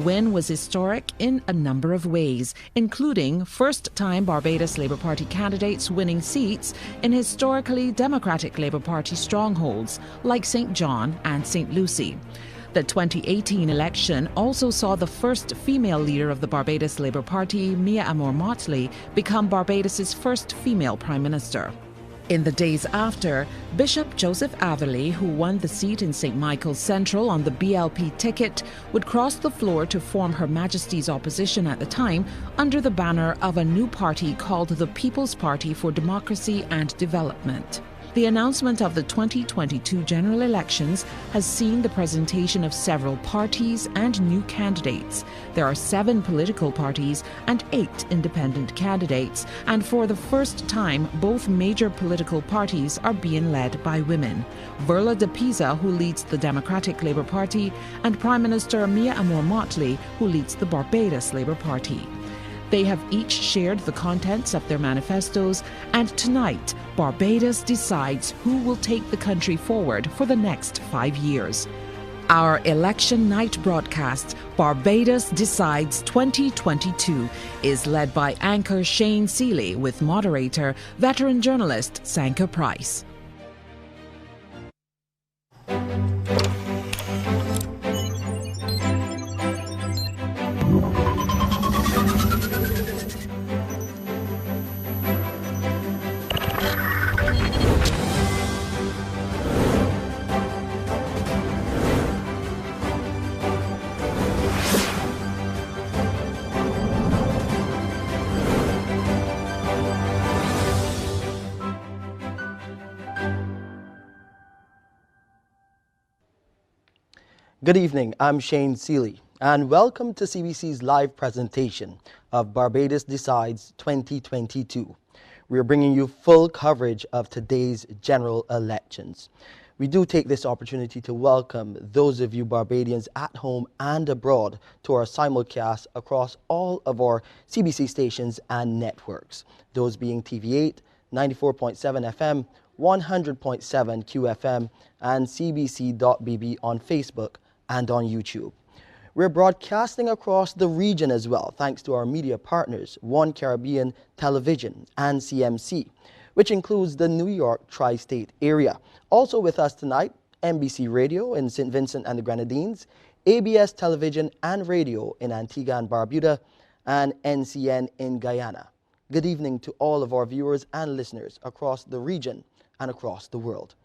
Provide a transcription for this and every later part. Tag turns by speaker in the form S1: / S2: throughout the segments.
S1: Win was historic in a number of ways, including first-time Barbados Labour Party candidates winning seats in historically Democratic Labour Party strongholds like St. John and St. Lucie. The 2018 election also saw the first female leader of the Barbados Labour Party, Mia Amor Mottley, become Barbados's first female Prime Minister. In the days after, Bishop Joseph Atherley, who won the seat in St. Michael's Central on the BLP ticket, would cross the floor to form Her Majesty's opposition at the time under the banner of a new party called the People's Party for Democracy and Development. The announcement of the 2022 general elections has seen the presentation of several parties and new candidates. There are 7 political parties and 8 independent candidates, and for the first time, both major political parties are being led by women. Verla de Pisa, who leads the Democratic Labour Party, and Prime Minister Mia Amor Mottley, who leads the Barbados Labour Party. They have each shared the contents of their manifestos, and tonight, Barbados decides who will take the country forward for the next 5 years. Our election night broadcast, Barbados Decides 2022, is led by anchor Shane Seeley with moderator, veteran journalist Sanka Price.
S2: Good evening, I'm Shane Seeley, and welcome to CBC's live presentation of Barbados Decides 2022. We are bringing you full coverage of today's general elections. We do take this opportunity to welcome those of you Barbadians at home and abroad to our simulcast across all of our CBC stations and networks, those being TV8, 94.7 FM, 100.7 QFM, and cbc.bb on Facebook and on YouTube. We're broadcasting across the region as well, thanks to our media partners, One Caribbean Television and CMC, which includes the New York tri-state area. Also with us tonight, NBC Radio in St. Vincent and the Grenadines, ABS Television and Radio in Antigua and Barbuda, and NCN in Guyana. Good evening to all of our viewers and listeners across the region and across the world.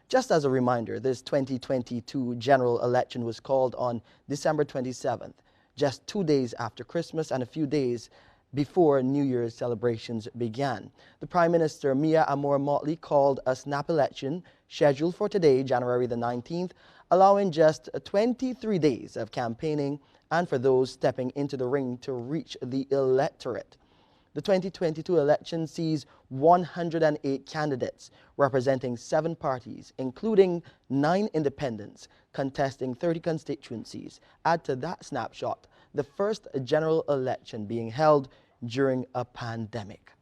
S2: Just as a reminder, this 2022 general election was called on December 27th, just 2 days after Christmas and a few days before New Year's celebrations began. The Prime Minister, Mia Amor Mottley, called a snap election scheduled for today, January the 19th, allowing just 23 days of campaigning and for those stepping into the ring to reach the electorate. The 2022 election sees 108 candidates representing 7 parties, including 9 independents, contesting 30 constituencies. Add to that snapshot the first general election being held during a pandemic.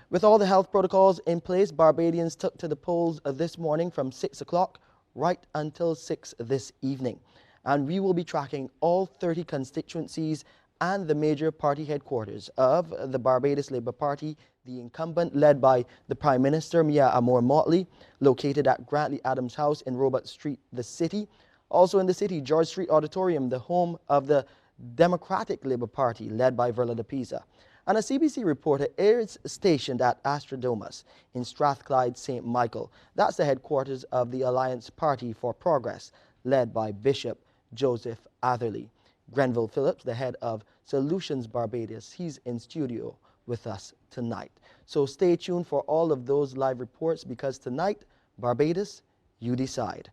S2: With all the health protocols in place, Barbadians took to the polls this morning from 6 o'clock right until 6 this evening. And we will be tracking all 30 constituencies and the major party headquarters of the Barbados Labour Party, the incumbent led by the Prime Minister, Mia Amor Mottley, located at Grantley Adams House in Robert Street, the city. Also in the city, George Street Auditorium, the home of the Democratic Labour Party, led by Verla de Pisa. And a CBC reporter is stationed at Astrodomus in Strathclyde, St. Michael. That's the headquarters of the Alliance Party for Progress, led by Bishop Joseph Atherley. Grenville Phillips, the head of Solutions Barbados, he's in studio with us tonight. So stay tuned for all of those live reports, because tonight, Barbados, you decide.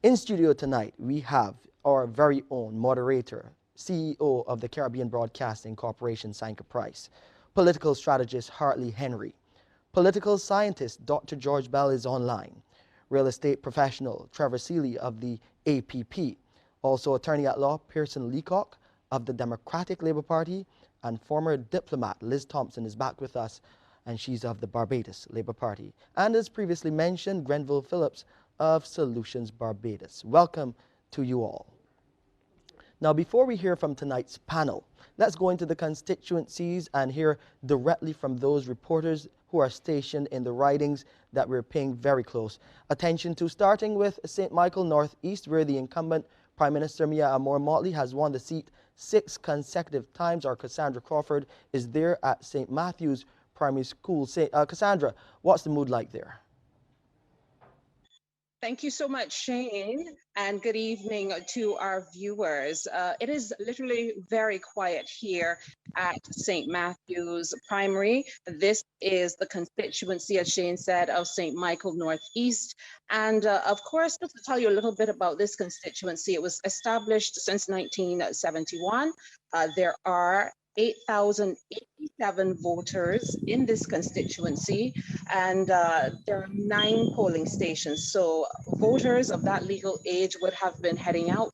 S2: In studio tonight, we have our very own moderator, CEO of the Caribbean Broadcasting Corporation, Sanka Price, political strategist Hartley Henry, political scientist Dr. George Bell is online, real estate professional Trevor Seeley of the APP, also attorney at law Pearson Leacock of the Democratic Labour Party, and former diplomat Liz Thompson is back with us, and she's of the Barbados Labour Party. And as previously mentioned, Grenville Phillips of Solutions Barbados. Welcome to you all. Now, before we hear from tonight's panel, let's go into the constituencies and hear directly from those reporters who are stationed in the ridings that we're paying very close attention to, starting with St. Michael Northeast, where the incumbent Prime Minister Mia Mottley has won the seat 6 consecutive times. Our Cassandra Crawford is there at St. Matthew's Primary School. Cassandra, what's the mood like there?
S3: Thank you so much, Shane, and good evening to our viewers. It is literally very quiet here at St. Matthew's Primary. This is the constituency, as Shane said, of St. Michael Northeast. And of course, just to tell you a little bit about this constituency, it was established since 1971. There are 8,087 voters in this constituency, and there are 9 polling stations. So voters of that legal age would have been heading out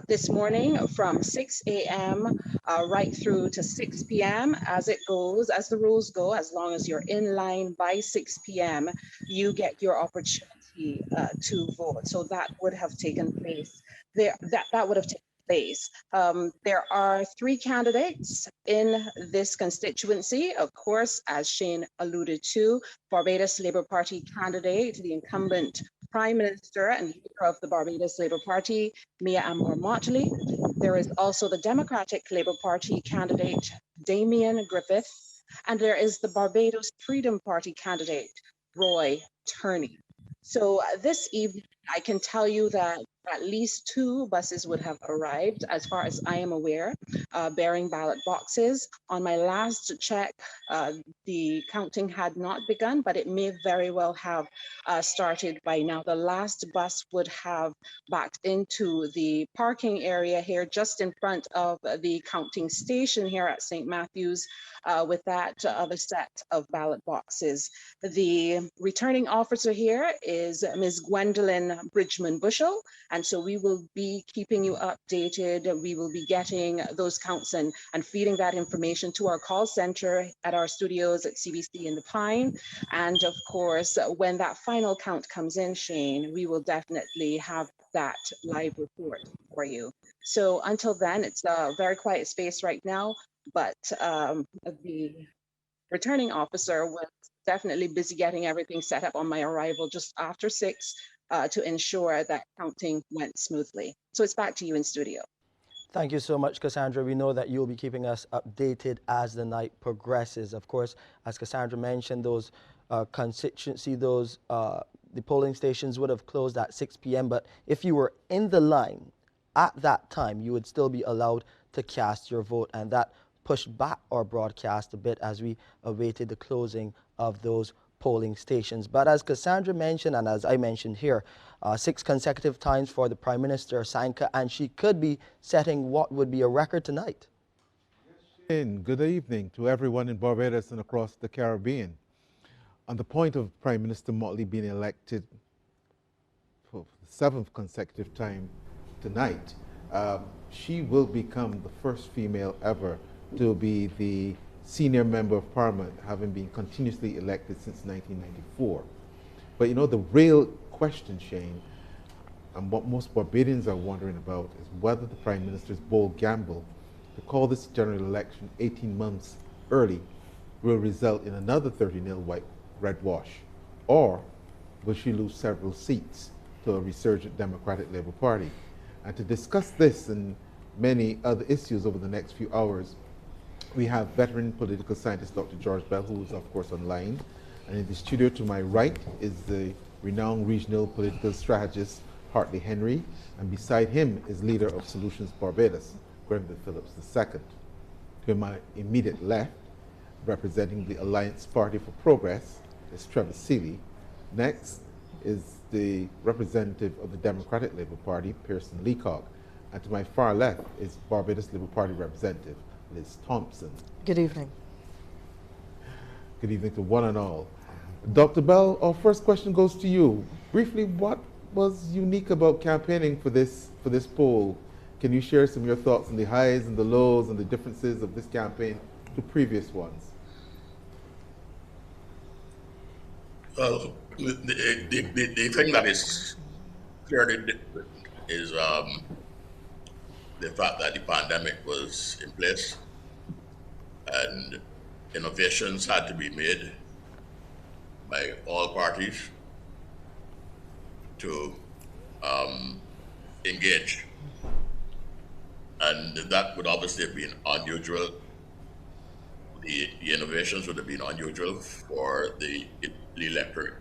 S3: this morning from 6 a.m. Right through to 6 p.m. as it goes, as the rules go. As long as you're in line by 6 p.m., you get your opportunity to vote. So that would have taken place there. That would have taken place. There are 3 candidates in this constituency. Of course, as Shane alluded to, Barbados Labour Party candidate, the incumbent Prime Minister and leader of the Barbados Labour Party, Mia Mottley. There is also the Democratic Labour Party candidate, Damien Griffith, and there is the Barbados Freedom Party candidate, Roy Turney. So this evening, I can tell you that at least 2 buses would have arrived, as far as I am aware, bearing ballot boxes. On my last check, the counting had not begun, but it may very well have started by now. The last bus would have backed into the parking area here just in front of the counting station here at St. Matthew's with that other set of ballot boxes. The returning officer here is Ms. Gwendolyn Bridgman Bushell, and so we will be keeping you updated. We will be getting those counts and feeding that information to our call center at our studios at CBC in the Pine. And of course, when that final count comes in, Shane, we will definitely have that live report for you. So until then, it's a very quiet space right now, but the returning officer was definitely busy getting everything set up on my arrival just after 6 to ensure that counting went smoothly. So it's back to you in studio.
S2: Thank you so much, Cassandra. We know that you'll be keeping us updated as the night progresses. Of course, as Cassandra mentioned, those the polling stations would have closed at 6 p.m. But if you were in the line at that time, you would still be allowed to cast your vote, and that pushed back our broadcast a bit as we awaited the closing of those polling stations. But as Cassandra mentioned, and as I mentioned here, 6 consecutive times for the Prime Minister, Sanka, and she could be setting what would be a record tonight.
S4: Good evening to everyone in Barbados and across the Caribbean. On the point of Prime Minister Mottley being elected for the 7th consecutive time tonight, she will become the first female ever to be the senior member of Parliament, having been continuously elected since 1994. But you know, the real question, Shane, and what most Barbadians are wondering about is whether the Prime Minister's bold gamble to call this general election 18 months early will result in another 30-0 red wash, or will she lose several seats to a resurgent Democratic Labour Party? And to discuss this and many other issues over the next few hours, we have veteran political scientist Dr. George Bell, who is of course online. And in the studio to my right is the renowned regional political strategist Hartley Henry, and beside him is leader of Solutions Barbados, Grenville Phillips II. To my immediate left, representing the Alliance Party for Progress, is Trevor Seeley. Next is the representative of the Democratic Labour Party, Pearson Leacock. And to my far left is Barbados Labour Party representative, Liz Thompson.
S5: Good evening.
S4: Good evening to one and all. Dr. Bell, our first question goes to you. Briefly, what was unique about campaigning for this poll? Can you share some of your thoughts on the highs and the lows and the differences of this campaign to previous ones?
S6: Well, the thing that is clearly different is the fact that the pandemic was in place and innovations had to be made by all parties to engage. And that would obviously have been unusual. The innovations would have been unusual for the electorate.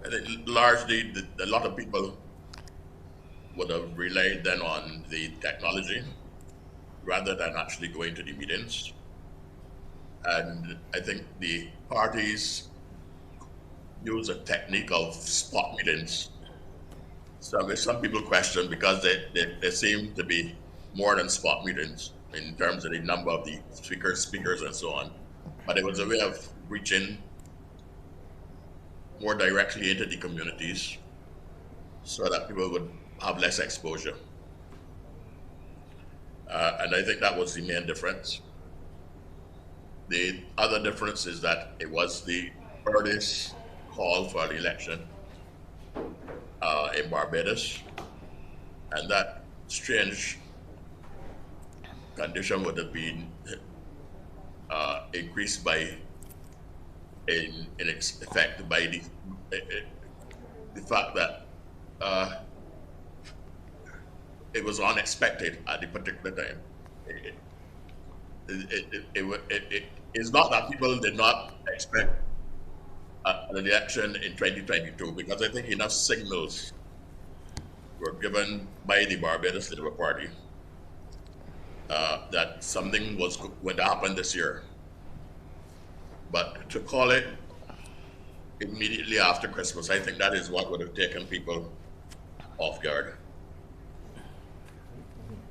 S6: And largely, a lot of people would have relied then on the technology rather than actually going to the meetings. And I think the parties use a technique of spot meetings. So some people question because they seem to be more than spot meetings in terms of the number of the speakers and so on. But it was a way of reaching more directly into the communities so that people would have less exposure. And I think that was the main difference. The other difference is that it was the earliest call for the election in Barbados, and that strange condition would have been increased by, in its effect, by the fact that it was unexpected at the particular time. It's not that people did not expect an election in 2022, because I think enough signals were given by the Barbados Labour Party that something was going to happen this year. But to call it immediately after Christmas, I think that is what would have taken people off guard.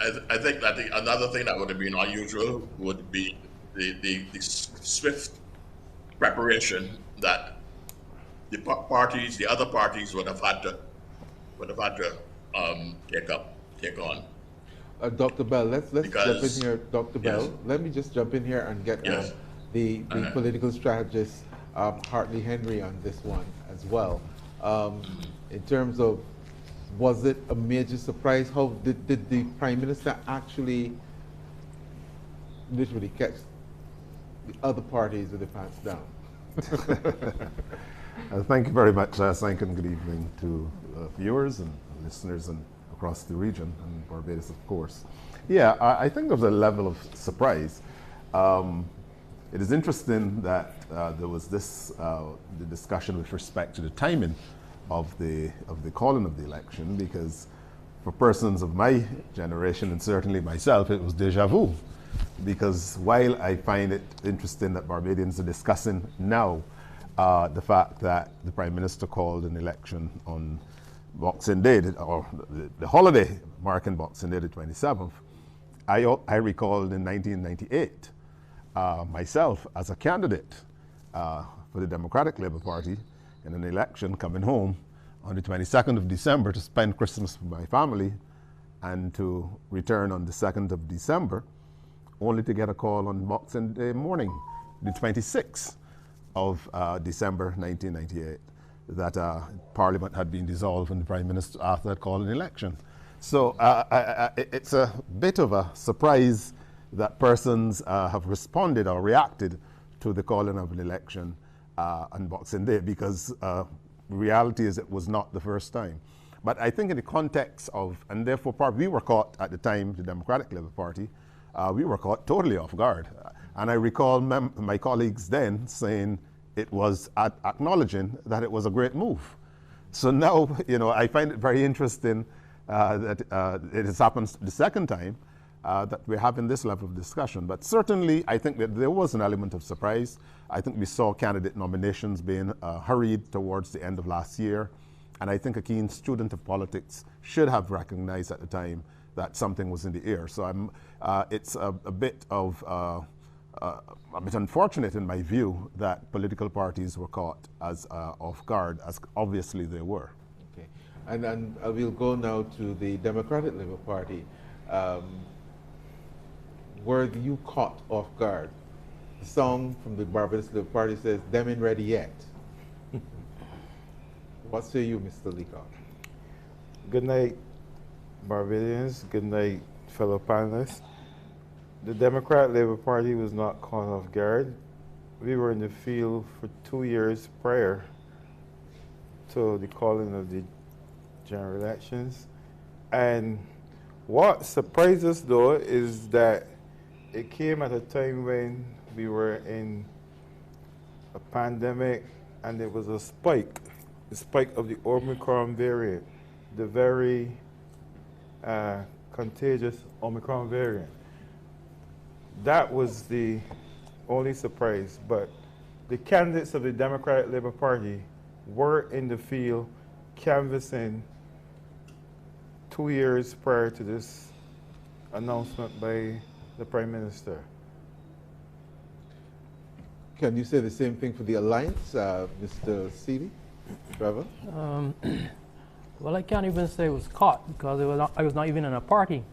S6: I think that another thing that would have been unusual would be the swift preparation that the other parties would have had to take on.
S4: Dr. Bell, let's jump in here, Dr.
S6: Yes.
S4: Bell. Let me just jump in here and get
S6: Yes.
S4: the political strategist Hartley Henry on this one as well. In terms of, was it a major surprise? How did the Prime Minister actually literally catch the other parties with their pants down?
S5: Thank you very much, Sank, and good evening to viewers and listeners and across the region, and Barbados, of course. Yeah, I think there was a level of surprise. It is interesting that there was this the discussion with respect to the timing of the calling of the election, because for persons of my generation, and certainly myself, it was deja vu. Because while I find it interesting that Barbadians are discussing now the fact that the Prime Minister called an election on Boxing Day, or the holiday marking Boxing Day, the 27th, I recalled in 1998 myself as a candidate for the Democratic Labour Party in an election, coming home on the 22nd of December to spend Christmas with my family and to return on the 2nd of December, only to get a call on Boxing Day morning, the 26th of December 1998, that Parliament had been dissolved and the Prime Minister after that called an election. So it's a bit of a surprise that persons have responded or reacted to the calling of an election on Boxing Day, because reality is it was not the first time. But I think in the context of, and therefore we were caught at the time, the Democratic Labour Party, we were caught totally off guard. And I recall my colleagues then saying it was acknowledging that it was a great move. So now, I find it very interesting that it has happened the second time that we're having this level of discussion. But certainly, I think that there was an element of surprise. I think we saw candidate nominations being hurried towards the end of last year. And I think a keen student of politics should have recognized at the time that something was in the air. So it's a bit unfortunate in my view that political parties were caught as off guard, as obviously they were.
S4: Okay, and we'll go now to the Democratic Labour Party. Were you caught off guard? The song from the Barbados Labour Party says, "Them ain't ready yet." What say you, Mr. Leacock?
S7: Good night, Barbadians, good night, fellow panelists. The Democrat-Labour Party was not caught off guard. We were in the field for 2 years prior to the calling of the general elections. And what surprised us, though, is that it came at a time when we were in a pandemic and there was a spike, the spike of the Omicron variant, the very contagious Omicron variant. That was the only surprise, but the candidates of the Democratic Labour Party were in the field canvassing 2 years prior to this announcement by the Prime Minister.
S4: Can you say the same thing for the Alliance, Mr. Seeley? Trevor?
S8: Well, I can't even say it was caught because I was not even in a party.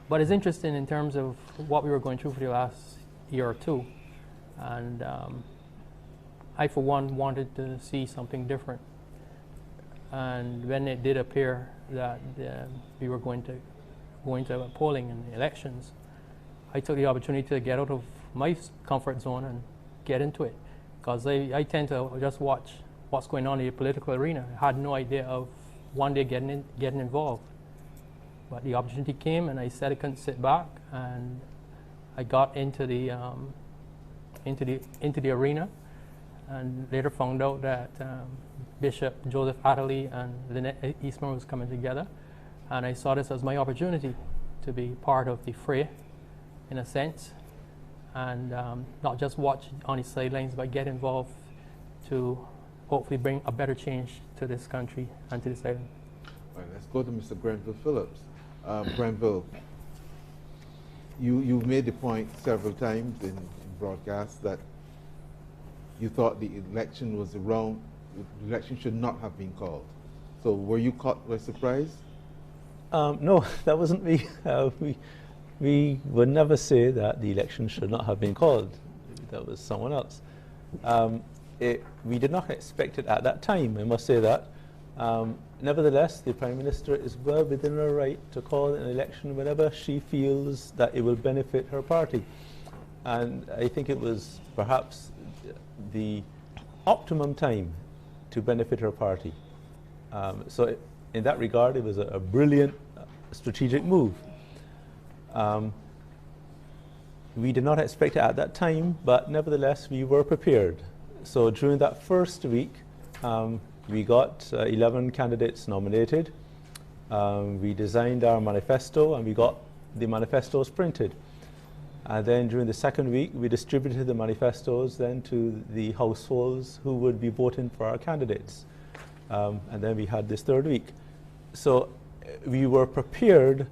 S8: But it's interesting in terms of what we were going through for the last year or two. And I, for one, wanted to see something different. And when it did appear that we were going to polling and elections, I took the opportunity to get out of my comfort zone and get into it. Because I tend to just watch what's going on in the political arena. I had no idea of one day getting involved. But the opportunity came, and I said I couldn't sit back, and I got into the arena, and later found out that Bishop Joseph Atherley and Lynette Eastman was coming together, and I saw this as my opportunity to be part of the fray, in a sense, and not just watch on the sidelines, but get involved to hopefully bring a better change to this country and to this island.
S4: All right, let's go to Mr. Grenville Phillips. Grenville, you made the point several times in broadcast that you thought the election was wrong, the election should not have been called. So were you caught by surprise?
S9: No, that wasn't me. We would never say that the election should not have been called. That was someone else. We did not expect it at that time, I must say that. Nevertheless, the Prime Minister is well within her right to call an election whenever she feels that it will benefit her party. And I think it was perhaps the optimum time to benefit her party. So in that regard, it was a brilliant strategic move. We did not expect it at that time, but nevertheless, we were prepared. So during that first week, we got 11 candidates nominated. We designed our manifesto, and we got the manifestos printed. And then during the second week, we distributed the manifestos then to the households who would be voting for our candidates. And then we had this third week. So we were prepared,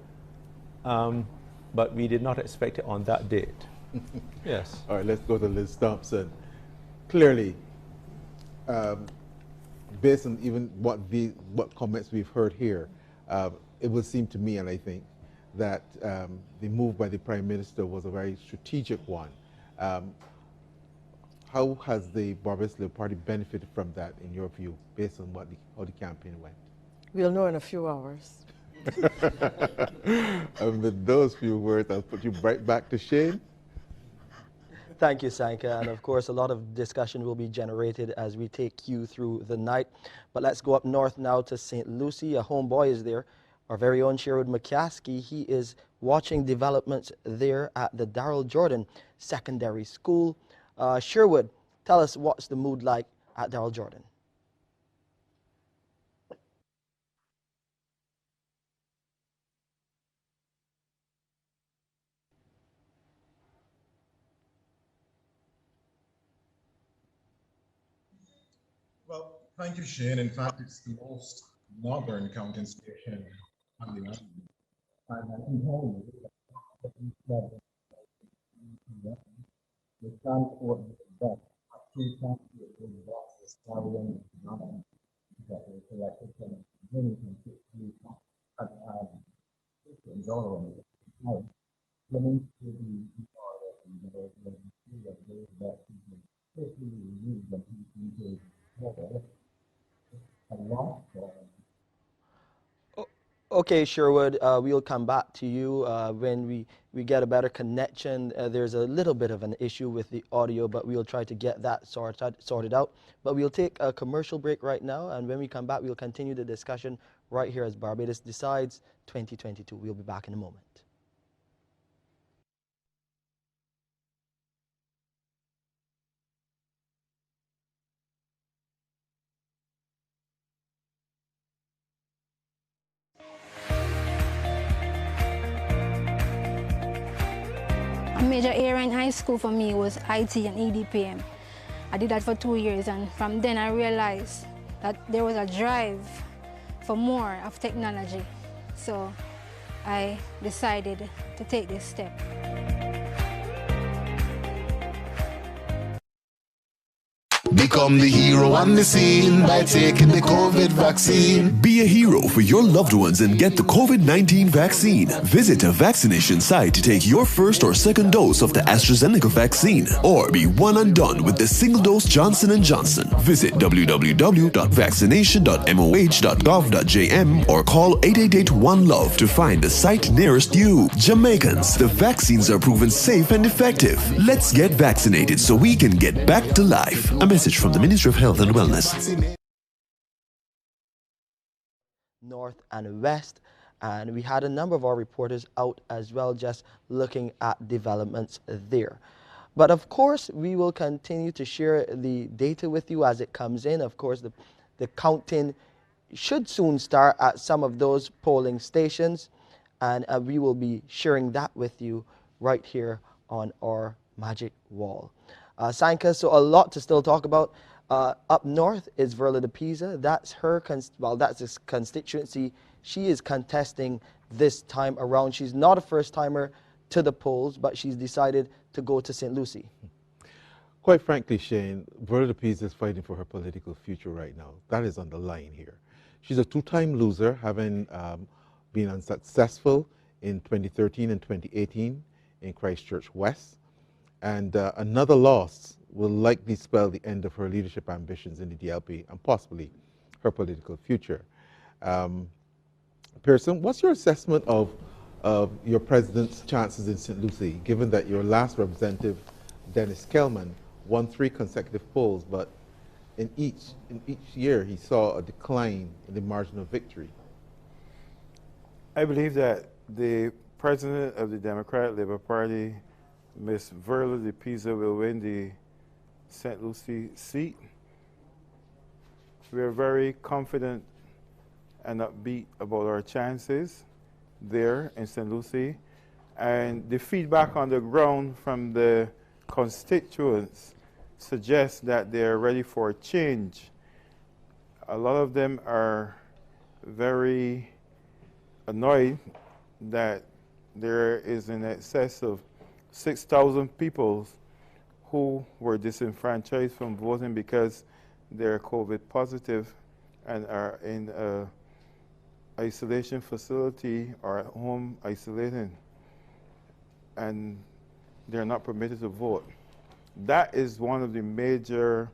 S9: but we did not expect it on that date. Yes.
S4: All right, let's go to Liz Thompson. Clearly, based on even what comments we've heard here, it would seem to me, and I think, that the move by the Prime Minister was a very strategic one. How has the Barbados Labour Party benefited from that, in your view, based on how the campaign went?
S10: We'll know in a few hours.
S4: And with those few words, I'll put you right back to Shane.
S2: Thank you, Sanka. And of course, a lot of discussion will be generated as we take you through the night. But let's go up north now to St. Lucie. A homeboy is there. Our very own Sherwood McCaskey. He is watching developments there at the Darrell Jordan Secondary School. Sherwood, tell us what's the mood like at Darrell Jordan.
S11: Well, thank you, Shane. In fact, it's the most modern counting station on the island. And I can tell you that the transport bus, two transport buses traveling around that were collected from many countries systems all over the world. Coming to the part of the that quickly remove them into water, a lot of
S2: Okay, Sherwood, we'll come back to you when we get a better connection. There's a little bit of an issue with the audio, but we'll try to get that sorted out. But we'll take a commercial break right now, and when we come back, we'll continue the discussion right here as Barbados Decides 2022. We'll be back in a moment.
S12: A major area in high school for me was IT and EDPM. I did that for 2 years, and from then I realized that there was a drive for more of technology. So I decided to take this step.
S13: Become the hero on the scene by taking the COVID vaccine.
S14: Be a hero for your loved ones and get the COVID-19 vaccine. Visit a vaccination site to take your first or second dose of the AstraZeneca vaccine, or be one and done with the single-dose Johnson & Johnson. Visit www.vaccination.moh.gov.jm or call 888-1-LOVE to find the site nearest you. Jamaicans, the vaccines are proven safe and effective. Let's get vaccinated so we can get back to life. A message from the Ministry of Health and Wellness.
S2: North and West, and we had a number of our reporters out as well, just looking at developments there. But of course, we will continue to share the data with you as it comes in. Of course, the counting should soon start at some of those polling stations, and we will be sharing that with you right here on our magic wall. Sanka, so a lot to still talk about. Up north is Verla de Pisa. That's her, that's his constituency. She is contesting this time around. She's not a first-timer to the polls, but she's decided to go to St. Lucie.
S4: Quite frankly, Shane, Verla de Pisa is fighting for her political future right now. That is on the line here. She's a two-time loser, having been unsuccessful in 2013 and 2018 in Christchurch West. And another loss will likely spell the end of her leadership ambitions in the DLP and possibly her political future. Pearson, what's your assessment of your president's chances in St. Lucie, given that your last representative, Dennis Kelman, won 3 consecutive polls, but in each year he saw a decline in the margin of victory?
S7: I believe that the president of the Democratic Labour Party, Ms. Verla de Pisa, will win the St. Lucie seat. We are very confident and upbeat about our chances there in St. Lucie. And the feedback on the ground from the constituents suggests that they are ready for a change. A lot of them are very annoyed that there is in excess of 6,000 people who were disenfranchised from voting because they're COVID positive and are in an isolation facility or at home isolating, and they're not permitted to vote. That is one of the major,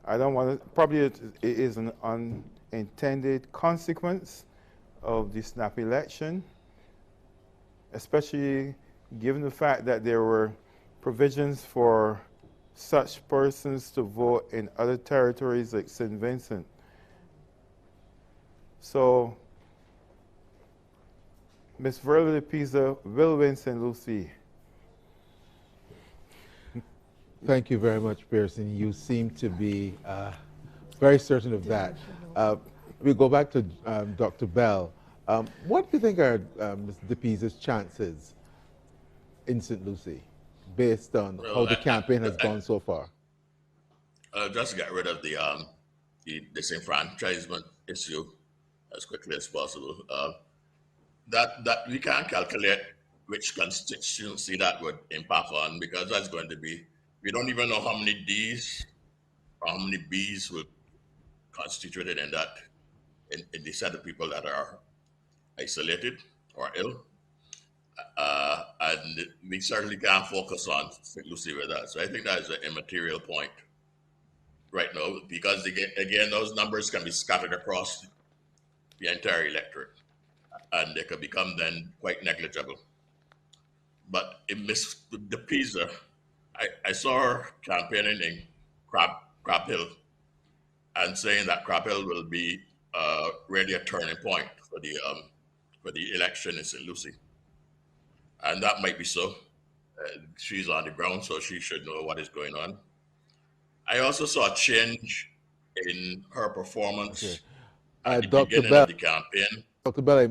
S7: I don't want to, probably it is an unintended consequence of the snap election, especially given the fact that there were provisions for such persons to vote in other territories like St. Vincent. So, Ms. Verla de Pisa will win St. Lucie.
S4: Thank you very much, Pearson. You seem to be very certain of that. We go back to Dr. Bell. What do you think are Ms. de Pisa's chances in St. Lucie, based on how the campaign has gone so far?
S6: Just get rid of the disenfranchisement issue as quickly as possible. That we can't calculate which constituency that would impact on, because that's going to be, we don't even know how many Ds or how many Bs will constituted in that, in the set of people that are isolated or ill. And we certainly can't focus on St. Lucie with that. So I think that is an immaterial point right now, because again, those numbers can be scattered across the entire electorate. and they could become then quite negligible. But in Miss the PISA, I saw her campaigning in Crab Hill and saying that Crab Hill will be really a turning point for the election in St. Lucie. And that might be so. She's on the ground, so she should know what is going on. I also saw a change in her performance at the beginning of the campaign.
S4: Dr. Bell,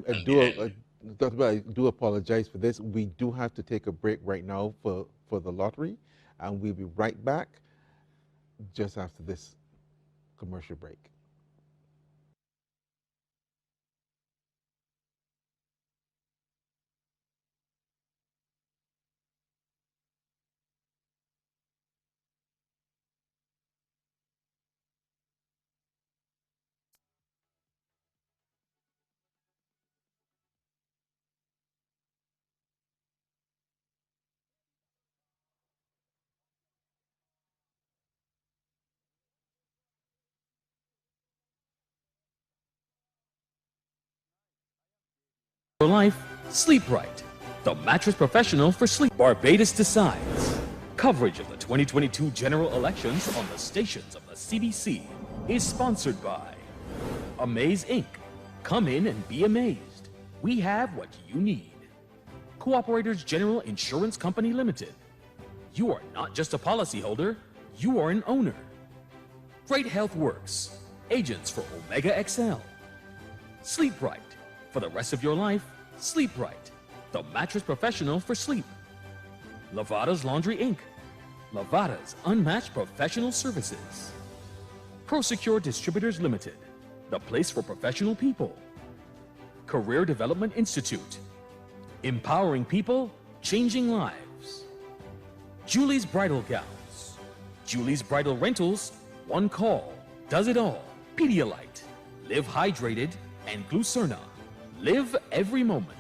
S4: Dr. Bell, I do apologize for this. We do have to take a break right now for the lottery, and we'll be right back just after this commercial break.
S15: For life, sleep right. The mattress professional for sleep. Barbados Decides. Coverage of the 2022 general elections on the stations of the CBC is sponsored by Amaze Inc. Come in and be amazed. We have what you need. Cooperators General Insurance Company Limited. You are not just a policyholder, you are an owner. Great Health Works. Agents for Omega XL. Sleep right. For the rest of your life, sleep right. The mattress professional for sleep. Lavada's Laundry Inc. Lavada's unmatched professional services. ProSecure Distributors Limited. The place for professional people. Career Development Institute. Empowering people, changing lives. Julie's Bridal Gowns. Julie's Bridal Rentals. One call does it all. Pedialyte. Live hydrated. And Glucerna. Live every moment.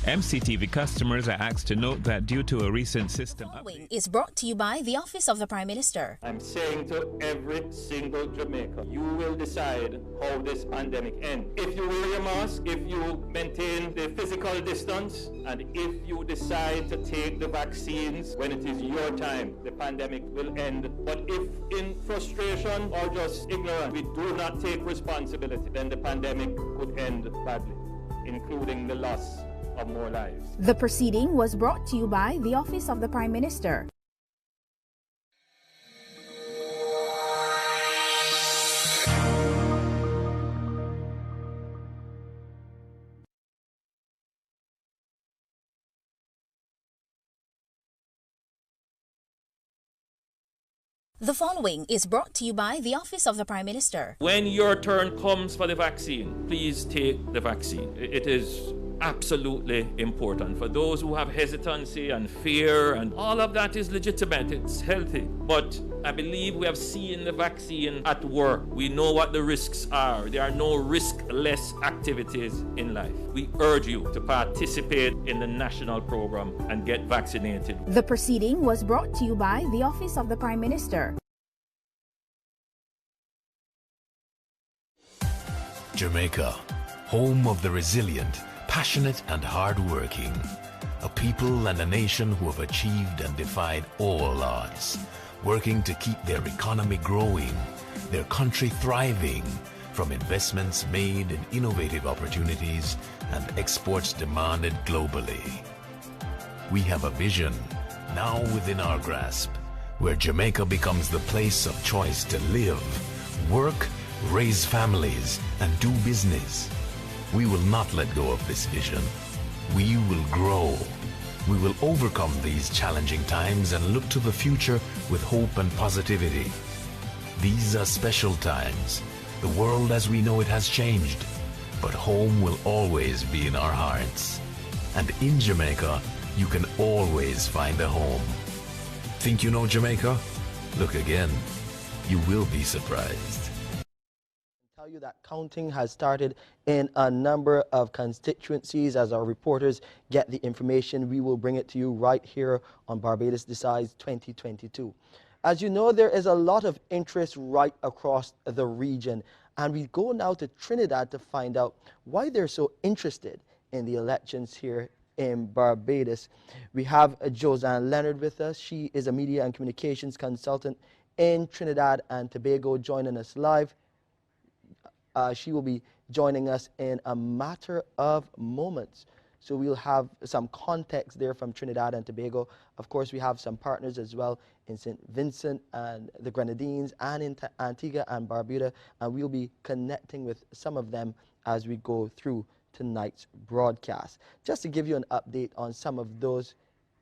S16: MCTV customers are asked to note that due to a recent system
S17: update is brought to you by the Office of the Prime Minister.
S18: I'm saying to every single Jamaican, you will decide how this pandemic ends. If you wear your mask, if you maintain the physical distance, and if you decide to take the vaccines when it is your time, the pandemic will end. But if in frustration or just ignorance, we do not take responsibility, then the pandemic could end badly, including the loss of more lives.
S17: The proceeding was brought to you by the Office of the Prime Minister. The following is brought to you by the Office of the Prime Minister.
S18: When your turn comes for the vaccine, please take the vaccine. It is absolutely important. For those who have hesitancy and fear, and all of that is legitimate, it's healthy. But I believe we have seen the vaccine at work. We know what the risks are. There are no riskless activities in life. We urge you to participate in the national program and get vaccinated.
S17: The proceeding was brought to you by the Office of the Prime Minister.
S19: Jamaica, home of the resilient, passionate and hard-working. A people and a nation who have achieved and defied all odds, working to keep their economy growing, their country thriving, from investments made in innovative opportunities and exports demanded globally. We have a vision, now within our grasp, where Jamaica becomes the place of choice to live, work, raise families, and do business. We will not let go of this vision. We will grow. We will overcome these challenging times and look to the future with hope and positivity. These are special times. The world as we know it has changed, but home will always be in our hearts. And in Jamaica, you can always find a home. Think you know Jamaica? Look again. You will be surprised.
S2: Tell you that counting has started in a number of constituencies. As our reporters get the information, we will bring it to you right here on Barbados Decides 2022. As you know, there is a lot of interest right across the region, and we go now to Trinidad to find out why they're so interested in the elections here in Barbados. We have Josanne Leonard with us. She is a media and communications consultant in Trinidad and Tobago, joining us live. She will be joining us in a matter of moments. So we'll have some context there from Trinidad and Tobago. Of course, we have some partners as well in St. Vincent and the Grenadines and in Antigua and Barbuda, and we'll be connecting with some of them as we go through tonight's broadcast. Just to give you an update on some of those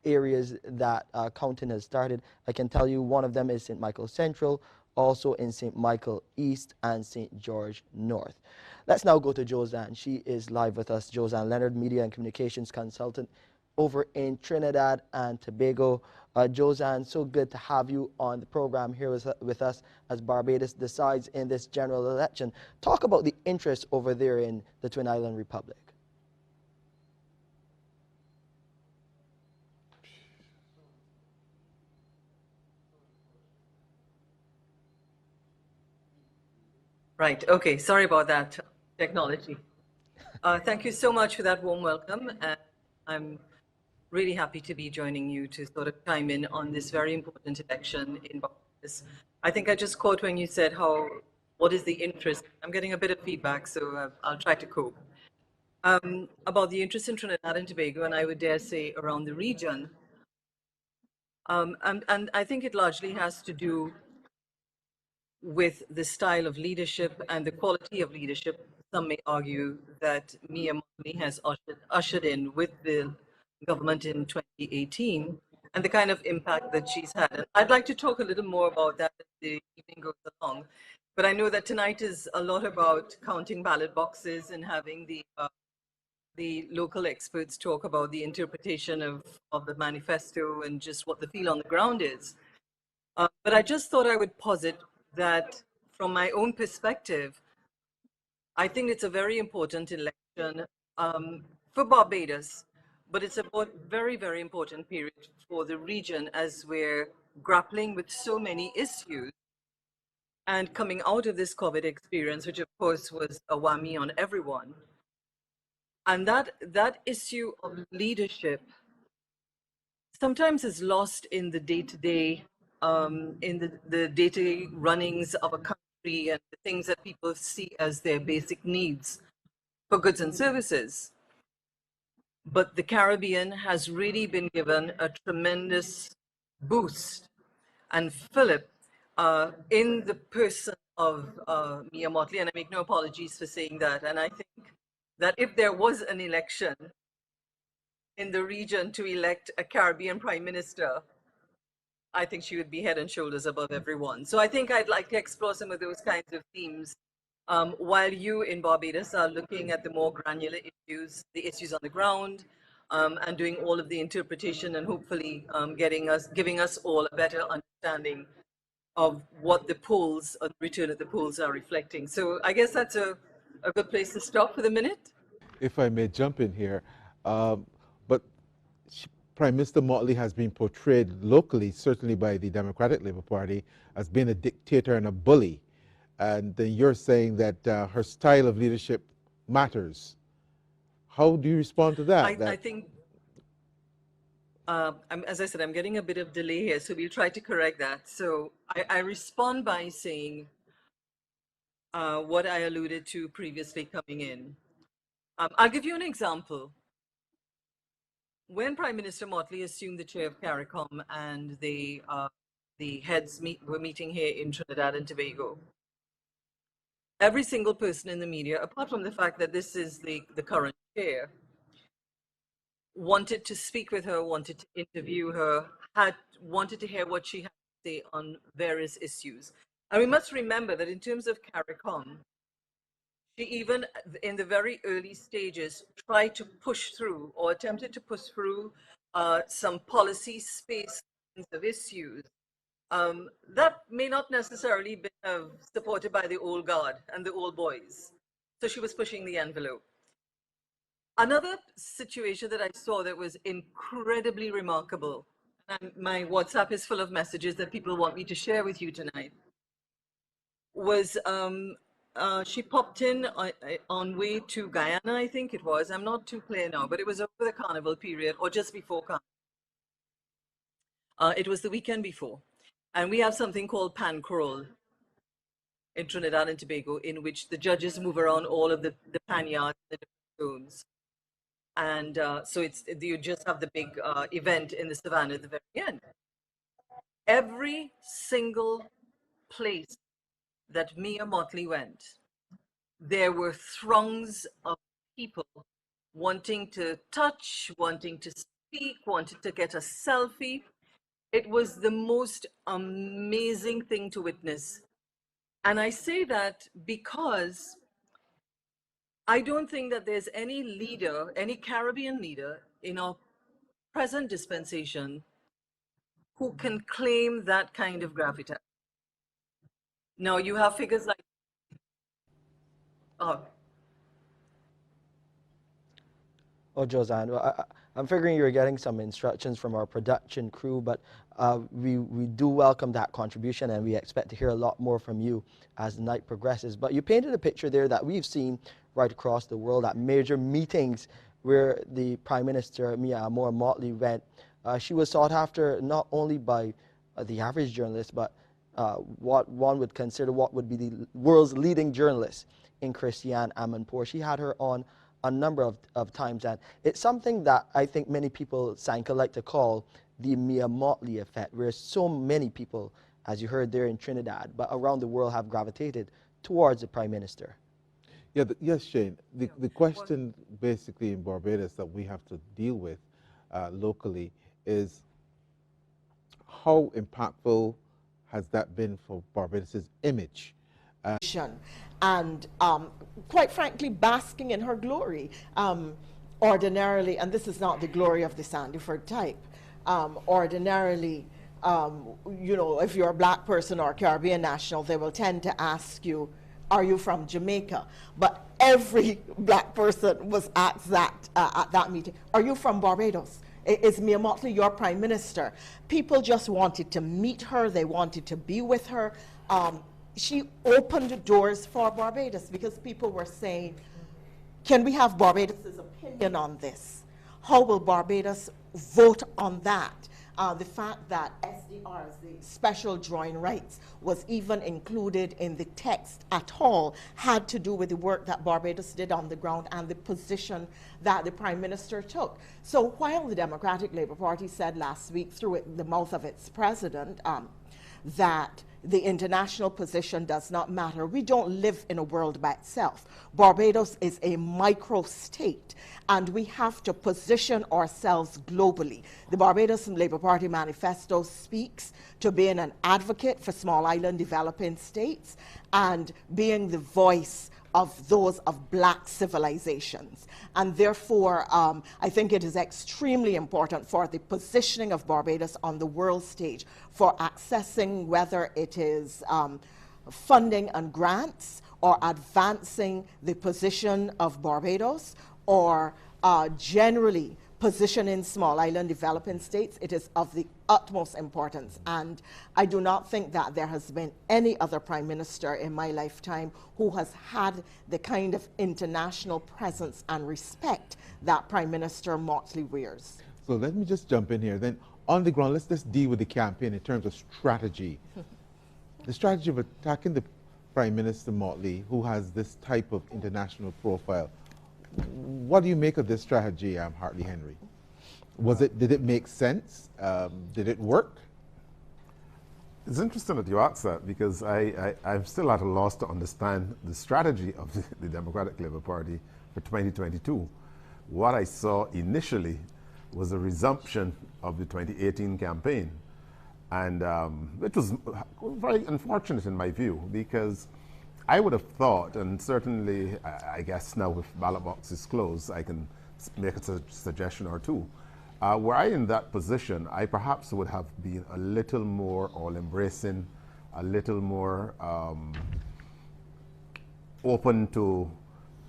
S2: areas that counting has started, I can tell you one of them is St. Michael Central, also in St. Michael East and St. George North. Let's now go to Josanne. She is live with us. Josanne Leonard, media and communications consultant over in Trinidad and Tobago. Josanne, so good to have you on the program here with us as Barbados decides in this general election. Talk about the interest over there in the Twin Island Republic.
S20: Right, okay, sorry about that technology. Thank you so much for that warm welcome. And I'm really happy to be joining you to sort of chime in on this very important election in Barbados. I think I just caught when you said what is the interest? I'm getting a bit of feedback, so I'll try to cope. About the interest in Trinidad and Tobago, and I would dare say around the region. And I think it largely has to do with the style of leadership and the quality of leadership. Some may argue that Mia Mottley has ushered in with the government in 2018 and the kind of impact that she's had. And I'd like to talk a little more about that as the evening goes along. But I know that tonight is a lot about counting ballot boxes and having the local experts talk about the interpretation of the manifesto and just what the feel on the ground is. But I just thought I would posit that from my own perspective, I think it's a very important election for Barbados, but it's a very, very important period for the region as we're grappling with so many issues and coming out of this COVID experience, which of course was a whammy on everyone. And that issue of leadership sometimes is lost in the day-to-day, in the day-to-day runnings of a country and the things that people see as their basic needs for goods and services. But the Caribbean has really been given a tremendous boost and fillip in the person of Mia Mottley, and I make no apologies for saying that. And I think that if there was an election in the region to elect a Caribbean Prime Minister, I think she would be head and shoulders above everyone. So I think I'd like to explore some of those kinds of themes while you in Barbados are looking at the more granular issues, the issues on the ground, and doing all of the interpretation and hopefully giving us all a better understanding of what the polls, or the return of the polls are reflecting. So I guess that's a good place to stop for the minute.
S4: If I may jump in here, but Prime Minister Mottley has been portrayed locally, certainly by the Democratic Labour Party, as being a dictator and a bully. And then you're saying that her style of leadership matters. How do you respond to that?
S20: I think, as I said, I'm getting a bit of delay here, so we'll try to correct that. So I respond by saying what I alluded to previously coming in. I'll give you an example. When Prime Minister Mottley assumed the chair of CARICOM and the heads were meeting here in Trinidad and Tobago, every single person in the media, apart from the fact that this is the current chair, wanted to speak with her, wanted to interview her, wanted to hear what she had to say on various issues. And we must remember that in terms of CARICOM, she even in the very early stages tried to push through or attempted to push through some policy space of issues that may not necessarily be supported by the old guard and the old boys. So she was pushing the envelope. Another situation that I saw that was incredibly remarkable, My WhatsApp is full of messages that people want me to share with you tonight. Was she popped in on way to Guyana, I think it was. I'm not too clear now, but it was over the carnival period or just before carnival. It was the weekend before. And we have something called pan crawl in Trinidad and Tobago, in which the judges move around all of the panyards, the different zones. And so you just have the big event in the savannah at the very end. Every single place that me and Mottley went, there were throngs of people wanting to touch, wanting to speak, wanting to get a selfie. It was the most amazing thing to witness. And I say that because I don't think that there's any leader, any Caribbean leader in our present dispensation who can claim that kind of gravitas. Now you have figures like,
S2: Josanne, I'm figuring you're getting some instructions from our production crew, but we do welcome that contribution, and we expect to hear a lot more from you as the night progresses. But you painted a picture there that we've seen right across the world at major meetings where the Prime Minister, Mia Mottley, went. She was sought after not only by the average journalist, but what one would consider what would be the world's leading journalist in Christiane Amanpour. She had her on a number of times, and it's something that I think many people, Sanka, like to call the Mia Mottley effect, where so many people, as you heard there in Trinidad, but around the world, have gravitated towards the Prime Minister.
S4: Yeah, yes, Shane. The question basically in Barbados that we have to deal with locally is how impactful has that been for Barbados' image?
S10: And quite frankly, basking in her glory. Ordinarily, and this is not the glory of the Sandyford type, ordinarily, you know, if you're a black person or a Caribbean national, they will tend to ask you, are you from Jamaica? But every black person was asked that at that meeting. Are you from Barbados? Is Mia Mottley your Prime Minister? People just wanted to meet her. They wanted to be with her. She opened doors for Barbados because people were saying, can we have Barbados' opinion on this? How will Barbados vote on that? The fact that SDRs, the special drawing rights, was even included in the text at all had to do with the work that Barbados did on the ground and the position that the Prime Minister took. So while the Democratic Labour Party said last week through the mouth of its president that the international position does not matter. We don't live in a world by itself. Barbados is a micro-state, and we have to position ourselves globally. The Barbados Labour Party manifesto speaks to being an advocate for small island developing states and being the voice of those of black civilizations. And therefore, I think it is extremely important for the positioning of Barbados on the world stage, for accessing whether it is funding and grants or advancing the position of Barbados or generally positioning small island developing states. It is of the utmost importance, and I do not think that there has been any other Prime Minister in my lifetime who has had the kind of international presence and respect that Prime Minister Mottley wears.
S4: So let me just jump in here. Then on the ground, let's just deal with the campaign in terms of strategy. The strategy of attacking the Prime Minister Mottley, who has this type of international profile. What do you make of this strategy, Hartley Henry? Did it make sense? Did it work?
S5: It's interesting that you asked that, because I'm still at a loss to understand the strategy of the Democratic Labour Party for 2022. What I saw initially was a resumption of the 2018 campaign, and it was very unfortunate in my view, because I would have thought, and certainly I guess now with ballot boxes closed, I can make a suggestion or two. Were I in that position, I perhaps would have been a little more all-embracing, a little more open to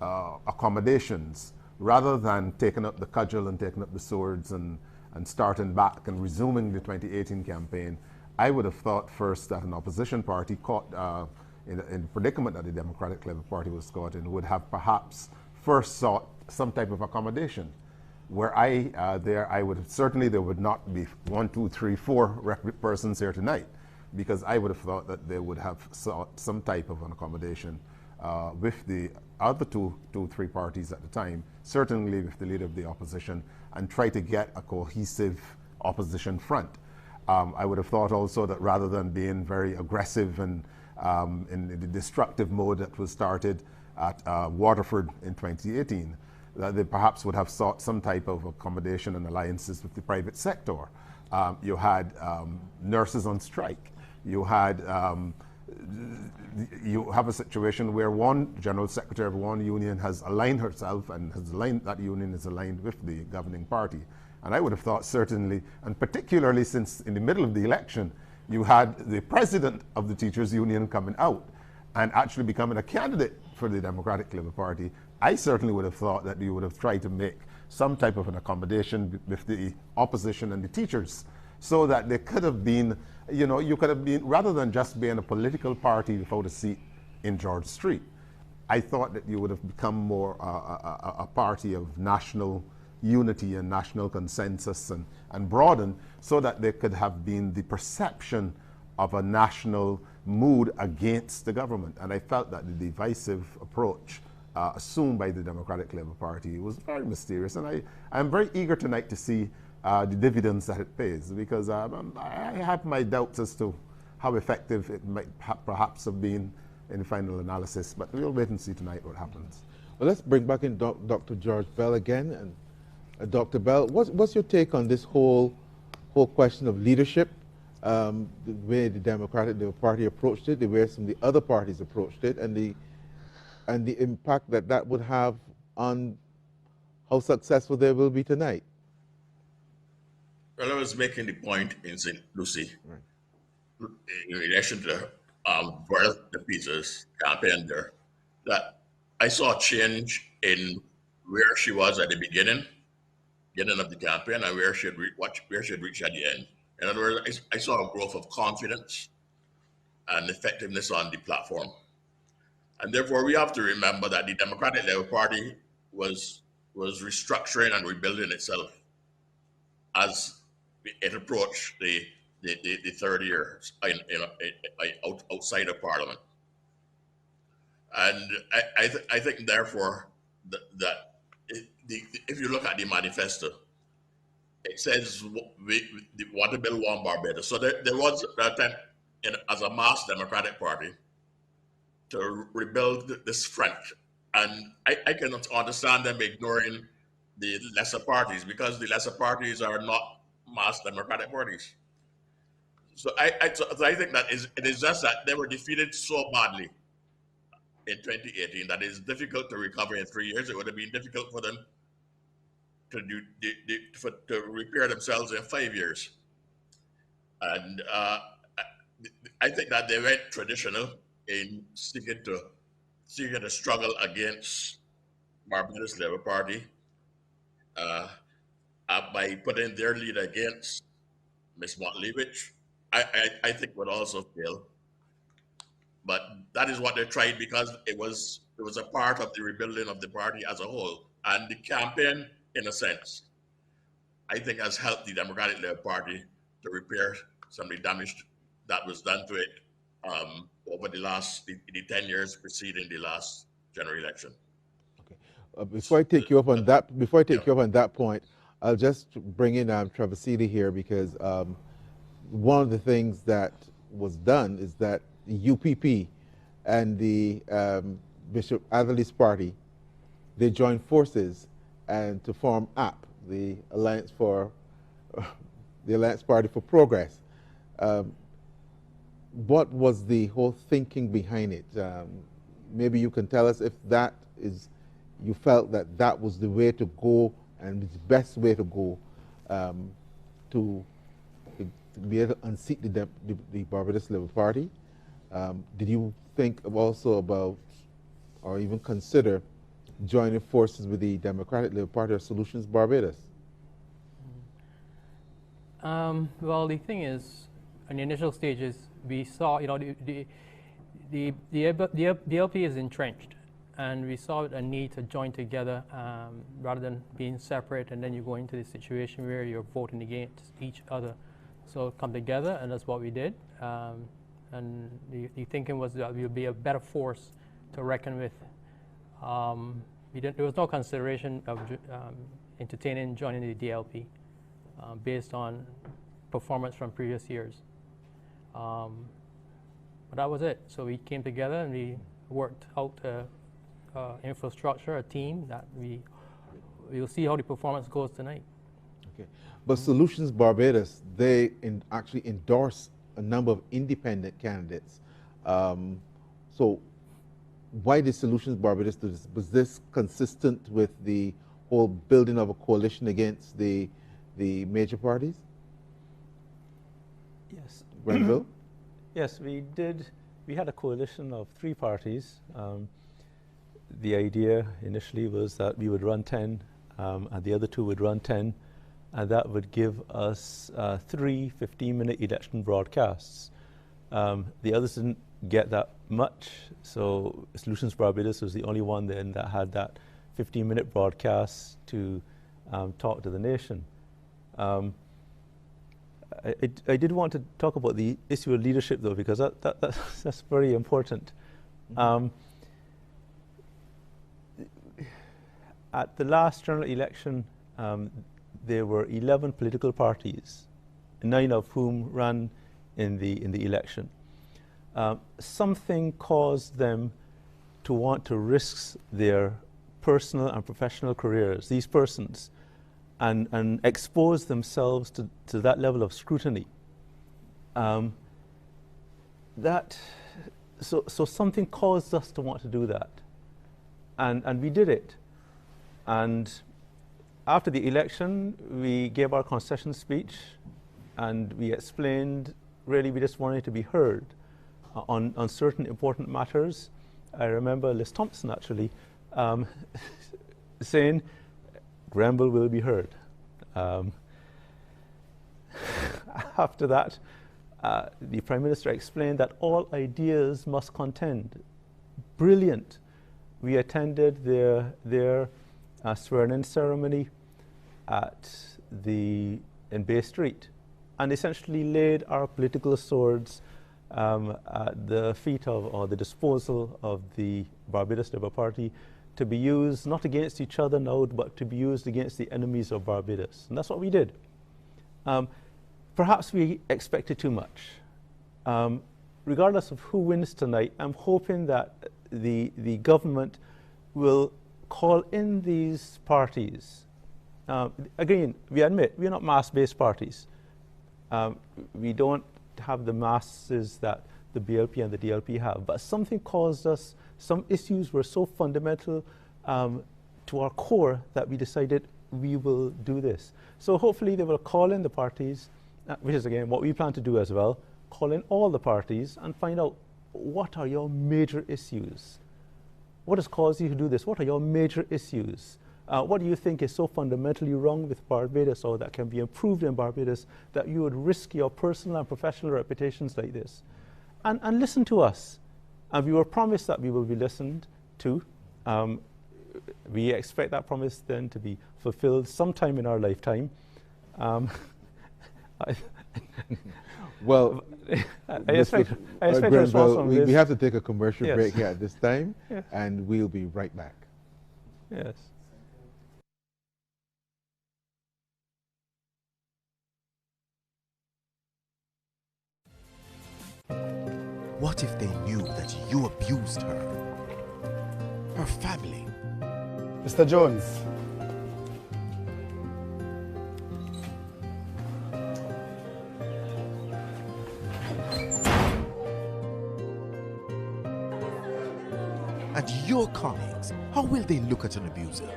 S5: accommodations, rather than taking up the cudgel and taking up the swords and and starting back and resuming the 2018 campaign, I would have thought first that an opposition party caught in the predicament that the Democratic Labour Party was caught in would have perhaps first sought some type of accommodation. Where I would have, certainly there would not be 1, 2, 3, 4 persons here tonight, because I would have thought that they would have sought some type of an accommodation with the other two, 3 parties at the time, certainly with the leader of the opposition, and try to get a cohesive opposition front. I would have thought also that rather than being very aggressive and in the destructive mode that was started at Waterford in 2018, that they perhaps would have sought some type of accommodation and alliances with the private sector. You had nurses on strike. You had you have a situation where one general secretary of one union has aligned herself and has aligned, that union is aligned with the governing party. And I would have thought certainly, and particularly since in the middle of the election, you had the president of the teachers union coming out and actually becoming a candidate for the Democratic Labour Party, I certainly would have thought that you would have tried to make some type of an accommodation with the opposition and the teachers, so that there could have been, you know, you could have been, rather than just being a political party without a seat in George Street, I thought that you would have become more a party of national unity and national consensus and broaden, so that there could have been the perception of a national mood against the government. And I felt that the divisive approach assumed by the Democratic Labour Party was very mysterious. And I'm very eager tonight to see the dividends that it pays, because I have my doubts as to how effective it might perhaps have been in the final analysis. But we'll wait and see tonight what happens.
S4: Well, let's bring back in Dr. George Bell again. And Dr. Bell, what's your take on this whole question of leadership, the way the Democratic Labour Party approached it, the way some of the other parties approached it, and the impact that would have on how successful they will be tonight?
S6: Well, I was making the point in St. Lucie, right, in relation to Bertha Peters' campaign there, that I saw a change in where she was at the beginning of the campaign and where she had reached at the end. In other words, I saw a growth of confidence and effectiveness on the platform. And therefore, we have to remember that the Democratic Labour Party was restructuring and rebuilding itself as it approached the third year outside of Parliament. And I think, therefore, that if you look at the manifesto, it says we want to build one Barbados. So there was an attempt as a mass Democratic Party to rebuild this front. And I cannot understand them ignoring the lesser parties, because the lesser parties are not mass Democratic parties. So I think that it is just that they were defeated so badly in 2018 that it's difficult to recover in 3 years. It would have been difficult for them to repair themselves in 5 years. And I think that they went traditional in seeking to struggle against Barbados Labour Party by putting their leader against Ms. Mottley, which I think would also fail. But that is what they tried, because it was a part of the rebuilding of the party as a whole. And the campaign, in a sense, I think has helped the Democratic Labour Party to repair some of the damage that was done to it over the 10 years preceding the last general election.
S4: Okay. Before I take you up on that point, I'll just bring in Trevor Seeley here, because one of the things that was done is that the UPP and the Bishop Atherley's party, they joined forces and to form AP, the Alliance Party for Progress. What was the whole thinking behind it? Maybe you can tell us if that is, you felt that was the way to go and the best way to go to be able to unseat the Barbados Labour Party. Did you think also about, or even consider, joining forces with the Democratic Labour Party or Solutions Barbados?
S8: Well, the thing is, in the initial stages, we saw, the DLP is entrenched, and we saw a need to join together rather than being separate, and then you go into the situation where you're voting against each other. So come together, and that's what we did. And the thinking was that we would be a better force to reckon with. There was no consideration of entertaining joining the DLP based on performance from previous years. But that was it. So we came together and we worked out infrastructure, a team that we'll see how the performance goes tonight.
S4: Okay, but Solutions Barbados, they actually endorse a number of independent candidates. So why did Solutions Barbados do this? Was this consistent with the whole building of a coalition against the major parties?
S9: Yes.
S4: Grenville?
S9: Yes, we did. We had a coalition of 3 parties. The idea initially was that we would run 10 and the other 2 would run 10, and that would give us 3 15-minute election broadcasts. The others didn't get that much, so Solutions Barbados was the only one then that had that 15-minute broadcast to talk to the nation. I did want to talk about the issue of leadership, though, because that's very important. At the last general election, there were 11 political parties, 9 of whom ran in the election. Something caused them to want to risk their personal and professional careers, these persons, and expose themselves to that level of scrutiny. So something caused us to want to do that, and we did it. And after the election, we gave our concession speech, and we explained, really, we just wanted to be heard on certain important matters. I remember Liz Thompson actually saying, Grenville will be heard. After that, the Prime Minister explained that all ideas must contend. Brilliant. We attended their swearing-in ceremony in Bay Street, and essentially laid our political swords at the feet of, or the disposal of, the Barbados Labour Party, to be used not against each other now, but to be used against the enemies of Barbados. And that's what we did. Perhaps we expected too much. Regardless of who wins tonight, I'm hoping that the government will call in these parties. Again, we admit we're not mass-based parties. We don't have the masses that the BLP and the DLP have, but something caused us, some issues were so fundamental to our core that we decided we will do this. So hopefully they will call in the parties, which is again what we plan to do as well, call in all the parties and find out what are your major issues. What has caused you to do this? What are your major issues? What do you think is so fundamentally wrong with Barbados, or that can be improved in Barbados, that you would risk your personal and professional reputations like this? And listen to us. And we were promised that we will be listened to. We expect that promise then to be fulfilled sometime in our lifetime.
S4: Well,
S9: I expect a response from this.
S4: We have to take a commercial
S9: Yes.
S4: break here at this time,
S9: Yes.
S4: and we'll be right back.
S9: Yes.
S13: What if they knew that you abused her? Her family?
S21: Mr. Jones.
S13: And your colleagues, how will they look at an abuser?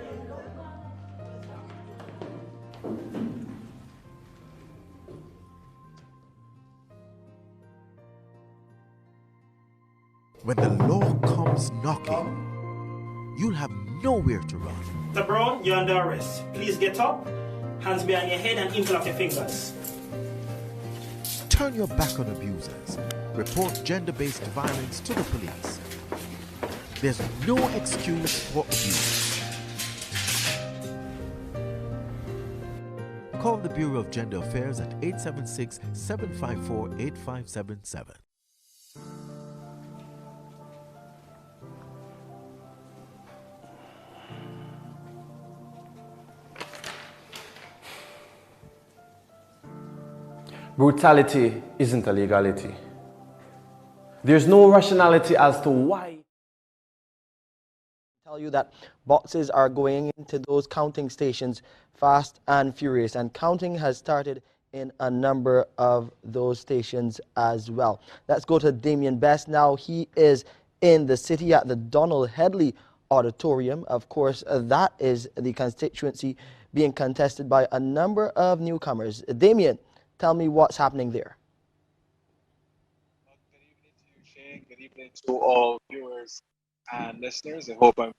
S13: When the law comes knocking, you'll have nowhere to run.
S22: Mr. Brown, you're under arrest. Please get up, hands behind your head and interlock your fingers.
S1: Turn your back on abusers. Report gender-based violence to the police. There's no excuse for abuse. Call the Bureau of Gender Affairs at 876-754-8577.
S22: Brutality isn't a legality. There's no rationality as to why.
S2: Tell you that boxes are going into those counting stations fast and furious, and counting has started in a number of those stations as well. Let's go to Damien Best now. He is in the city at the Donald Headley Auditorium. Of course, that is the constituency being contested by a number of newcomers. Damien, tell me what's happening there.
S23: Good evening to you, Shane. Good evening to all viewers and listeners. I hope I'm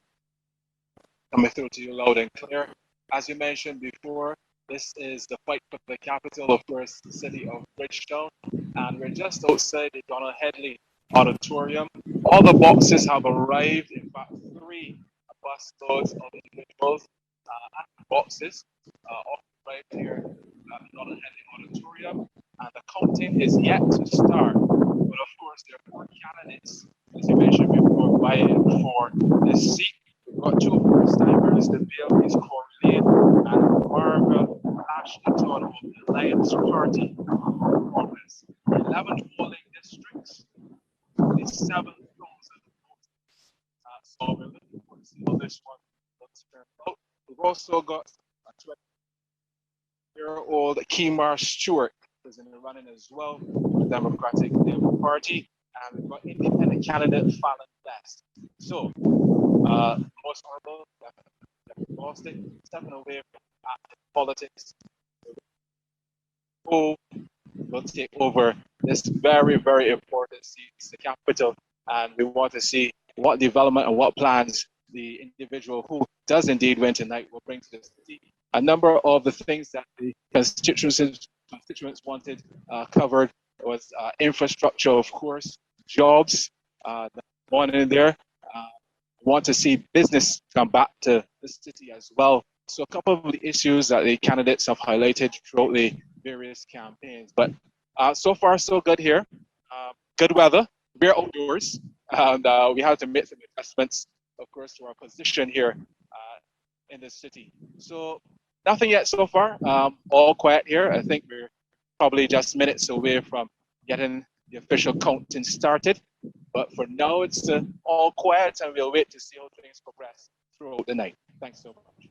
S23: coming through to you loud and clear. As you mentioned before, this is the fight for the capital, of course, the city of Bradshaw, and we're just outside the Donald Headley Auditorium. All the boxes have arrived. In fact, 3 bus loads of individuals and boxes all arrived here at the Donald Headley Auditorium, and the counting is yet to start. But of course, there are 4 candidates, as you mentioned before, vying for this seat. We've got 2 first-timers, the BLP's Corey Lane and Marva Ashley Todd of the Alliance Party. 11 polling districts, 47,000 votes. So we're looking forward to see how this one will turn out. We've also got a 20-year-old Kemar Stewart is in the running as well for the Democratic Labour Party, and we've got independent candidate Fallon Best. So, most honorable, Boston, stepping away from active politics, who will take over this very, very important seat. It's the capital, and we want to see what development and what plans the individual who does indeed win tonight will bring to the city. A number of the things that the constituents wanted covered was infrastructure, of course, jobs, one in there. Want to see business come back to the city as well. So a couple of the issues that the candidates have highlighted throughout the various campaigns. But so far, so good here. Good weather. We're outdoors, and we have to make some adjustments, of course, to our position here in the city. So nothing yet so far. All quiet here. I think we're probably just minutes away from getting the official counting started. But for now, it's all quiet, and we'll wait to see how things progress throughout the night. Thanks so much.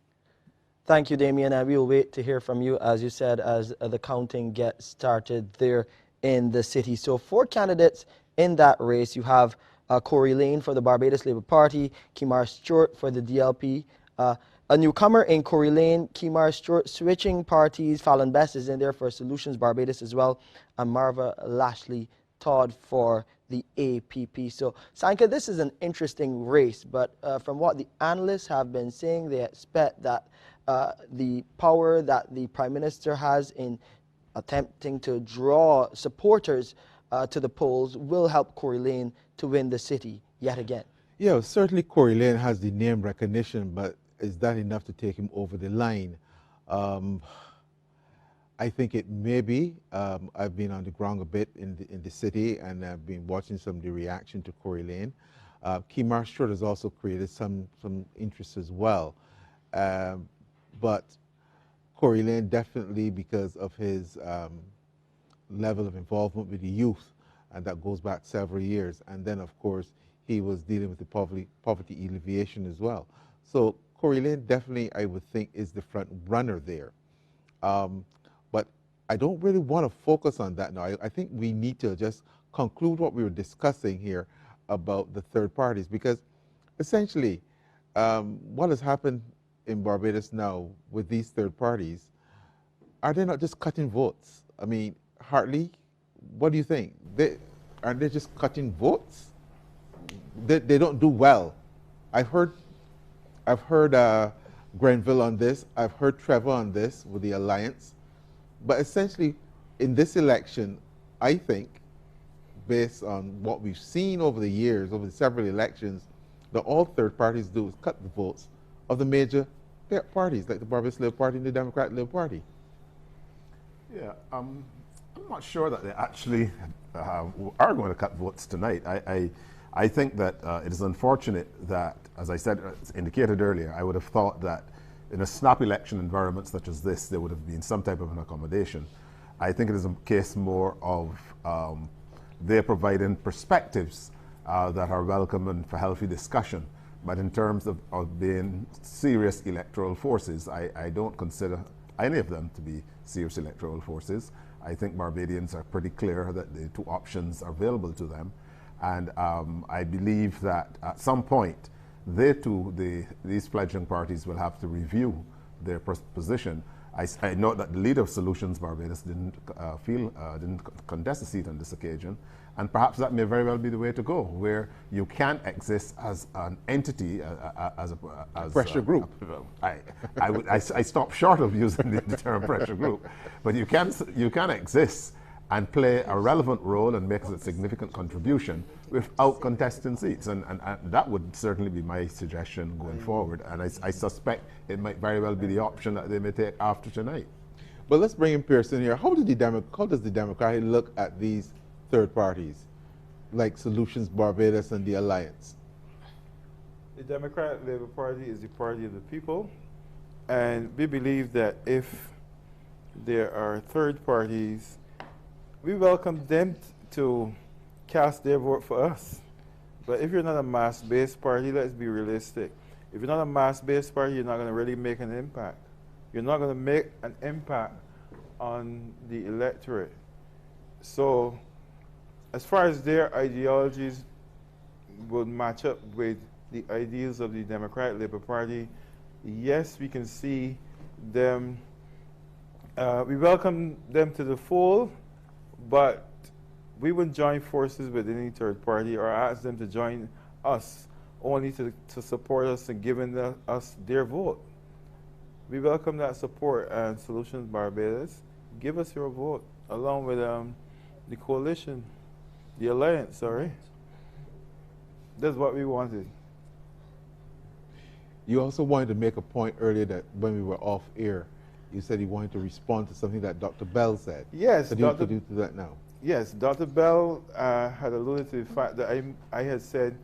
S2: Thank you, Damien, and we'll wait to hear from you, as you said, as the counting gets started there in the city. So 4 candidates in that race. You have Corey Lane for the Barbados Labour Party, Kemar Stewart for the DLP, a newcomer in Corey Lane, Kemar Stewart, switching parties. Fallon Best is in there for Solutions Barbados as well, and Marva Lashley Todd for the APP. So, Sanka, this is an interesting race, but from what the analysts have been saying, they expect that the power that the Prime Minister has in attempting to draw supporters to the polls will help Corey Lane to win the city yet again.
S4: Yeah, certainly Corey Lane has the name recognition, but is that enough to take him over the line? I think it may be. I've been on the ground a bit in the city, and I've been watching some of the reaction to Corey Lane. Kemar Stewart has also created some interest as well. But Corey Lane definitely, because of his level of involvement with the youth, and that goes back several years. And then, of course, he was dealing with the poverty alleviation as well. So Corey Lane definitely, I would think, is the front runner there. But I don't really want to focus on that now. I think we need to just conclude what we were discussing here about the third parties, because essentially what has happened in Barbados now with these third parties, are they not just cutting votes? I mean, Hartley, what do you think? Aren't they just cutting votes? They don't do well. I've heard Grenville on this. I've heard Trevor on this with the Alliance. But essentially, in this election, I think, based on what we've seen over the years, over the several elections, that all third parties do is cut the votes of the major parties, like the Barbados Labour Party and the Democratic Labour Party.
S5: Yeah, I'm not sure that they actually are going to cut votes tonight. I think that it is unfortunate that, as I said, indicated earlier, I would have thought that in a snap election environment such as this, there would have been some type of an accommodation. I think it is a case more of they're providing perspectives that are welcome and for healthy discussion. But in terms of being serious electoral forces, I don't consider any of them to be serious electoral forces. I think Barbadians are pretty clear that the two options are available to them. And I believe that at some point, these fledgling parties will have to review their position. I note that the leader of Solutions Barbados didn't contest a seat on this occasion, and perhaps that may very well be the way to go, where you can exist as an entity, as a
S4: pressure group.
S5: I stop short of using the term pressure group, but you can exist and play a relevant role and make a significant contribution without contesting seats. And that would certainly be my suggestion going forward. And I suspect it might very well be the option that they may take after tonight.
S4: But let's bring in Pearson here. How does the Democrat look at these third parties, like Solutions Barbados and the Alliance?
S7: The Democratic Labour Party is the party of the people, and we believe that if there are third parties, we welcome them to cast their vote for us. But if you're not a mass-based party, let's be realistic. If you're not a mass-based party, you're not going to really make an impact. You're not going to make an impact on the electorate. So as far as their ideologies would match up with the ideals of the Democratic Labour Party, yes, we can see them. We welcome them to the fold, but we wouldn't join forces with any third party or ask them to join us only to support us and giving us their vote. We welcome that support, and Solutions Barbados, give us your vote along with the coalition, the alliance, sorry. That's what we wanted.
S4: You also wanted to make a point earlier that when we were off air, you said you wanted to respond to something that Dr. Bell said.
S7: Yes,
S4: so you could do that now.
S7: Yes, Dr. Bell had alluded to the fact that I had said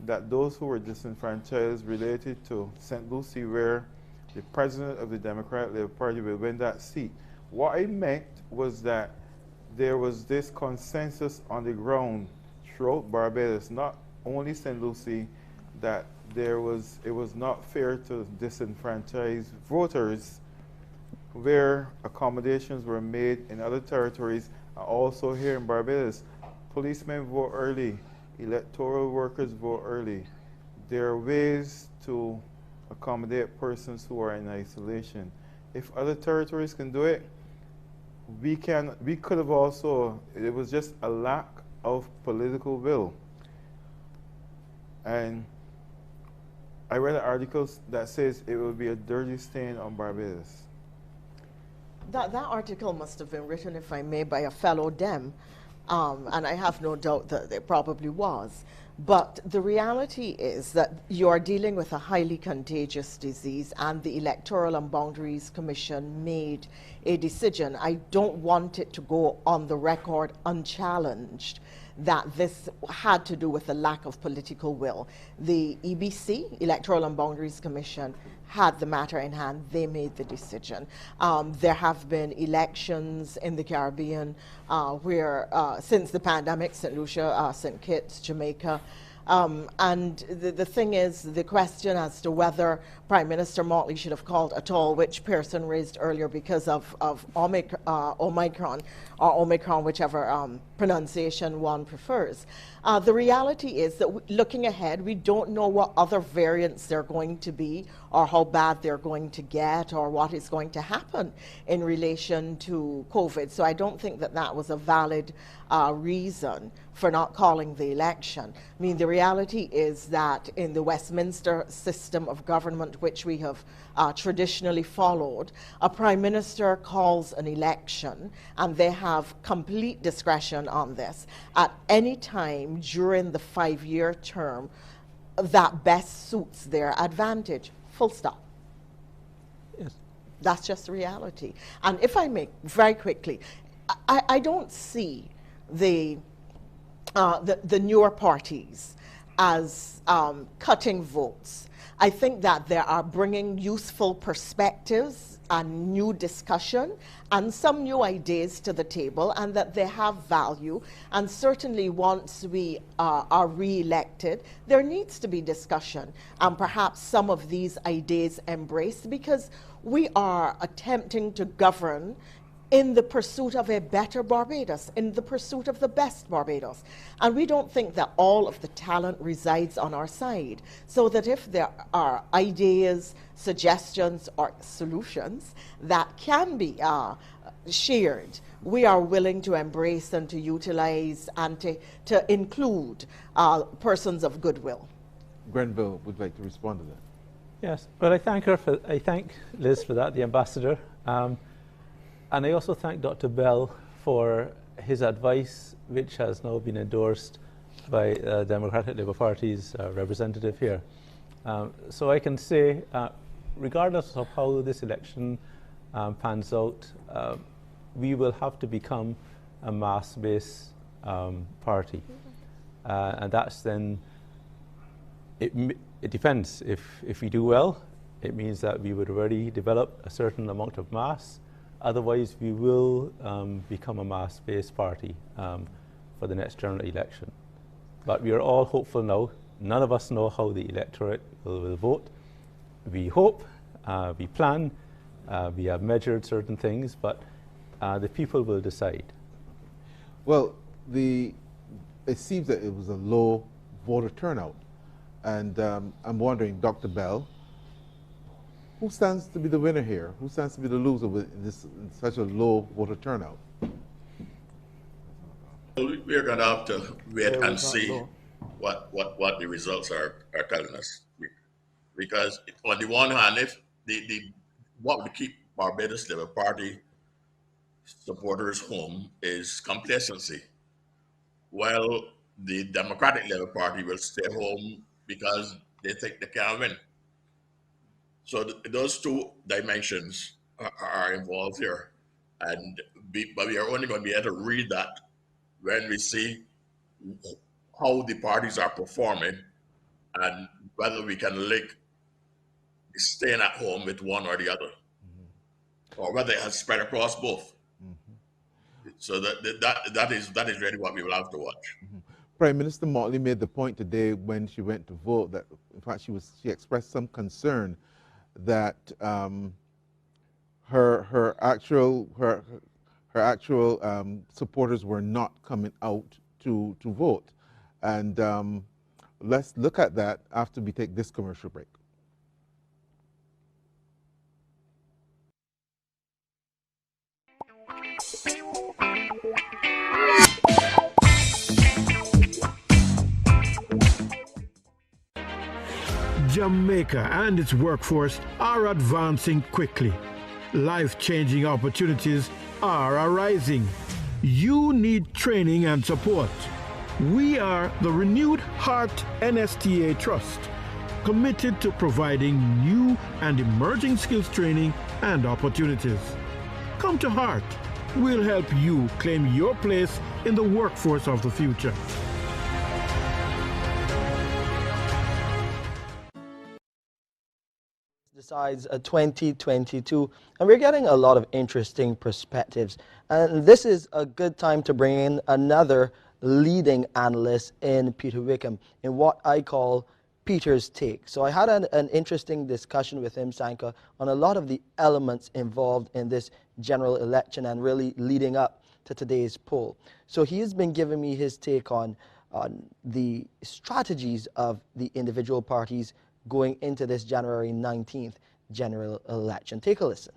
S7: that those who were disenfranchised related to St. Lucie, where the president of the Democratic Labour Party will win that seat. What I meant was that there was this consensus on the ground throughout Barbados, not only St. Lucie, that it was not fair to disenfranchise voters, where accommodations were made in other territories, also here in Barbados. Policemen vote early, electoral workers vote early. There are ways to accommodate persons who are in isolation. If other territories can do it, we could have also. It was just a lack of political will. And I read an article that says it will be a dirty stain on Barbados.
S10: That article must have been written, if I may, by a fellow Dem, and I have no doubt that it probably was. But the reality is that you are dealing with a highly contagious disease, and the Electoral and Boundaries Commission made a decision. I don't want it to go on the record unchallenged that this had to do with a lack of political will. The EBC, Electoral and Boundaries Commission, had the matter in hand. They made the decision. There have been elections in the Caribbean where, since the pandemic, St. Lucia, St. Kitts, Jamaica, and the thing is, the question as to whether Prime Minister Mottley should have called at all, which Pearson raised earlier because of Omicron, or Omicron, whichever pronunciation one prefers. The reality is that looking ahead, we don't know what other variants there are going to be, or how bad they're going to get, or what is going to happen in relation to COVID. So I don't think that that was a valid reason for not calling the election. I mean, the reality is that in the Westminster system of government, which we have traditionally followed, a Prime Minister calls an election and they have complete discretion on this at any time during the 5-year term that best suits their advantage. Full stop.
S9: Yes.
S10: That's just the reality. And if I may, very quickly, I don't see the newer parties as cutting votes. I think that they are bringing useful perspectives and new discussion and some new ideas to the table, and that they have value. And certainly once we are re-elected, there needs to be discussion and perhaps some of these ideas embraced, because we are attempting to govern in the pursuit of a better Barbados, in the pursuit of the best Barbados. And we don't think that all of the talent resides on our side. So that if there are ideas, suggestions, or solutions that can be shared, we are willing to embrace and to utilize and to include persons of goodwill.
S4: Grenville would like to respond to that.
S9: Yes, but I thank Liz for that, the ambassador. And I also thank Dr. Bell for his advice, which has now been endorsed by Democratic Labour Party's representative here. So I can say, regardless of how this election pans out, we will have to become a mass-based party. And that's then, it depends. If we do well, it means that we would already develop a certain amount of mass. Otherwise, we will become a mass-based party for the next general election. But we are all hopeful now. None of us know how the electorate will vote. We hope, we plan, we have measured certain things, but the people will decide.
S4: Well, it seems that it was a low voter turnout. And I'm wondering, Dr. Bell, who stands to be the winner here? Who stands to be the loser with such a low voter turnout?
S6: We're going to have to wait and see what the results are telling us. Because on the one hand, if what would keep Barbados Labour Party supporters home is complacency, while the Democratic Labour Party will stay home because they think they can win. So those two dimensions are involved here, but we are only going to be able to read that when we see how the parties are performing and whether we can link staying at home with one or the other, or whether it has spread across both. So that is really what we will have to watch.
S4: Prime Minister Mottley made the point today when she went to vote that, in fact, she expressed some concern that her actual supporters were not coming out to vote. And let's look at that after we take this commercial break.
S3: Jamaica and its workforce are advancing quickly. Life-changing opportunities are arising. You need training and support. We are the Renewed Heart NSTA Trust, committed to providing new and emerging skills training and opportunities. Come to Heart. We'll help you claim your place in the workforce of the future.
S2: Decides 2022, and we're getting a lot of interesting perspectives, and this is a good time to bring in another leading analyst in Peter Wickham in what I call Peter's Take. So I had an interesting discussion with him, Sanka, on a lot of the elements involved in this general election and really leading up to today's poll. So he has been giving me his take on the strategies of the individual parties going into this January 19th general election. Take a listen.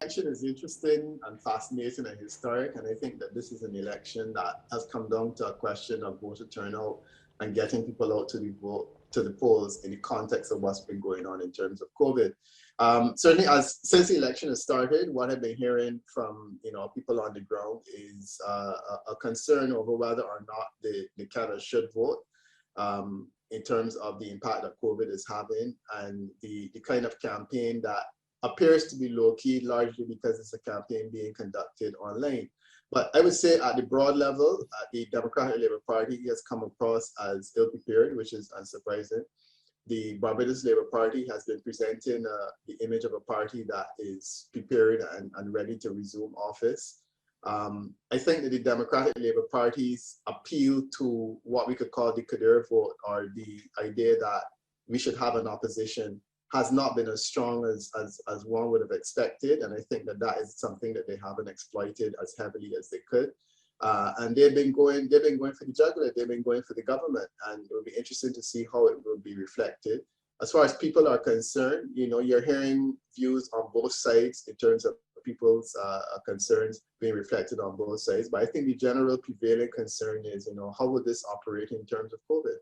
S11: Election is interesting and fascinating and historic, and I think that this is an election that has come down to a question of voter turnout and getting people out to the polls in the context of what's been going on in terms of COVID. Certainly, since the election has started, what I've been hearing from people on the ground is a concern over whether or not the Canada should vote in terms of the impact that COVID is having and the kind of campaign that appears to be low-key, largely because it's a campaign being conducted online. But I would say at the broad level, the Democratic Labour Party has come across as ill-prepared, which is unsurprising. The Barbados Labour Party has been presenting the image of a party that is prepared and ready to resume office. I think that the Democratic Labour Party's appeal to what we could call the Kadir vote, or the idea that we should have an opposition, has not been as strong as one would have expected. And I think that that is something that they haven't exploited as heavily as they could. And they've been going for the jugular, they've been going for the government, and it will be interesting to see how it will be reflected. As far as people are concerned, you're hearing views on both sides in terms of people's concerns being reflected on both sides. But I think the general prevailing concern is, how will this operate in terms of COVID?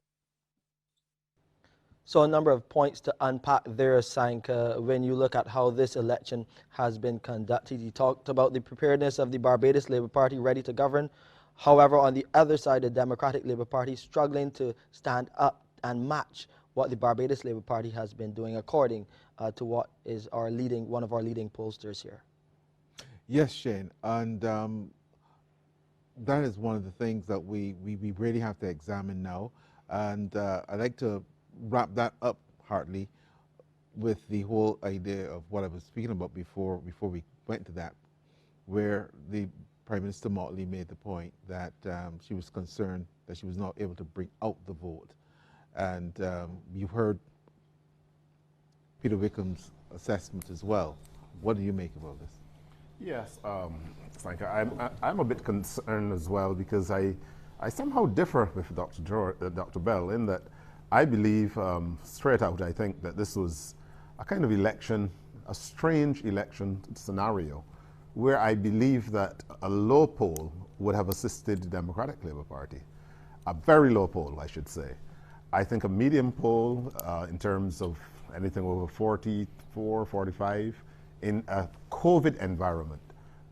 S2: So a number of points to unpack there, Sanka. When you look at how this election has been conducted, you talked about the preparedness of the Barbados Labour Party ready to govern. However, on the other side, the Democratic Labour Party struggling to stand up and match what the Barbados Labour Party has been doing, according to what is one of our leading pollsters here.
S4: Yes, Shane, and that is one of the things that we really have to examine now. And I'd like to wrap that up, Hartley, with the whole idea of what I was speaking about before we went to that, where the Prime Minister Mottley made the point that she was concerned that she was not able to bring out the vote. And you've heard Peter Wickham's assessment as well. What do you make about this?
S5: Yes, I'm a bit concerned as well, because I somehow differ with Dr. Bell in that I believe, straight out, I think that this was a kind of election, a strange election scenario, where I believe that a low poll would have assisted the Democratic Labour Party. A very low poll, I should say. I think a medium poll in terms of anything over 44, 45, in a COVID environment,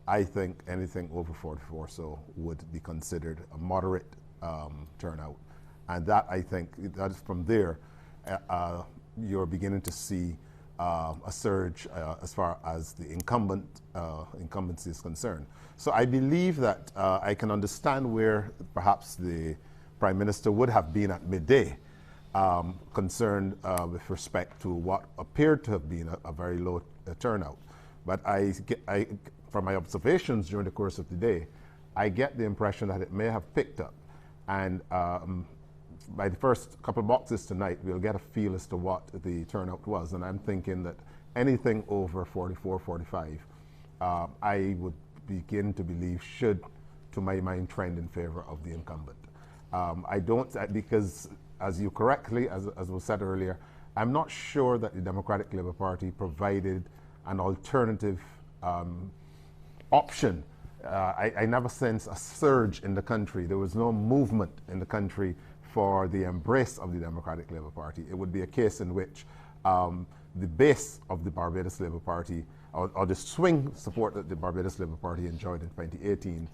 S5: I think anything over 44 so would be considered a moderate turnout. And that, I think, that is from there, you're beginning to see a surge as far as the incumbency is concerned. So I believe that I can understand where perhaps the Prime Minister would have been at midday, concerned with respect to what appeared to have been a very low turnout. But from my observations during the course of the day, I get the impression that it may have picked up. And by the first couple of boxes tonight, we'll get a feel as to what the turnout was. And I'm thinking that anything over 44, 45, I would begin to believe should, to my mind, trend in favor of the incumbent. I don't, because as you correctly, as was said earlier, I'm not sure that the Democratic Labour Party provided an alternative option. I never sensed a surge in the country. There was no movement in the country for the embrace of the Democratic Labour Party. It would be a case in which the base of the Barbados Labour Party, or the swing support that the Barbados Labour Party enjoyed in 2018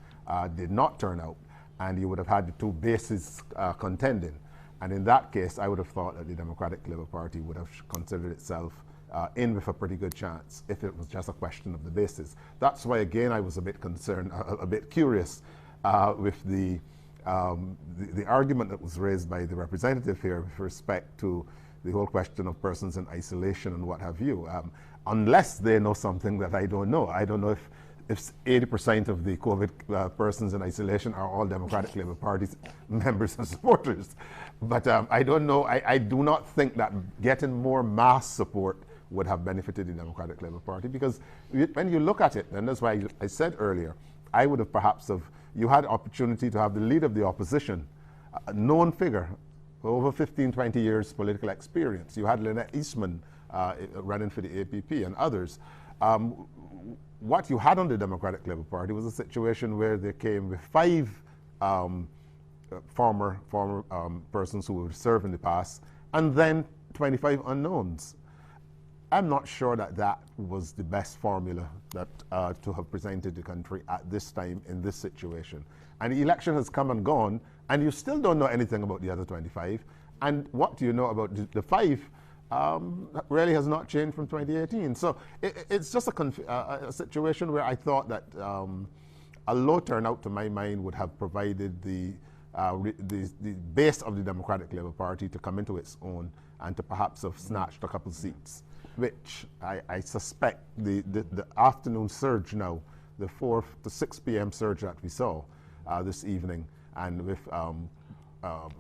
S5: did not turn out, and you would have had the two bases contending. And in that case, I would have thought that the Democratic Labour Party would have considered itself in with a pretty good chance if it was just a question of the basis. That's why, again, I was a bit concerned, a bit curious with the argument that was raised by the representative here with respect to the whole question of persons in isolation and what have you, unless they know something that I don't know. I don't know if 80% of the COVID persons in isolation are all Democratic Labour Party members and supporters. But I don't know, I do not think that getting more mass support would have benefited the Democratic Labour Party, because when you look at it, and that's why I said earlier, I would have perhaps you had the opportunity to have the leader of the opposition, a known figure, over 15, 20 years political experience. You had Lynette Eastman running for the APP and others. what you had on the Democratic Labour Party was a situation where they came with 5 former persons who would serve in the past, and then 25 unknowns. I'm not sure that that was the best formula that to have presented the country at this time in this situation. And the election has come and gone, and you still don't know anything about the other 25. And what do you know about the 5 really has not changed from 2018. So it's just a situation where I thought that a low turnout, to my mind, would have provided the base of the Democratic Labour Party to come into its own and to perhaps have snatched a couple seats, which I suspect the afternoon surge now, the 4 to 6 p.m. surge that we saw this evening, and with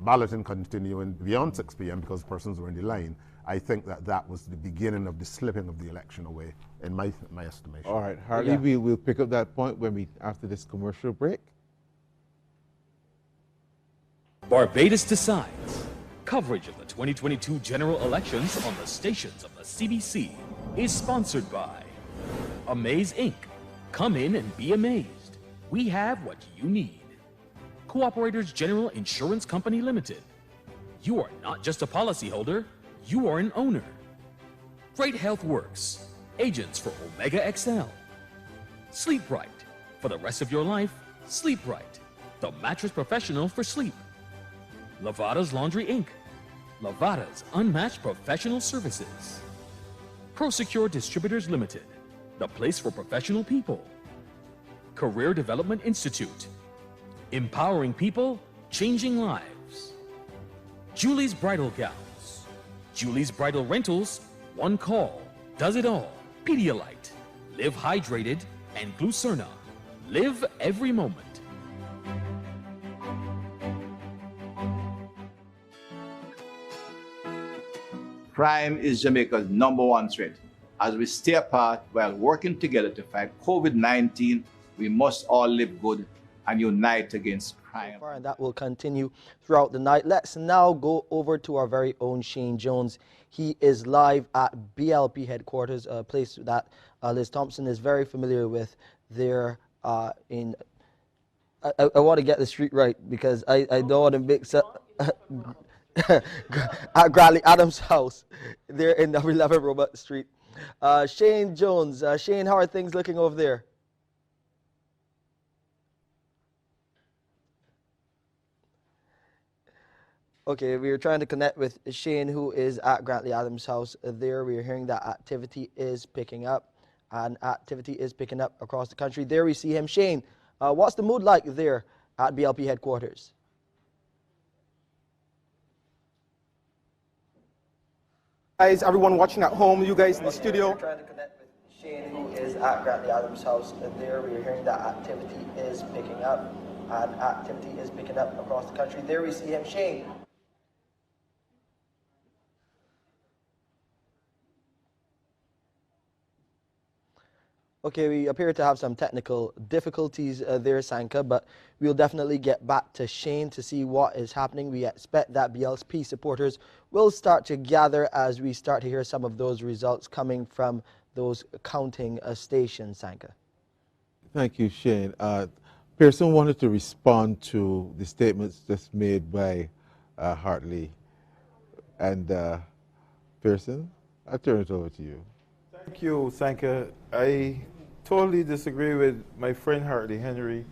S5: balloting continuing beyond 6 p.m. because persons were in the line, I think that that was the beginning of the slipping of the election away, in my estimation.
S4: All right, Hartley, we'll pick up that point after this commercial break.
S12: Barbados Decides. Coverage of the 2022 general elections on the stations of the CBC is sponsored by Amaze Inc. Come in and be amazed. We have what you need. Cooperators General Insurance Company Limited. You are not just a policyholder, you are an owner. Great Health Works. Agents for Omega XL. Sleep Right. For the rest of your life, sleep right. The mattress professional for sleep. Lavada's Laundry Inc. Lavada's unmatched professional services. ProSecure Distributors Limited. The place for professional people. Career Development Institute. Empowering people, changing lives. Julie's Bridal Gowns. Julie's Bridal Rentals. One call does it all. Pedialyte. Live hydrated. And Glucerna. Live every moment.
S14: Crime is Jamaica's #1 threat. As we stay apart while working together to fight COVID-19, we must all live good and unite against crime.
S2: And that will continue throughout the night. Let's now go over to our very own Shane Jones. He is live at BLP headquarters, a place that Liz Thompson is very familiar with there in... I want to get the street right because I don't want to mix up... at Bradley Adams' house there in number 11 Robert Street. Shane Jones. Shane, how are things looking over there? Okay, we are trying to connect with Shane, who is at Grantley Adams' house there. We are hearing that activity is picking up, and activity is picking up across the country. There we see him. Shane, what's the mood like there at BLP headquarters?
S15: Guys, everyone watching at home, you guys in the studio.
S2: We're trying to connect with Shane, who is at Grantley Adams' house there. We are hearing that activity is picking up, and activity is picking up across the country. There we see him. Shane. Okay, we appear to have some technical difficulties there, Sanka, but we'll definitely get back to Shane to see what is happening. We expect that BLP supporters will start to gather as we start to hear some of those results coming from those counting stations, Sanka.
S4: Thank you, Shane. Pearson wanted to respond to the statements just made by Hartley. And Pearson, I'll turn it over to you.
S7: Thank you, Sanka. I totally disagree with my friend Hartley Henry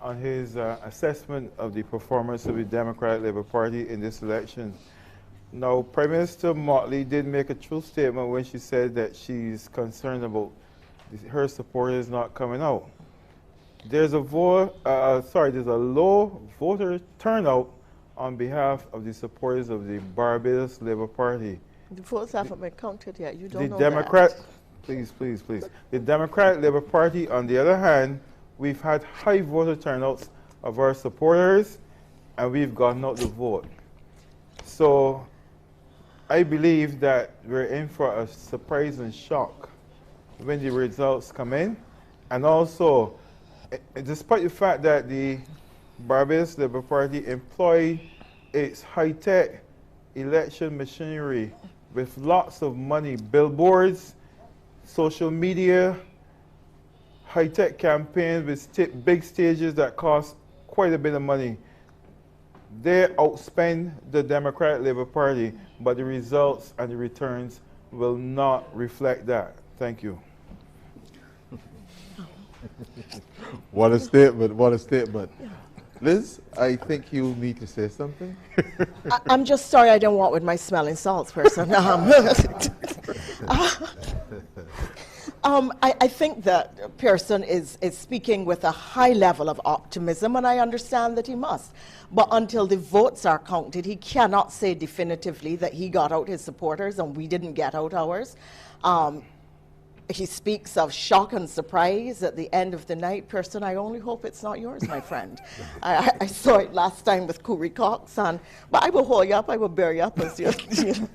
S7: on his assessment of the performance of the Democratic Labour Party in this election. Now, Prime Minister Mottley did make a true statement when she said that she's concerned about her supporters not coming out. There's a low voter turnout on behalf of the supporters of the Barbados Labour Party.
S10: The votes haven't been counted yet. You don't
S7: The
S10: know
S7: Democrat,
S10: that.
S7: Please. The Democratic Labour Party, on the other hand, we've had high voter turnouts of our supporters, and we've gotten out the vote. So I believe that we're in for a surprise and shock when the results come in. And also, despite the fact that the Barbados Labour Party employ its high-tech election machinery with lots of money, billboards, social media, high-tech campaigns with big stages that cost quite a bit of money. They outspend the Democratic Labour Party, but the results and the returns will not reflect that. Thank you.
S4: What a statement, what a statement. Liz, I think you need to say something.
S10: I'm just sorry I don't walk with my smelling salts person. I think that Pearson is speaking with a high level of optimism, and I understand that he must. But until the votes are counted, he cannot say definitively that he got out his supporters and we didn't get out ours. He speaks of shock and surprise at the end of the night. Pearson, I only hope it's not yours, my friend. I saw it last time with Cory Cox, but I will hold you up, I will bear you up. As you know.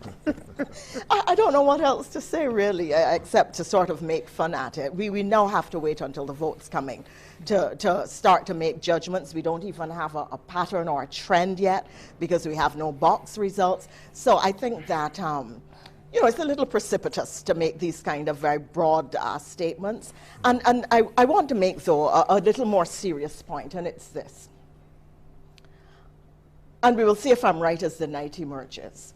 S10: I don't know what else to say, really, except to sort of make fun at it. We now have to wait until the vote's coming to start to make judgments. We don't even have a pattern or a trend yet because we have no box results. So I think that you know, it's a little precipitous to make these kind of very broad statements. And I want to make, though, a little more serious point, and it's this. And we will see if I'm right as the night emerges.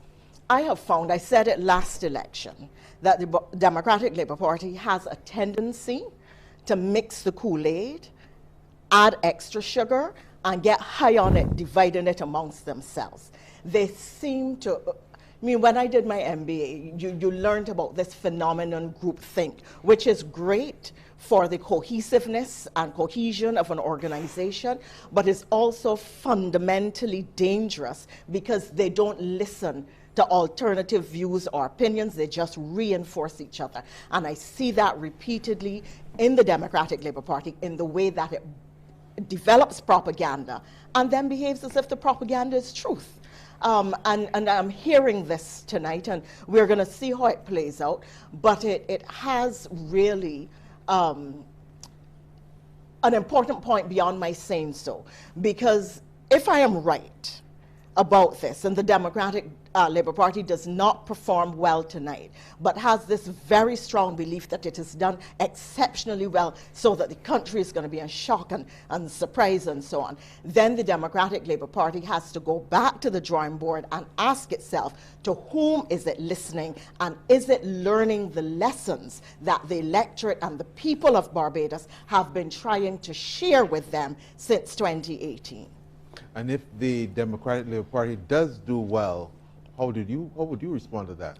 S10: I have found, I said it last election, that the Democratic Labour Party has a tendency to mix the Kool-Aid, add extra sugar, and get high on it, dividing it amongst themselves. They seem to... I mean, when I did my MBA, you learned about this phenomenon, groupthink, which is great for the cohesiveness and cohesion of an organization, but is also fundamentally dangerous because they don't listen to alternative views or opinions. They just reinforce each other. And I see that repeatedly in the Democratic Labour Party in the way that it develops propaganda and then behaves as if the propaganda is truth. And I'm hearing this tonight, and we're going to see how it plays out, but it has really an important point beyond my saying so, because if I am right about this, and the Democratic Labour Party does not perform well tonight, but has this very strong belief that it has done exceptionally well so that the country is going to be in shock and surprise and so on, then the Democratic Labour Party has to go back to the drawing board and ask itself, to whom is it listening, and is it learning the lessons that the electorate and the people of Barbados have been trying to share with them since 2018?
S4: And if the Democratic Labour Party does do well, how would you respond to that?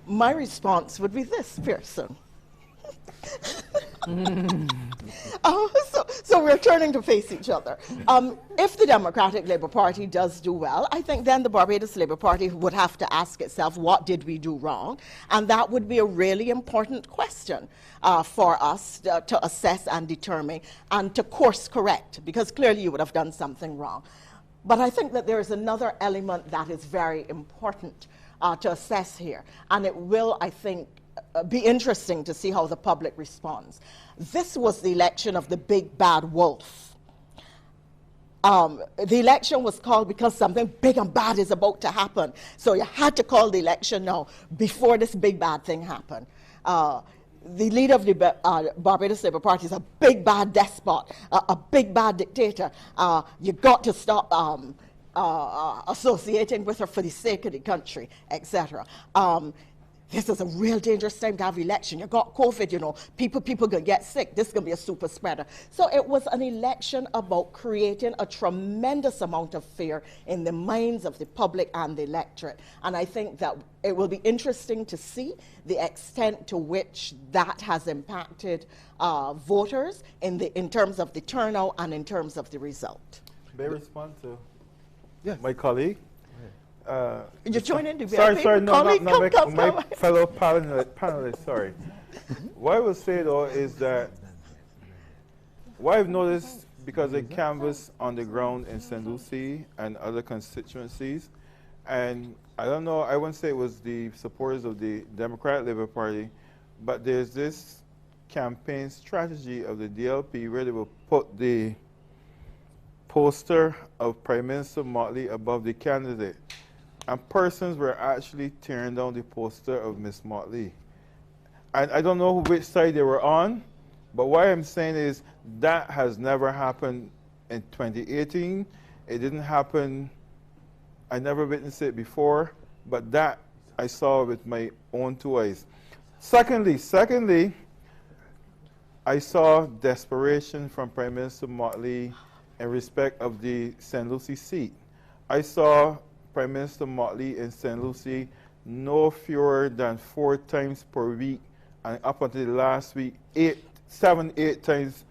S10: My response would be this, Pearson. So we're turning to face each other. If the Democratic Labour Party does do well, I think then the Barbados Labour Party would have to ask itself, what did we do wrong? And that would be a really important question for us to assess and determine and to course correct, because clearly you would have done something wrong. But I think that there is another element that is very important to assess here, and it will, I think, be interesting to see how the public responds. This was the election of the big bad wolf. The election was called because something big and bad is about to happen. So you had to call the election now before this big bad thing happened. The leader of the Barbados Labour Party is a big bad despot, a big bad dictator. You got to stop associating with her for the sake of the country, etc. This is a real dangerous time to have election. You got COVID, you know, people gonna get sick. This is gonna be a super spreader. So it was an election about creating a tremendous amount of fear in the minds of the public and the electorate. And I think that it will be interesting to see the extent to which that has impacted voters in terms of the turnout and in terms of the result.
S7: May I respond to my colleague?
S10: You join in the
S7: sorry, my fellow panelist, sorry. What I will say, though, is that what I've noticed, because I canvass on the ground in St. Lucie and other constituencies, and I don't know, I wouldn't say it was the supporters of the Democratic Labour Party, but there's this campaign strategy of the DLP where they will put the poster of Prime Minister Mottley above the candidate. And persons were actually tearing down the poster of Miss Mottley. And I don't know which side they were on, But what I'm saying is that has never happened in 2018. It didn't happen, I never witnessed it before, but that I saw with my own two eyes. Secondly, I saw desperation from Prime Minister Mottley in respect of the St. Lucie seat. I saw Prime Minister Mottley in St. Lucie no fewer than 4 times per week, and up until the last week, 7, 8 times,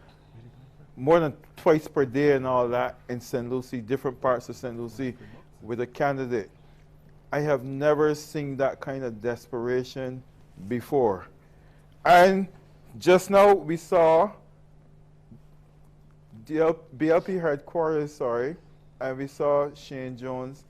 S7: more than twice per day and all that in St. Lucie, different parts of St. Lucie with a candidate. I have never seen that kind of desperation before. And just now we saw BLP headquarters, and we saw Shane Jones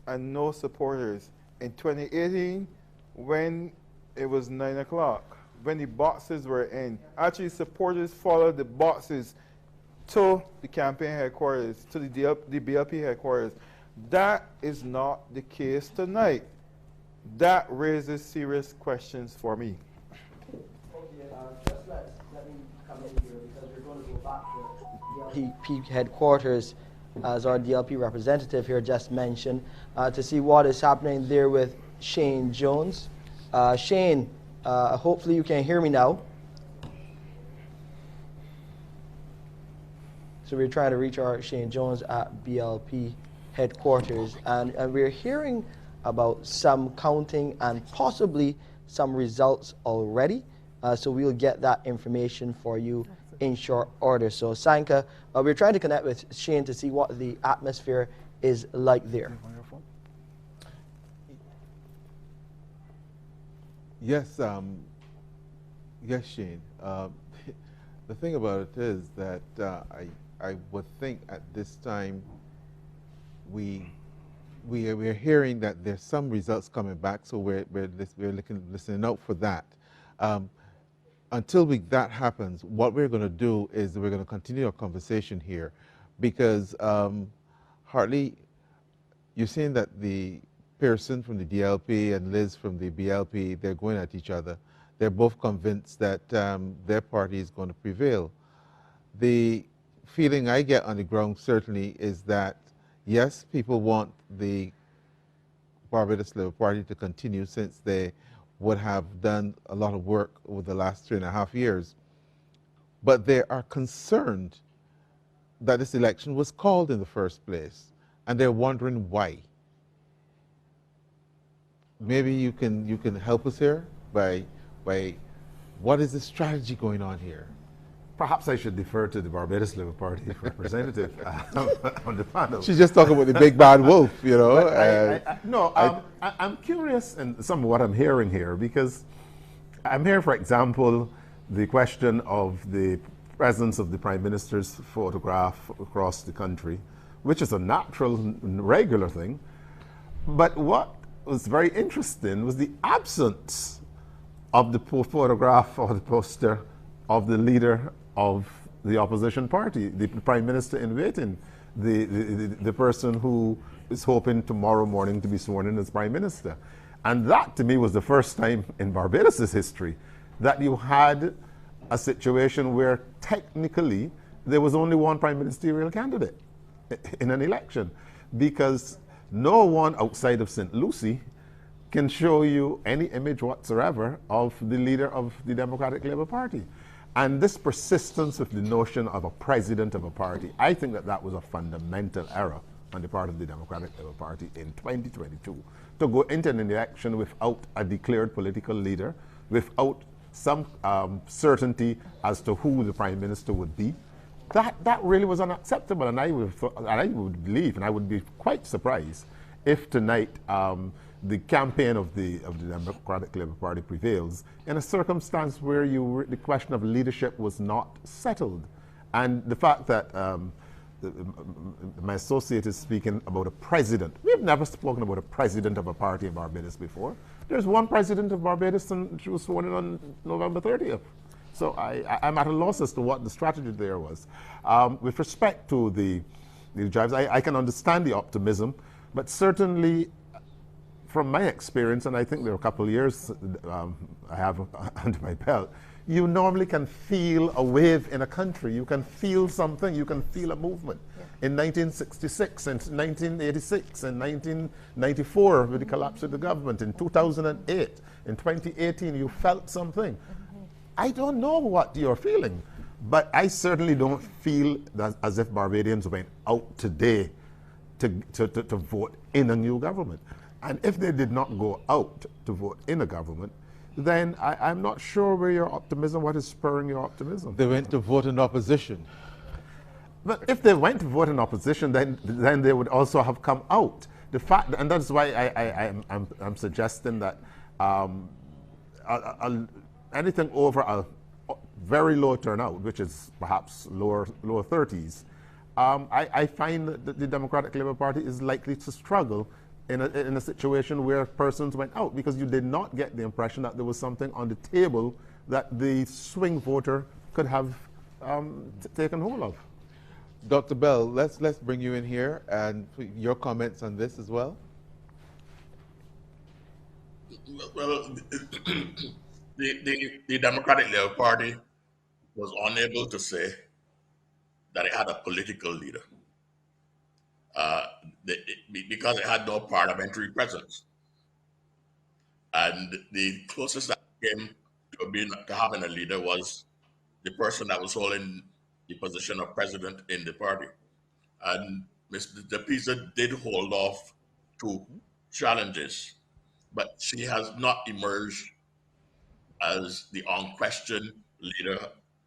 S7: and no supporters. In 2018, when it was 9 o'clock, when the boxes were in, actually supporters followed the boxes to the campaign headquarters, to the BLP headquarters. That is not the case tonight. That raises serious questions for me.
S2: Just let me come in here because we're going to go back to DLP headquarters, as our DLP representative here just mentioned, to see what is happening there with Shane Jones. Shane, hopefully you can hear me now. So we're trying to reach our Shane Jones at BLP headquarters, and we're hearing about some counting and possibly some results already. So we'll get that information for you in short order. So Sanka, we're trying to connect with Shane to see what the atmosphere is like there.
S4: Yes, yes, Shane. The thing about it is that I would think at this time we're hearing that there's some results coming back, so we're listening out for that. Until that happens, what we're going to do is we're going to continue our conversation here, because Hartley, you're saying that the Pearson from the DLP and Liz from the BLP, they're going at each other. They're both convinced that their party is going to prevail. The feeling I get on the ground certainly is that, yes, people want the Barbados Labour Party to continue, since they would have done a lot of work over the last 3.5 years. But they are concerned that this election was called in the first place, and they're wondering why. Maybe you can help us here by what is the strategy going on here?
S5: Perhaps I should defer to the Barbados Labour Party representative on the panel.
S4: She's just talking about the big bad wolf, you know.
S5: I'm curious in some of what I'm hearing here, because I'm hearing, for example, the question of the presence of the Prime Minister's photograph across the country, which is a natural, regular thing. But what was very interesting was the absence of the photograph or the poster of the leader of the opposition party, the Prime Minister in waiting, the person who is hoping tomorrow morning to be sworn in as Prime Minister. And that, to me, was the first time in Barbados' history that you had a situation where technically there was only one prime ministerial candidate in an election, because no one outside of St. Lucie can show you any image whatsoever of the leader of the Democratic Labour Party. And this persistence with the notion of a president of a party, I think that was a fundamental error on the part of the Democratic Labour Party in 2022, to go into an election without a declared political leader, without some certainty as to who the Prime Minister would be. That really was unacceptable, and I would believe, and I would be quite surprised if tonight the campaign of the Democratic Labour Party prevails in a circumstance where the question of leadership was not settled. And the fact that my associate is speaking about a president. We've never spoken about a president of a party in Barbados before. There's one president of Barbados, and she was sworn in on November 30th. So I'm at a loss as to what the strategy there was. With respect to the drives, I can understand the optimism, but certainly from my experience, and I think there are a couple of years I have under my belt, you normally can feel a wave in a country. You can feel something. You can feel a movement. Yeah. In 1966, in 1986, in 1994, with the collapse of the government, in 2008, in 2018, you felt something. I don't know what you're feeling, but I certainly don't feel that as if Barbadians went out today to vote in a new government. And if they did not go out to vote in a government, then I'm not sure where your optimism, what is spurring your optimism.
S4: They went to vote in opposition.
S5: But if they went to vote in opposition, then they would also have come out. The fact, and that's why I'm suggesting that anything over a very low turnout, which is perhaps lower 30s, I find that the Democratic Labour Party is likely to struggle in a situation where persons went out, because you did not get the impression that there was something on the table that the swing voter could have taken hold of.
S4: Dr. Bell, let's bring you in here and your comments on this as well.
S6: Well, the Democratic Labour Party was unable to say that it had a political leader because it had no parliamentary presence. And the closest that came to having a leader was the person that was holding the position of president in the party. And Mr. Depisa did hold off to challenges, but she has not emerged as the unquestioned leader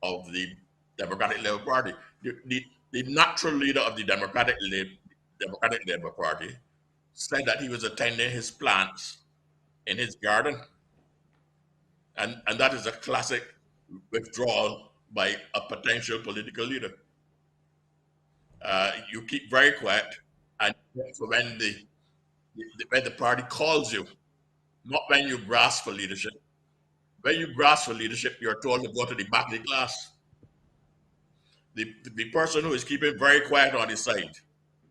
S6: of the Democratic Labour Party. The natural leader of the Democratic Labour Party said that he was attending his plants in his garden. And that is a classic withdrawal by a potential political leader. You keep very quiet, and when the party calls you, not when you grasp for leadership. When you grasp for leadership, you're told to go to the back of the class. The person who is keeping very quiet on his side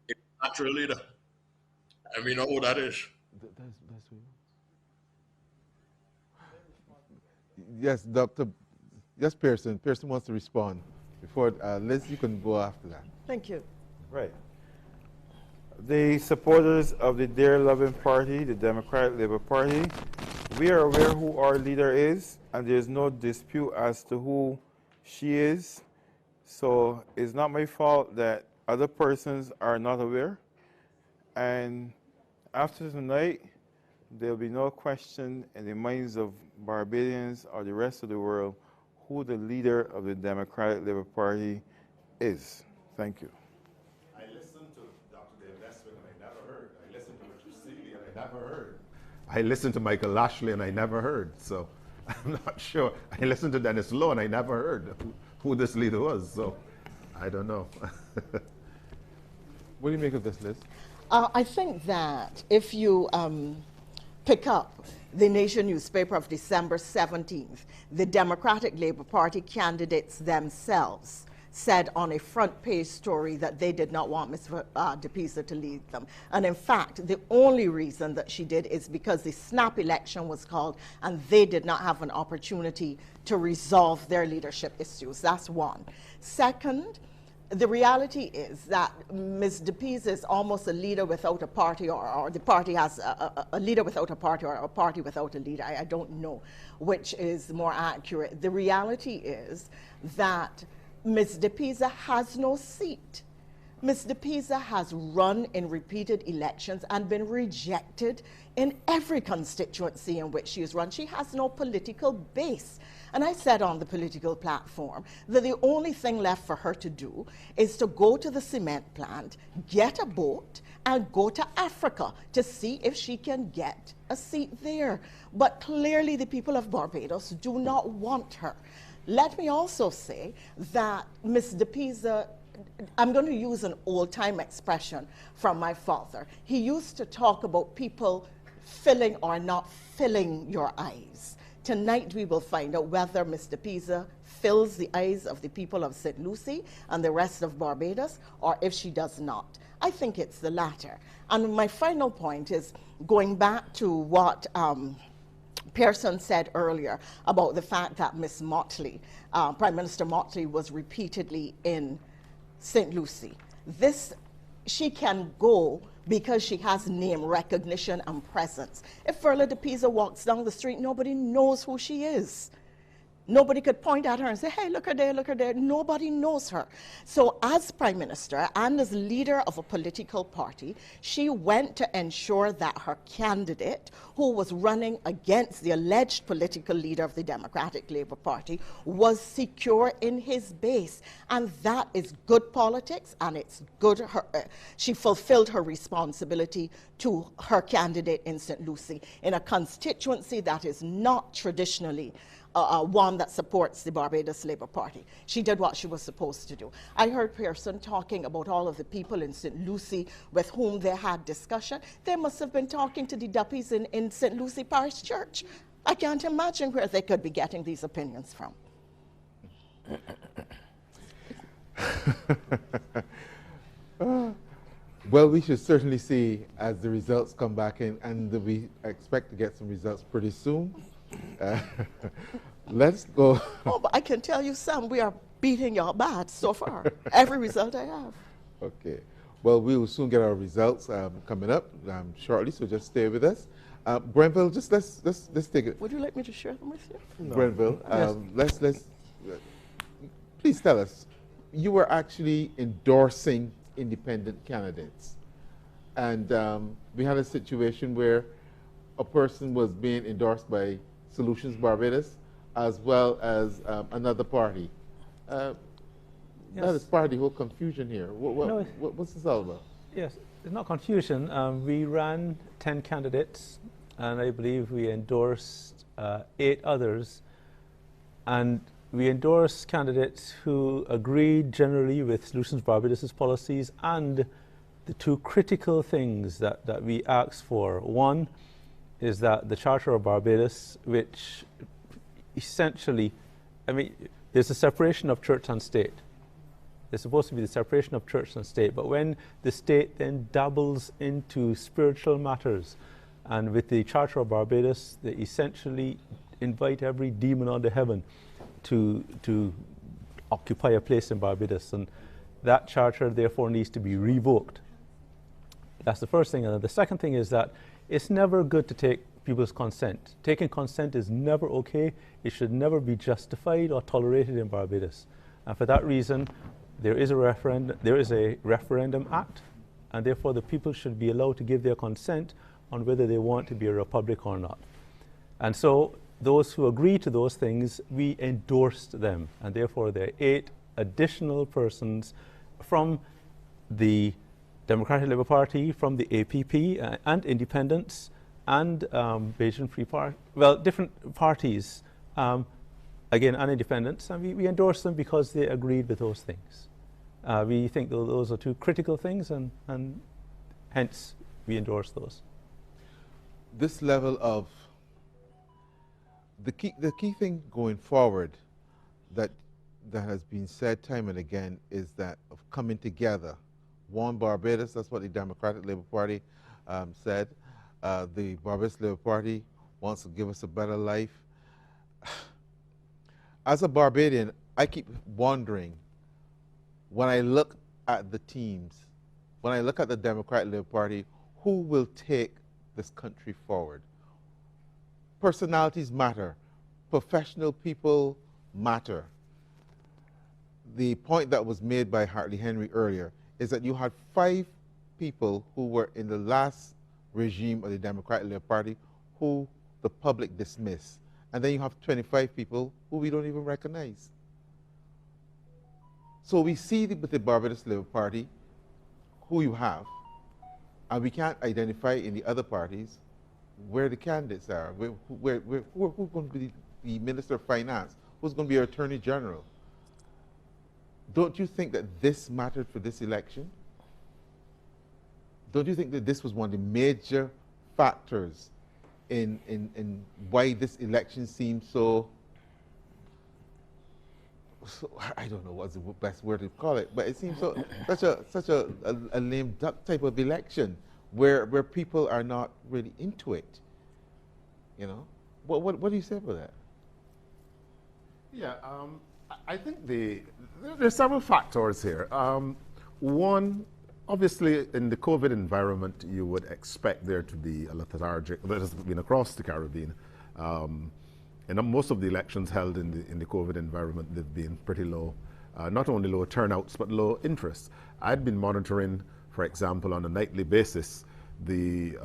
S6: is a natural leader. And we know who that is.
S4: Yes, Dr. Yes, Pearson. Pearson wants to respond. Before Liz, you can go after that.
S10: Thank you.
S7: Right. The supporters of the Dear Loving Party, the Democratic Labour Party, we are aware who our leader is, and there's no dispute as to who she is. So it's not my fault that other persons are not aware. And after tonight, there'll be no question in the minds of Barbadians or the rest of the world who the leader of the Democratic Labour Party is. Thank you.
S5: I listened to Dr. Dave Desmond and I never heard. I listened to Richard Seeley and I never heard. I listened to Michael Lashley and I never heard. So I'm not sure. I listened to Dennis Lowe and I never heard who this leader was. So I don't know.
S4: What do you make of this, Liz?
S10: I think that if you pick up the Nation newspaper of December 17th, the Democratic Labour Party candidates themselves said on a front page story that they did not want Ms. Depisa to lead them. And in fact, the only reason that she did is because the snap election was called and they did not have an opportunity to resolve their leadership issues. That's one. Second, the reality is that Ms. Depisa is almost a leader without a party, or the party has a leader without a party, or a party without a leader. I don't know which is more accurate. The reality is that Ms. Depisa has no seat. Ms. Depisa has run in repeated elections and been rejected in every constituency in which she has run. She has no political base. And I said on the political platform that the only thing left for her to do is to go to the cement plant, get a boat, and go to Africa to see if she can get a seat there. But clearly the people of Barbados do not want her. Let me also say that Ms. Depisa, I'm going to use an old-time expression from my father. He used to talk about people filling or not filling your eyes. Tonight we will find out whether Ms. Depisa fills the eyes of the people of St. Lucie and the rest of Barbados, or if she does not. I think it's the latter. And my final point is going back to what Pearson said earlier about the fact that Miss Mottley, Prime Minister Mottley, was repeatedly in St. Lucie. She can go because she has name recognition and presence. If Ferla de Pisa walks down the street, nobody knows who she is. Nobody could point at her and say, hey, look her there, look her there. Nobody knows her. So as Prime Minister and as leader of a political party, she went to ensure that her candidate, who was running against the alleged political leader of the Democratic Labour Party, was secure in his base. And that is good politics, and it's good. She fulfilled her responsibility to her candidate in St. Lucie in a constituency that is not traditionally one that supports the Barbados Labour Party. She did what she was supposed to do. I heard Pearson talking about all of the people in St. Lucie with whom they had discussion. They must have been talking to the duppies in St. Lucie Parish Church. I can't imagine where they could be getting these opinions from.
S4: Well, we should certainly see as the results come back in, and we expect to get some results pretty soon. Let's go.
S10: Oh, but I can tell you, Sam, we are beating y'all bad so far. Every result I have.
S4: Okay. Well, we will soon get our results coming up shortly, so just stay with us. Grenville, just let's take it.
S10: Would you like me to share them with you?
S4: No. Grenville, let's please tell us. You were actually endorsing independent candidates, and we had a situation where a person was being endorsed by Solutions Barbados as well as another party. That is part of the whole confusion here. What's this all about?
S9: Yes, it's not confusion. We ran 10 candidates, and I believe we endorsed 8 others. And we endorsed candidates who agreed generally with Solutions Barbados' policies and the 2 critical things that we asked for. One is that the Charter of Barbados, which essentially, I mean, there's a separation of church and state. There's supposed to be the separation of church and state, but when the state then dabbles into spiritual matters, and with the Charter of Barbados, they essentially invite every demon under heaven to occupy a place in Barbados, and that charter therefore needs to be revoked. That's the first thing. And the second thing is that it's never good to take people's consent. Taking consent is never okay. It should never be justified or tolerated in Barbados. And for that reason, there is a referendum act, and therefore the people should be allowed to give their consent on whether they want to be a republic or not. And so those who agree to those things, we endorsed them, and therefore there are 8 additional persons from the Democratic Labour Party, from the APP, and independents, and Bajan Free Party, well, different parties, again, and independents, and we endorse them because they agreed with those things. We think those are 2 critical things, and hence we endorse those.
S4: This level of the key thing going forward that has been said time and again is that of coming together. One Barbados, that's what the Democratic Labour Party said. The Barbados Labour Party wants to give us a better life. As a Barbadian, I keep wondering, when I look at the teams, when I look at the Democratic Labour Party, who will take this country forward? Personalities matter. Professional people matter. The point that was made by Hartley Henry earlier is that you had 5 people who were in the last regime of the Democratic Labour Party who the public dismissed. And then you have 25 people who we don't even recognize. So we see with the Barbados Labour Party who you have, and we can't identify in the other parties where the candidates are, who's going to be the Minister of Finance, who's going to be our Attorney General. Don't you think that this mattered for this election? Don't you think that this was one of the major factors in why this election seemed so, I don't know what's the best word to call it, but it seems so such a lame duck type of election where people are not really into it, you know? What do you say about that?
S5: Yeah, I think there's several factors here. One, obviously, in the COVID environment, you would expect there to be a lethargic that has been across the Caribbean. And most of the elections held in the COVID environment, they've been pretty low, not only low turnouts, but low interest. I'd been monitoring, for example, on a nightly basis, the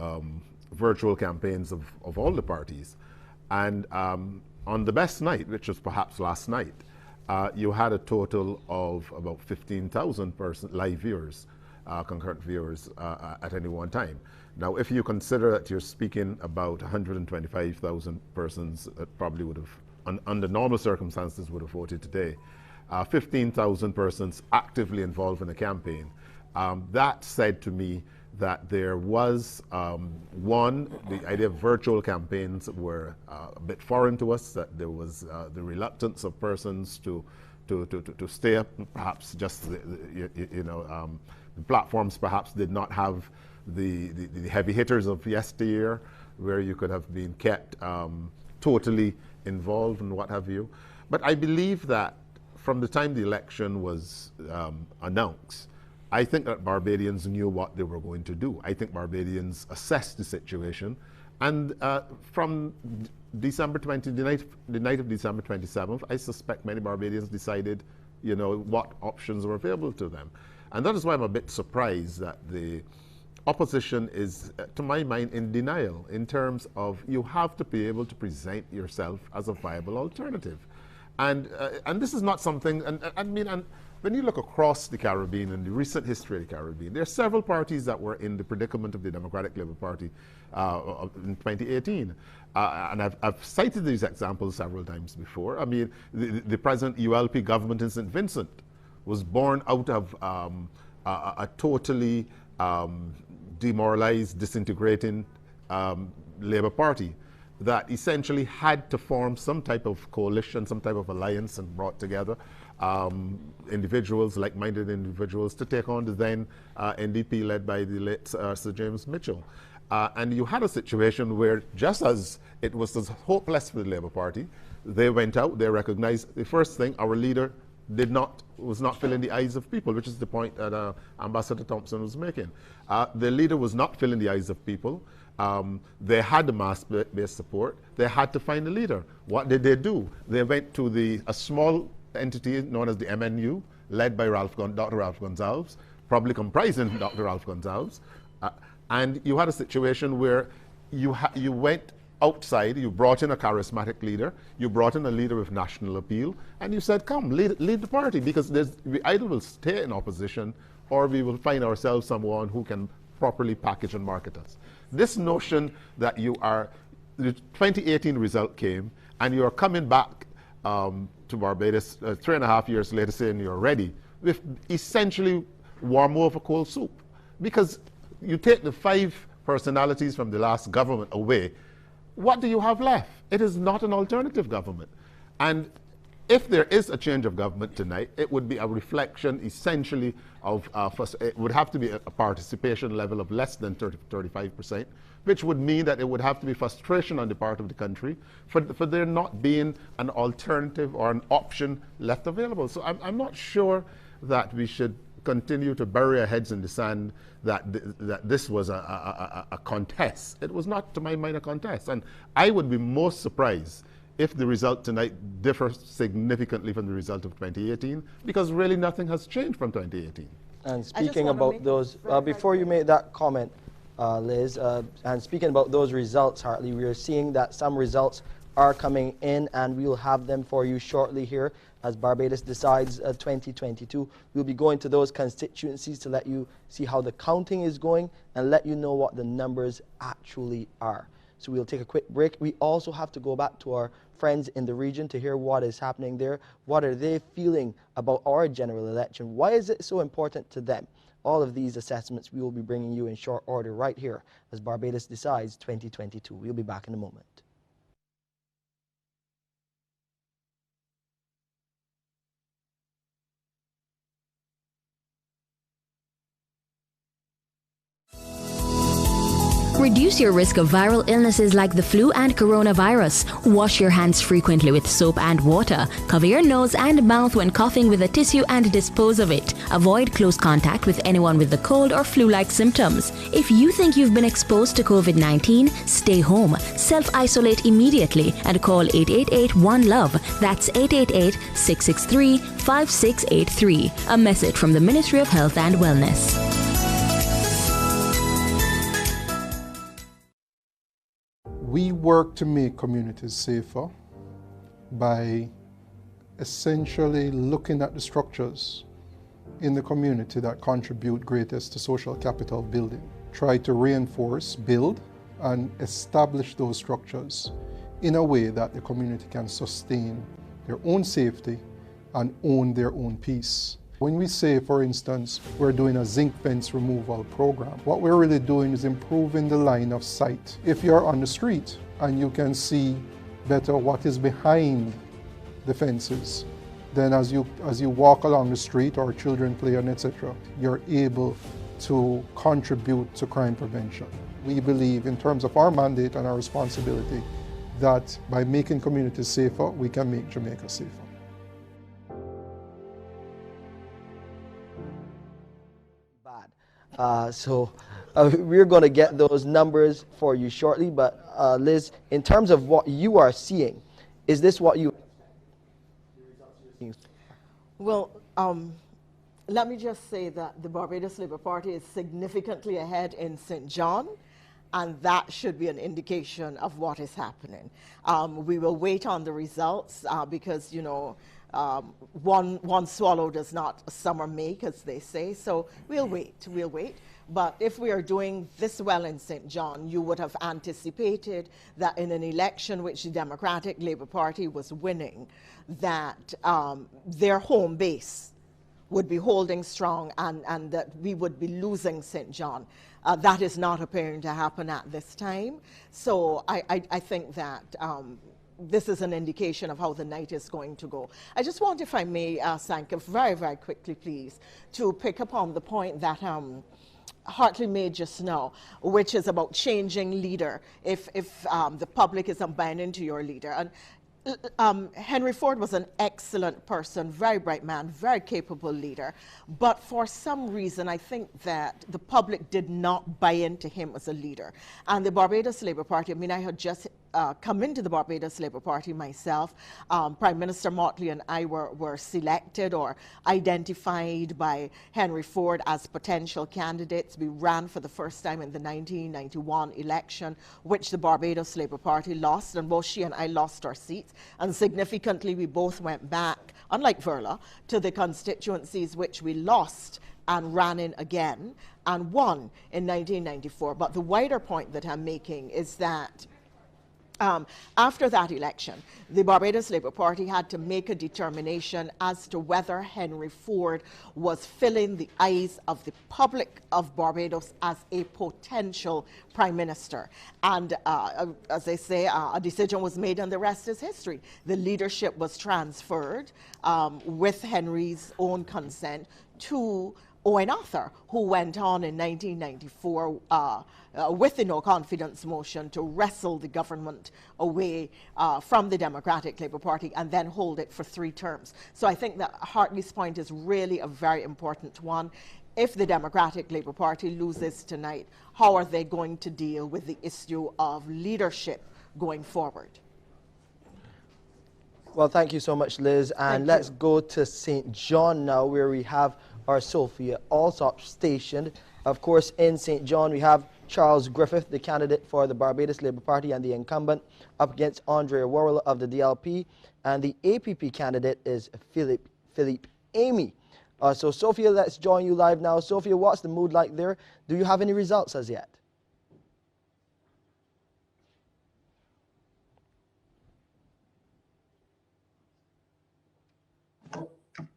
S5: virtual campaigns of all the parties. And on the best night, which was perhaps last night, you had a total of about 15,000 live viewers, concurrent viewers at any one time. Now, if you consider that you're speaking about 125,000 persons that probably would have, under normal circumstances, would have voted today, 15,000 persons actively involved in a campaign, that said to me that there was, one, the idea of virtual campaigns were a bit foreign to us, that there was the reluctance of persons to stay up, perhaps just, the platforms perhaps did not have the heavy hitters of yesteryear, where you could have been kept totally involved and what have you. But I believe that from the time the election was announced, I think that Barbadians knew what they were going to do. I think Barbadians assessed the situation, and from December 20, the night of December 27th, I suspect many Barbadians decided, what options were available to them. And that is why I'm a bit surprised that the opposition is, to my mind, in denial in terms of you have to be able to present yourself as a viable alternative. And this is not something, and when you look across the Caribbean and the recent history of the Caribbean, there are several parties that were in the predicament of the Democratic Labour Party in 2018. And I've cited these examples several times before. I mean, the present ULP government in St. Vincent was born out of a totally demoralized, disintegrating Labour Party that essentially had to form some type of coalition, some type of alliance, and brought together individuals, like-minded individuals, to take on the then NDP led by the late Sir James Mitchell. And you had a situation where, just as it was as hopeless for the Labour Party, they went out, they recognized the first thing, our leader was not filling the eyes of people, which is the point that Ambassador Thompson was making. The leader was not filling the eyes of people. They had the mass-based support. They had to find a leader. What did they do? They went to a small entity known as the MNU, led by Dr. Ralph Gonsalves, probably comprising Dr. Ralph Gonsalves. And you had a situation where you went outside, you brought in a charismatic leader, you brought in a leader with national appeal, and you said, come, lead the party, because we either will stay in opposition or we will find ourselves someone who can properly package and market us. This notion that the 2018 result came, and you are coming back to Barbados 3.5 years later saying you're ready, with essentially warm over cold soup. Because you take the 5 personalities from the last government away, what do you have left? It is not an alternative government. And if there is a change of government tonight, it would be a reflection essentially of, it would have to be a participation level of less than 35%, which would mean that it would have to be frustration on the part of the country for there not being an alternative or an option left available. So I'm not sure that we should continue to bury our heads in the sand that this was a contest. It was not, to my mind, a contest. And I would be most surprised if the result tonight differs significantly from the result of 2018, because really nothing has changed from 2018.
S2: And speaking about those, before you make that comment, Liz, and speaking about those results, Hartley, we are seeing that some results are coming in, and we'll have them for you shortly here as Barbados Decides 2022. We'll be going to those constituencies to let you see how the counting is going and let you know what the numbers actually are. So we'll take a quick break. We also have to go back to our friends in the region to hear what is happening there. What are they feeling about our general election? Why is it so important to them? All of these assessments we will be bringing you in short order right here as Barbados Decides 2022. We'll be back in a moment.
S16: Reduce your risk of viral illnesses like the flu and coronavirus. Wash your hands frequently with soap and water. Cover your nose and mouth when coughing with a tissue and dispose of it. Avoid close contact with anyone with the cold or flu-like symptoms. If you think you've been exposed to COVID-19, stay home, self-isolate immediately, and call 888-1-LOVE. That's 888-663-5683. A message from the Ministry of Health and Wellness.
S17: We work to make communities safer by essentially looking at the structures in the community that contribute greatest to social capital building. Try to reinforce, build, and establish those structures in a way that the community can sustain their own safety and own their own peace. When we say, for instance, we're doing a zinc fence removal program, what we're really doing is improving the line of sight. If you're on the street and you can see better what is behind the fences, then as you walk along the street or children play and etc., you're able to contribute to crime prevention. We believe in terms of our mandate and our responsibility that by making communities safer, we can make Jamaica safer.
S2: We're going to get those numbers for you shortly, but Liz, in terms of what you are seeing, is this what you...
S10: Well, let me just say that the Barbados Labour Party is significantly ahead in St. John, and that should be an indication of what is happening. We will wait on the results because, you know, one swallow does not a summer make, as they say, so we'll wait. But if we are doing this well in St. John, you would have anticipated that in an election which the Democratic Labour Party was winning, that their home base would be holding strong and that we would be losing St. John. That is not appearing to happen at this time. So I think that this is an indication of how the night is going to go. I just want, if I may, Sanka, very, very quickly, please, to pick up on the point that Hartley made just now, which is about changing leader if the public is buying into your leader. And Henry Ford was an excellent person, very bright man, very capable leader, but for some reason I think that the public did not buy into him as a leader. And the Barbados Labour Party, I mean, I had just come into the Barbados Labour Party myself. Prime Minister Mottley and I were selected or identified by Henry Ford as potential candidates. We ran for the first time in the 1991 election, which the Barbados Labour Party lost, and both she and I lost our seats. And significantly, we both went back, unlike Verla, to the constituencies which we lost and ran in again and won in 1994. But the wider point that I'm making is that after that election, the Barbados Labour Party had to make a determination as to whether Henry Ford was filling the eyes of the public of Barbados as a potential Prime Minister. And as I say, a decision was made and the rest is history. The leadership was transferred with Henry's own consent to Owen Arthur, who went on in 1994 with the no confidence motion to wrestle the government away from the Democratic Labour Party and then hold it for 3 terms. So I think that Hartley's point is really a very important one. If the Democratic Labour Party loses tonight, how are they going to deal with the issue of leadership going forward?
S2: Well, thank you so much, Liz. And let's go to St. John now, where we have our Sophia Alsop stationed. Of course, in St. John, we have Charles Griffith, the candidate for the Barbados Labour Party and the incumbent, up against Andrea Worrell of the DLP, and the APP candidate is Philippe Amy. So, Sophia, let's join you live now. Sophia, what's the mood like there? Do you have any results as yet?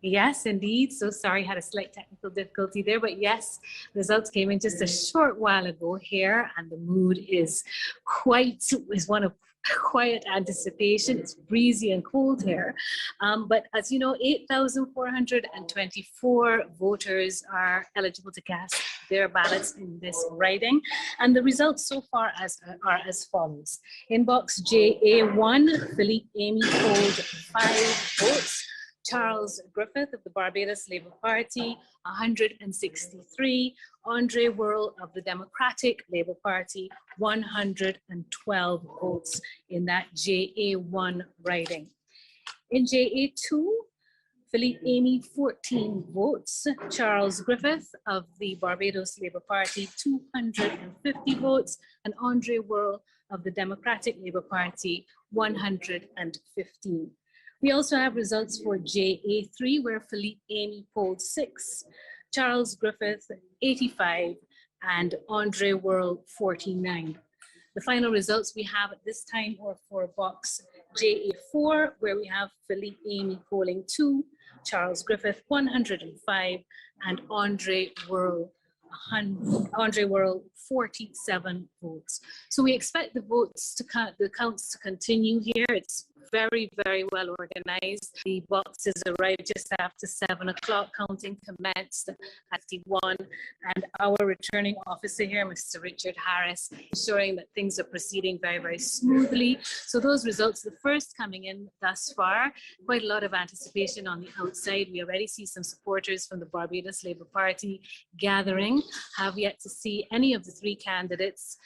S18: Yes, indeed. So sorry, had a slight technical difficulty there, but yes, results came in just a short while ago here, and the mood is one of quiet anticipation. It's breezy and cold here. But as you know, 8,424 voters are eligible to cast their ballots in this riding. And the results so far are as follows. In box JA1, Philippe Amy polled 5 votes. Charles Griffith of the Barbados Labour Party, 163. Andre Worrell of the Democratic Labour Party, 112 votes in that JA1 riding. In JA2, Philippe Amy, 14 votes. Charles Griffith of the Barbados Labour Party, 250 votes. And Andre Worrell of the Democratic Labour Party, 115. We also have results for JA3, where Philippe Amy polled 6, Charles Griffith 85, and Andre Worrell 49. The final results we have at this time are for box JA4, where we have Philippe Amy polling 2, Charles Griffith 105, and Andre Worrell 47 votes. So we expect the counts to continue here. It's very, very well organized. The boxes arrived just after 7 o'clock. Counting commenced at 1. And our returning officer here, Mr. Richard Harris, ensuring that things are proceeding very, very smoothly. So those results, the first coming in thus far, quite a lot of anticipation on the outside. We already see some supporters from the Barbados Labour Party gathering. Have yet to see any of the 3 candidates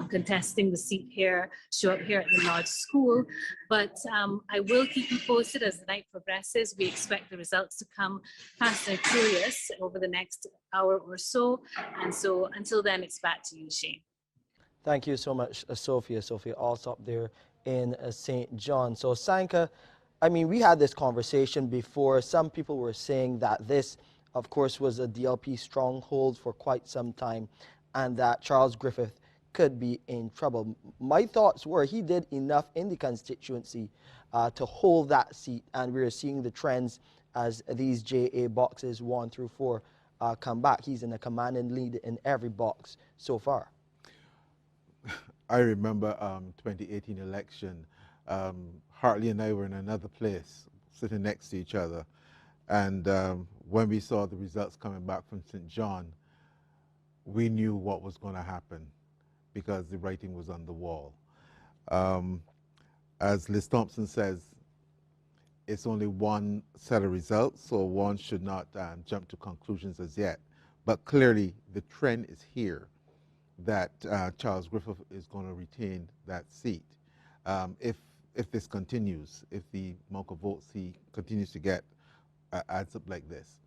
S18: contesting the seat here show up here at the Lodge School. But I will keep you posted as the night progresses. We expect the results to come fast and furious over the next hour or so. And so until then, it's back to you, Shane.
S2: Thank you so much, Sophia. Sophia Alsop there in St. John. So Sanka, I mean, we had this conversation before. Some people were saying that this, of course, was a DLP stronghold for quite some time and that Charles Griffith could be in trouble. My thoughts were he did enough in the constituency to hold that seat, and we're seeing the trends as these JA boxes 1 through 4 come back. He's in a commanding lead in every box so far.
S4: I remember 2018 election. Hartley and I were in another place, sitting next to each other, and when we saw the results coming back from St. John, we knew what was going to happen, because the writing was on the wall. As Liz Thompson says, it's only one set of results, so one should not jump to conclusions as yet. But clearly, the trend is here that Charles Griffith is going to retain that seat. If this continues, if the amount of votes he continues to get adds up like this.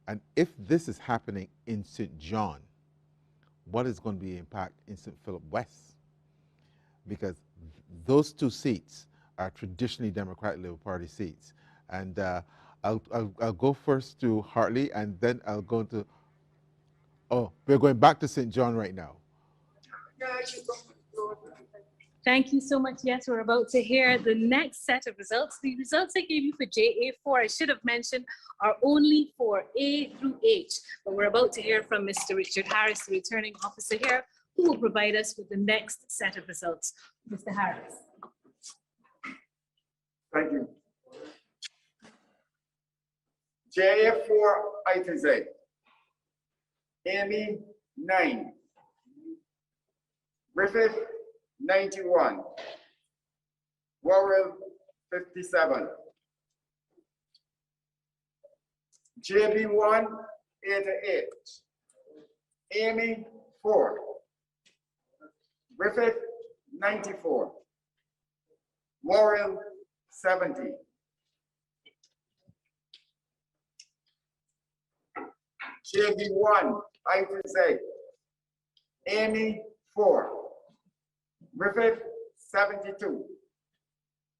S4: And if this is happening in St. John, what is going to be the impact in St. Philip West? Because those 2 seats are traditionally Democratic Labour Party seats. And I'll go first to Hartley, and then I'll go to, we're going back to St. John right now.
S18: Thank you so much. Yes, we're about to hear the next set of results. The results I gave you for JA4, I should have mentioned, are only for A through H. But we're about to hear from Mr. Richard Harris, the returning officer here, who will provide us with the next set of results. Mr. Harris.
S8: Thank you. JA4 I to Z. Amy 9. Griffith 91. Worrell 57. JB1 88. Amy 4. Griffith 94. Worrell 70. JB1 I to Z. Amy 4. Griffith 72.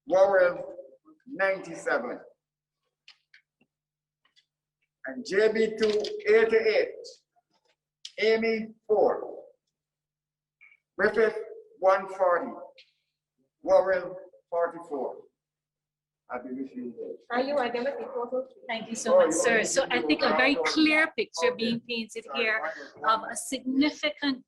S8: Worrell 97. And JB2 88. Amy 4. Griffith 140. Worrell 44. Happy refusal.
S18: Are you identical photo? Thank you so much, sir. So I think a very clear picture being painted here of a significant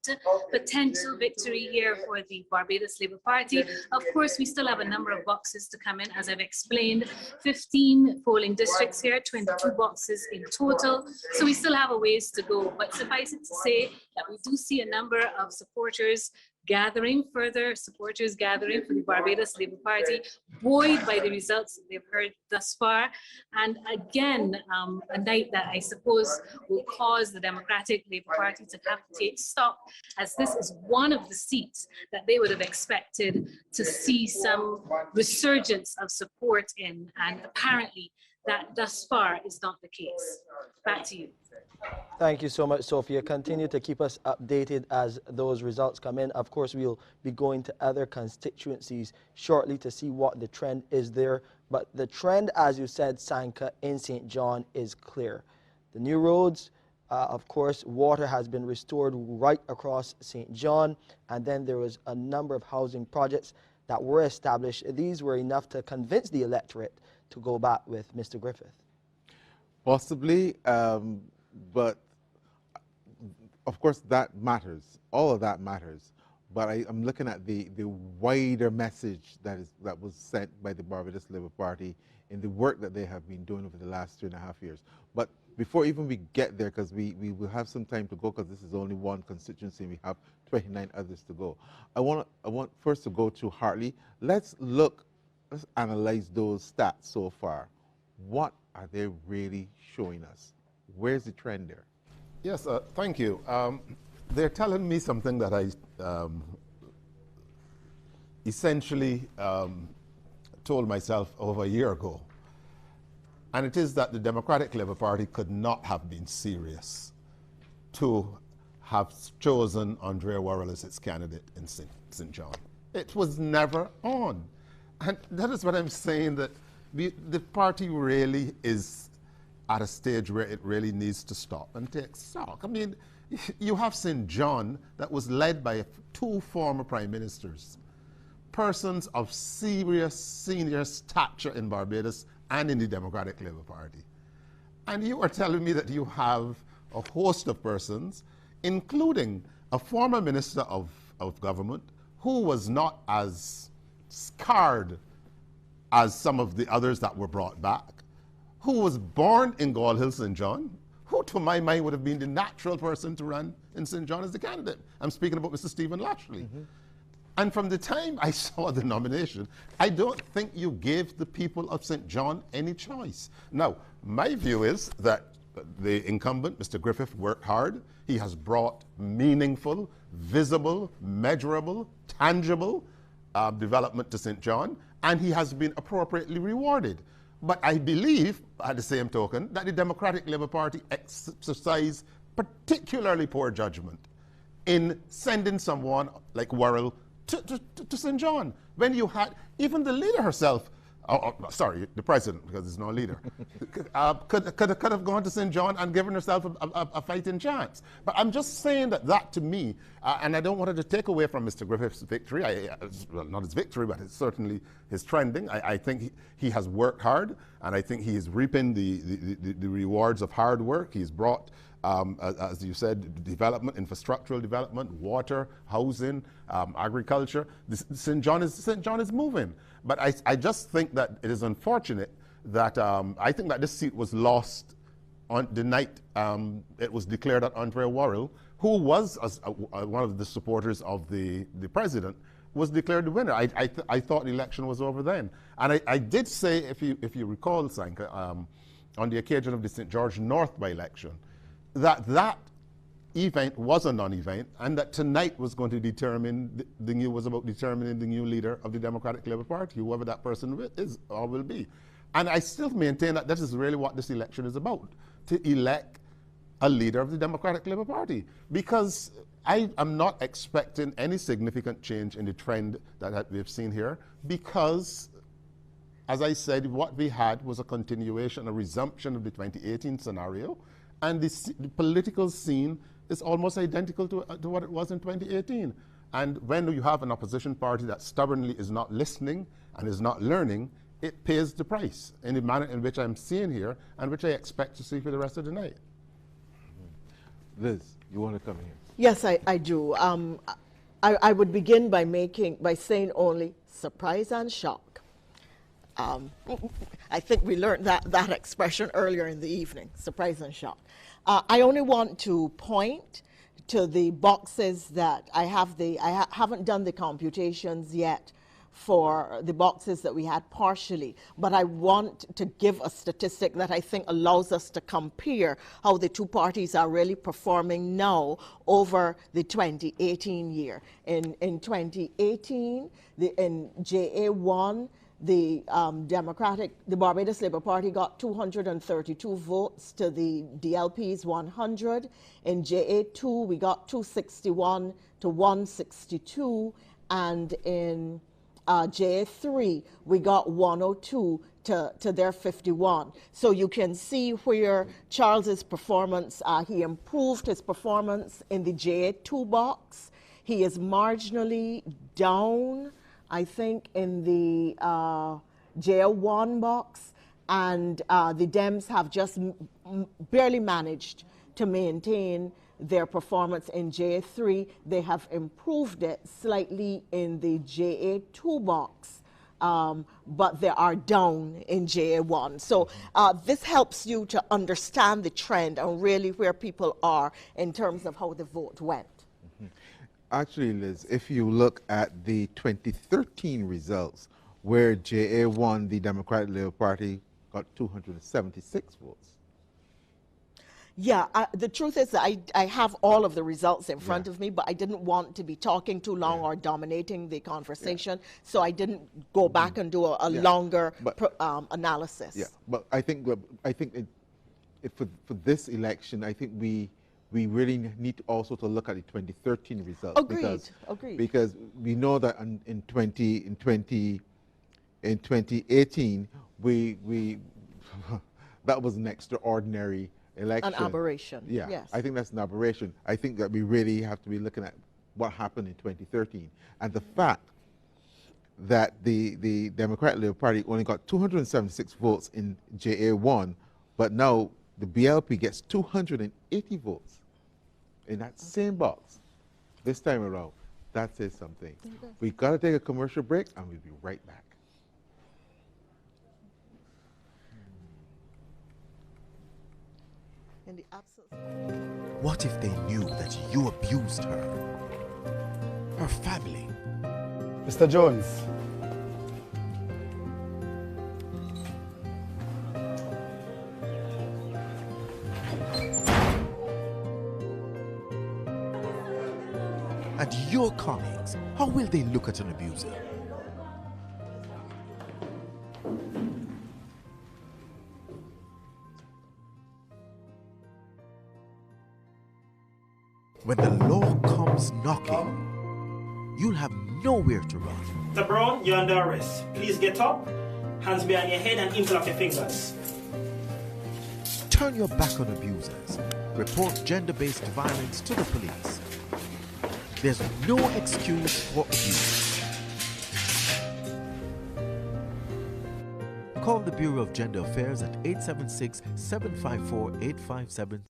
S18: potential victory here for the Barbados Labour Party. Of course, we still have a number of boxes to come in, as I've explained. 15 polling districts here, 22 boxes in total. So we still have a ways to go. But suffice it to say that we do see a number of supporters gathering, further supporters gathering for the Barbados Labour Party, buoyed by the results that they've heard thus far. And again, a night that I suppose will cause the Democratic Labour Party to have to take stock, as this is one of the seats that they would have expected to see some resurgence of support in, and apparently that thus far is not the case. Back to you.
S2: Thank you so much, Sophia. Continue to keep us updated as those results come in. Of course, we'll be going to other constituencies shortly to see what the trend is there. But the trend, as you said, Sanka, in St. John is clear. The new roads, of course, water has been restored right across St. John. And then there was a number of housing projects that were established. These were enough to convince the electorate to go back with Mr. Griffith.
S4: Possibly. But of course that matters. All of that matters. But I'm looking at the wider message that was sent by the Barbados Labour Party in the work that they have been doing over the last 2.5 years. But before even we get there, because we will have some time to go, because this is only one constituency and we have 29 others to go. I want first to go to Hartley. Let's analyze those stats so far. What are they really showing us? Where's the trend there?
S5: Yes, thank you. They're telling me something that I essentially told myself over a year ago. And it is that the Democratic Labour Party could not have been serious to have chosen Andrea Worrell as its candidate in St. John. It was never on. And that is what I'm saying, that the party really is at a stage where it really needs to stop and take stock. I mean, you have St. John that was led by 2 former prime ministers, persons of serious senior stature in Barbados and in the Democratic Labour Party. And you are telling me that you have a host of persons, including a former minister of government who was not as scarred as some of the others that were brought back, who was born in Gall Hill, St. John, who to my mind would have been the natural person to run in St. John as the candidate. I'm speaking about Mr. Stephen Lashley. Mm-hmm. And from the time I saw the nomination, I don't think you gave the people of St. John any choice. Now, my view is that the incumbent, Mr. Griffith, worked hard. He has brought meaningful, visible, measurable, tangible development to St. John, and he has been appropriately rewarded. But I believe, at the same token, that the Democratic Labour Party exercised particularly poor judgment in sending someone like Worrell to St. John, when you had even the leader herself, sorry, the president, because there's no leader, could have gone to St. John and given herself a fighting chance. But I'm just saying that to me, and I don't want it to take away from Mr. Griffith's victory, well, not his victory, but it's certainly his trending. I think he has worked hard, and I think he is reaping the rewards of hard work. He's brought, as you said, development, infrastructural development, water, housing, agriculture. St. John is moving. But I just think that it is unfortunate that I think that this seat was lost on the night it was declared that Andrea Worrell, who was one of the supporters of the president, was declared the winner. I thought the election was over then. And I did say, if you recall, Sanka, on the occasion of the St. George North by-election, that event was a non-event, and that tonight was going to determine was about determining the new leader of the Democratic Labour Party, whoever that person is or will be. And I still maintain that this is really what this election is about, to elect a leader of the Democratic Labour Party, because I am not expecting any significant change in the trend that we've seen here, because, as I said, what we had was a continuation, a resumption of the 2018 scenario, and the political scene is almost identical to what it was in 2018. And when you have an opposition party that stubbornly is not listening and is not learning, it pays the price in the manner in which I'm seeing here and which I expect to see for the rest of the night.
S4: Liz, you want to come here?
S10: Yes, I do. I would begin by saying only surprise and shock. I think we learned that expression earlier in the evening, surprise and shock. I only want to point to the boxes that I haven't done the computations yet for the boxes that we had partially, but I want to give a statistic that I think allows us to compare how the two parties are really performing now over the 2018 year. In 2018, in JA1, the Barbados Labour Party got 232 votes to the DLP's 100. In JA2, we got 261 to 162, and in JA3, we got 102 to their 51. So you can see where Charles's performance, he improved his performance in the JA2 box. He is marginally down, I think, in the JA1 box, and the Dems have just barely managed to maintain their performance in JA3. They have improved it slightly in the JA2 box, but they are down in JA1. So this helps you to understand the trend and really where people are in terms of how the vote went.
S4: Actually, Liz, if you look at the 2013 results, where JA won, the Democratic Labour Party got 276 votes.
S10: Yeah, the truth is I have all of the results in front of me, but I didn't want to be talking too long or dominating the conversation, so I didn't go back and do a longer analysis.
S4: Yeah, but I think for this election, I think we really need also to look at the 2013 results.
S10: Agreed.
S4: Because we know that in 2018, we that was an extraordinary election.
S10: An aberration.
S4: Yeah,
S10: yes.
S4: I think that's an aberration. I think that we really have to be looking at what happened in 2013. And the fact that the Democratic Labour Party only got 276 votes in JA1, but now the BLP gets 280 votes in that same box this time around. That says something. We've got to take a commercial break, and we'll be right back.
S10: In the absence.
S1: What if they knew that you abused her? Her family?
S19: Mr. Jones.
S1: And your colleagues, how will they look at an abuser? When the law comes knocking, you'll have nowhere to run.
S20: Mr. Brown, you're under arrest. Please get up, hands behind your head and interlock your fingers.
S1: Turn your back on abusers. Report gender-based violence to the police. There's no excuse for abuse. Call the Bureau of Gender Affairs at 876-754-857.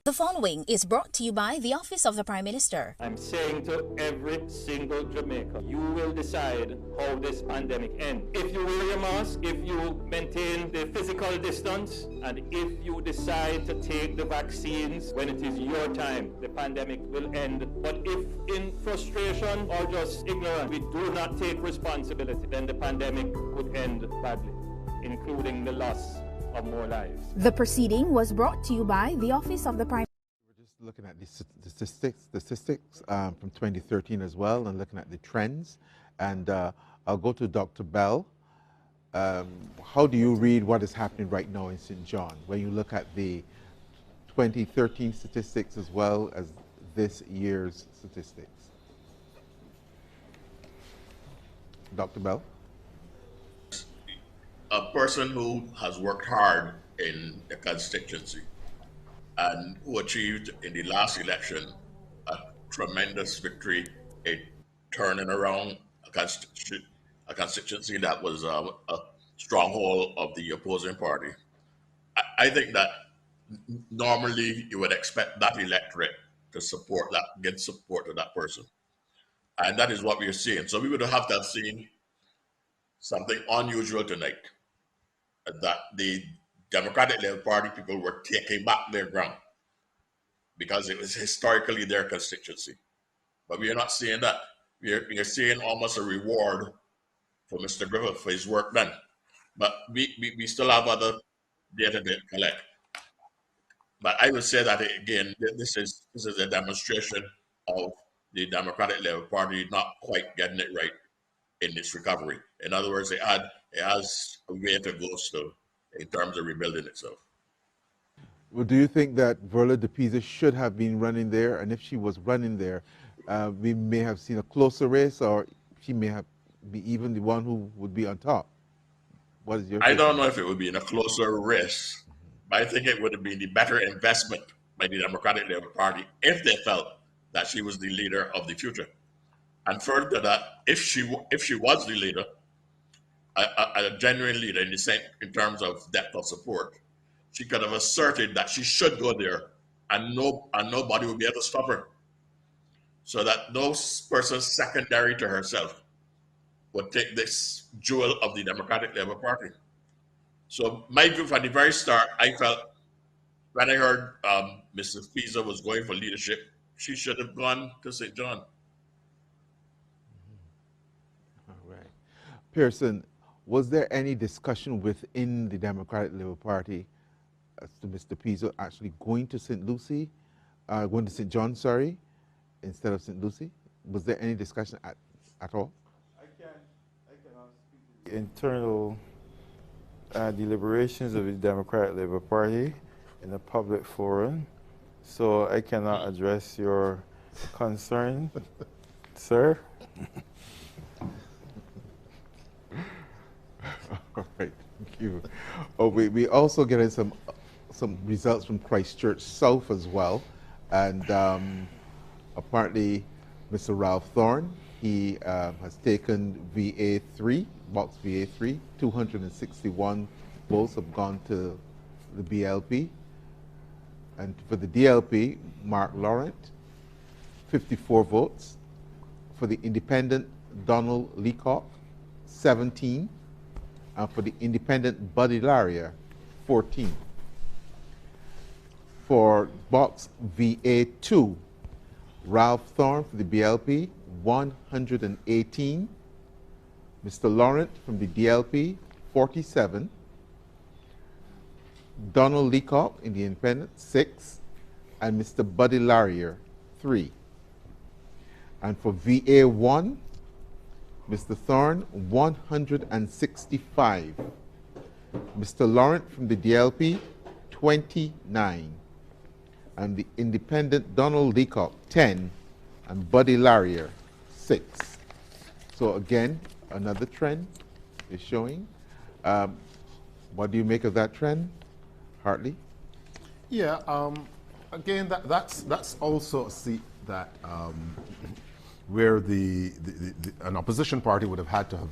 S21: The following is brought to you by the Office of the Prime Minister.
S24: I'm saying to every single Jamaican, you will decide how this pandemic ends. If you wear your mask, if you maintain the physical distance, and if you decide to take the vaccines when it is your time, the pandemic will end. But if in frustration or just ignorance, we do not take responsibility, then the pandemic could end badly, including the loss of more lives.
S21: The proceeding was brought to you by the Office of the Prime
S4: We're just looking at the statistics from 2013 as well, and looking at the trends. And I'll go to Dr. Bell. How do you read what is happening right now in St. John when you look at the 2013 statistics as well as this year's statistics? Dr. Bell?
S6: A person who has worked hard in the constituency and who achieved in the last election a tremendous victory, a turning around a constituency that was a stronghold of the opposing party. I think that normally you would expect that electorate to support that, get support to that person. And that is what we are seeing. So we would have to have seen something unusual tonight, that the Democratic Labour Party people were taking back their ground because it was historically their constituency. But we are not seeing that. We are seeing almost a reward for Mr. Griffith for his work done. But we still have other data to collect. But I would say that again, this is a demonstration of the Democratic Labour Party not quite getting it right in its recovery. In other words, it has a way to go still in terms of rebuilding itself.
S4: Well, do you think that Verla de Pisa should have been running there? And if she was running there, we may have seen a closer race, or she may have be even the one who would be on top. What is your
S6: I don't know if it would be in a closer race, but I think it would have been the better investment by the Democratic Labour Party if they felt that she was the leader of the future. And further to that, if she was the leader, a genuine leader in terms of depth of support, she could have asserted that she should go there, and nobody would be able to stop her. So that those persons secondary to herself would take this jewel of the Democratic Labour Party. So my view from the very start, I felt when I heard Mrs. Pisa was going for leadership, she should have gone to St. John.
S4: All right. Pearson, was there any discussion within the Democratic Labour Party as to Mr. Pisa actually going to St. Lucie, going to St. John, sorry, instead of St. Lucie? Was there any discussion at all?
S7: I cannot speak to the internal deliberations of the Democratic Labour Party in a public forum, so I cannot address your concern, sir.
S4: All right, thank you. Oh, we also getting some results from Christchurch South as well, and apparently Mr. Ralph Thorne, he has taken VA3, box VA3, 261 votes have gone to the BLP, and for the DLP, Mark Laurent, 54 votes. For the independent, Donald Leacock, 17. And for the independent, Buddy Laria, 14. For box VA2, Ralph Thorne for the BLP, 118. Mr. Laurent from the DLP, 47. Donald Leacock in the independent, 6. And Mr. Buddy Laria, 3. And for VA1, Mr. Thorne, 165. Mr. Laurent from the DLP, 29. And the independent Donald Leacock, 10. And Buddy Laria, 6. So again, another trend is showing. What do you make of that trend, Hartley?
S5: Yeah, again, that's also a seat that where an opposition party would have had to have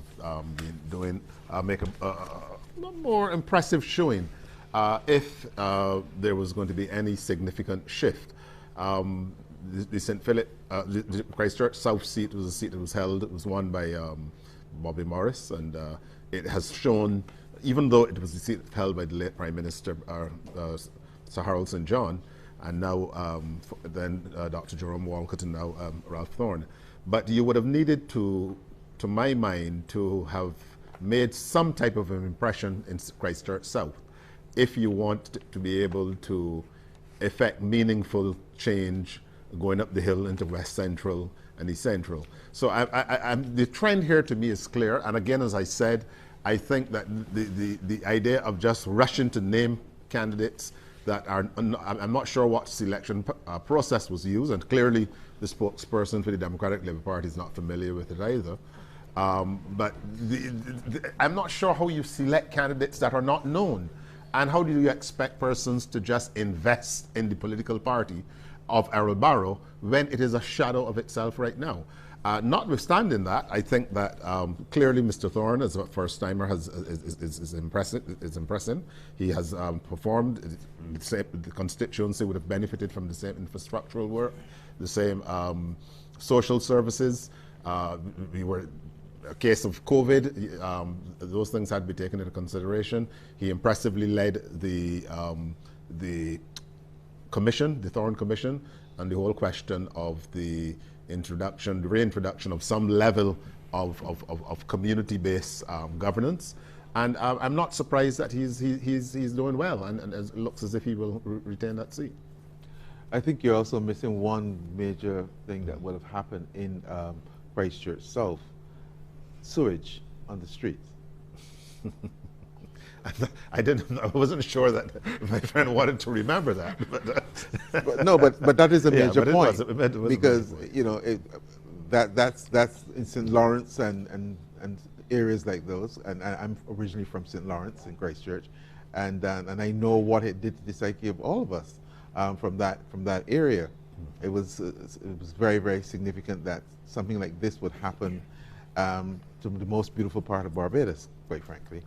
S5: been doing make a more impressive showing if there was going to be any significant shift. The St. Philip, the Christchurch South seat was a seat that was held. It was won by Bobby Morris, and it has shown, even though it was the seat held by the late Prime Minister Sir Harold St. John, and now then Dr. Jerome Walcott, and now Ralph Thorne. But you would have needed to my mind, to have made some type of an impression in Christchurch South if you want to be able to effect meaningful change going up the hill into West Central and East Central. So the trend here to me is clear. And again, as I said, I think that the idea of just rushing to name candidates that are, I'm not sure what selection process was used, and clearly the spokesperson for the Democratic Labour Party is not familiar with it either. But I'm not sure how you select candidates that are not known. And how do you expect persons to just invest in the political party of Errol Barrow when it is a shadow of itself right now? Notwithstanding that, I think that clearly Mr. Thorne, as a first-timer, is impressing. He has performed. The constituency would have benefited from the same infrastructural work, the same social services. We were a case of COVID. Those things had to be taken into consideration. He impressively led the commission, the Thorne Commission, and the whole question of the reintroduction of some level of community-based governance, and I'm not surprised that he's doing well, and it looks as if he will retain that seat.
S4: I think you're also missing one major thing that would have happened in Christchurch South: sewage on the streets.
S5: I wasn't sure that my friend wanted to remember that.
S4: But that is a major point,
S5: it was
S4: because
S5: a major point.
S4: you know that's in St. Lawrence and areas like those. And I'm originally from St. Lawrence in Christchurch, and I know what it did to the psyche of all of us from that area. It was very, very significant that something like this would happen to the most beautiful part of Barbados, quite frankly.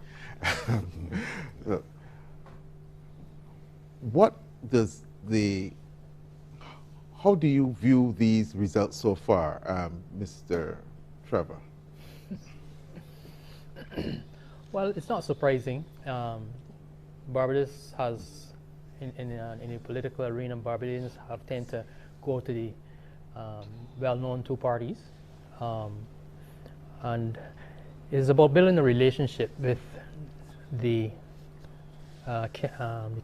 S4: How do you view these results so far, Mr. Trevor?
S3: Well, it's not surprising. Barbados has, in the political arena, Barbadians have tended to go to the well-known two parties, and it's about building a relationship with the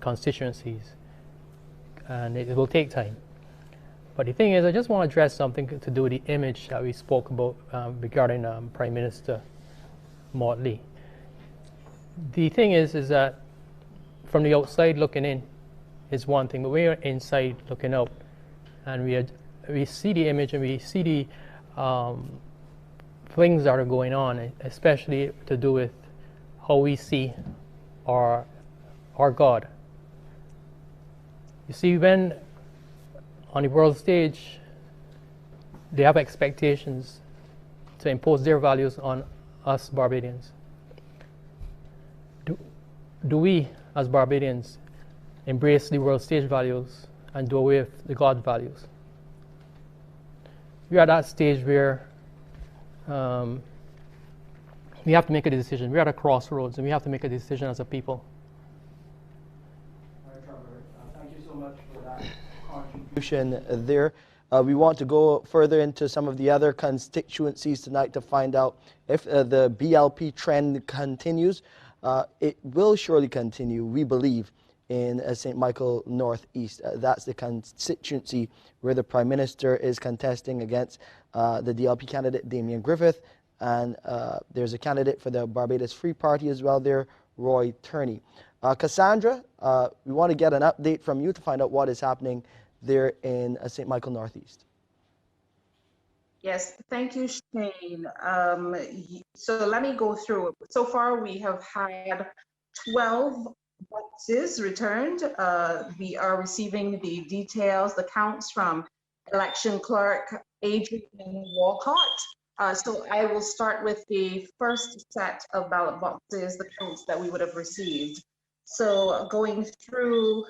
S3: constituencies, and it will take time. But the thing is, I just want to address something to do with the image that we spoke about regarding Prime Minister Mottley. The thing is that from the outside looking in is one thing, but we are inside looking out, and we see the image and we see the things that are going on, especially to do with how we see our God. You see, when on the world stage they have expectations to impose their values on us Barbadians, do we as Barbadians embrace the world stage values and do away with the God values? We are at that stage where we have to make a decision. We're at a crossroads, and we have to make a decision as a people.
S2: Thank you so much for that contribution there. We want to go further into some of the other constituencies tonight to find out if the BLP trend continues. It will surely continue, we believe, in St. Michael Northeast. That's the constituency where the Prime Minister is contesting against the DLP candidate, Damien Griffith, and there's a candidate for the Barbados Free Party as well there, Roy Turney. Cassandra, we want to get an update from you to find out what is happening there in St. Michael Northeast.
S13: Yes, thank you, Shane. So let me go through. So far, we have had 12 boxes returned. We are receiving the details, the counts from election clerk Adrian Walcott. So I will start with the first set of ballot boxes, the counts that we would have received. So going through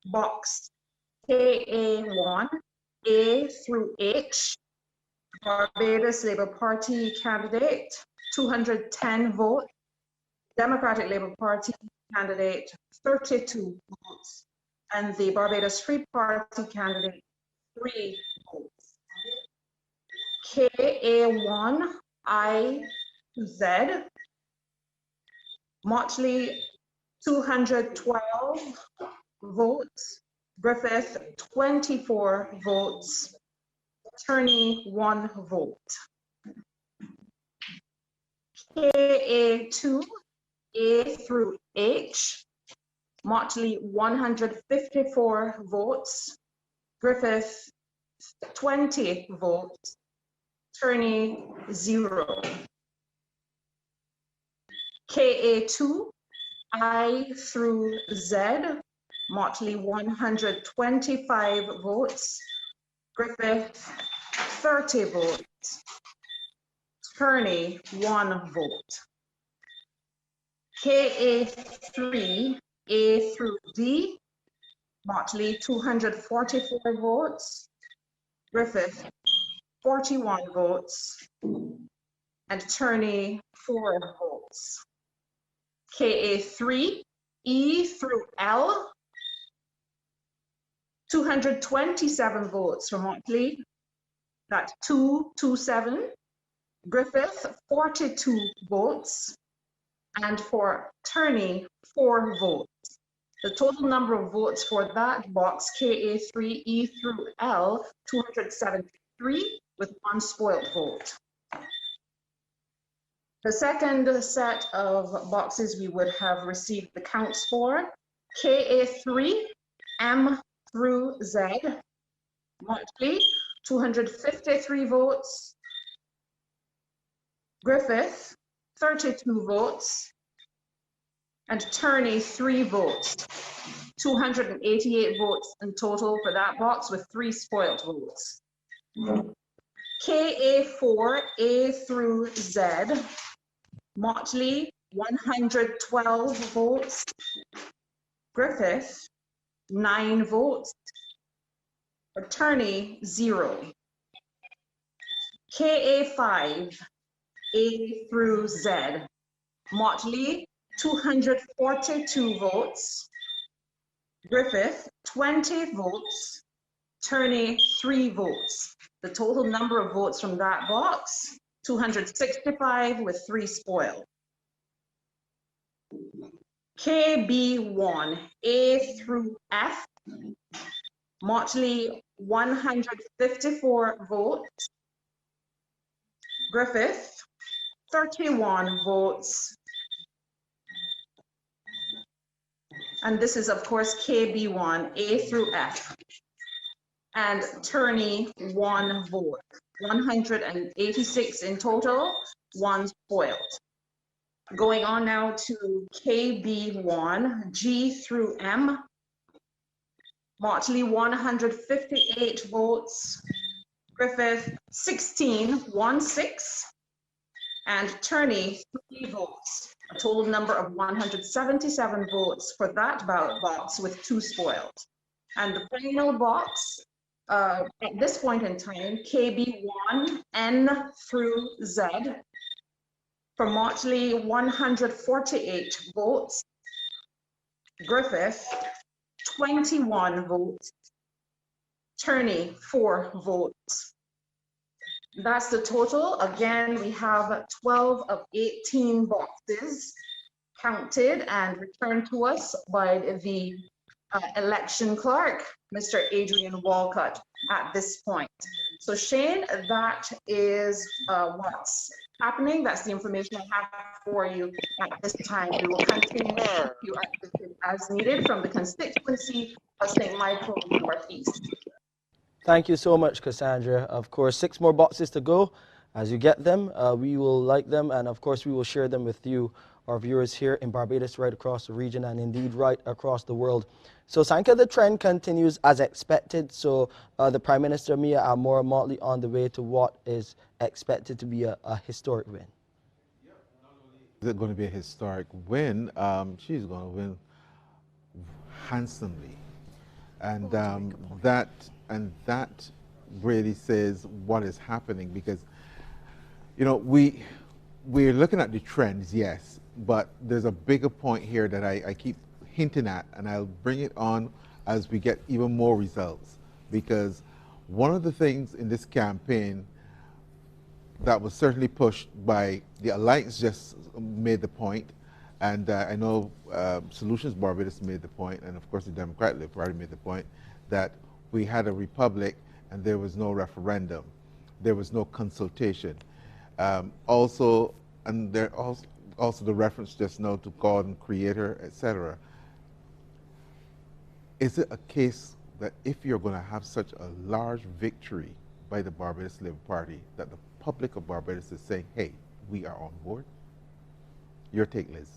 S13: box KA1, A through H, Barbados Labour Party candidate, 210 votes. Democratic Labour Party candidate, 32 votes. And the Barbados Free Party candidate, 3 votes. KA1, I to Z, Mottley, 212 votes. Griffith, 24 votes. Turney, 1 vote. KA2, A through H, Mottley, 154 votes. Griffith, 20 votes. Turney, 0. KA2, I through Z, Mottley, 125 votes. Griffith, 30 votes. Kearney, 1 vote. KA3, A through D, Mottley, 244 votes. Griffith, 41 votes. And Turney, 4 votes. KA3, E through L, 227 votes for Mottley. That's 227. Griffith, 42 votes. And for Turney, 4 votes. The total number of votes for that box, KA3, E through L, 273, with 1 spoiled vote. The second set of boxes we would have received the counts for, KA3, M through Z, Mottley, 253 votes. Griffith, 32 votes. And Turney, 3 votes. 288 votes in total for that box with 3 spoiled votes. KA4, A through Z, Mottley, 112 votes. Griffith, 9 votes. Turney, 0. KA5, A through Z, Mottley, 242 votes. Griffith, 20 votes. Turney, 3 votes. The total number of votes from that box, 265 with 3 spoiled. KB1, A through F, Mottley, 154 votes. Griffith, 31 votes. And this is, of course, KB1, A through F. And Turney, 1 vote. 186 in total, 1 spoiled. Going on now to KB1, G through M. Mottley, 158 votes. Griffith, 16, 1-6. And Turney, 3 votes. A total number of 177 votes for that ballot box with 2 spoiled. And the final box, at this point in time, KB1, N through Z. For Mottley, 148 votes. Griffith, 21 votes. Turney, 4 votes. That's the total. Again, we have 12 of 18 boxes counted and returned to us by the election clerk, Mr. Adrian Walcott, at this point. So Shane, that is what's happening. That's the information I have for you at this time. We will continue to keep you as needed from the constituency of St. Michael Northeast.
S2: Thank you so much, Cassandra. Of course, 6 more boxes to go. As you get them, we will like them, and of course, we will share them with you, our viewers here in Barbados, right across the region, and indeed right across the world. So, Sanka, the trend continues as expected. So, the Prime Minister, Mia Amora Mottley, on the way to what is expected to be a historic win.
S4: Is it going to be a historic win? She's going to win handsomely. And that really says what is happening, because, you know, we're looking at the trends, yes, but there's a bigger point here that I keep hinting at, and I'll bring it on as we get even more results, because one of the things in this campaign that was certainly pushed by the Alliance just made the point, and I know Solutions Barbados made the point, and of course the Democratic Party made the point, that we had a republic and there was no referendum, there was no consultation. Also, and there also the reference just now to God and Creator, etc. Is it a case that if you're going to have such a large victory by the Barbados Labour Party, that the public of Barbados is saying, hey, we are on board? Your take, Liz.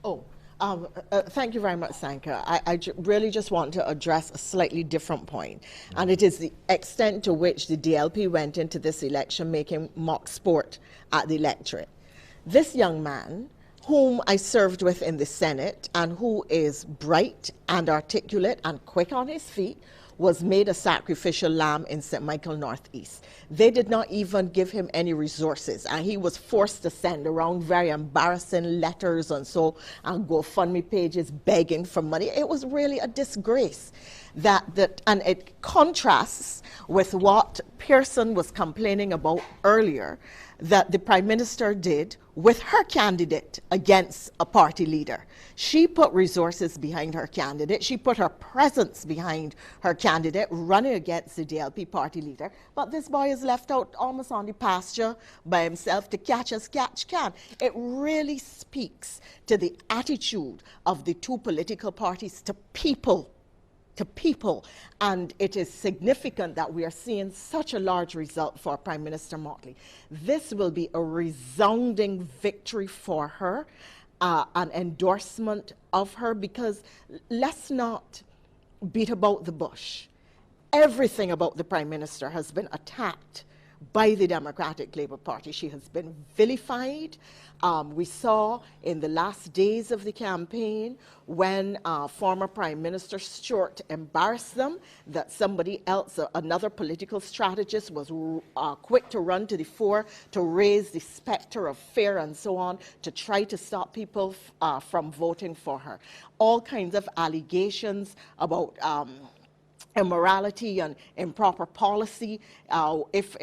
S10: Oh, Thank you very much, Sanka. I really just want to address a slightly different point, and it is the extent to which the DLP went into this election making mock sport at the electorate. This young man, whom I served with in the Senate and who is bright and articulate and quick on his feet, was made a sacrificial lamb in St. Michael Northeast. They did not even give him any resources, and he was forced to send around very embarrassing letters and GoFundMe pages begging for money. It was really a disgrace. And it contrasts with what Pearson was complaining about earlier, that the Prime Minister did with her candidate against a party leader. She put resources behind her candidate. She put her presence behind her candidate running against the DLP party leader. But this boy is left out almost on the pasture by himself to catch as catch can. It really speaks to the attitude of the two political parties to people. And it is significant that we are seeing such a large result for Prime Minister Mottley. This will be a resounding victory for her, an endorsement of her, because let's not beat about the bush. Everything about the Prime Minister has been attacked by the Democratic Labour Party. She has been vilified. We saw in the last days of the campaign when former Prime Minister Stewart embarrassed them, that somebody else, another political strategist, was quick to run to the fore to raise the specter of fear and so on, to try to stop people from voting for her. All kinds of allegations about immorality and improper policy. If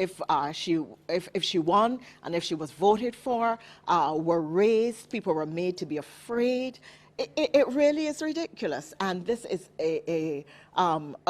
S10: she won and if she was voted for, were raised, people were made to be afraid. It really is ridiculous, and this is a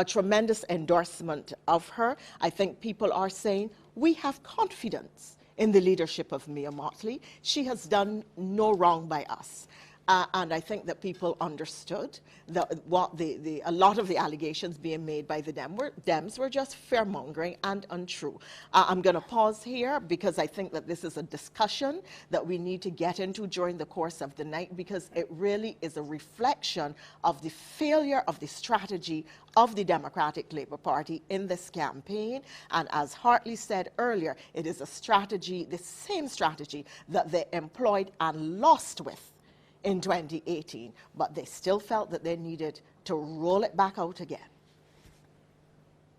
S10: tremendous endorsement of her. I think people are saying we have confidence in the leadership of Mia Mottley. She has done no wrong by us. And I think that people understood that a lot of the allegations being made by the Dems were just fear-mongering and untrue. I'm going to pause here because I think that this is a discussion that we need to get into during the course of the night, because it really is a reflection of the failure of the strategy of the Democratic Labour Party in this campaign. And as Hartley said earlier, it is a strategy, the same strategy that they employed and lost with in 2018, but they still felt that they needed to roll it back out again.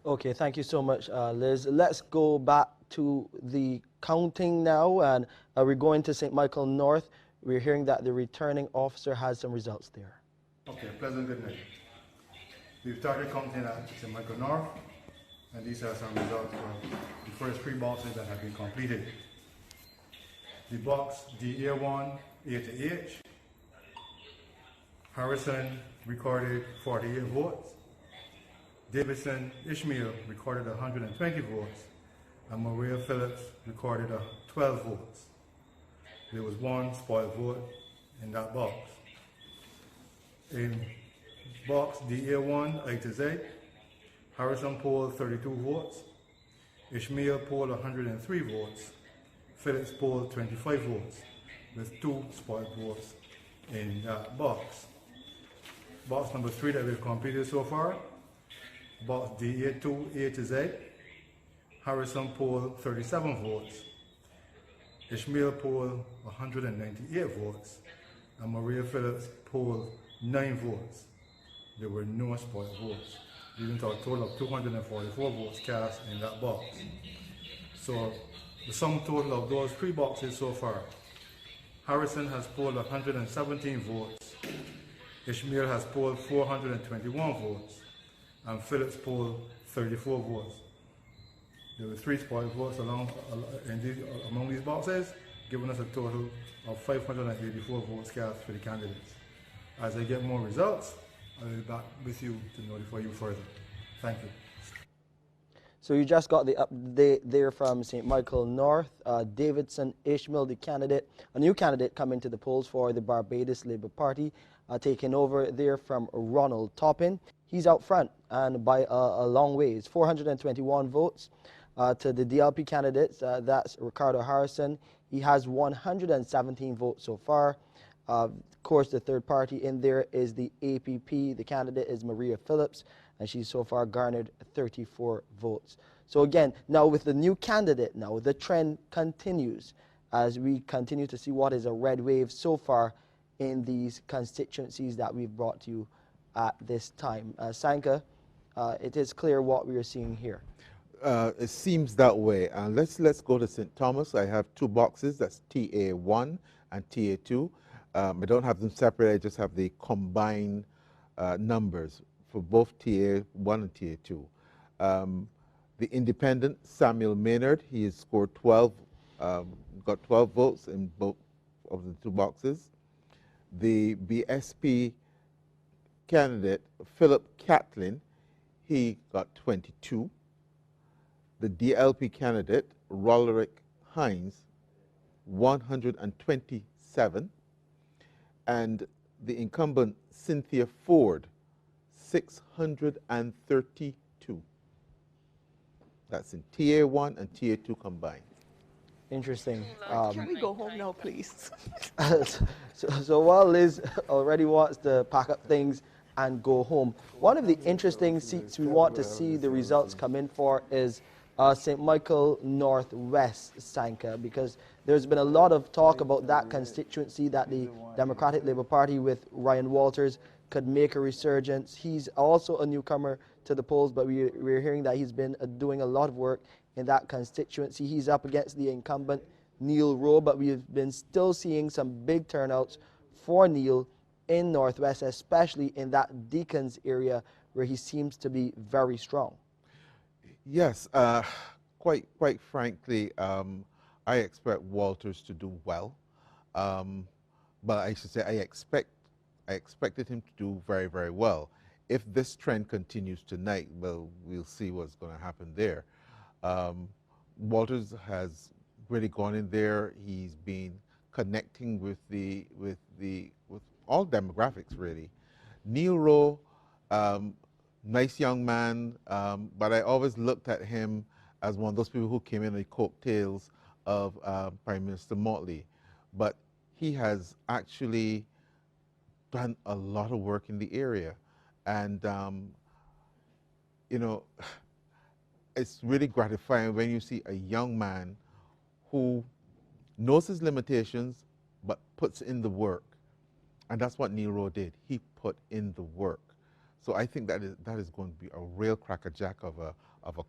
S2: Okay, thank you so much, Liz. Let's go back to the counting now, and we're going to St. Michael North. We're hearing that the returning officer has some results there.
S11: Okay, pleasant good night. We've started counting at St. Michael North, and these are some results for the first 3 boxes that have been completed. The box DA1 A to H, Harrison recorded 48 votes. Davidson Ishmael recorded 120 votes. And Maria Phillips recorded 12 votes. There was 1 spoiled vote in that box. In box DA1 I to Z, Harrison polled 32 votes. Ishmael polled 103 votes. Phillips polled 25 votes, with 2 spoiled votes in that box. Box number 3 that we've completed so far, box DA2 A to Z, Harrison polled 37 votes, Ishmael polled 198 votes, and Maria Phillips polled 9 votes. There were no spoiled votes, leading to a total of 244 votes cast in that box. So the sum total of those 3 boxes so far, Harrison has polled 117 votes, Ishmael has polled 421 votes, and Phillips polled 34 votes. There were 3 spoiled votes among these boxes, giving us a total of 584 votes cast for the candidates. As I get more results, I'll be back with you to notify you further. Thank you.
S2: So you just got the update there from St. Michael North. Davidson Ishmael, the candidate, a new candidate coming to the polls for the Barbados Labour Party, taking over there from Ronald Toppin. He's out front and by a long ways, 421 votes to the DLP candidates. That's Ricardo Harrison. He has 117 votes so far. Of course, the third party in there is the APP. The candidate is Maria Phillips, and she's so far garnered 34 votes. So again, now with the new candidate, now the trend continues as we continue to see what is a red wave so far in these constituencies that we've brought to you at this time. Sanka, it is clear what we are seeing here.
S4: It seems that way. And let's go to St. Thomas. I have two boxes. That's TA1 and TA2. I don't have them separate. I just have the combined numbers for both TA1 and TA2. The independent, Samuel Maynard, he has scored 12, got 12 votes in both of the two boxes. The BSP candidate, Philip Catlin, he got 22. The DLP candidate, Roderick Hines, 127. And the incumbent, Cynthia Ford, 632. That's in TA1 and TA2 combined.
S2: Interesting.
S10: Can we go home now, please?
S2: so while Liz already wants to pack up things and go home, one of the interesting seats we want to see the results come in for is St. Michael Northwest, Sanka, because there's been a lot of talk about that constituency that the Democratic Labour Party with Ryan Walters could make a resurgence. He's also a newcomer to the polls, but we're hearing that he's been doing a lot of work in that constituency. He's up against the incumbent Neil Rowe, but we've been still seeing some big turnouts for Neil in Northwest, especially in that Deacons area where he seems to be very strong.
S4: Yes, quite frankly, I expect Walters to do well, but I should say I expected him to do very, very well. If this trend continues tonight, well, we'll see what's going to happen there. Walters has really gone in there. He's been connecting with all demographics really. Neil Rowe, nice young man, but I always looked at him as one of those people who came in the coattails of Prime Minister Mottley. But he has actually done a lot of work in the area. And, you know, it's really gratifying when you see a young man who knows his limitations but puts in the work. And that's what Neil Rowe did. He put in the work. So I think that is going to be a real crackerjack of a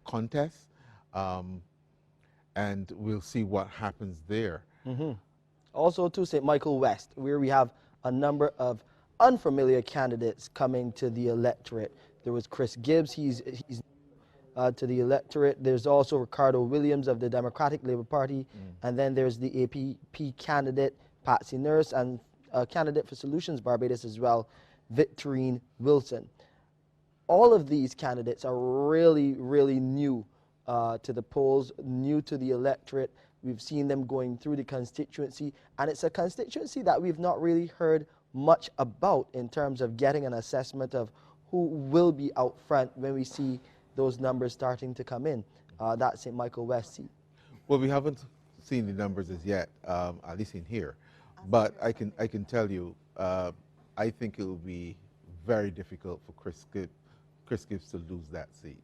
S4: contest, and we'll see what happens there.
S2: Mm-hmm. Also to St. Michael West, where we have a number of unfamiliar candidates coming to the electorate. There was Chris Gibbs, he's to the electorate. There's also Ricardo Williams of the Democratic Labour Party, and then there's the APP candidate, Patsy Nurse, and a candidate for Solutions Barbados as well, Victorine Wilson. All of these candidates are really, really new to the polls, new to the electorate. We've seen them going through the constituency, and it's a constituency that we've not really heard much about in terms of getting an assessment of who will be out front when we see those numbers starting to come in. That's St. Michael West seat.
S4: Well, we haven't seen the numbers as yet, at least in here. But I can tell you, I think it will be very difficult for Chris Gibbs to lose that seat.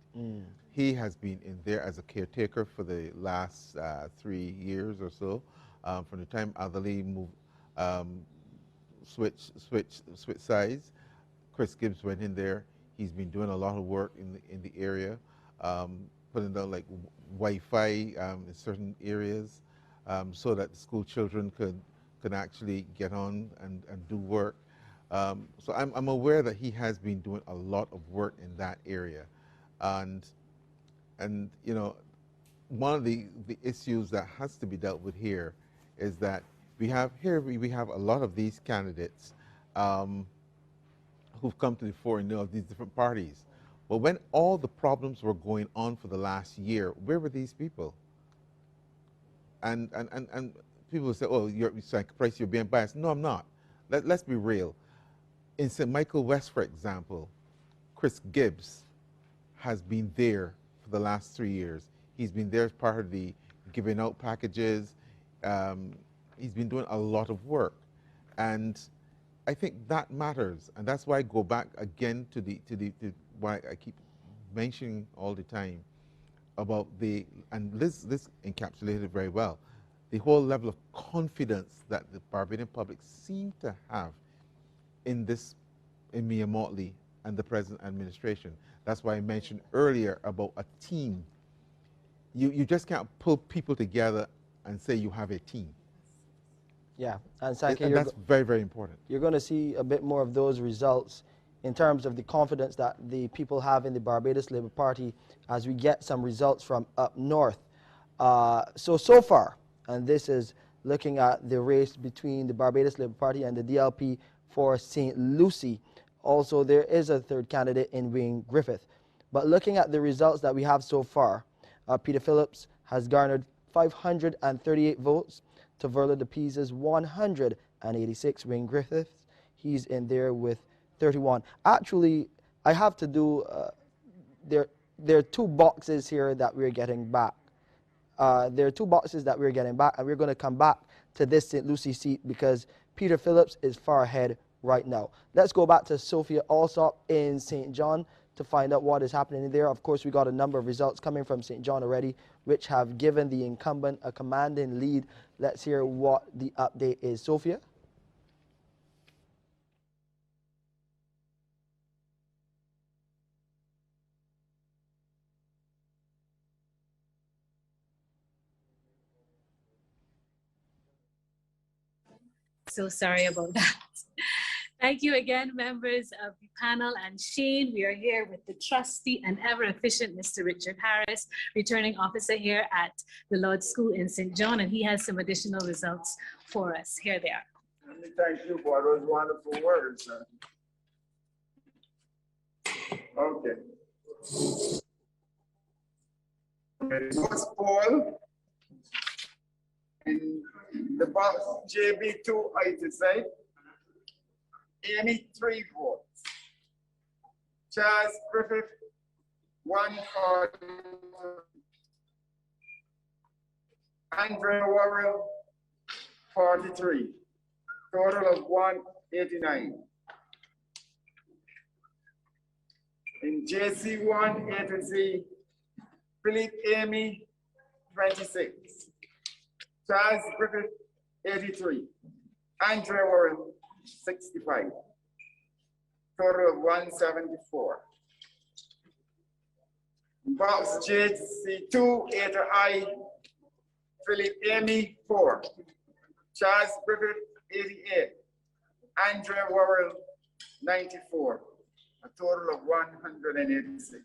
S4: He has been in there as a caretaker for the last 3 years or so. From the time Atherley moved, switch sides, Chris Gibbs went in there. He's been doing a lot of work in the area, putting down like Wi-Fi in certain areas, so that school children could actually get on and do work. So I'm aware that he has been doing a lot of work in that area, and you know, one of the issues that has to be dealt with here is that we have a lot of these candidates who've come to the fore and know of these different parties. But when all the problems were going on for the last year, where were these people? And people say, oh, you're Price, you're being biased. No, I'm not. Let's be real. In St. Michael West, for example, Chris Gibbs has been there for the last 3 years. He's been there as part of the giving out packages. He's been doing a lot of work. And I think that matters, and that's why I go back again to why I keep mentioning all the time about and this encapsulated very well, the whole level of confidence that the Barbadian public seem to have in Mia Mottley and the present administration. That's why I mentioned earlier about a team. You just can't pull people together and say you have a team.
S2: Yeah, and Sankey,
S4: and that's very, very important.
S2: You're going to see a bit more of those results in terms of the confidence that the people have in the Barbados Labour Party as we get some results from up north. So far, and this is looking at the race between the Barbados Labour Party and the DLP for St. Lucie. Also, there is a third candidate in Wayne Griffith. But looking at the results that we have so far, Peter Phillips has garnered 538 votes. Taverla de Pisa's 186. Wayne Griffith, he's in there with 31. Actually, I have to do, there are 2 boxes here that we're getting back. There are 2 boxes that we're getting back, and we're going to come back to this St. Lucie seat because Peter Phillips is far ahead right now. Let's go back to Sophia Alsop in St. John to find out what is happening there. Of course, we got a number of results coming from St. John already, which have given the incumbent a commanding lead. Let's hear what the update is. Sophia?
S18: So sorry about that. Thank you again, members of the panel and Shane. We are here with the trusty and ever efficient Mr. Richard Harris, returning officer here at the Lord School in St. John, and he has some additional results for us. Here they are.
S8: Let me thank you for those wonderful words. Okay. First poll in the box JB2 I2Z. Amy 3 votes. Charles Griffith 140. Andrea Worrell 43. Total of 189. In JC1 A to Z, Philippe Amy 26. Charles Griffith 83. Andrea Worrell 65. Total of 174. Box JC2 A to I, Philip Amy 4. Charles Griffith 88. Andrea Worrell 94. A total of 186.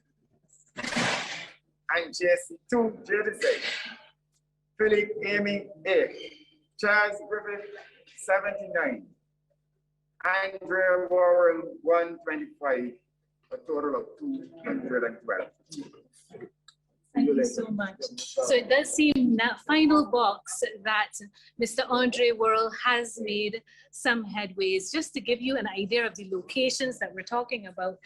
S8: And JC2 J to Z, Philip Amy 8. Charles Griffith 79. Andrea Worrell 125, a total of 212.
S18: Thank you so much. So it does seem that final box that Mr. Andre Worrell has made some headways. Just to give you an idea of the locations that we're talking about.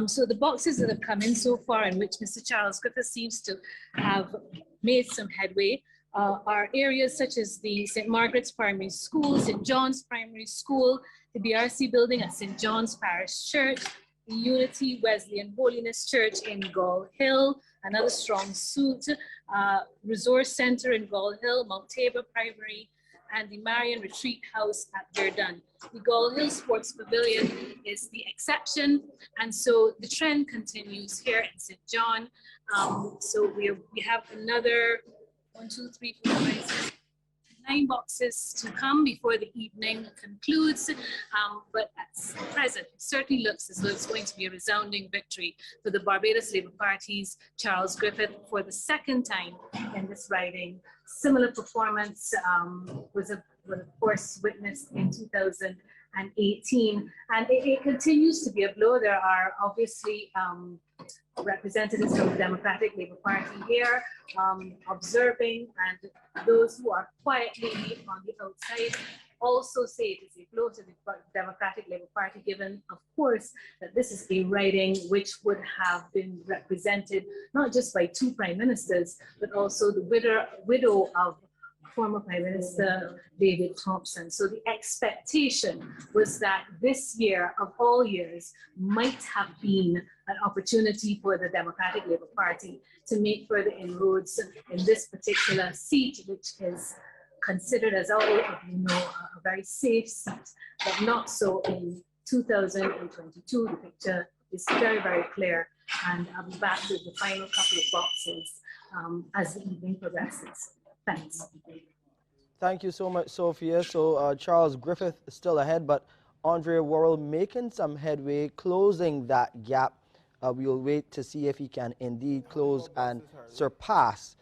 S18: So the boxes that have come in so far in which Mr. Charles Griffith seems to have made some headway are areas such as the St. Margaret's Primary School, St. John's Primary School, the BRC building at St. John's Parish Church, the Unity Wesleyan Holiness Church in Gull Hill, another strong suit, Resource Center in Gull Hill, Mount Tabor Primary, and the Marian Retreat House at Verdun. The Gull Hill Sports Pavilion is the exception, and so the trend continues here in St. John. So we have another 1, 2, 3, 4, 5, 6, 9 boxes to come before the evening concludes, but at present, it certainly looks as though it's going to be a resounding victory for the Barbados Labour Party's Charles Griffith for the 2nd time in this riding. Similar performance was of course witnessed in 2018, and it continues to be a blow. There are obviously representatives from the Democratic Labour Party here observing, and those who are quietly on the outside also say it is a blow to the Democratic Labour Party, given, of course, that this is a riding which would have been represented not just by 2 prime ministers, but also the widow of former Prime Minister David Thompson. So the expectation was that this year, of all years, might have been an opportunity for the Democratic Labour Party to make further inroads in this particular seat, which is considered, as all of you know, a very safe seat, but not so in 2022. The picture is very, very clear, and I'll be back with the final couple of boxes as the evening progresses. Thanks.
S2: Thank you so much, Sophia. So Charles Griffith is still ahead, but Andrea Worrell making some headway, closing that gap. We will wait to see if he can indeed close and surpass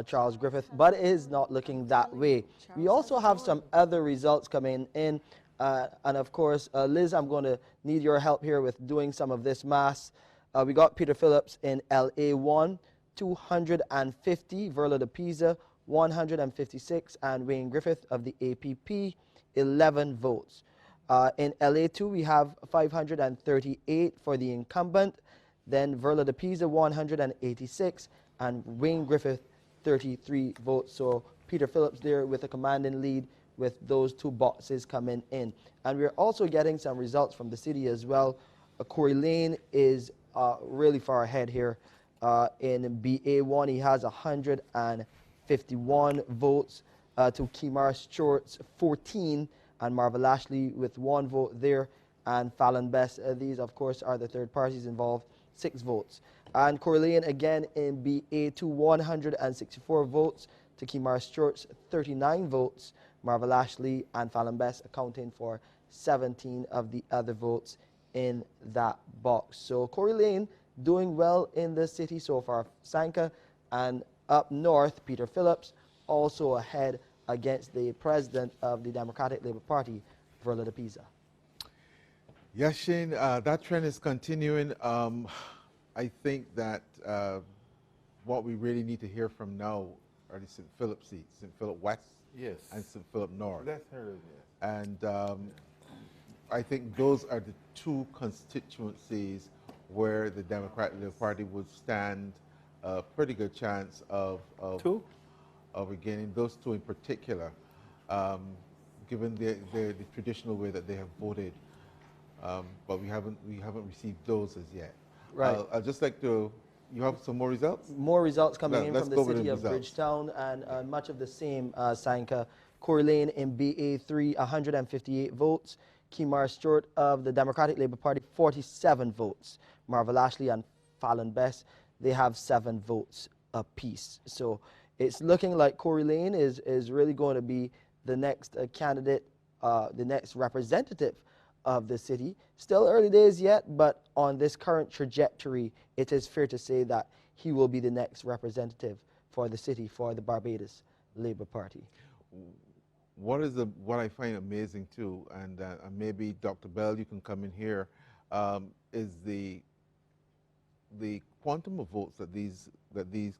S2: Charles Griffith, but it is not looking that way. We also have some other results coming in, and of course, Liz, I'm going to need your help here with doing some of this math. We got Peter Phillips in LA1, 250, Verla de Pisa, 156, and Wayne Griffith of the APP, 11 votes. In LA2, we have 538 for the incumbent, then Verla de Pisa, 186, and Wayne Griffith, 33 votes. So Peter Phillips there with a commanding lead with those two boxes coming in. And we're also getting some results from the city as well. Corey Lane is really far ahead here. In BA1, he has 151 votes to Kimar Stewart's 14, and Marvel Ashley with 1 vote there, and Fallon Best. These, of course, are the third parties involved, 6 votes. And Corey Lane again in BA2, 164 votes to Kimar Stewart's 39 votes. Marvel Ashley and Fallon Best accounting for 17 of the other votes in that box. So Corey Lane doing well in the city so far. Sanka, and up north, Peter Phillips also ahead against the president of the Democratic Labour Party, Verla de Pisa.
S4: Yes, Shane, that trend is continuing. I think that what we really need to hear from now are the St. Philip seats, St. Philip West,
S7: yes,
S4: and St. Philip North.
S7: That's heard, yes.
S4: And I think those are the two constituencies where the Democratic Labour Party would stand a pretty good chance of regaining those two in particular, given the traditional way that they have voted. But we haven't received those as yet.
S2: Right.
S4: I'd just like to. You have some more results?
S2: More results coming in from the city of Bridgetown, and much of the same, Sanka. Corey Lane in BA3, 158 votes. Kimar Stewart of the Democratic Labour Party, 47 votes. Marvel Ashley and Fallon Best, they have 7 votes apiece. So it's looking like Corey Lane is really going to be the next candidate, the next representative of the city. Still early days yet, but on this current trajectory, it is fair to say that he will be the next representative for the city, for the Barbados Labour Party.
S4: What I find amazing too, and maybe Dr. Bell, you can come in here, is the quantum of votes that these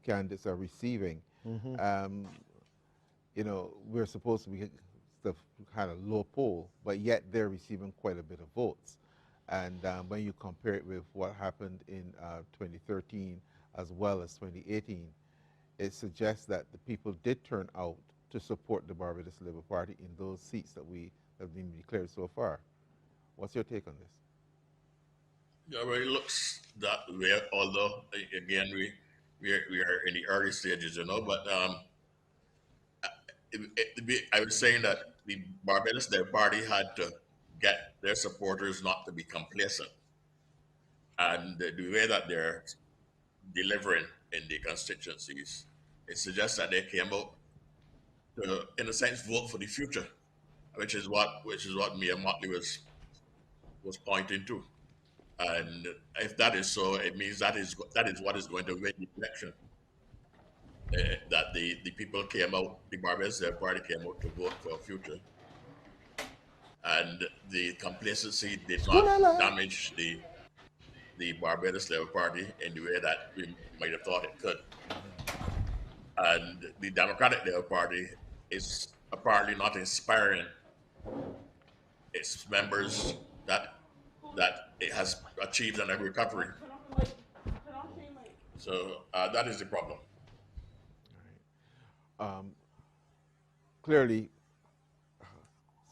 S4: candidates are receiving.
S2: Mm-hmm.
S4: You know, we're supposed to be the kind of low poll, but yet they're receiving quite a bit of votes. And when you compare it with what happened in 2013 as well as 2018, it suggests that the people did turn out to support the Barbados Labour Party in those seats that we have been declared so far. What's your take on this?
S6: Yeah, well, it looks that way, although, again, we are in the early stages, you know, but I was saying that the Barbados Labour Party had to get their supporters not to be complacent. And the way that they're delivering in the constituencies, it suggests that they came out to, in a sense, vote for the future, which is what Mayor Mottley was pointing to. And if that is so, it means that is what is going to win the election. That the people came out, the Barbados Labour Party came out to vote for a future. And the complacency did not damage the Barbados Labour Party in the way that we might have thought it could. And the Democratic Labour Party is apparently not inspiring its members that it has achieved a recovery. So that is the problem.
S4: clearly,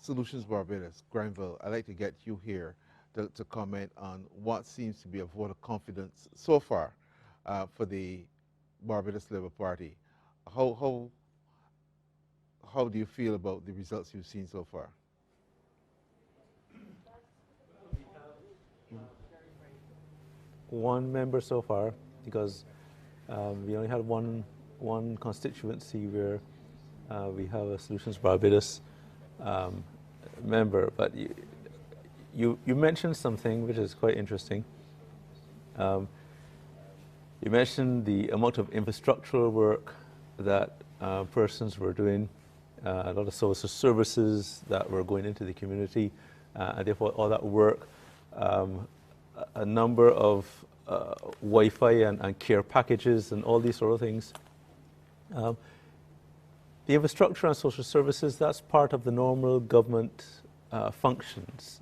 S4: Solutions Barbados, Granville, I'd like to get you here to comment on what seems to be a vote of confidence so far for the Barbados Labour Party. How do you feel about the results you've seen so far?
S9: One member so far, because we only had one constituency where we have a Solutions Barbados member. But you mentioned something which is quite interesting. You mentioned the amount of infrastructural work that persons were doing, a lot of social services that were going into the community, and therefore all that work, a number of Wi-Fi and care packages and all these sort of things. The infrastructure and social services, that's part of the normal government functions.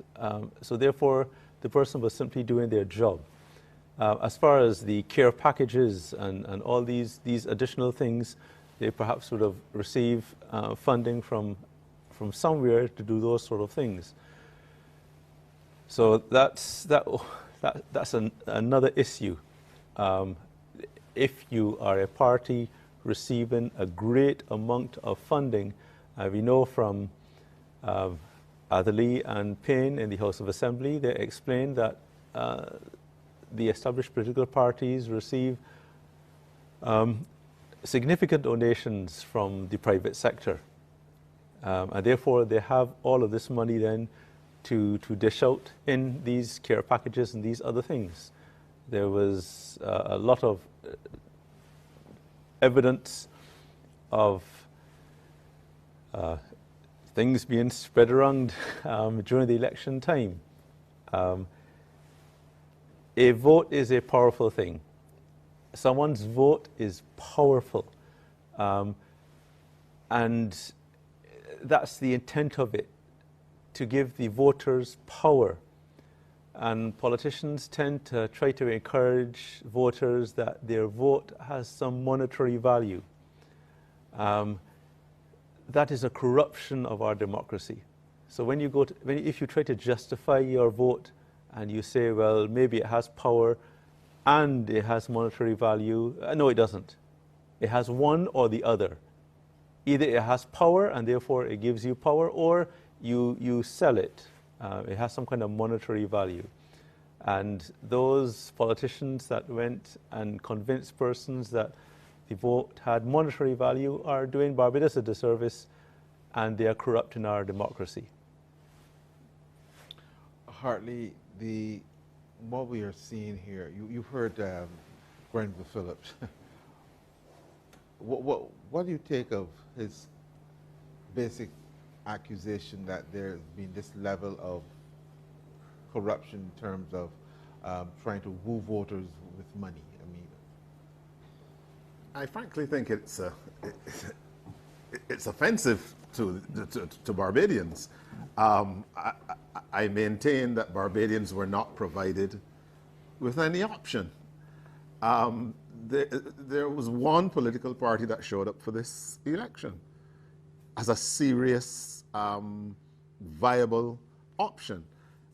S9: So therefore, the person was simply doing their job. As far as the care packages and all these additional things, they perhaps would have received funding from somewhere to do those sort of things. So that's another issue. If you are a party receiving a great amount of funding, we know from Atherley and Payne in the House of Assembly, they explained that the established political parties receive significant donations from the private sector. And therefore, they have all of this money then to dish out in these care packages and these other things. There was a lot of evidence of things being spread around during the election time. A vote is a powerful thing. Someone's vote is powerful. And that's the intent of it, to give the voters power. And politicians tend to try to encourage voters that their vote has some monetary value. That is a corruption of our democracy. So when you go to, if you try to justify your vote and you say, well, maybe it has power and it has monetary value, no, it doesn't. It has one or the other. Either it has power and therefore it gives you power, or you sell it. It has some kind of monetary value. And those politicians that went and convinced persons that the vote had monetary value are doing Barbados a disservice, and they are corrupting our democracy.
S4: Hartley, what we are seeing here, you've heard Granville Phillips. What do you take of his basic accusation that there's been this level of corruption in terms of trying to woo voters with money? I mean,
S5: I frankly think it's offensive to Barbadians. I maintain that Barbadians were not provided with any option. There was one political party that showed up for this election as a serious, viable option.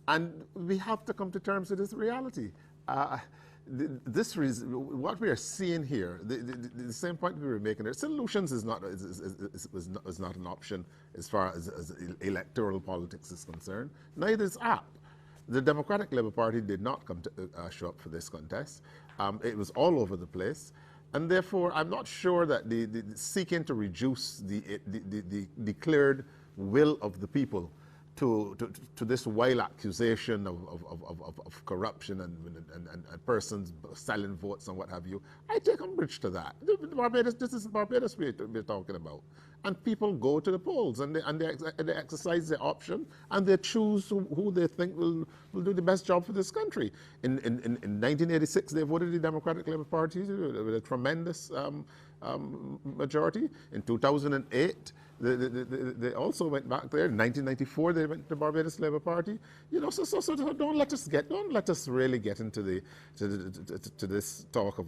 S5: And we have to come to terms with this reality. What we are seeing here, the same point we were making there, solutions is not an option as far as electoral politics is concerned. Neither is APP. The Democratic Labour Party did not come to show up for this contest. It was all over the place. And therefore, I'm not sure that the seeking to reduce the declared will of the people to this wild accusation of corruption and persons selling votes and what have you, I take umbrage to that. This is Barbados we're talking about. And people go to the polls and they exercise their option and they choose who they think will do the best job for this country. In 1986, they voted the Democratic Labour Party with a tremendous majority. In 2008, they also went back there. In 1994, they went to the Barbados Labour Party. You know, so don't let us really get into this talk of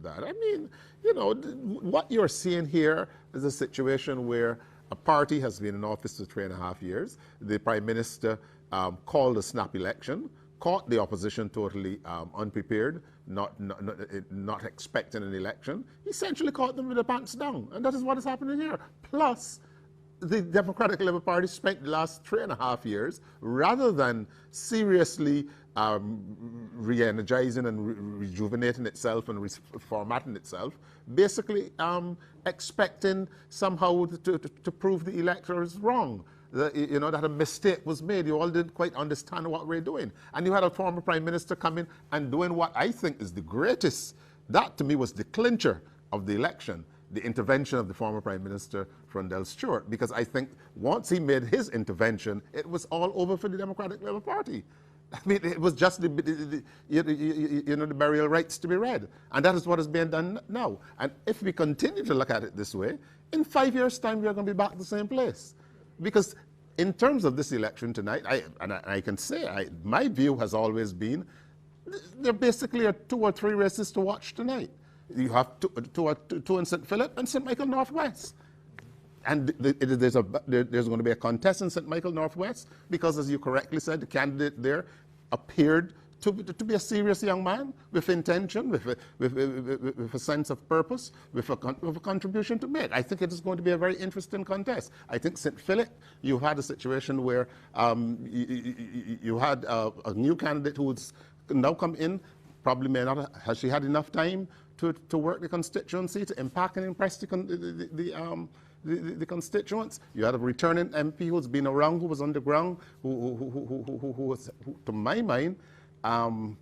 S5: that. I mean, you know, what you're seeing here is a situation where A party has been in office for 3.5 years. The Prime Minister called a snap election, caught the opposition totally unprepared, not expecting an election. He essentially caught them with their pants down, and that is what is happening here. Plus, the Democratic Labour Party spent the last 3.5 years, rather than seriously re-energizing and rejuvenating itself and reformatting itself, basically expecting somehow to prove the electors wrong. That a mistake was made. You all didn't quite understand what we're doing. And you had a former Prime Minister come in and doing what I think is the greatest. That, to me, was the clincher of the election, the intervention of the former Prime Minister, Frondell Stewart, because I think once he made his intervention, it was all over for the Democratic Labour Party. I mean, it was just the burial rites to be read. And that is what is being done now. And if we continue to look at it this way, in 5 years' time, we are going to be back to the same place. Because in terms of this election tonight, I can say, my view has always been, there basically are 2 or 3 races to watch tonight. You have two in St. Philip and St. Michael Northwest. And there's going to be a contest in St. Michael Northwest because, as you correctly said, the candidate there appeared to be a serious young man with intention, with a sense of purpose, with a contribution to make. I think it is going to be a very interesting contest. I think St. Philip, you had a situation where you had a new candidate who would now come in, probably may not, has she had enough time to work the constituency, to impact and impress the constituents. You had a returning MP who's been around, who was on the ground, who was, to my mind, has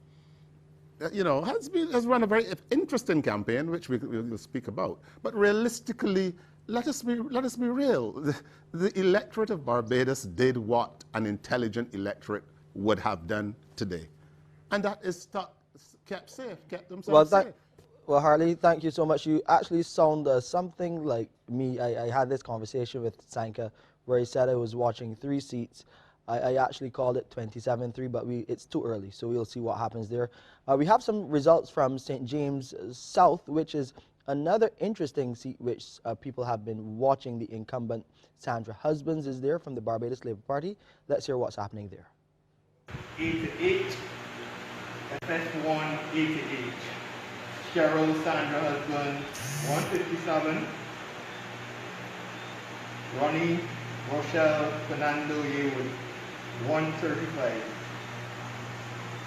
S5: run a very interesting campaign, which we'll speak about. But realistically, let us be real. The electorate of Barbados did what an intelligent electorate would have done today, and that is kept safe, kept themselves safe.
S2: Well, Harley, thank you so much. You actually sound something like me. I had this conversation with Sanka where he said I was watching 3 seats. I actually called it 27-3, but it's too early, so we'll see what happens there. We have some results from St. James South, which is another interesting seat which people have been watching. The incumbent Sandra Husbands is there from the Barbados Labour Party. Let's hear what's happening there.
S12: 88, FS1 88. Cheryl Sandra Husband 157. Ronnie Rochelle Fernando Yewood 135.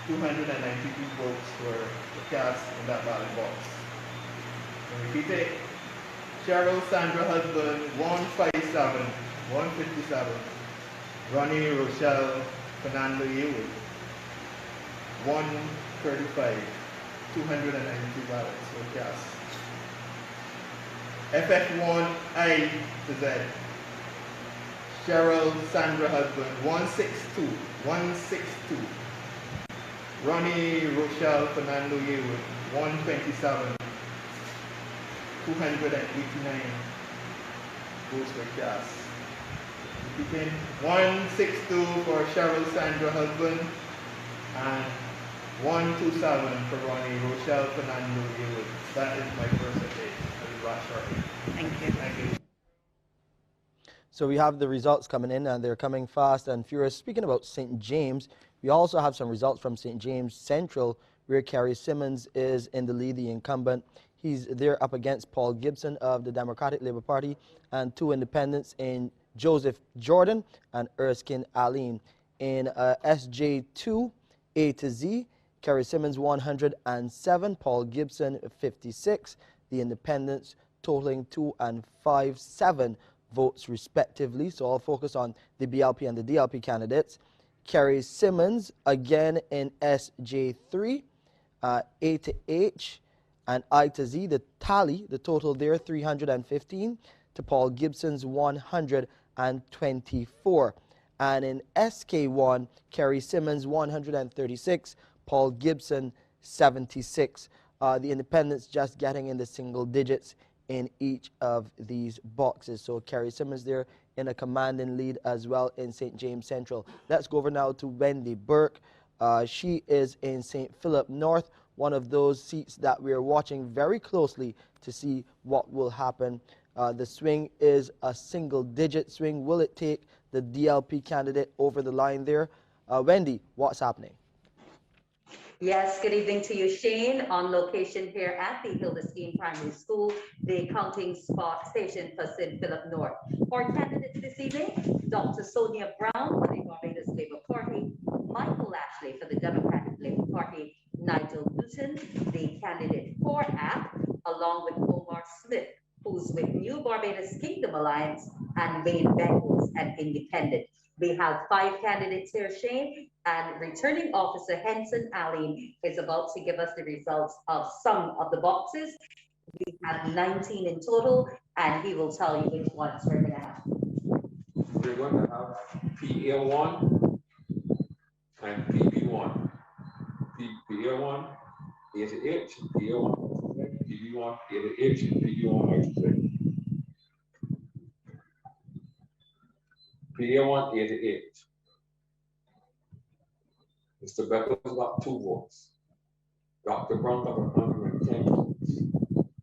S12: 292 votes were cast in that ballot box. And repeat it. Cheryl Sandra Husband 157. 157. Ronnie Rochelle Fernando Yewood 135. 292 ballots were cast. FF1I to Z. Cheryl Sandra Husband 162. 162. Ronnie Rochelle Fernando Yewood 127. 289 votes were cast. Repeating, 162 for Cheryl Sandra Husband and 127 for Ronnie Rochelle Fernando Yewood. That is my first update. I'll be back shortly.
S18: Thank you.
S12: Thank you.
S2: So we have the results coming in, and they're coming fast and furious. Speaking about St. James, we also have some results from St. James Central, where Kerry Simmons is in the lead, the incumbent. He's there up against Paul Gibson of the Democratic Labour Party and 2 independents in Joseph Jordan and Erskine Aline. In SJ2 A to Z, Kerry Simmons 107, Paul Gibson 56, the independents totaling 2 and 5-7 votes respectively. So I'll focus on the BLP and the DLP candidates. Kerry Simmons again in SJ3, A to H and I to Z, the tally, the total there 315 to Paul Gibson's 124. And in SK1, Kerry Simmons 136, Paul Gibson 76. The independents just getting in the single digits in each of these boxes. So Kerry Simmons there in a commanding lead as well in St. James Central. Let's go over now to Wendy Burke. She is in St. Philip North, one of those seats that we're watching very closely to see what will happen The swing is a single-digit swing. Will it take the DLP candidate over the line there? Wendy, what's happening?
S14: Yes, good evening to you, Shane. On location here at the Hildesteen Primary School, the counting spot station for St. Philip North. For candidates this evening, Dr. Sonia Brown for the Barbados Labour Party, Michael Ashley for the Democratic Labour Party, Nigel Newton, the candidate for AP, along with Omar Smith, who's with New Barbados Kingdom Alliance, and Wayne Beckles, an independent. We have 5 candidates here, Shane, and returning officer Henson Allen is about to give us the results of some of the boxes. We have 19 in total, and he will tell you which ones we're going to have.
S15: We're going to have PA1 and PB1. PA1, A to H, PA1, PB1, A to H, PB1, I to Z. PA1, A to H. Mr. Beckles got 2 votes. Dr. Brown got 110 votes.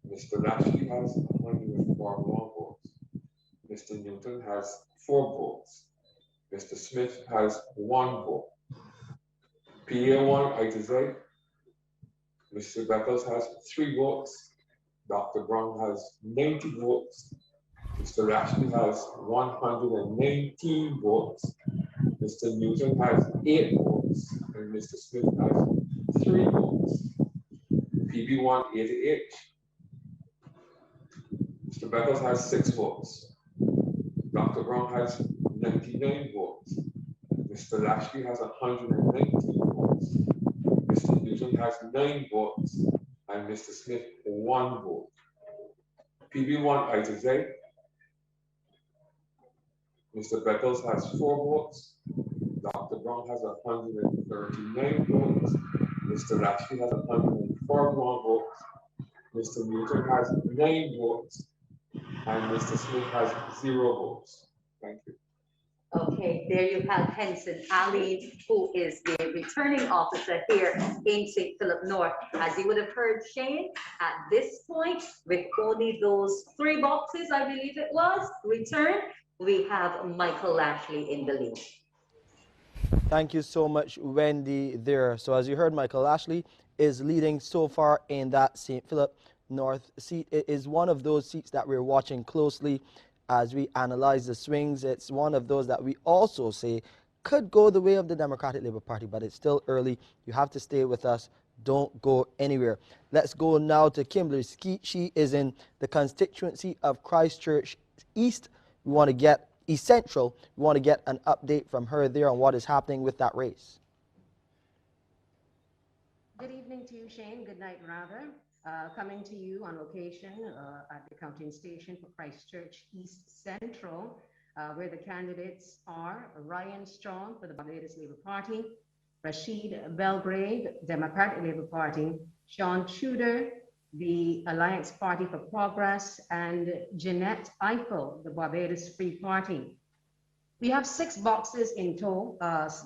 S15: Mr. Lashley has 141 votes. Mr. Newton has 4 votes. Mr. Smith has 1 vote. PA1, I to Z. Mr. Beckles has 3 votes. Dr. Brown has 90 votes. Mr. Lashley has 119 votes. Mr. Newton has 8 votes. And Mr. Smith has 3 votes. PB1, A to H. Mr. Beckles has 6 votes. Dr. Brown has 99 votes. Mr. Lashley has 119 votes. Mr. Newton has 9 votes. And Mr. Smith 1 vote. PB1, I to Z. Mr. Beckles has 4 votes. Dr. Brown has 139 votes. Mr. Lashley has 141 votes. Mr. Newton has 9 votes. And Mr. Smith has 0 votes. Thank you.
S14: Okay, there you have Henson Ali, who is the returning officer here in St. Philip North. As you would have heard, Shane, at this point, with only those 3 boxes, I believe it was, returned, we have Michael Lashley in the lead.
S2: Thank you so much, Wendy, there. So as you heard, Michael Lashley is leading so far in that St. Philip North seat. It is one of those seats that we're watching closely as we analyze the swings. It's one of those that we also say could go the way of the Democratic Labour Party, but it's still early. You have to stay with us. Don't go anywhere. Let's go now to Kimberly Skeet. She is in the constituency of Christchurch East. We want to get East Central. We want to get an update from her there on what is happening with that race.
S22: Good evening to you, Shane. Good night, rather. Coming to you on location at the counting station for Christchurch East Central, where the candidates are Ryan Strong for the Barbados Labour Party, Rashid Belgrave, Democratic Labour Party, Sean Tudor, the Alliance Party for Progress, and Jeanette Eiffel, the Barbados Free Party. We have 6 boxes in tow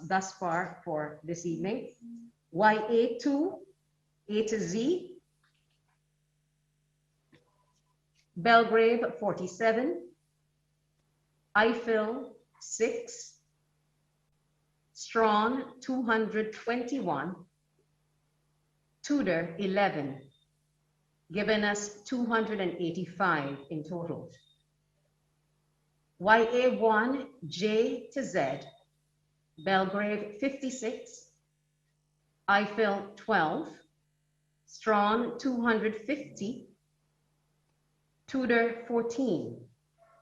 S22: thus far for this evening. YA2, A to Z, Belgrave 47, Eiffel 6, Strawn 221, Tudor 11, giving us 285 in total. YA1 J to Z, Belgrave 56, Eiffel 12, Strawn 250, Tudor 14,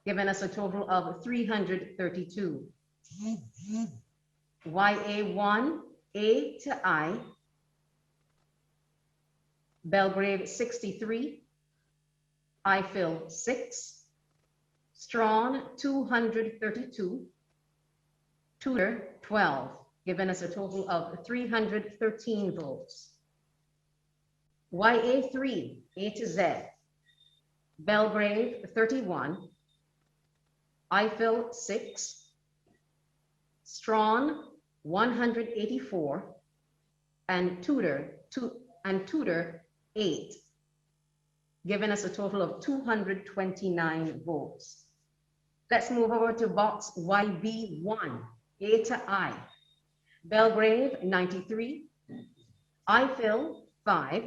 S22: giving us a total of 332. YA1 A to I, Belgrave 63, Eiffel 6, Strawn 232, Tudor 12, giving us a total of 313 votes. YA3 A to Z, Belgrave 31, Eiffel 6, Strawn 184, and Tudor 8, giving us a total of 229 votes. Let's move over to box YB1, A to I. Belgrave, 93. Ifill, 5.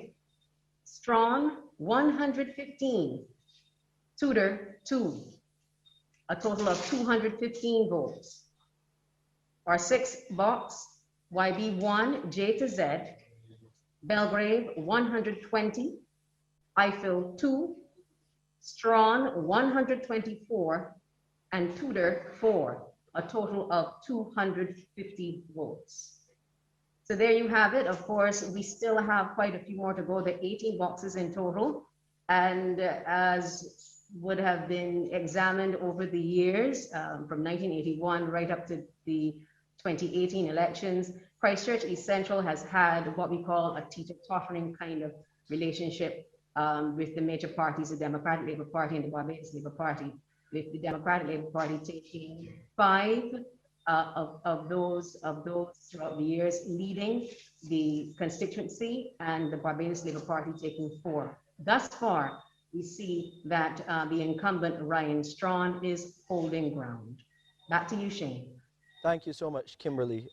S22: Strawn, 115. Tudor, 2. A total of 215 votes. Our sixth box, YB1, J to Z. Belgrave, 120. Ifill, 2. Strawn, 124. And Tudor, 4. A total of 250 votes. So there you have it. Of course, we still have quite a few more to go. There are 18 boxes in total. And as would have been examined over the years, from 1981 right up to the 2018 elections, Christchurch East Central has had what we call a teeter-tottering kind of relationship with the major parties, the Democratic Labour Party and the Barbados Labour Party, with the Democratic Labour Party taking 5 of those throughout the years, leading the constituency, and the Barbados Labour Party taking 4. Thus far, we see that the incumbent Ryan Strawn is holding ground. Back to you, Shane.
S2: Thank you so much, Kimberly.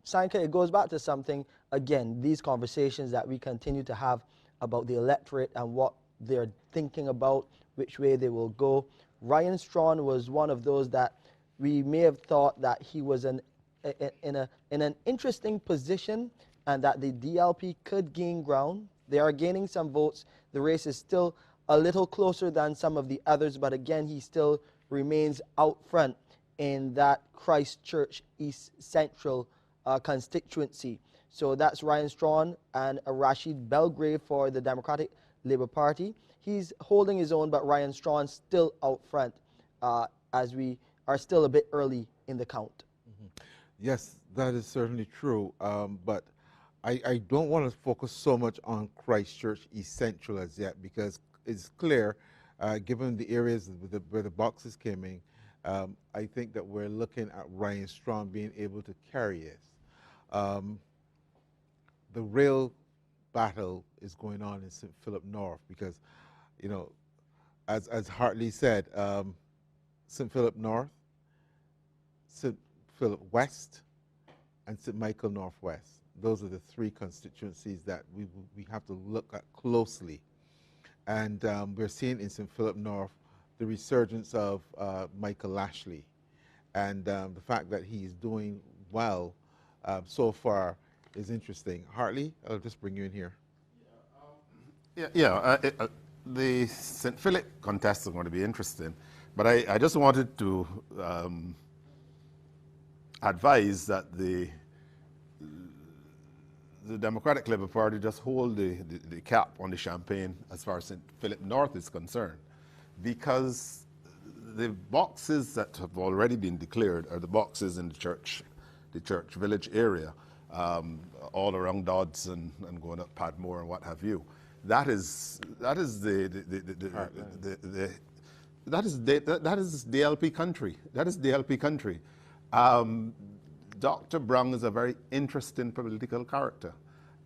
S2: Sanka, it goes back to something, again, these conversations that we continue to have about the electorate and what they're thinking about, which way they will go. Ryan Strawn was one of those that we may have thought that he was in an interesting position and that the DLP could gain ground. They are gaining some votes. The race is still a little closer than some of the others, but again, he still remains out front in that Christchurch East Central constituency. So that's Ryan Strawn and Rashid Belgrave for the Democratic Labour Party. He's holding his own, but Ryan Strawn still out front as we are still a bit early in the count.
S4: Yes, that is certainly true, but I don't want to focus so much on Christchurch East Central as yet, because it's clear, given the areas where the boxes came in, I think that we're looking at Ryan Strawn being able to carry it. The real battle is going on in St. Philip North because, you know, as Hartley said, St. Philip North, St. Philip West, and St. Michael Northwest. Those are the 3 constituencies that we have to look at closely. And we're seeing in St. Philip North the resurgence of Michael Lashley, and the fact that he's doing well so far is interesting. Hartley, I'll just bring you in here.
S5: The St. Philip contest is going to be interesting, but I just wanted to advise that the Democratic Labour Party just hold the cap on the champagne as far as St. Philip North is concerned, because the boxes that have already been declared are the boxes in the church village area, all around Dodds and going up Padmore and what have you. That is DLP country. That is DLP country. Dr. Brown is a very interesting political character,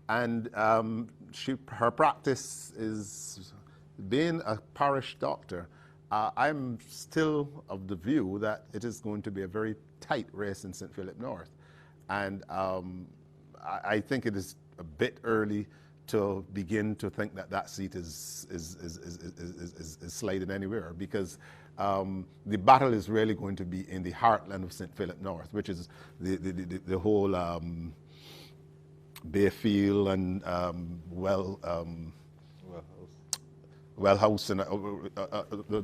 S5: and her practice is being a parish doctor. I'm still of the view that it is going to be a very tight race in St. Philip North, and I think it is a bit early to begin to think that that seat is sliding anywhere, because the battle is really going to be in the heartland of St. Philip North, which is the whole Bayfield and Wellhouse and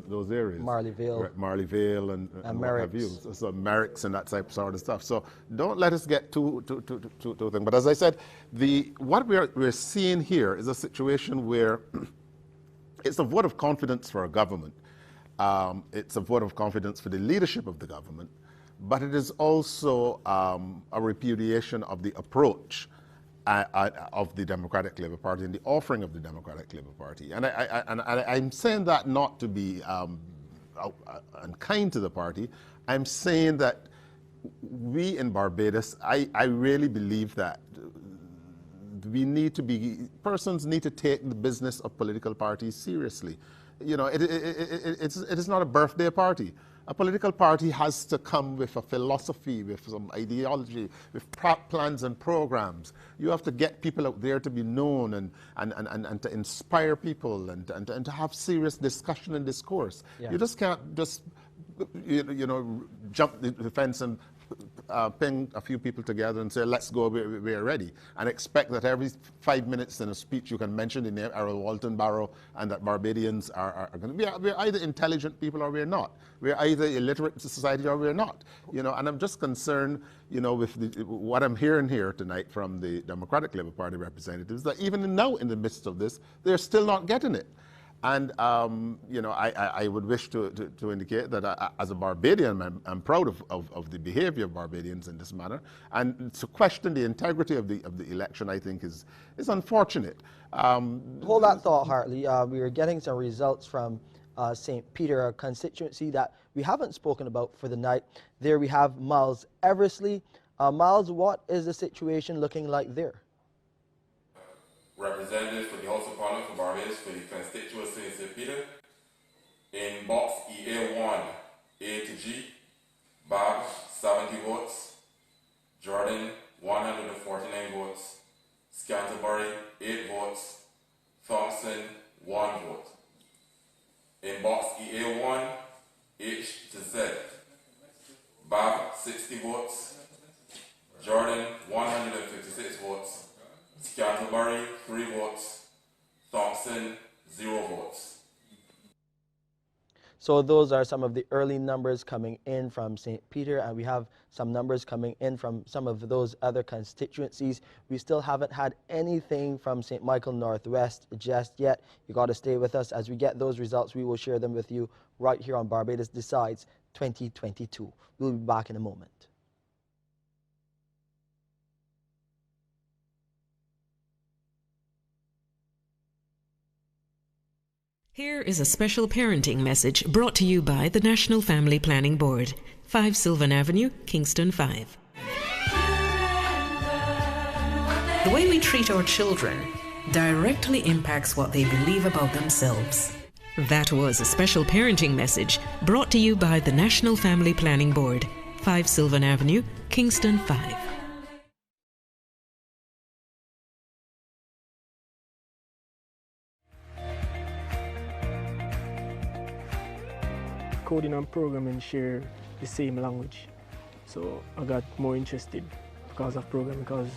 S5: those areas. Marleyvale and what have you. So Merricks and that type sort of stuff. So don't let us get too thing. But as I said, what we're seeing here is a situation where it's a vote of confidence for a government. It's a vote of confidence for the leadership of the government, but it is also a repudiation of the approach of the Democratic Labour Party and the offering of the Democratic Labour Party. And I'm saying that not to be unkind to the party. I'm saying that we in Barbados, I really believe that persons need to take the business of political parties seriously. You know, it is not a birthday party. A political party has to come with a philosophy, with some ideology, with plans and programs. You have to get people out there to be known and to inspire people and to have serious discussion and discourse. Yeah. You just can't just, you know, jump the fence and ping a few people together and say, let's go, we're ready, and expect that every 5 minutes in a speech you can mention the name Errol Walton Barrow and that Barbadians are going to be, we're either intelligent people or we're not. We're either illiterate society or we're not. You know, and I'm just concerned, you know, with what I'm hearing here tonight from the Democratic Labour Party representatives, that even now in the midst of this, they're still not getting it. And, you know, I would wish to indicate that as a Barbadian, I'm proud of the behavior of Barbadians in this manner. And to question the integrity of the election, I think, is unfortunate.
S2: Hold that thought, Hartley. We are getting some results from St. Peter, a constituency that we haven't spoken about for the night. There we have Miles Eversley. Miles, what is the situation looking like there?
S16: Representative for the House of Parliament for Barbados for the constituency in St. Peter. In box EA1, A to G, Bob, 70 votes. Jordan, 149 votes. Scantlebury, 8 votes. Thompson, 1 vote. In box EA1, H to Z, Bob, 60 votes. Jordan, 156 votes. Scantlebury, 3 votes. Thompson, 0 votes.
S2: So those are some of the early numbers coming in from St. Peter, and we have some numbers coming in from some of those other constituencies. We still haven't had anything from St. Michael Northwest just yet. You got to stay with us. As we get those results, we will share them with you right here on Barbados Decides 2022. We'll be back in a moment.
S17: Here is a special parenting message brought to you by the National Family Planning Board, 5 Sylvan Avenue, Kingston 5. The way we treat our children directly impacts what they believe about themselves. That was a special parenting message brought to you by the National Family Planning Board, 5 Sylvan Avenue, Kingston 5.
S19: Coding and programming share the same language, so I got more interested because of programming. Because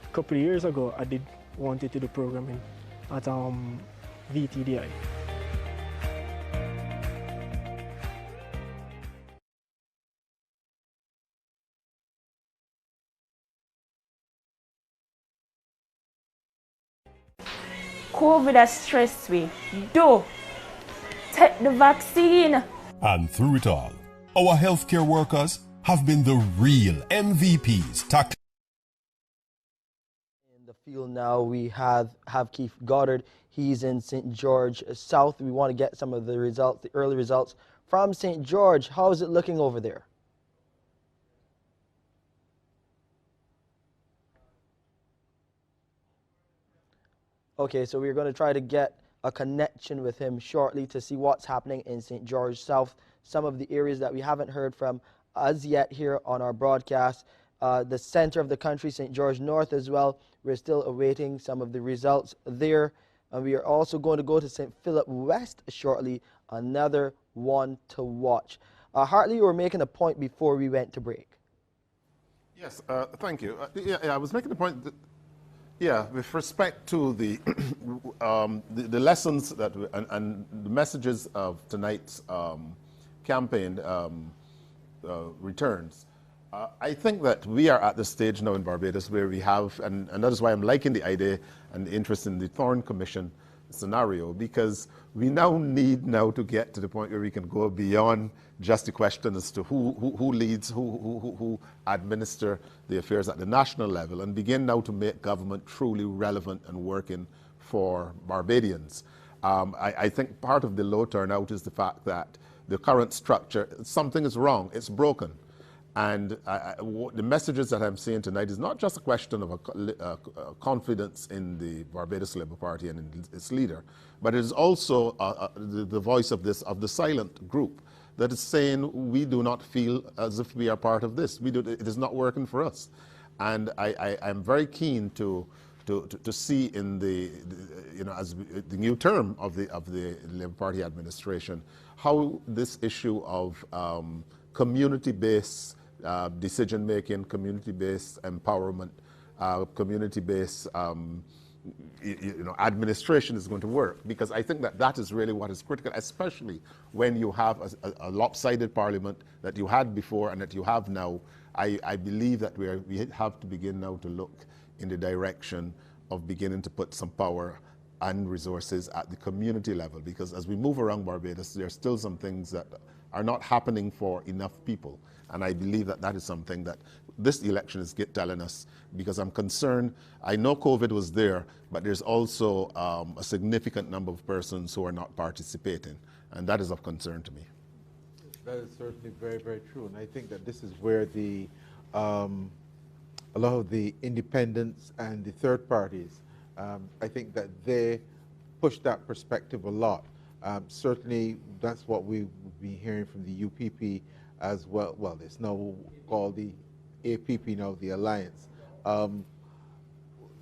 S19: a couple of years ago I did wanted to do programming at VTDI.
S23: COVID has stressed me. Do take the vaccine.
S25: And through it all, our healthcare workers have been the real MVPs.
S2: In the field now, we have Keith Goddard. He's in St. George South. We want to get some of the results, the early results from St. George. How is it looking over there? Okay, so we're going to try to get a connection with him shortly to see what's happening in St. George South, some of the areas that we haven't heard from as yet here on our broadcast. The center of the country, St. George North as well. We're still awaiting some of the results there. And we are also going to go to St. Philip West shortly, another one to watch. Hartley, you were making a point before we went to break.
S5: Yes, thank you. I was making the point that, with respect to the the lessons that and the messages of tonight's campaign returns, I think that we are at the stage now in Barbados where we have, and that is why I'm liking the idea and the interest in the Thorne Commission scenario, because we now need to get to the point where we can go beyond just the question as to who leads, who administer the affairs at the national level, and begin now to make government truly relevant and working for Barbadians. I think part of the low turnout is the fact that the current structure, something is wrong, it's broken. And the messages that I'm seeing tonight is not just a question of confidence in the Barbados Labour Party and in its leader, but it is also the voice of the silent group that is saying we do not feel as if we are part of this. It is not working for us. And I'm very keen to see in as the new term of the Labour Party administration, how this issue of community-based decision-making, community-based empowerment, community-based administration is going to work, because I think that is really what is critical, especially when you have a lopsided parliament that you had before and that you have now. I believe that we have to begin now to look in the direction of beginning to put some power and resources at the community level, because as we move around Barbados, there are still some things that are not happening for enough people. And I believe that is something that this election is telling us, because I'm concerned. I know COVID was there, but there's also a significant number of persons who are not participating, and that is of concern to me.
S4: That is certainly very, very true. And I think that this is where a lot of the independents and the third parties, I think that they push that perspective a lot. Certainly, that's what we've been hearing from the UPP as well. Well, it's now called the APP now, the Alliance.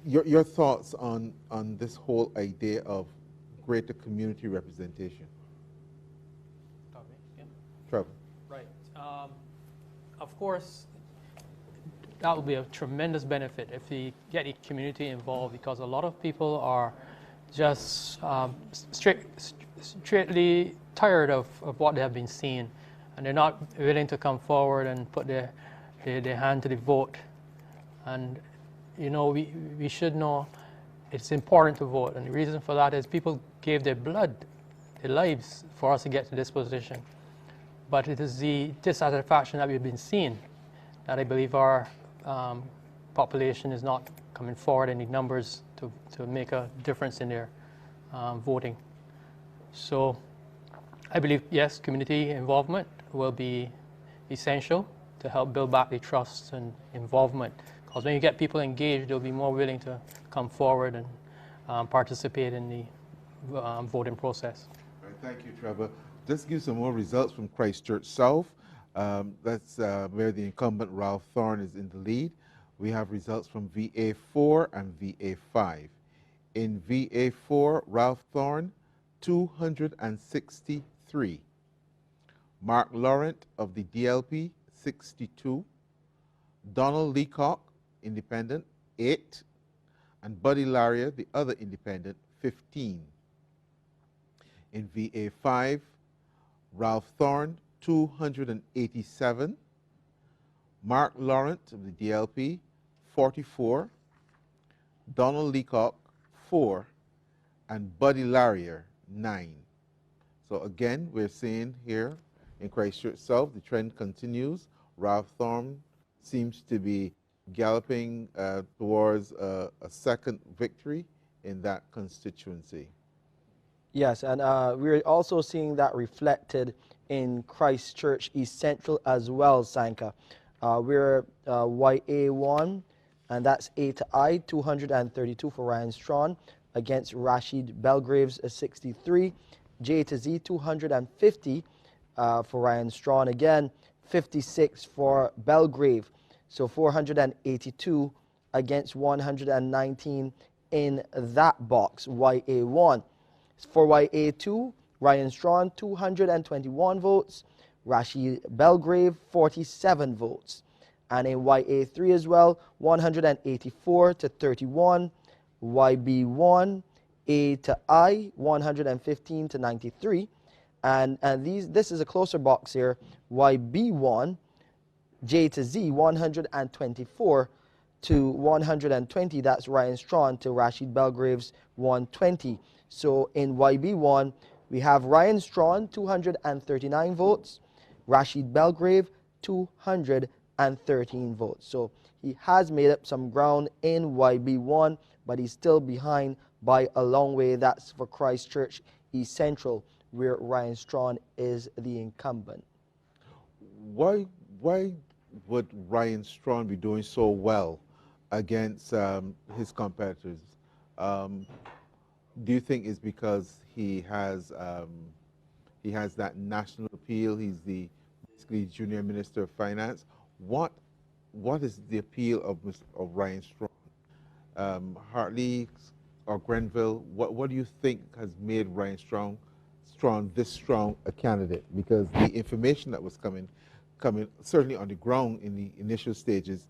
S4: Your thoughts on this whole idea of greater community representation? Trevor.
S1: Right. Of course, that would be a tremendous benefit if we get the community involved, because a lot of people are just straightly tired of what they have been seeing, and they're not willing to come forward and put their hand to the vote. And we should know it's important to vote, and the reason for that is people gave their blood, their lives, for us to get to this position. But it is the dissatisfaction that we've been seeing that I believe our population is not coming forward in the numbers to make a difference in their voting. So I believe, yes, community involvement will be essential to help build back the trust and involvement. Because when you get people engaged, they'll be more willing to come forward and participate in the voting process.
S4: Right, thank you, Trevor. Just give some more results from Christchurch South. That's where the incumbent Ralph Thorne is in the lead. We have results from VA4 and VA5. In VA4, Ralph Thorne, 263. Mark Laurent of the DLP, 62. Donald Leacock, independent, 8. And Buddy Laria, the other independent, 15. In VA5, Ralph Thorne, 287. Mark Laurent of the DLP, 44. Donald Leacock, 4. And Buddy Laria, 9. So again, we're seeing here in Christchurch South, the trend continues. Ralph Thorne seems to be galloping towards a second victory in that constituency.
S2: Yes, and we're also seeing that reflected in Christchurch East Central as well, Sanka. We're YA1, and that's A to I, 232 for Ryan Strawn against Rashid Belgrave's 63. J to Z, 250 for Ryan Strawn again, 56 for Belgrave. So 482 against 119 in that box, YA1. For YA2, Ryan Strawn, 221 votes. Rashid Belgrave, 47 votes. And in YA3 as well, 184 to 31. YB1, A to I, 115 to 93. And this is a closer box here. YB1, J to Z, 124 to 120. That's Ryan Strawn to Rashid Belgrave's 120. So in YB1, we have Ryan Strawn, 239 votes. Rashid Belgrave, 213 votes. So he has made up some ground in YB1, but he's still behind by a long way. That's for Christchurch East Central, where Ryan Strawn is the incumbent.
S4: Why would Ryan Strong be doing so well against his competitors? Do you think it's because he has that national appeal? He's the basically junior minister of finance. What is the appeal of Ryan Strong? Hartley or Grenville? What do you think has made Ryan Strong this strong a candidate? Because the information that was coming certainly on the ground in the initial stages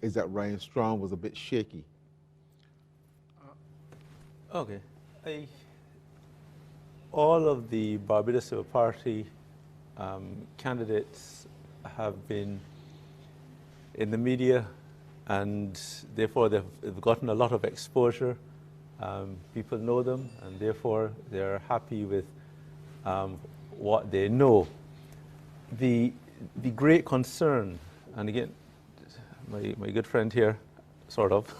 S4: is that Ryan Strong was a bit shaky.
S9: Okay. All of the Barbados Civil Party candidates have been in the media, and therefore they've gotten a lot of exposure. People know them, and therefore they're happy with what they know. The great concern, and again, my good friend here, sort of,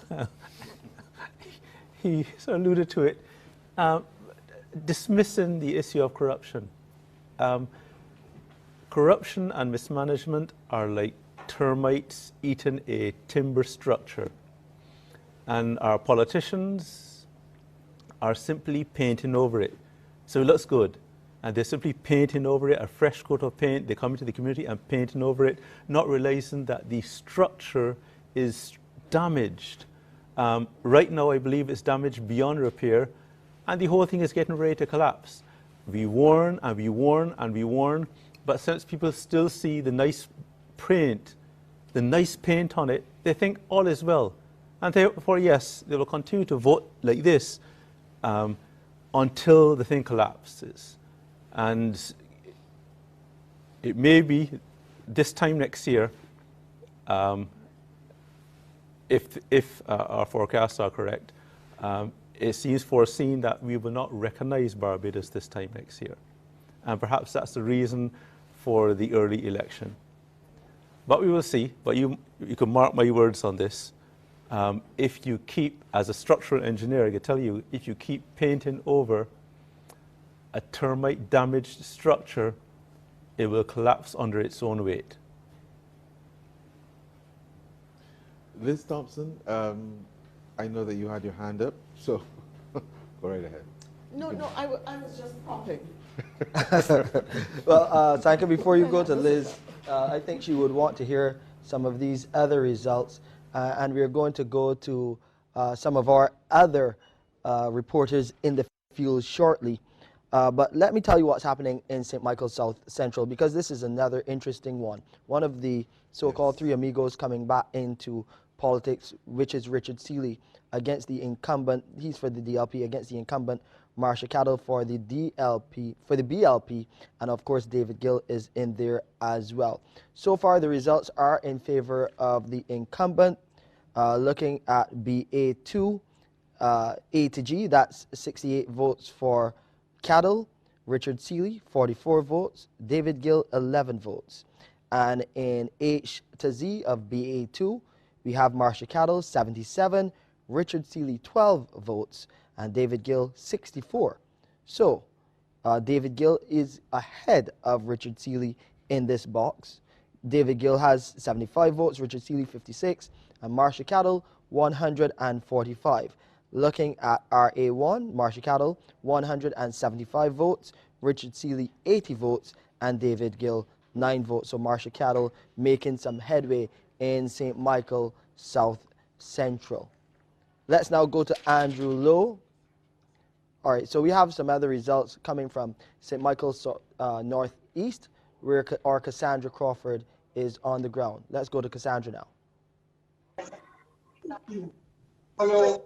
S9: he alluded to it, dismissing the issue of corruption. Corruption and mismanagement are like termites eating a timber structure, and our politicians are simply painting over it. So it looks good, and they're simply painting over it, a fresh coat of paint. They come into the community and painting over it, not realizing that the structure is damaged. Right now, I believe it's damaged beyond repair, and the whole thing is getting ready to collapse. We warn and we warn and we warn, but since people still see the nice paint on it, they think all is well. And therefore, yes, they will continue to vote like this until the thing collapses. And it may be this time next year, if our forecasts are correct, it seems foreseen that we will not recognize Barbados this time next year. And perhaps that's the reason for the early election. But we will see. But you can mark my words on this. If you keep, as a structural engineer, I can tell you, if you keep painting over a termite damaged structure, it will collapse under its own weight.
S4: Liz Thompson, I know that you had your hand up, so go right ahead.
S10: No, I was just popping.
S2: Well, Sanka, before you go to Liz, I think she would want to hear some of these other results, and we're going to go to some of our other reporters in the field shortly. But let me tell you what's happening in St. Michael's South Central, because this is another interesting one. One of the so-called three amigos coming back into politics, which is Richard Seeley, against the incumbent, he's for the DLP, against the incumbent Marsha Cattle for the BLP, and of course David Gill is in there as well. So far the results are in favor of the incumbent. Looking at BA2, A to G, that's 68 votes for Cattle, Richard Seeley 44 votes, David Gill 11 votes. And in H to Z of BA2, we have Marsha Cattle 77, Richard Seeley 12 votes, and David Gill 64. So David Gill is ahead of Richard Seeley in this box. David Gill has 75 votes, Richard Seeley 56, and Marsha Cattle 145. Looking at RA1, Marsha Cattle 175 votes, Richard Seeley 80 votes, and David Gill 9 votes. So Marsha Cattle making some headway in St. Michael South Central. Let's now go to Andrew Lowe. All right, so we have some other results coming from St. Michael's Northeast, where our Cassandra Crawford is on the ground. Let's go to Cassandra now.
S3: Hello.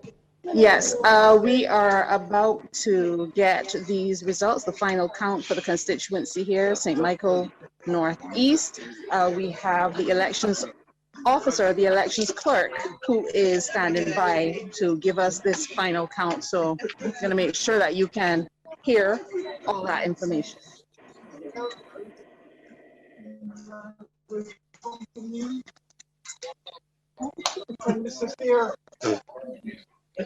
S3: Yes, we are about to get these results, the final count for the constituency here, St. Michael Northeast. We have the elections officer, the elections clerk, who is standing by to give us this final count. So I'm going to make sure that you can hear all that information.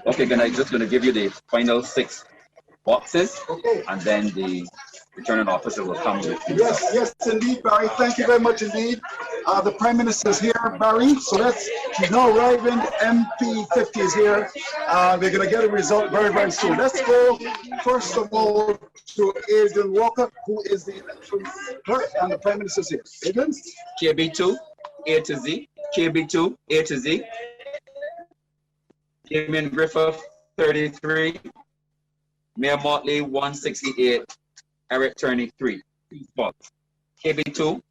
S13: Okay, then I'm just going to give you the final 6 boxes, and then the
S11: returning officer will come with.
S13: Yes, yes, indeed, Barry. Thank you very much indeed. The Prime Minister is here, Barry. So he's now arriving. MP50 is here. We're going to get a result very, very soon. Let's go, first of all, to Adrian Walker, who is the election clerk, and the Prime Minister is here. Adrian?
S11: KB2, A to Z. KB2, A to Z. Damien Griffith, 33. Mayor Mottley, 168. Eric Turney, 3 spots. KB2,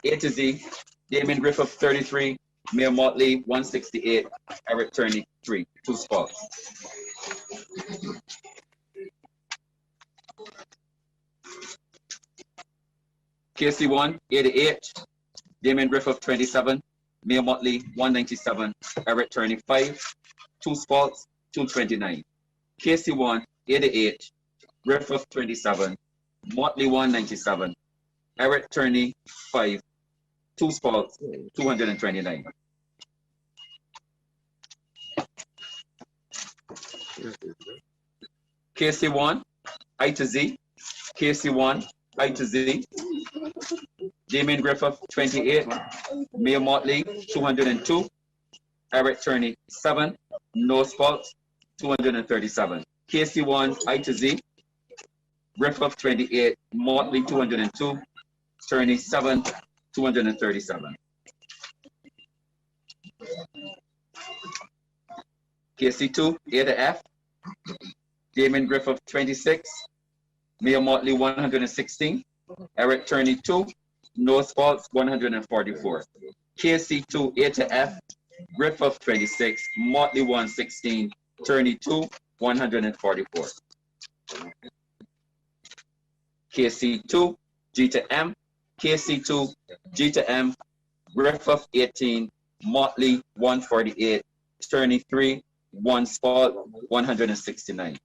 S11: A to Z. Damien Griffith, 33. Mayor Mottley, 168. Eric Turney, 3 spots. KC1, A to H. Damien Griffith, 27. Mayor Mottley, 197. Eric Turney, 5 spots, 229. KC1, A to H. Griffith, 27. Mottley, 197. Eric Turney, 5 spots, 229. KC1, I to Z. KC1, I to Z. Damien Griffith, 28. Mayor Mottley, 202. Eric Turney, 7. No spots, 237. KC1, I to Z. Griffith, 28. Mottley, 202. Turney, 7. 237. KC2, A to F. Damien Griffith, 26. Mayor Mottley, 116. Eric Turney, 2. No spots, 144. KC2, A to F. Griffith, 26. Mottley, 116. Turney, 2. 144. KC2, G to M. KC2, G to M. Griffith, 18. Mottley, 148. Turney, 3. 1 spot, 169.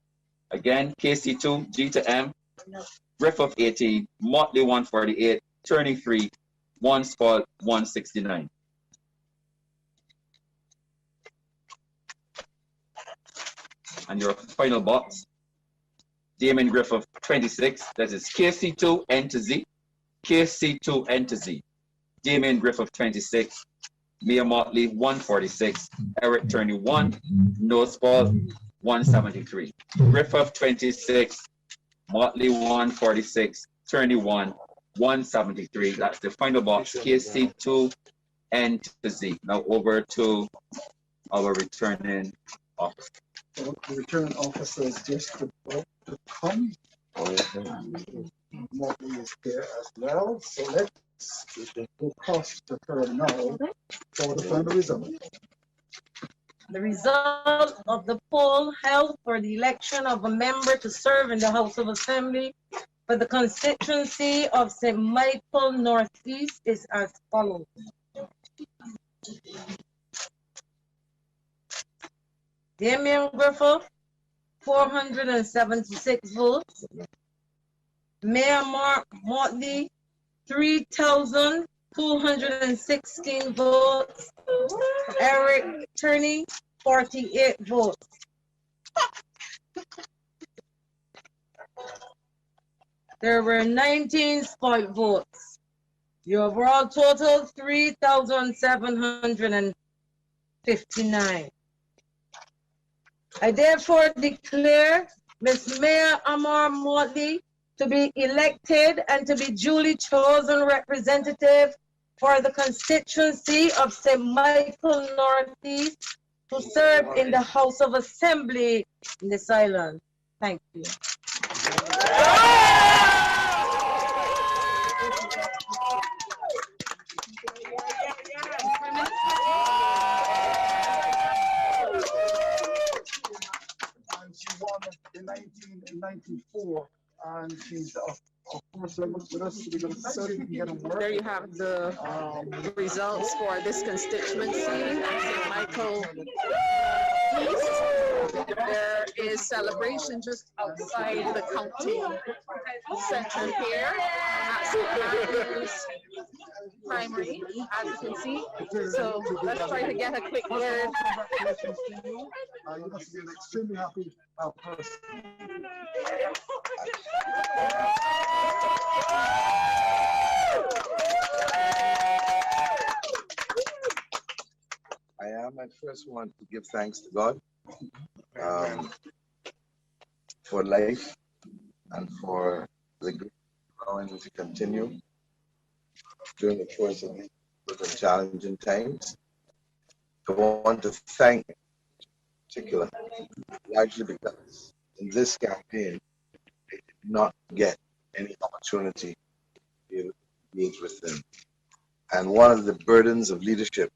S11: Again, KC2, G to M. Griffith, 18. Mottley, 148. Turney, 3. 1 spot, 169. And your final box, Damien Griffith, 26. That is KC2, N to Z. KC2, N to Z. Damien Griffith, 26. Mayor Mottley, 146. Eric Turney, 1. No spot, 173. Griffith, 26. Mottley, 146. Turney, 1. 173. That's the final box, KC2, N to Z. Now over to our returning officer.
S13: So the returning officer is just about to come. Mottley is here as well. So let's go across the curve now for the final result.
S20: The result of the poll held for the election of a member to serve in the House of Assembly for the constituency of St. Michael Northeast is as follows. Damien Griffith, 476 votes. Mayor Mottley, 3,216 votes. Eric Turney, 48 votes. There were 19 spot votes. The overall total, 3,759. I therefore declare Ms. Mayor Amar Mottley to be elected and to be duly chosen representative for the constituency of St. Michael Northeast to serve in the House of Assembly in this island. Thank you.
S13: And she won in 1994, and she's of course with us. We're going to certainly get a word.
S3: There you have the results for this constituency, St. Michael East. There is celebration just outside the county center here at St. Matthew's Primary, as you can see. So let's try to get a quick word.
S13: You must be an extremely happy person.
S6: I first want to give thanks to God for life and for the grace allowing me to continue during the course of these challenging times. I want to thank in particular, largely because in this campaign, I did not get any opportunity to be able to engage with them. And one of the burdens of leadership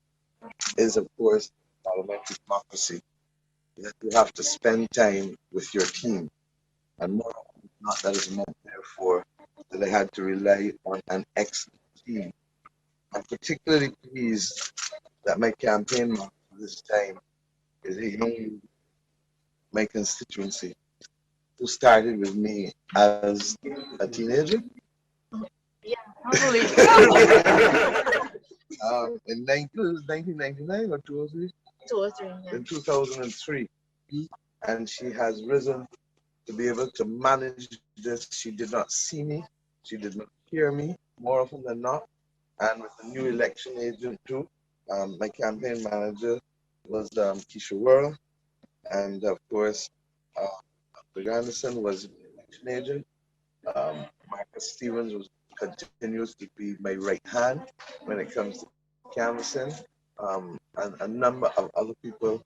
S6: is, of course, parliamentary democracy, that you have to spend time with your team. And more often than not, that is meant, therefore, that I had to rely on an excellent team. I'm particularly pleased that my campaign manager this time is a young, my constituency, who started with me as a teenager.
S20: Yeah, probably.
S6: In 1999 or 2003?
S20: 2003, yeah.
S6: In 2003. And she has risen to be able to manage this. She did not see me. She did not hear me, more often than not. And with the new election agent too, my campaign manager was Keisha Worrell. And of course, Dr. Anderson was the election agent. Marcus Stevens continues to be my right hand when it comes to canvassing. And a number of other people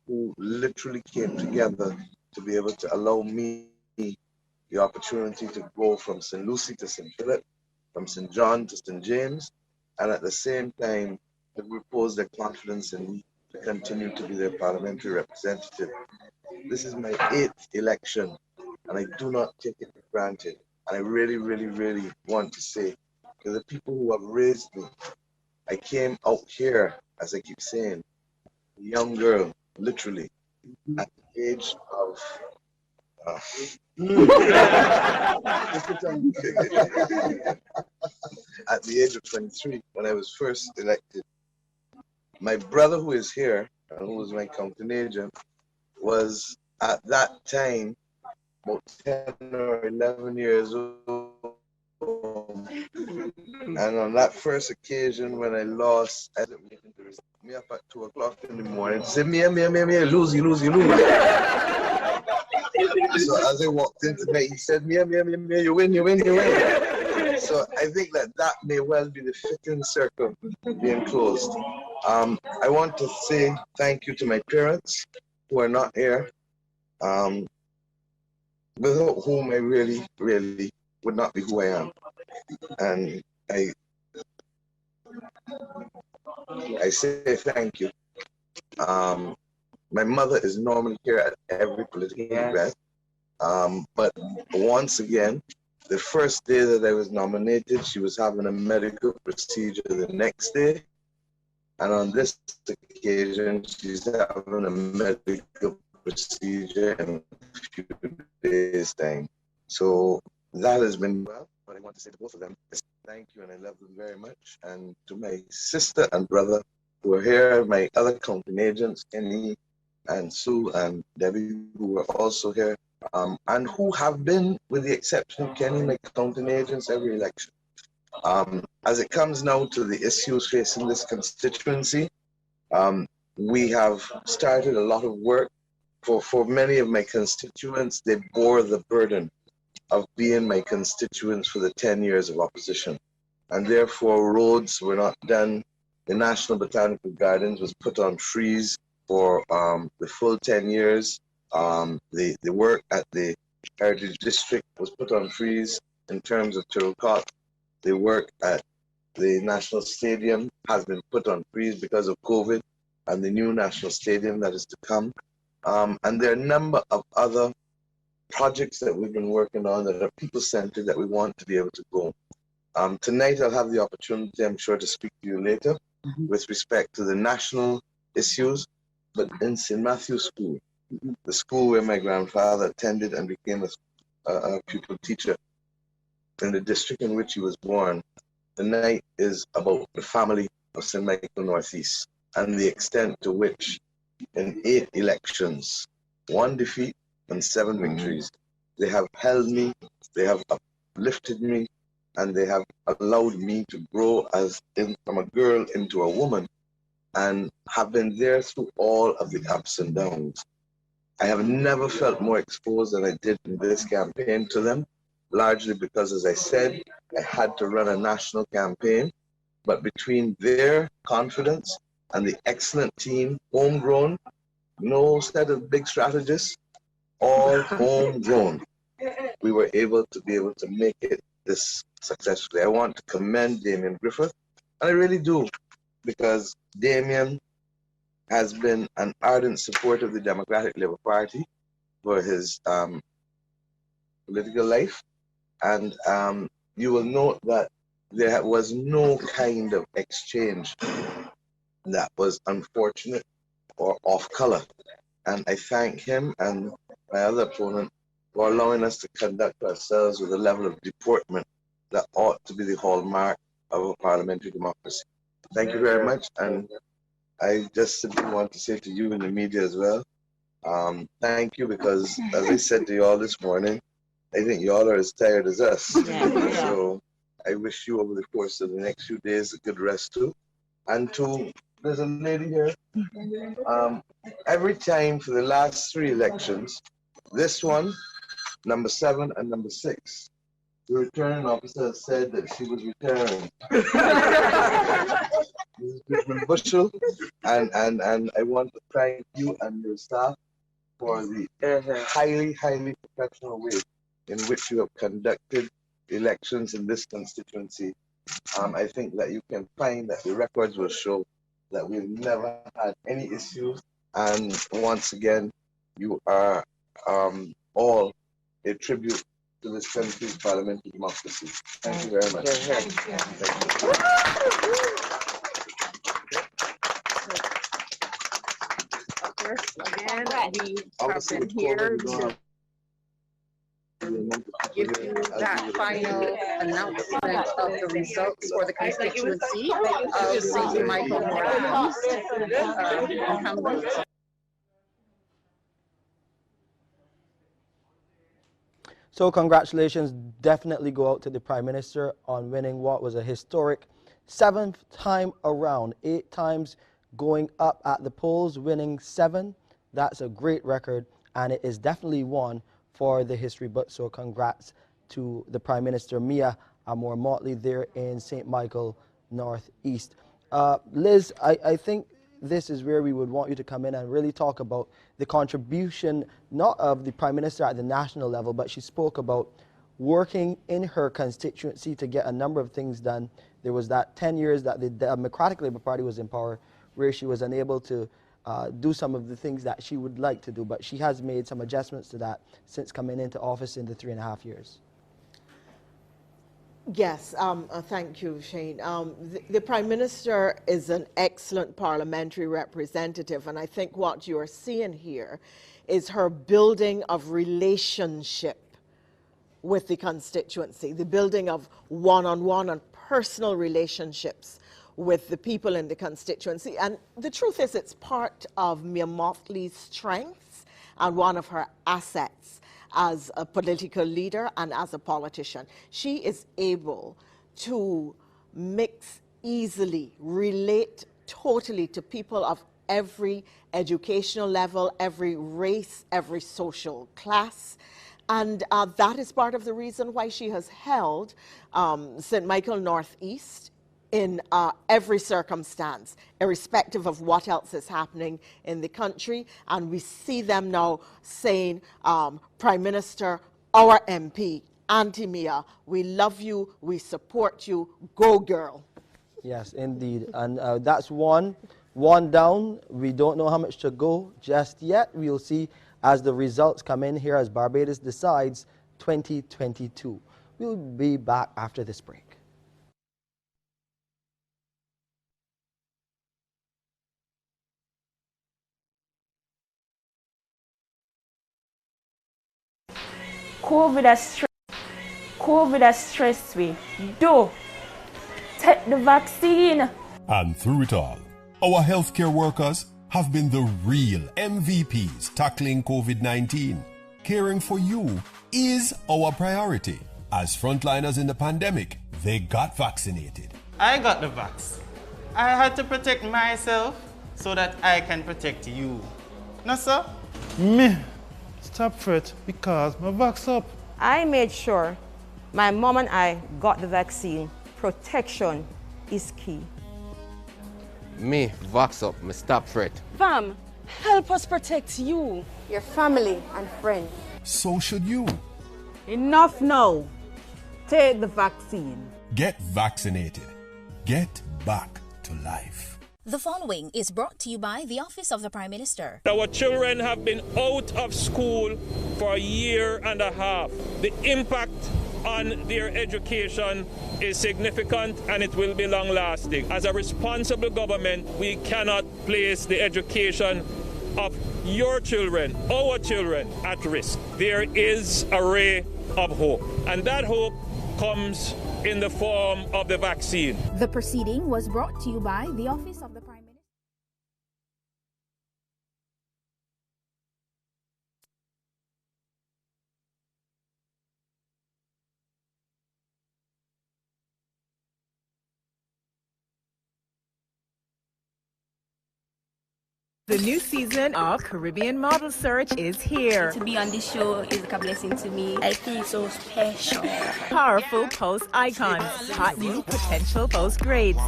S6: who literally came together to be able to allow me the opportunity to go from St. Lucie to St. Philip, from St. John to St. James, and at the same time, to repose their confidence in me to continue to be their parliamentary representative. This is my 8th election, and I do not take it for granted. And I really, really, really want to say to the people who have raised me, I came out here, as I keep saying, a young girl, literally, at the age of at the age of 23, when I was first elected. My brother, who is here, and who was my counting agent, was at that time about 10 or 11 years old. And on that first occasion, when I lost, I didn't me up at 2 o'clock in the morning. Say, me, lose. So as I walked in tonight, he said, me, you win. So I think that may well be the fitting circle being closed. I want to say thank you to my parents who are not here, without whom I really, really would not be who I am. And I say thank you. My mother is normally here at every political event, but once again, the first day that I was nominated, she was having a medical procedure the next day. And on this occasion, she's having a medical procedure in a few days' time. So that has been well. But I want to say to both of them, thank you, and I love them very much. And to my sister and brother who are here, my other counting agents, Kenny and Sue and Debbie, who are also here, and who have been, with the exception of Kenny, my counting agents every election. As it comes now to the issues facing this constituency, we have started a lot of work. For many of my constituents, they bore the burden of being my constituents for the 10 years of opposition. And therefore, roads were not done. The National Botanical Gardens was put on freeze for the full 10 years. The work at the Heritage District was put on freeze in terms of Turnout. The work at the National Stadium has been put on freeze because of COVID and the new National Stadium that is to come. And there are a number of other projects that we've been working on that are people-centered that we want to be able to go. Tonight I'll have the opportunity, I'm sure, to speak to you later with respect to the national issues, but in St. Matthew's School, the school where my grandfather attended and became a pupil teacher in the district in which he was born, tonight is about the family of St. Michael Northeast and the extent to which in 8 elections, 1 defeat and 7 victories, they have held me, they have uplifted me, and they have allowed me to grow from a girl into a woman and have been there through all of the ups and downs. I have never felt more exposed than I did in this campaign to them, largely because, as I said, I had to run a national campaign. But between their confidence and the excellent team, homegrown, no set of big strategists, all homegrown, we were able to make it this successfully. I want to commend Damien Griffith, and I really do, because Damien has been an ardent supporter of the Democratic Labour Party for his political life. And you will note that there was no kind of exchange that was unfortunate or off color. And I thank him and my other opponent for allowing us to conduct ourselves with a level of deportment that ought to be the hallmark of a parliamentary democracy. Thank you very much. And I just simply want to say to you in the media as well, thank you, because as I said to you all this morning, I think you all are as tired as us. Yeah. So I wish you over the course of the next few days a good rest too. And there's a lady here, every time for the last 3 elections, this one, number 7 and number 6, the returning officer said that she was retiring. Mrs. Bushel, and I want to thank you and your staff for the highly, highly professional way in which you have conducted elections in this constituency. I think that you can find that the records will show that we've never had any issues, and once again, you are all a tribute to this country's parliamentary democracy. Thank you very much. Thank you.
S3: Again, we have been here to give you that final announcement of the results for the constituency of St. Michael North.
S2: So congratulations definitely go out to the Prime Minister on winning what was a historic 7th time around, 8 times going up at the polls, winning 7. That's a great record, and it is definitely one for the history book. So congrats to the Prime Minister, Mia Amor Mottley, there in St. Michael Northeast. Liz, I think this is where we would want you to come in and really talk about the contribution, not of the Prime Minister at the national level, but she spoke about working in her constituency to get a number of things done. There was that 10 years that the Democratic Labour Party was in power, where she was unable to do some of the things that she would like to do, but she has made some adjustments to that since coming into office in the 3.5 years.
S10: Yes, thank you, Shane. The Prime Minister is an excellent parliamentary representative, and I think what you are seeing here is her building of relationship with the constituency, the building of one-on-one and personal relationships with the people in the constituency. And the truth is, it's part of Mia Mottley's strengths and one of her assets as a political leader and as a politician. She is able to mix easily, relate totally to people of every educational level, every race, every social class. And that is part of the reason why she has held St. Michael Northeast in every circumstance, irrespective of what else is happening in the country. And we see them now saying, Prime Minister, our MP, Auntie Mia, we love you, we support you, go girl.
S2: Yes, indeed. And that's one down. We don't know how much to go just yet. We'll see as the results come in here as Barbados Decides 2022. We'll be back after this break.
S23: COVID has stressed me. Do take the vaccine.
S25: And through it all, our healthcare workers have been the real MVPs tackling COVID-19. Caring for you is our priority. As frontliners in the pandemic, they got vaccinated.
S7: I got the vax.
S12: I had to protect myself so that I can protect you. No, sir?
S7: Me, stop fret because my vax up.
S8: I made sure my mom and I got the vaccine. Protection is key.
S18: Me, vax up, me stop fret.
S21: Fam, help us protect you,
S8: your family and friends.
S25: So should you.
S21: Enough now. Take the vaccine.
S25: Get vaccinated. Get back to life.
S24: The following is brought to you by the Office of the Prime Minister.
S26: Our children have been out of school for a year and a half. The impact on their education is significant and it will be long-lasting. As a responsible government, we cannot place the education of your children, our children, at risk. There is a ray of hope, and that hope comes in the form of the vaccine.
S24: The proceeding was brought to you by the Office of the Prime Minister.
S27: The new season of Caribbean Model Search is here.
S28: To be on this show is like a blessing to me. I feel so special.
S27: Powerful post icons, hot new potential post grades.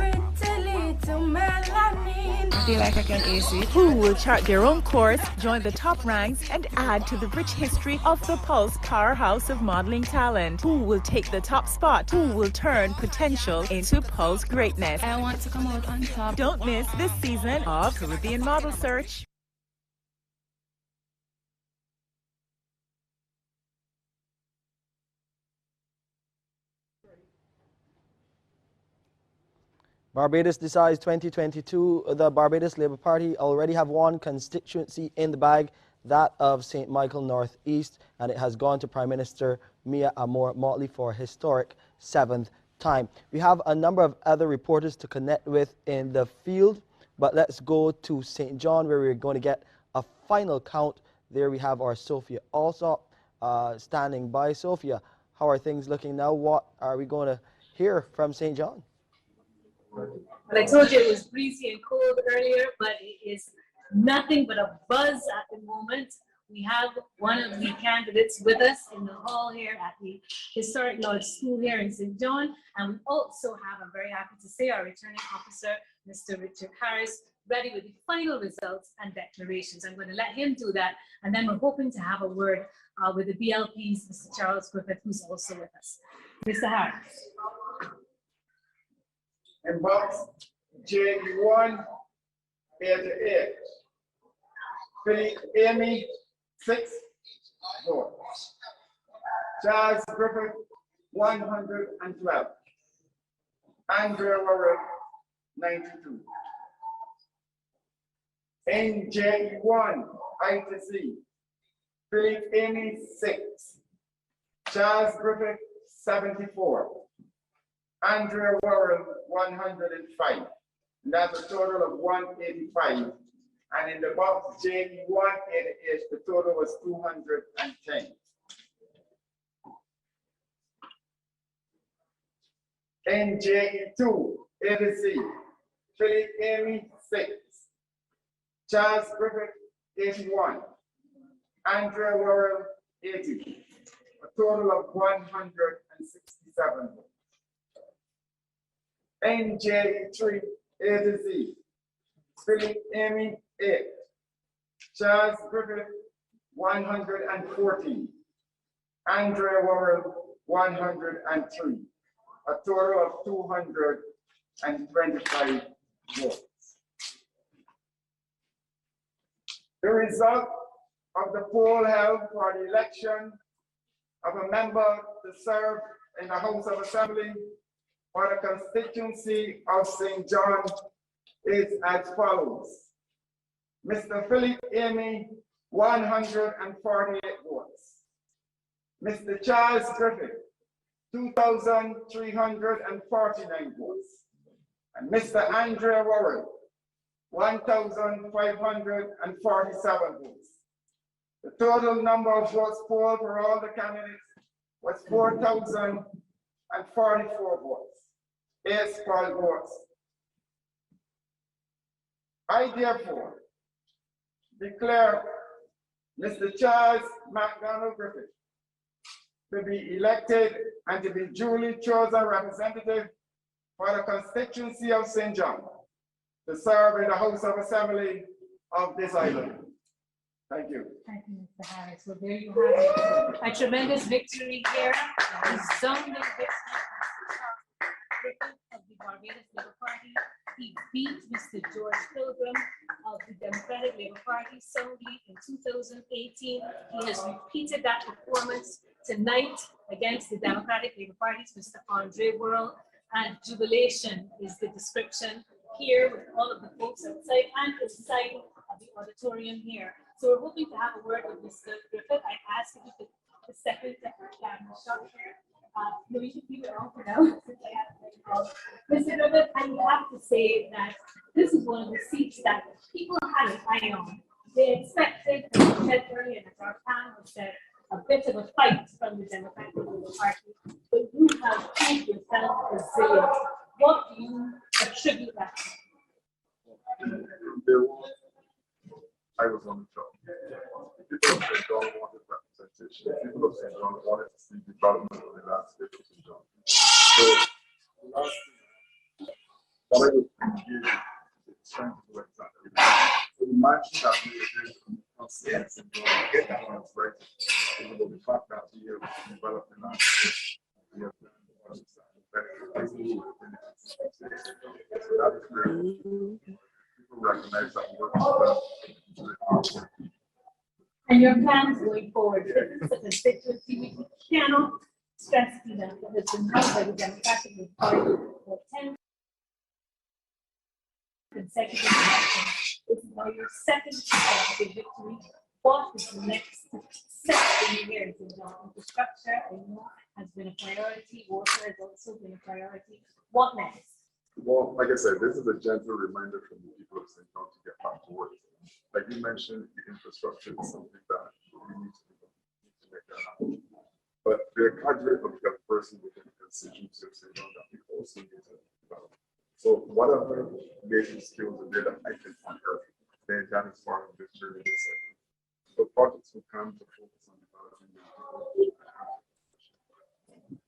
S28: I feel like I can ace it.
S27: Who will chart their own course, join the top ranks, and add to the rich history of the Pulse powerhouse of modeling talent? Who will take the top spot? Who will turn potential into Pulse greatness?
S28: I want to come out on top.
S27: Don't miss this season of Caribbean Model Search.
S2: Barbados Decides 2022. The Barbados Labour Party already have one constituency in the bag, that of St. Michael North East, and it has gone to Prime Minister Mia Amor Mottley for a historic 7th time. We have a number of other reporters to connect with in the field, but let's go to St. John, where we're going to get a final count. There we have our Sophia Alsop standing by. Sophia, how are things looking now? What are we going to hear from St. John?
S29: Well, I told you it was breezy and cold earlier, but it is nothing but a buzz at the moment. We have one of the candidates with us in the hall here at the Historic Lodge School here in St. John. And we also have, I'm very happy to say, our returning officer, Mr. Richard Harris, ready with the final results and declarations. I'm going to let him do that. And then we're hoping to have a word with the BLP's, Mr. Charles Griffith, who's also with us. Mr. Harris.
S30: In box J1, 88. Philip Amy, 6 votes. Charles Griffith, 112. Andrea Warren, 92. NJ1, I to Z. Philip Amy, 6. Charles Griffith, 74. Andrea Warren, 105. And that's a total of 185. And in the box J188, the total was 210. NJ2, ADC, Philip Amy, 6. Charles Griffith, 81. Andrea Warren, 80. A total of 167. NJ3, A to Z, Philip Amy, 8. Charles Griffith, 114. Andrea Warren, 103. A total of 225 votes. The result of the poll held for the election of a member to serve in the House of Assembly for the constituency of St. John is as follows. Mr. Philip Amy, 148 votes. Mr. Charles Griffith, 2,349 votes. And Mr. Andrea Warren, 1,547 votes. The total number of votes polled for all the candidates was 4,044 votes. Yes, poll votes. I therefore declare Mr. Charles McDonald Griffith to be elected and to be duly chosen representative for the constituency of St. John to serve in the House of Assembly of this island. Thank you.
S29: Thank you, Mr. Harris. So there you have it. A tremendous victory here. A resounding victory of the Barbados Labour Party. He beat Mr. George Pilgrim of the Democratic Labour Party soundly in 2018. He has repeated that performance tonight against the Democratic Labour Party's Mr. Andre Worrell, and jubilation is the description here with all of the folks outside and inside of the auditorium here. So we're hoping to have a word with Mr. Griffith. I asked if you could step into the shot here. No, you should keep it on for now. Mr. Griffith, I have to say that this is one of the seats that people had an eye on. They expected, as I said earlier, that our panel said, a bit of a fight from the Democratic Party, but you have proved yourself resilient. What do you attribute that to?
S1: I was on the job. People of St. John wanted representation. People of St. John wanted to see development of the landscape of St. John. So, last thing, what I was engaged is trying to do exactly that. So, the match that we were doing from St. John, get that one right, is about the fact that we have developed the landscape. We have done the ones that are very so that is where people recognize that work is well.
S29: And your plans going forward, this is a constituency we cannot stress enough that has been held by the Democratic Party for 10 consecutive elections. This is now your second consecutive victory. What is the next step in the years in infrastructure? I know has been a priority. Water has also been a priority. What next?
S1: Well, like I said, this is a gentle reminder from the people of St. John to get back to work. Like you mentioned, the infrastructure is something that we need to make that happen. But the cadre of the person within the constituency of St. John that we also need to develop. So whatever basic skills are there that I can unearth, then that is part of this journey. So projects will come to focus on developing the people.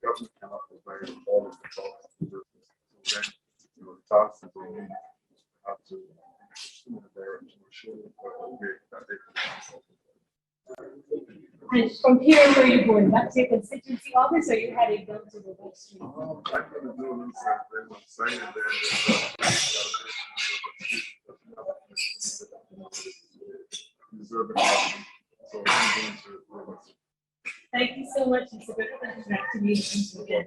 S1: Government cannot provide all of the tasks and services. So then, the tasks that they need have to
S29: and from here, where are you going? Back to your constituency office, or are you heading down to the West Street?
S1: I'm going to do a little sign there.
S29: Thank you so much, Mr. Griffith, and congratulations again.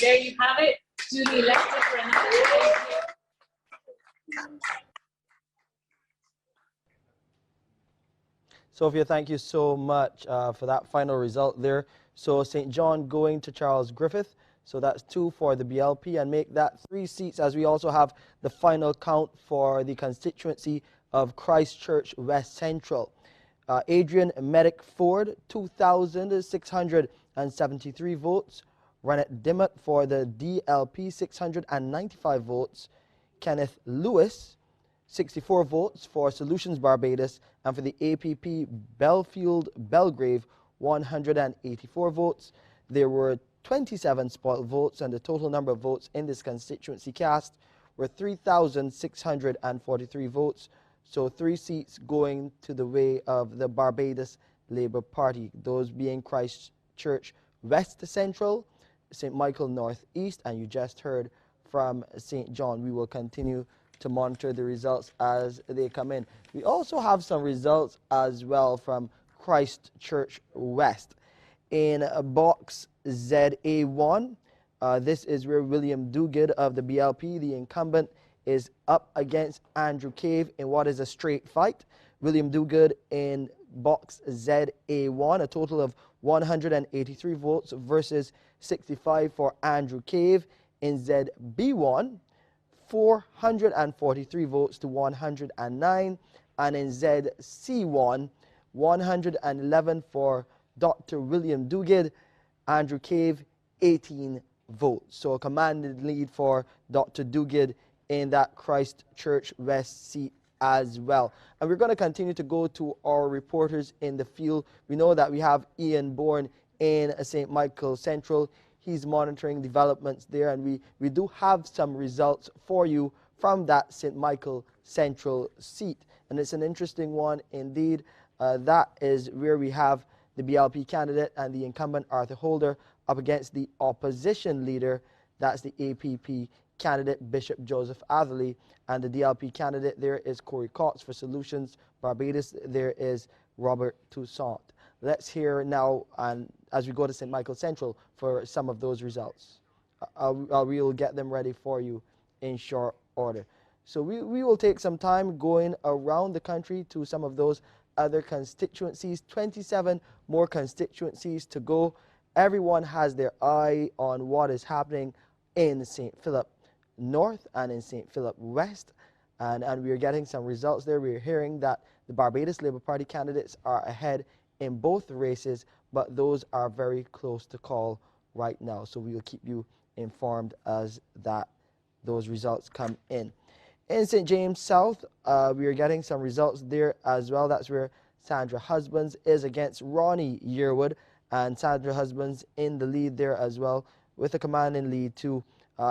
S29: There you have it. Duly elected for another year.
S2: Sophia, thank you so much for that final result there. So St. John going to Charles Griffith. So that's 2 for the BLP and make that 3 seats, as we also have the final count for the constituency of Christchurch West Central. Adrian Medic Ford, 2,673 votes. Rennet Dimmock for the DLP, 695 votes. Kenneth Lewis, 64 votes for Solutions Barbados, and for the APP Belfield Belgrave, 184 votes. There were 27 spoiled votes, and the total number of votes in this constituency cast were 3,643 votes. So 3 seats going to the way of the Barbados Labour Party, those being Christchurch West Central, St. Michael North East, and you just heard from St. John. We will continue to monitor the results as they come in. We also have some results as well from Christchurch West. In box ZA1, this is where William Duguid of the BLP, the incumbent, is up against Andrew Cave in what is a straight fight. William Duguid in box ZA1, a total of 183 votes versus 65 for Andrew Cave. In ZB1, 443 votes to 109, and in ZC1, 111 for Dr. William Duguid, Andrew Cave, 18 votes. So a commanded lead for Dr. Duguid in that Christchurch West seat as well. And we're going to continue to go to our reporters in the field. We know that we have Ian Bourne in St. Michael Central. He's monitoring developments there, and we do have some results for you from that St. Michael Central seat. And it's an interesting one indeed. That is where we have the BLP candidate and the incumbent Arthur Holder up against the opposition leader. That's the APP candidate Bishop Joseph Atherley, and the DLP candidate there is Corey Cox for Solutions Barbados. There is Robert Toussaint. Let's hear now, and as we go to St. Michael Central, for some of those results. We'll get them ready for you in short order. So we will take some time going around the country to some of those other constituencies. 27 more constituencies to go. Everyone has their eye on what is happening in St. Philip North and in St. Philip West, and we are getting some results there. We're hearing that the Barbados Labour Party candidates are ahead in both races, but those are very close to call right now. So we will keep you informed as those results come in. In St. James South, we are getting some results there as well. That's where Sandra Husbands is against Ronnie Yearwood, and Sandra Husbands in the lead there as well, with a commanding lead too.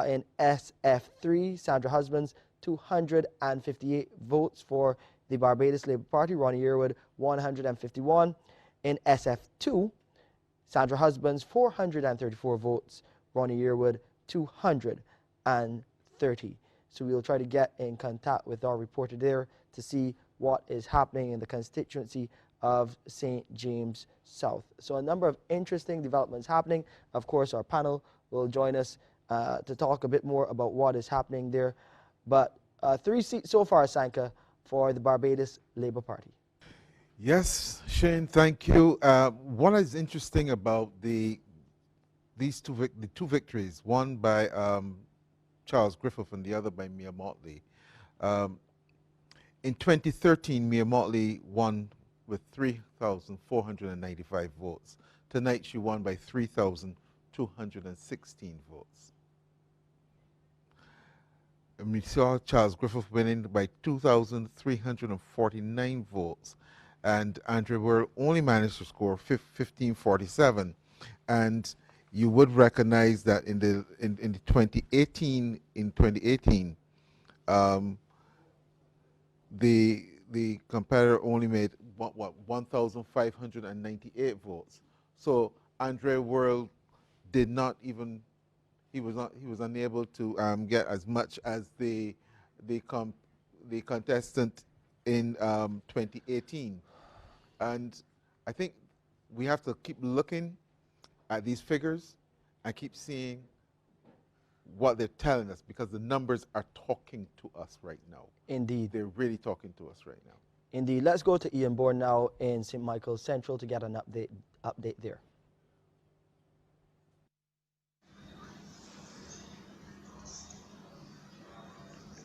S2: In SF3, Sandra Husbands, 258 votes for the Barbados Labour Party, Ronnie Yearwood, 151. In SF2, Sandra Husbands, 434 votes, Ronnie Yearwood, 230. So we'll try to get in contact with our reporter there to see what is happening in the constituency of St. James South. So a number of interesting developments happening. Of course, our panel will join us to talk a bit more about what is happening there. But 3 seats so far, Sanka, for the Barbados Labour Party.
S4: Yes, Shane, thank you. What is interesting about the two victories, one by Charles Griffith and the other by Mia Mottley. In 2013, Mia Mottley won with 3,495 votes. Tonight, she won by 3,216 votes. And we saw Charles Griffith winning by 2,349 votes. And Andre Worrell only managed to score 1547. And you would recognize that in 2018, the competitor only made what 1,598 votes. So Andre Worrell did not even, he was unable to get as much as the contestant in 2018. And I think we have to keep looking at these figures and keep seeing what they're telling us, because the numbers are talking to us right now.
S2: Indeed.
S4: They're really talking to us right now.
S2: Indeed. Let's go to Ian Bourne now in St. Michael Central to get an update there.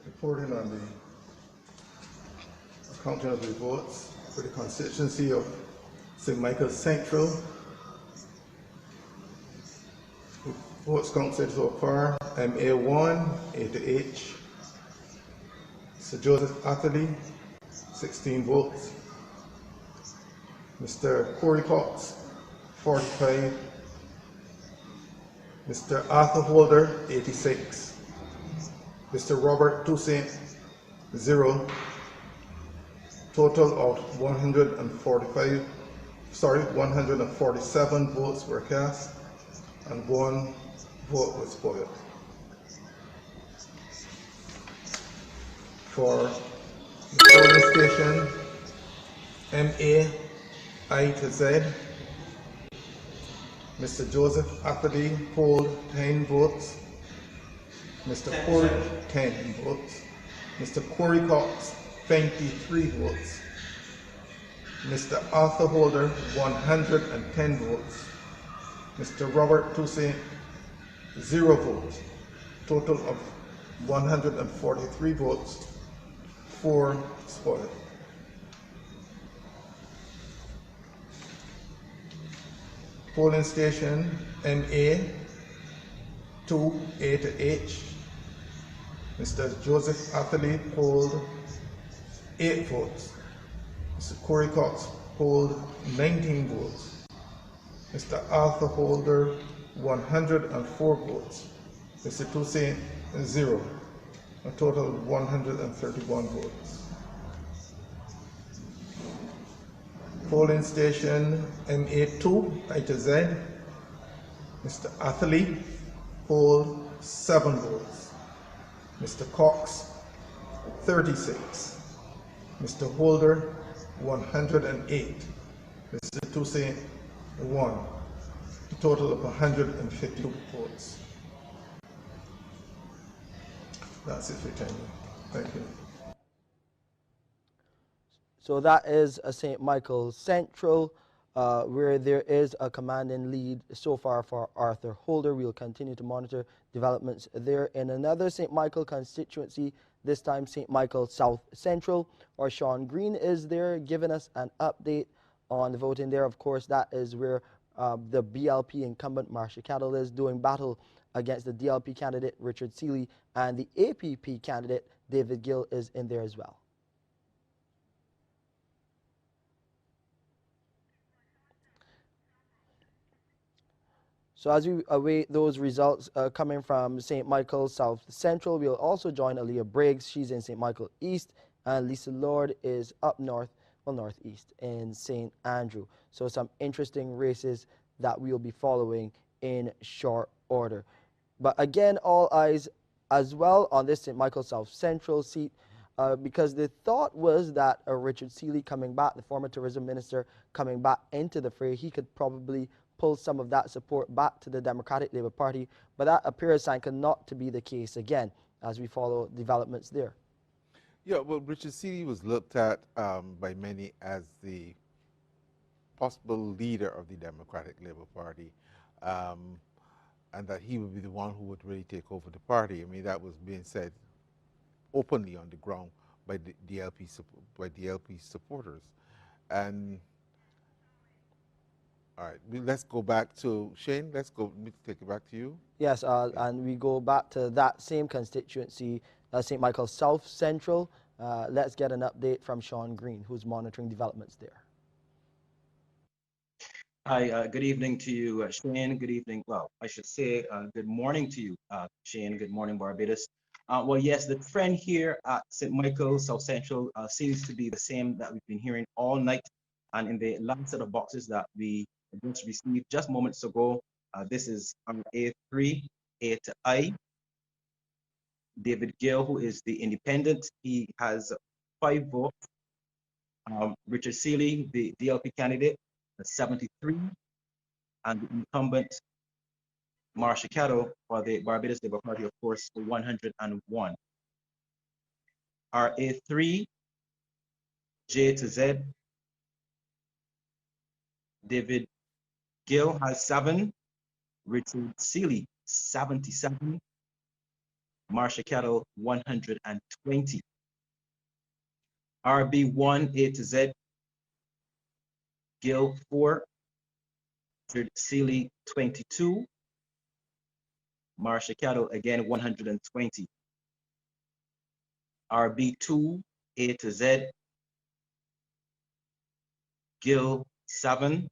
S12: Reporting on the accounting of the votes for the constituency of St. Michael Central. Votes counted so far: MA1, A to H. Mr. Joseph Atherley, 16 votes. Mr. Corey Cox, 45. Mr. Arthur Holder, 86. Mr. Robert Toussaint, 0. Total of 147 votes were cast, and 1 vote was spoiled. For the polling station, MA I to Z, Mr. Joseph Atherley polled 10 votes. Mr. Corey, 10 votes. Mr. Corey Cox, 23 votes. Mr. Arthur Holder, 110 votes. Mr. Robert Toussaint, 0 votes. Total of 143 votes, 4 spoiled. Polling station MA 2 A to H. Mr. Joseph Atherley polled 8 votes. Mr. Corey Cox hold 19 votes. Mr. Arthur Holder, 104 votes. Mr. Toussaint, 0. A total of 131 votes. Polling station M82, I to Z. Mr. Atherley, polled 7 votes. Mr. Cox, 36. Mr. Holder, 108. Mr. Toussaint, 1. A total of 152 votes. That's it for tenure. Thank you.
S2: So that is a St. Michael Central, where there is a commanding lead so far for Arthur Holder. We'll continue to monitor developments there. In another St. Michael constituency, this time St. Michael South Central, or Sean Green is there giving us an update on the voting there. Of course, that is where the BLP incumbent Marcia Cattle is doing battle against the DLP candidate Richard Seeley, and the APP candidate David Gill is in there as well. So as we await those results coming from St. Michael South Central, we'll also join Aaliyah Briggs. She's in St. Michael East, and Lisa Lord is up north, well, northeast in St. Andrew. So some interesting races that we'll be following in short order. But again, all eyes as well on this St. Michael South Central seat, because the thought was that Richard Seeley coming back, the former tourism minister coming back into the fray, he could probably pull some of that support back to the Democratic Labour Party, but that appears not to be the case again as we follow developments there.
S4: Yeah, well, Richard Seeley was looked at by many as the possible leader of the Democratic Labour Party, and that he would be the one who would really take over the party. I mean, that was being said openly on the ground by the DLP supporters. And all right, let's go back to Shane. Let's take it back to you.
S2: Yes, and we go back to that same constituency, St. Michael South Central. Let's get an update from Sean Green, who's monitoring developments there.
S5: Hi, good evening to you, Shane. Good evening. Well, I should say good morning to you, Shane. Good morning, Barbados. Well, yes, the trend here at St. Michael South Central seems to be the same that we've been hearing all night. And in the last set of boxes that we just received just moments ago, this is A3, A to I. David Gill, who is the independent, he has 5 votes. Richard Seeley, the DLP candidate, 73, and the incumbent Marcia Cattle for the Barbados Labour Party, of course, 101. RA3, J to Z, David Gill has 7, Richard Seeley 77, Marcia Cattle 120. RB1, A to Z, Gill 4, Richard Seeley 22, Marcia Cattle again 120. RB2, A to Z, Gill 7,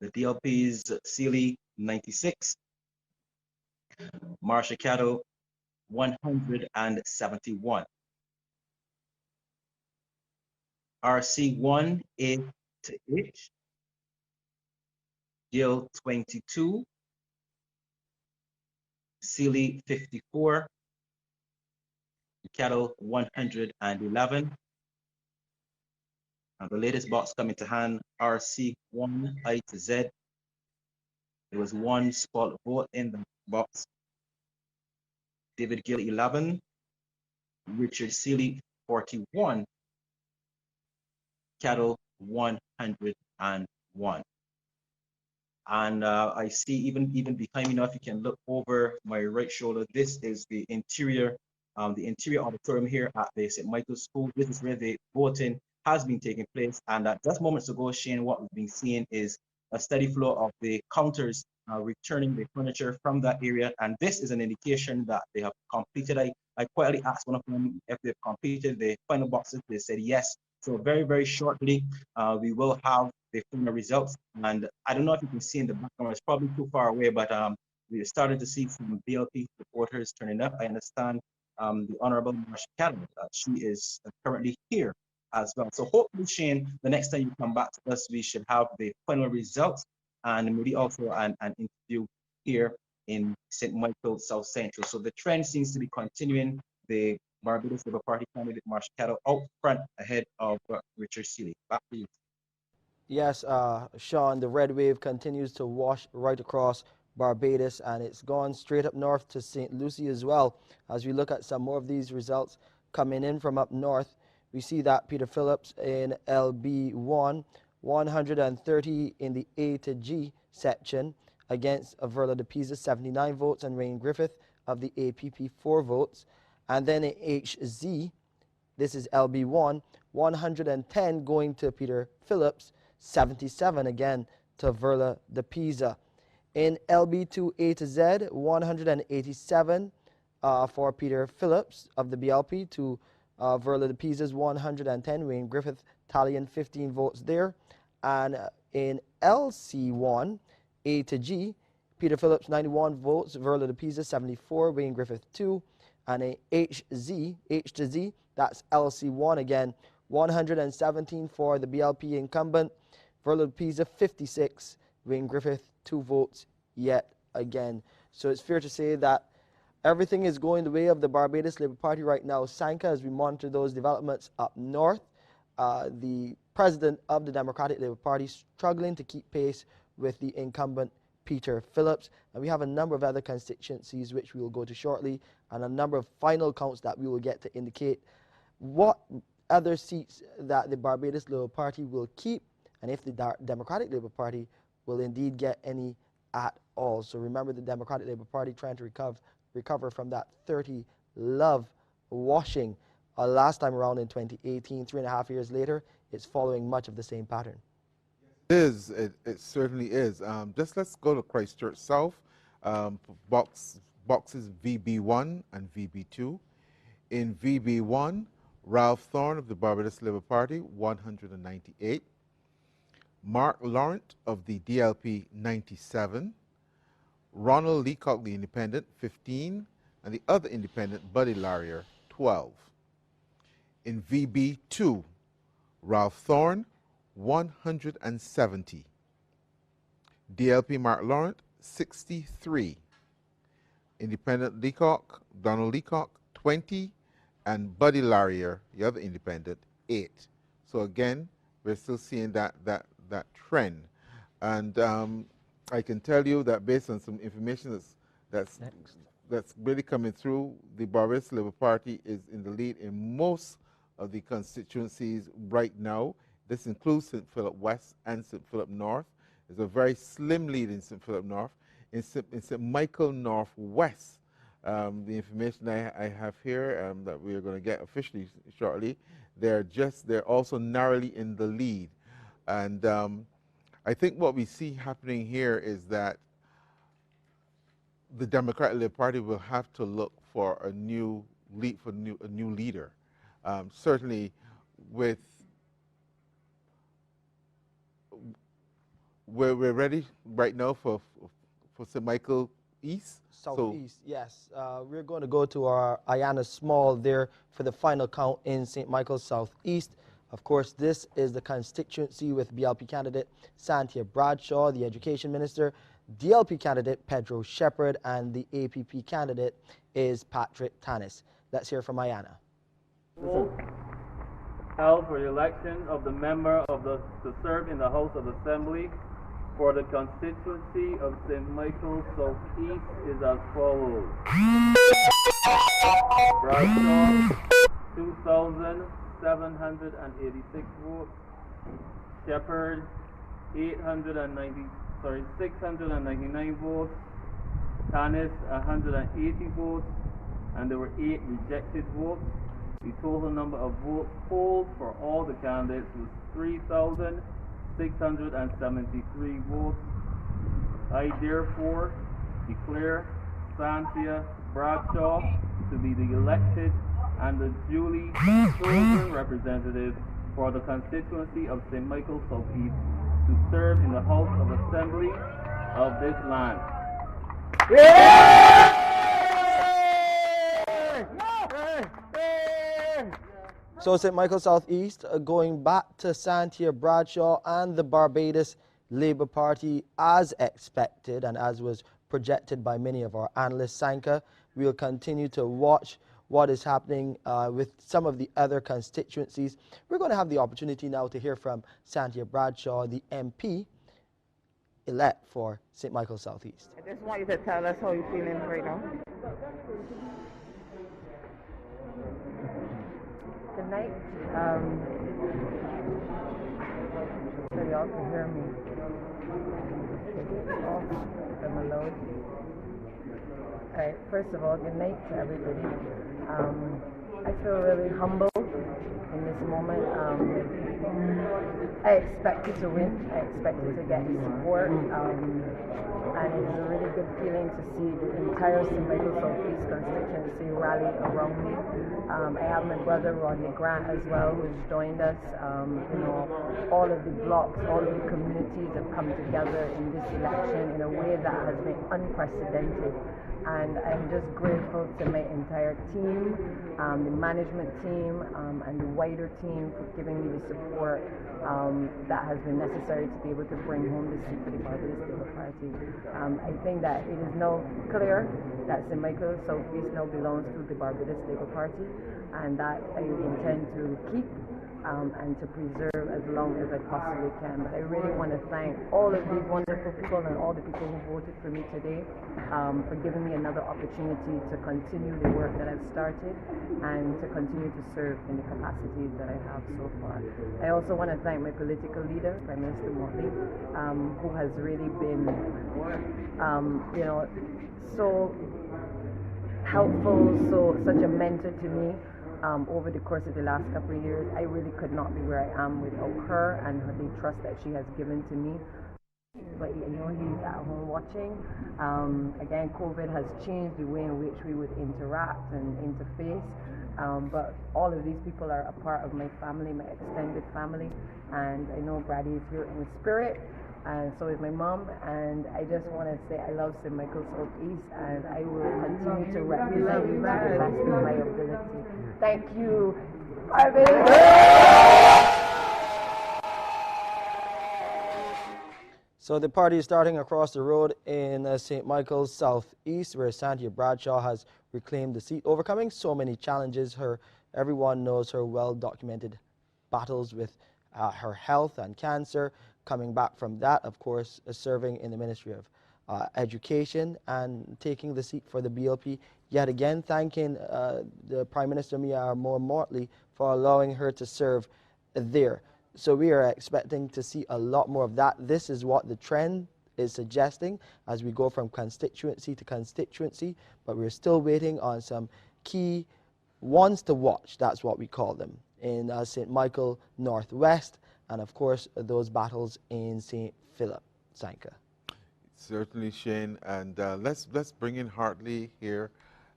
S5: the DLP's Seeley 96, Marcia Cattle 171. RC1, A to H, Gill 22, Seeley 54, Cattle 111. And the latest box coming to hand, RC1, I to Z. There was 1 spot vote in the box. David Gill 11, Richard Seeley 41, Cattle 101. And I see even behind me now, if you can look over my right shoulder, this is the interior auditorium here at the St. Michael's School. This is where the voting has been taking place. And just moments ago, Shane, what we've been seeing is a steady flow of the counters returning the furniture from that area. And this is an indication that they have completed, I quietly asked one of them if they've completed the final boxes. They said yes. So very, very shortly, we will have the final results. And I don't know if you can see in the background, it's probably too far away, but we're starting to see some BLP supporters turning up. I understand the Honorable Marsha Cattle, she is currently here as well. So hopefully, Shane, the next time you come back to us, we should have the final results and maybe also an interview here in St. Michael, South Central. So the trend seems to be continuing. The Barbados Labour Party candidate Marsha Cattle out front ahead of Richard Seeley. Back to you.
S2: Yes, Sean, the red wave continues to wash right across Barbados, and it's gone straight up north to St. Lucie as well. As we look at some more of these results coming in from up north, we see that Peter Phillips in LB1, 130 in the A to G section against Verla de Pisa, 79 votes, and Wayne Griffith of the APP, 4 votes. And then in HZ, this is LB1, 110 going to Peter Phillips, 77 again to Verla de Pisa. In LB2 A to Z, 187 for Peter Phillips of the BLP to Verla de Pisa's 110. Wayne Griffith tallying 15 votes there. And in LC1 A to G, Peter Phillips 91 votes, Verla de Pisa 74, Wayne Griffith 2. And in HZ, H to Z, that's LC1 again, 117 for the BLP incumbent, Verla de Pisa 56, Wayne Griffith 2 votes yet again. So it's fair to say that everything is going the way of the Barbados Labour Party right now. Sanka, as we monitor those developments up north, the president of the Democratic Labour Party struggling to keep pace with the incumbent Peter Phillips. And we have a number of other constituencies which we will go to shortly, and a number of final counts that we will get to indicate what other seats that the Barbados Labour Party will keep, and if the Democratic Labour Party will indeed get any at all. So remember, the Democratic Labour Party trying to recover from that 30 love washing last time around in 2018. 3.5 years later, it's following much of the same pattern.
S4: It certainly is. Just let's go to Christchurch South, boxes VB1 and VB2. In VB1, Ralph Thorne of the Barbados Labour Party, 198. Mark Laurent of the DLP, 97. Ronald Leacock, the independent, 15. And the other independent, Buddy Larrier, 12. In VB2, Ralph Thorne, 170. DLP Mark Laurent, 63. Independent Leacock, Donald Leacock, 20. And Buddy Larrier, the other independent, 8. So again, we're still seeing that trend. And I can tell you that based on some information that's really coming through, the Barbados Labour Party is in the lead in most of the constituencies right now. This includes St. Philip West and St. Philip North. There's a very slim lead in St. Philip North. In St. Michael North West, the information I have here that we are going to get officially shortly, they're also narrowly in the lead. And I think what we see happening here is that the Democratic Labour Party will have to look for a new leader. Certainly, we're ready right now for St. Michael East.
S2: Southeast, yes. We're going to go to our Ayana Small there for the final count in St. Michael's Southeast. Of course, this is the constituency with BLP candidate Santia Bradshaw, the education minister, DLP candidate Pedro Shepherd, and the APP candidate is Patrick Tanis. Let's hear from Ayana.
S9: Held for the election of the member to serve in the House of Assembly for the constituency of St. Michael Southeast is as follows. Bradshaw, 2,786 votes. Shepherd, 699 votes. Tanis, 180 votes. And there were 8 rejected votes. The total number of votes polled for all the candidates was 3,673 votes. I therefore declare Santia Bradshaw to be the elected and the duly chosen representative for the constituency of St. Michael Southeast to serve in the House of Assembly of this land.
S2: So St. Michael Southeast going back to Santia Bradshaw and the Barbados Labour Party as expected and as was projected by many of our analysts. Sanka, we'll continue to watch what is happening with some of the other constituencies. We're going to have the opportunity now to hear from Santia Bradshaw, the MP elect for St. Michael Southeast.
S6: I just want you to tell us how you're feeling right now.
S11: Tonight, so y'all can hear me. I'm alone. Alright, first of all, good night to everybody. I feel really humble in this moment. I expected to win. I expected to get support. And it's a really good feeling to see the entire St. Michael Southeast constituency rally around me. I have my brother Rodney Grant as well, who's joined us. All of the blocks, all of the communities have come together in this election in a way that has been unprecedented. And I'm just grateful to my entire team, the management team, and the wider team for giving me the support that has been necessary to be able to bring home the seat for the Barbados Labour Party. I think that it is now clear that St. Michael Southeast now belongs to the Barbados Labour Party, and that I intend to keep and to preserve as long as I possibly can. But I really want to thank all of these wonderful people and all the people who voted for me today for giving me another opportunity to continue the work that I've started and to continue to serve in the capacities that I have so far. I also want to thank my political leader, Prime Minister Mottley, who has really been, so helpful, such a mentor to me. Over the course of the last couple of years, I really could not be where I am without her and the trust that she has given to me. But he's at home watching. Again, COVID has changed the way in which we would interact and interface. But all of these people are a part of my family, my extended family, and I know Brady is here in spirit. And so is my mom, and I just want to say I love St. Michael Southeast, and I will continue to represent you to the best of my ability. Thank you.
S2: So the party is starting across the road in St. Michael's Southeast, where Santia Bradshaw has reclaimed the seat, overcoming so many challenges. Everyone knows her well-documented battles with her health and cancer. Coming back from that, of course, serving in the Ministry of Education and taking the seat for the BLP. Yet again, thanking the Prime Minister Mottley for allowing her to serve there. So we are expecting to see a lot more of that. This is what the trend is suggesting as we go from constituency to constituency, but we're still waiting on some key ones to watch. That's what we call them in St. Michael Northwest. And of course, those battles in St. Philip. Sanka.
S4: Certainly, Shane. And let's bring in Hartley here.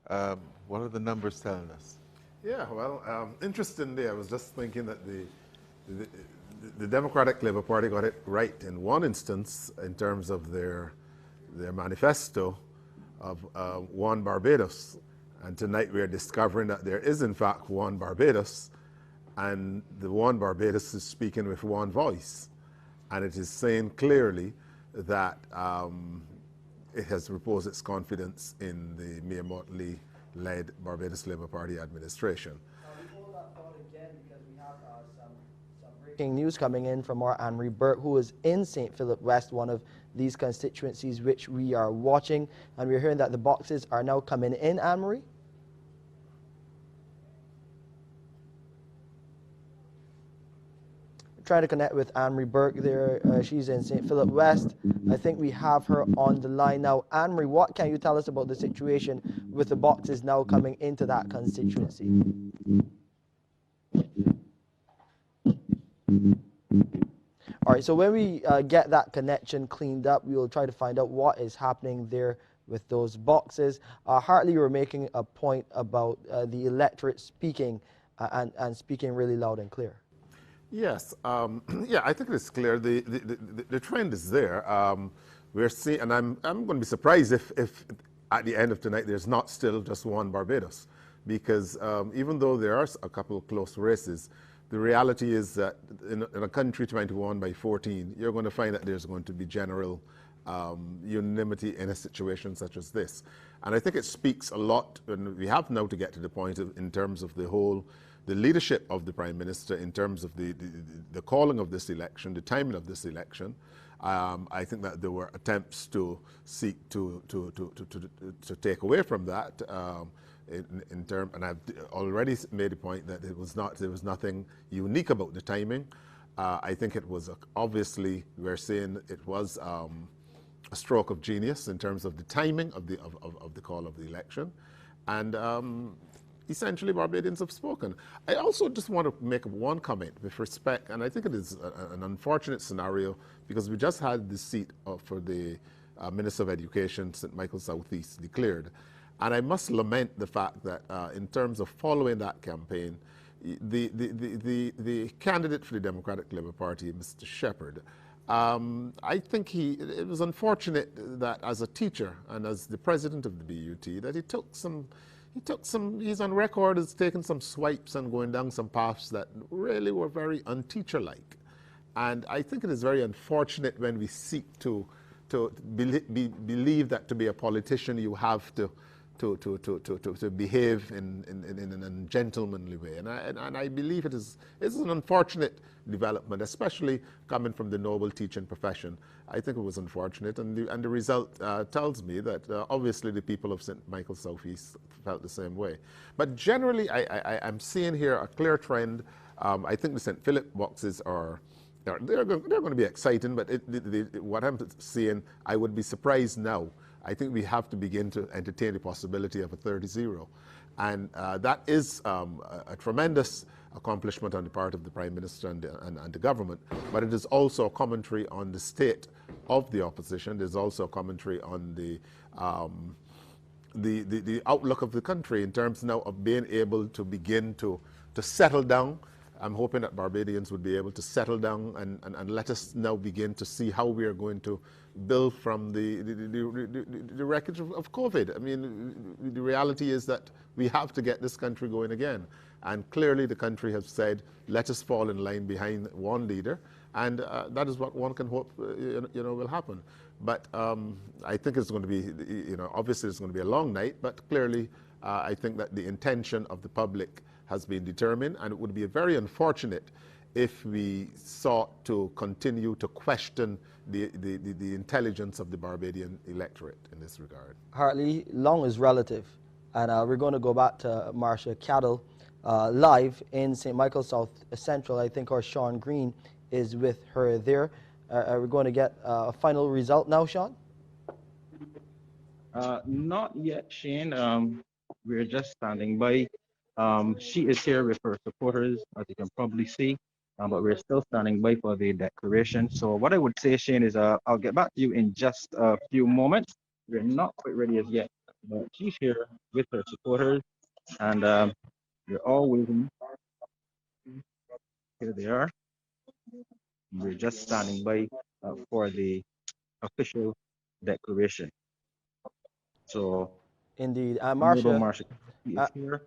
S4: What are the numbers telling us?
S13: Yeah, well, interestingly, I was just thinking that the Democratic Labour Party got it right in one instance in terms of their manifesto of one Barbados. And tonight we are discovering that there is in fact one Barbados, and the one Barbados is speaking with one voice. And it is saying clearly that it has reposed its confidence in the Mayor Mottley-led Barbados Labour Party administration.
S2: Breaking news coming in from our Anne-Marie Burke, who is in St. Philip West, one of these constituencies which we are watching. And we're hearing that the boxes are now coming in, Anne-Marie. Trying to connect with Anne-Marie Burke there. She's in St. Philip West. I think we have her on the line now. Anne-Marie, what can you tell us about the situation with the boxes now coming into that constituency? All right, so when we get that connection cleaned up, we will try to find out what is happening there with those boxes. Hartley, you were making a point about the electorate speaking and speaking really loud and clear.
S13: Yes, yeah, I think it's clear. The trend is there. We're seeing, and I'm going to be surprised if at the end of tonight there's not still just one Barbados, because even though there are a couple of close races, the reality is that in a country 21 by 14, you're going to find that there's going to be general unanimity in a situation such as this. And I think it speaks a lot, and we have now to get to the point in terms of the leadership of the Prime Minister in terms of the calling of this election, the timing of this election. I think that there were attempts to seek to take away from that and I've already made the point that there was nothing unique about the timing. I think it was obviously, we're saying it was a stroke of genius in terms of the timing of the call of the election, and essentially Barbadians have spoken. I also just want to make one comment with respect, and I think it is an unfortunate scenario because we just had the seat for the Minister of Education, St. Michael Southeast, declared. And I must lament the fact that in terms of following that campaign, the candidate for the Democratic Labour Party, Mr. Shepherd, I think it was unfortunate that as a teacher and as the president of the BUT, that he's on record as taking some swipes and going down some paths that really were very unteacher-like. And I think it is very unfortunate when we seek to believe that to be a politician you have to behave in a gentlemanly way. And I believe it's an unfortunate development, especially coming from the noble teaching profession. I think it was unfortunate, and the result tells me that obviously the people of St. Michael Southeast felt the same way. But generally, I'm seeing here a clear trend. I think the St. Philip boxes they're going to be exciting, but what I'm seeing, I would be surprised now. I think we have to begin to entertain the possibility of a 30-0. And that is a tremendous accomplishment on the part of the Prime Minister and the government, but it is also a commentary on the state of the opposition. There's also a commentary on the outlook of the country in terms now of being able to begin to settle down. I'm hoping that Barbadians would be able to settle down and let us now begin to see how we are going to build from the wreckage of COVID. I mean, the reality is that we have to get this country going again. And clearly the country has said, let us fall in line behind one leader. And that is what one can hope will happen. But I think it's going to be, obviously it's going to be a long night, but clearly I think that the intention of the public has been determined, and it would be very unfortunate if we sought to continue to question the intelligence of the Barbadian electorate in this regard.
S2: Hartley, long is relative, and we're going to go back to Marcia Cattle live in St. Michael South Central. I think our Sean Green is with her there. Are we going to get a final result now, Sean?
S5: Not yet, Shane. We're just standing by. She is here with her supporters, as you can probably see, but we're still standing by for the declaration. So what I would say, Shane, is I'll get back to you in just a few moments. We're not quite ready as yet, but she's here with her supporters, and we're all waiting. Here they are. We're just standing by for the official declaration. So,
S2: indeed,
S5: Marcia is here.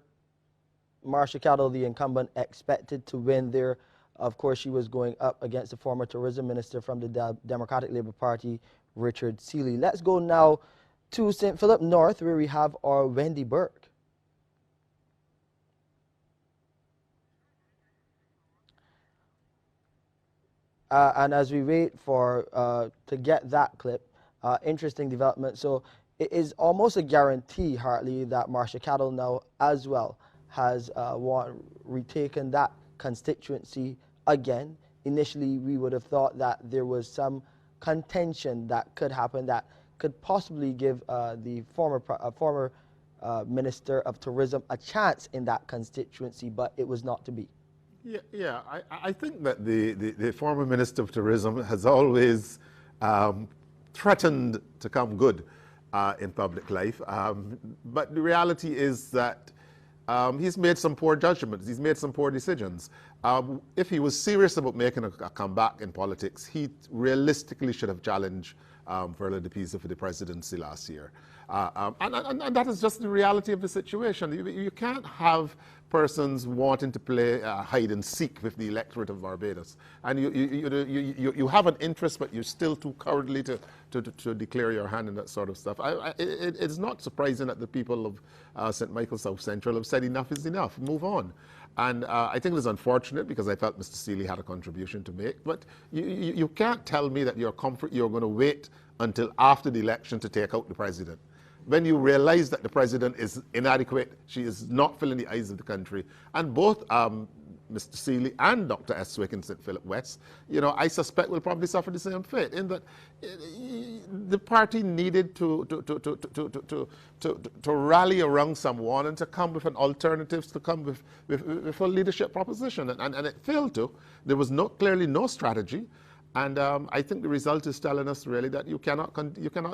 S2: Marcia Cattle, the incumbent, expected to win there. Of course, she was going up against the former tourism minister from the Democratic Labour Party, Richard Seeley. Let's go now to St. Philip North, where we have our Wendy Burke. And as we wait for to get that clip, interesting development. So it is almost a guarantee, Hartley, that Marcia Cattle now as well has retaken that constituency again. Initially, we would have thought that there was some contention that could happen that could possibly give the former Minister of Tourism a chance in that constituency, but it was not to be.
S13: Yeah, I think that the former Minister of Tourism has always threatened to come good. in public life. But the reality is that he's made some poor judgments. He's made some poor decisions. If he was serious about making a comeback in politics, he realistically should have challenged Verla de Pisa for the presidency last year. And that is just the reality of the situation. You can't have persons wanting to play hide and seek with the electorate of Barbados. And you have an interest, but you're still too cowardly to declare your hand and that sort of stuff. It's not surprising that the people of St. Michael South Central have said enough is enough, move on. And I think it is unfortunate because I felt Mr. Seeley had a contribution to make. But you can't tell me that you're going to wait until after the election to take out the president. When you realize that the president is inadequate, she is not filling the eyes of the country. And both Mr. Seeley and Dr. Eswick in St. Philip West, I suspect will probably suffer the same fate, in that the party needed to rally around someone and to come with an alternative, to come with a leadership proposition. And it failed to. There was clearly no strategy. And I think the result is telling us really that you cannot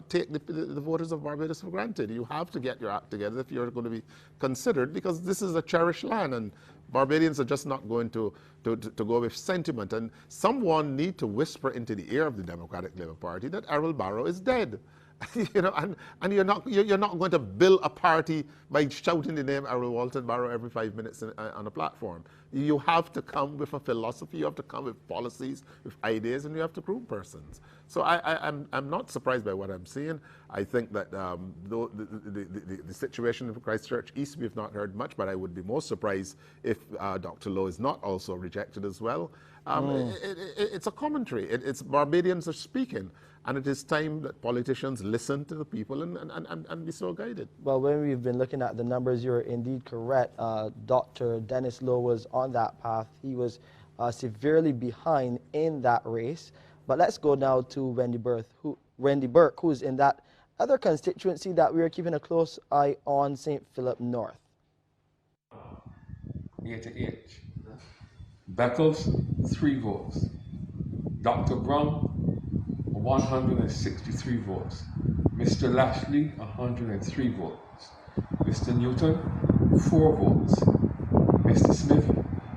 S13: take the voters of Barbados for granted. You have to get your act together if you're going to be considered, because this is a cherished land, and Barbadians are just not going to go with sentiment. And someone need to whisper into the ear of the Democratic Labour Party that Errol Barrow is dead. And you're not going to build a party by shouting the name Errol Walton Barrow every 5 minutes on a platform. You have to come with a philosophy, you have to come with policies, with ideas, and you have to groom persons. So I'm not surprised by what I'm seeing. I think that the situation in Christchurch East, we've not heard much, but I would be most surprised if Dr. Lowe is not also rejected as well. It's a commentary. It's Barbadians are speaking. And it is time that politicians listen to the people and be so guided.
S2: Well, when we've been looking at the numbers, you're indeed correct. Dr. Dennis Lowe was on that path. He was severely behind in that race. But let's go now to Wendy Burke, who's in that other constituency that we are keeping a close eye on, St. Philip North.
S3: 88. Beckles, 3 votes. Dr. Brown, 163 votes. Mr. Lashley, 103 votes. Mr. Newton, 4 votes. Mr. Smith,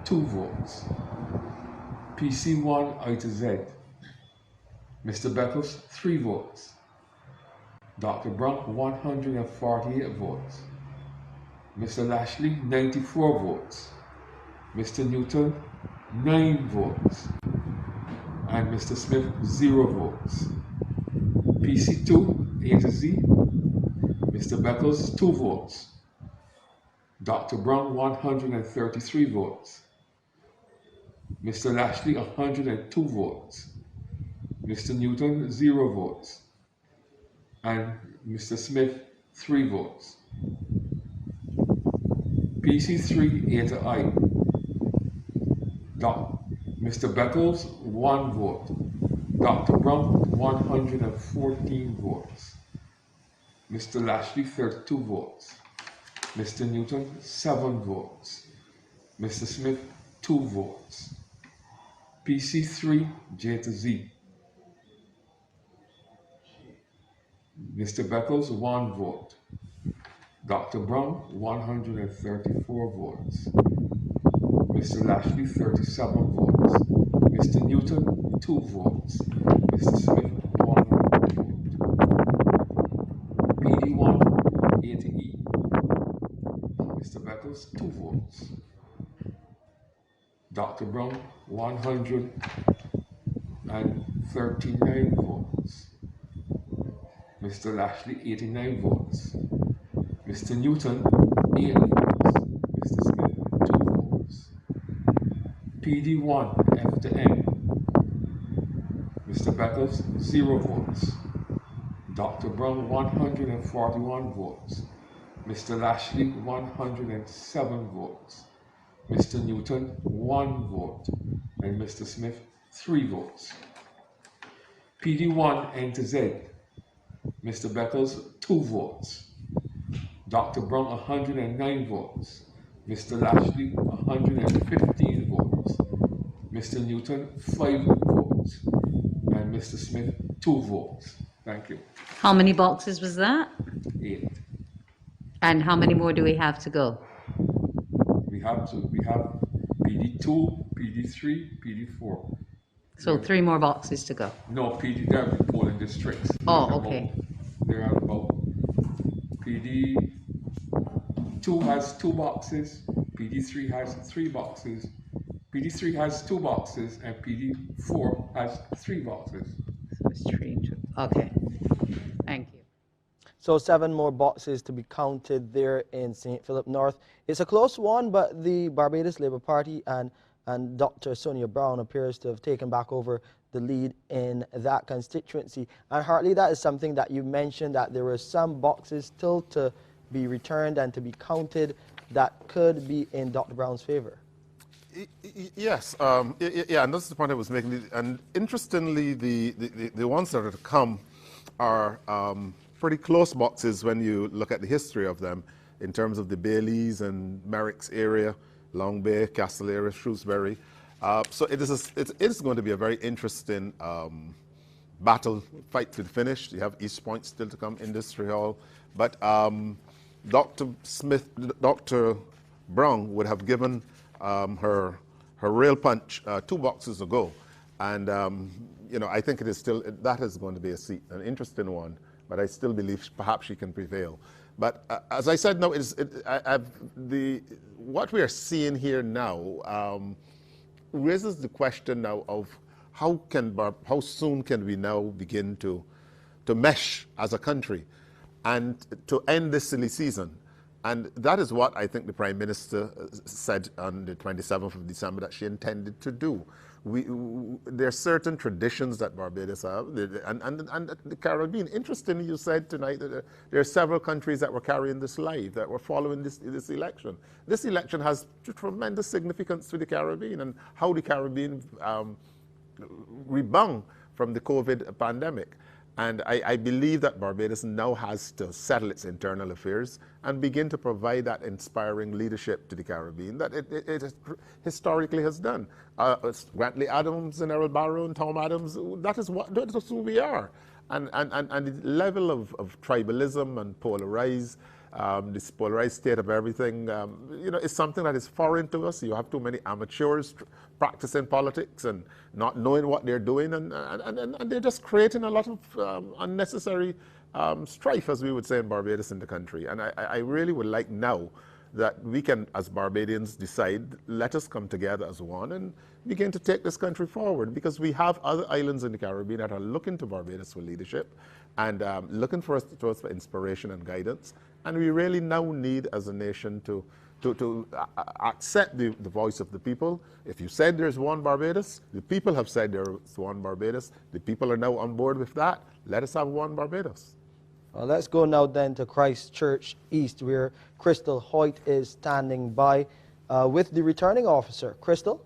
S3: 2 votes. PC1 I to Z. Mr. Beckles, 3 votes. Dr. Brown, 148 votes. Mr. Lashley, 94 votes. Mr. Newton, 9 votes. And Mr. Smith, 0 votes. PC2, A to Z. Mr. Beckles, 2 votes. Dr. Brown, 133 votes. Mr. Lashley, 102 votes. Mr. Newton, 0 votes. And Mr. Smith, 3 votes. PC3, A to I. Mr. Beckles, 1 vote. Dr. Brown, 114 votes. Mr. Lashley, 32 votes. Mr. Newton, 7 votes. Mr. Smith, 2 votes. PC3, J to Z. Mr. Beckles, 1 vote. Dr. Brown, 134 votes. Mr. Lashley, 37 votes. Mr. Newton, 2 votes. Mr. Smith, 1 vote. PD1, A to E. Mr. Beckles, 2 votes. Dr. Brown, 139 votes. Mr. Lashley, 89 votes. Mr. Newton, 8 votes. Mr. Smith, 2 votes. PD1, F to N. Mr. Beckles, 0 votes. Dr. Brown, 141 votes. Mr. Lashley, 107 votes. Mr. Newton, 1 vote. And Mr. Smith, 3 votes. PD1, N to Z. Mr. Beckles, 2 votes. Dr. Brown, 109 votes. Mr. Lashley, 115 votes. Mr. Newton, 5 votes. And Mr. Smith, 2 votes. Thank you.
S7: How many boxes was that?
S3: 8.
S7: And how many more do we have to go?
S3: We have PD2, PD3, PD4.
S7: So 3 more boxes to go.
S3: No, PD, there are the polling districts.
S7: Oh, okay.
S3: There are about PD2 has 2 boxes, PD3 has 3 boxes, PD3 has 2 boxes, and PD4 has 3 boxes.
S7: So it's 3 and 2. Okay. Thank you.
S2: So 7 more boxes to be counted there in St. Philip North. It's a close one, but the Barbados Labour Party and Dr. Sonia Brown appears to have taken back over the lead in that constituency. And Hartley, that is something that you mentioned, that there were some boxes still to be returned and to be counted that could be in Dr. Brown's favor.
S13: Yes, yeah, and that's the point I was making. And interestingly, the ones that are to come are pretty close boxes when you look at the history of them in terms of the Baileys and Merrick's area, Long Bay, Castle area, Shrewsbury. So it is going to be a very interesting battle fight to the finish. You have East Point still to come, Industry Hall. But Dr. Brown would have given her real punch 2 boxes ago. And, you know, I think it is still, that is going to be an interesting one. But I still believe perhaps she can prevail. But as I said, no, what we are seeing here now raises the question now of how soon can we now begin to mesh as a country and to end this silly season. And that is what I think the Prime Minister said on the 27th of December that she intended to do. There are certain traditions that Barbados have, and the Caribbean. Interestingly, you said tonight that there are several countries that were carrying this live, that were following this election. This election has tremendous significance to the Caribbean and how the Caribbean rebound from the COVID pandemic. And I believe that Barbados now has to settle its internal affairs and begin to provide that inspiring leadership to the Caribbean that it historically has done. Grantley Adams and Errol Barrow and Tom Adams, that is who we are. And the level of tribalism and this polarized state of everything, you know, is something that is foreign to us. You have too many amateurs practicing politics and not knowing what they're doing, and they're just creating a lot of unnecessary strife, as we would say in Barbados, in the country. And I really would like now that we can, as Barbadians, decide, let us come together as one and begin to take this country forward, because we have other islands in the Caribbean that are looking to Barbados for leadership and looking for us for inspiration and guidance. And we really now need, as a nation, to accept the voice of the people. If you said there's one Barbados, the people have said there's one Barbados. The people are now on board with that. Let us have one Barbados.
S2: Well, let's go now then to Christchurch East, where Crystal Hoyt is standing by with the returning officer. Crystal?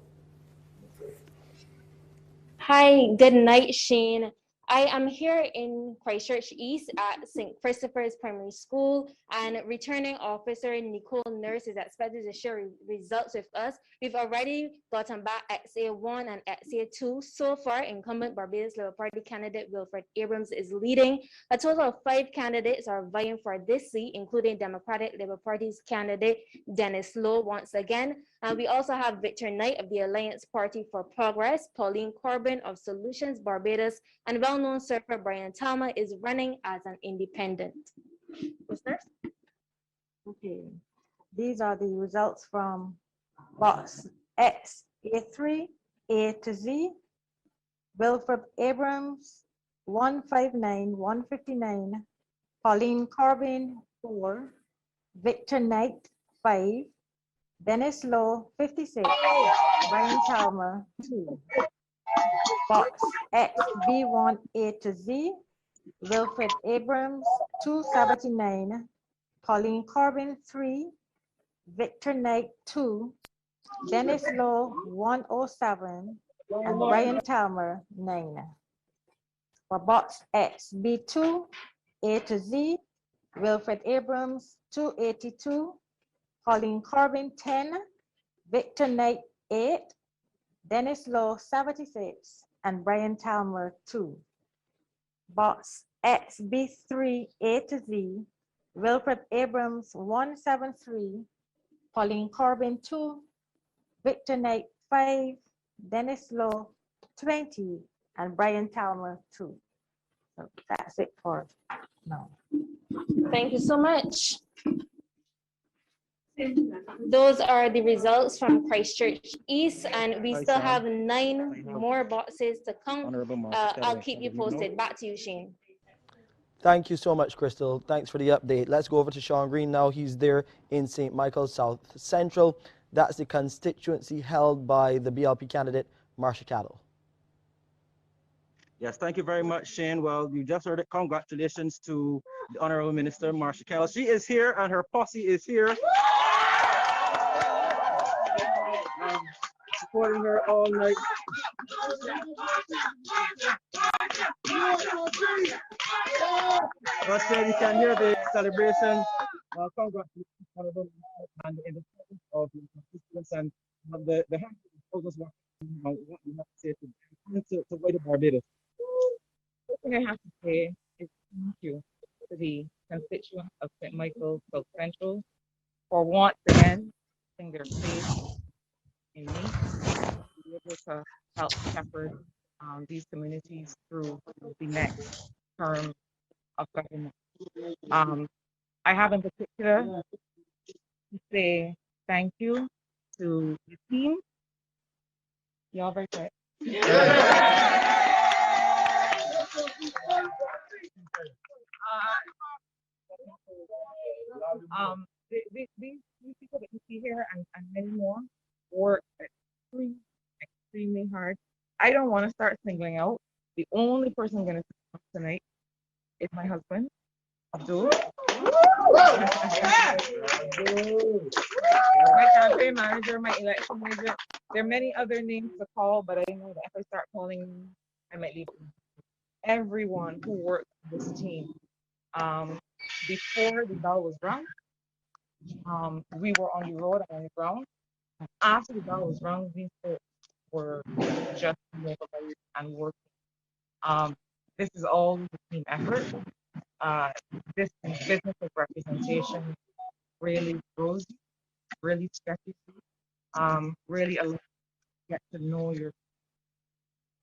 S10: Hi, good night, Shane. I am here in Christchurch East at St. Christopher's Primary School, and returning officer Nicole Nurse is expected to share results with us. We've already gotten back XA1 and XA2. So far, incumbent Barbados Labour Party candidate Wilfred Abrams is leading. A total of 5 candidates are vying for this seat, including Democratic Labour Party's candidate Dennis Lowe once again. And we also have Victor Knight of the Alliance Party for Progress, Pauline Corbin of Solutions Barbados, and well-known surfer Brian Talma is running as an independent. Listeners?
S14: Okay, these are the results from box X, A3, A to Z. Wilfred Abrams, 159, 159. Pauline Corbin, 4. Victor Knight, 5. Dennis Lowe, 56. Brian Talma, 2. Box X, B1, A to Z. Wilfred Abrams, 279. Pauline Corbin, 3. Victor Knight, 2. Dennis Lowe, 107. And Brian Talma, 9. For box X, B2, A to Z. Wilfred Abrams, 282. Pauline Corbin, 10. Victor Knight, 8. Dennis Lowe, 76. And Brian Talma, 2. Box XB3 A to Z, Wilfred Abrams 173, Pauline Corbin 2, Victor Knight 5, Dennis Lowe 20, and Brian Talmer 2. So that's it for now.
S10: Thank you so much. Those are the results from Christchurch East, and we still have 9 more boxes to come. I'll keep you posted. Back to you, Shane.
S2: Thank you so much, Crystal. Thanks for the update. Let's go over to Sean Green now. He's there in St. Michael South Central. That's the constituency held by the BLP candidate, Marsha Cattle.
S5: Yes, thank you very much, Shane. Well, you just heard it. Congratulations to the Honorable Minister, Marsha Cattle. She is here and her posse is here. Supporting her all night. But you can hear the celebration. Congratulations and in the presence of the constituents and the hundreds of what you have to say to White Barbados.
S8: The thing I have to say is thank you to the constituents of St. Michael South Central for once again putting their faith in me to be able to help shepherd these communities through the next term of government. I have in particular to say thank you to the team. Y'all very quiet. These people that you see here and many more work extremely hard. I don't want to start singling out. The only person I'm going to sing out tonight is my husband, Abdul. My campaign manager, my election manager. There are many other names to call, but I know that if I start calling, I might leave everyone who worked on this team. Before the bell was rung, we were on the road and on the ground. After the bell was rung, these folks were just mobilized and working. This is all the team effort. This business of representation really grows, really stretches you, really allows you to get to know your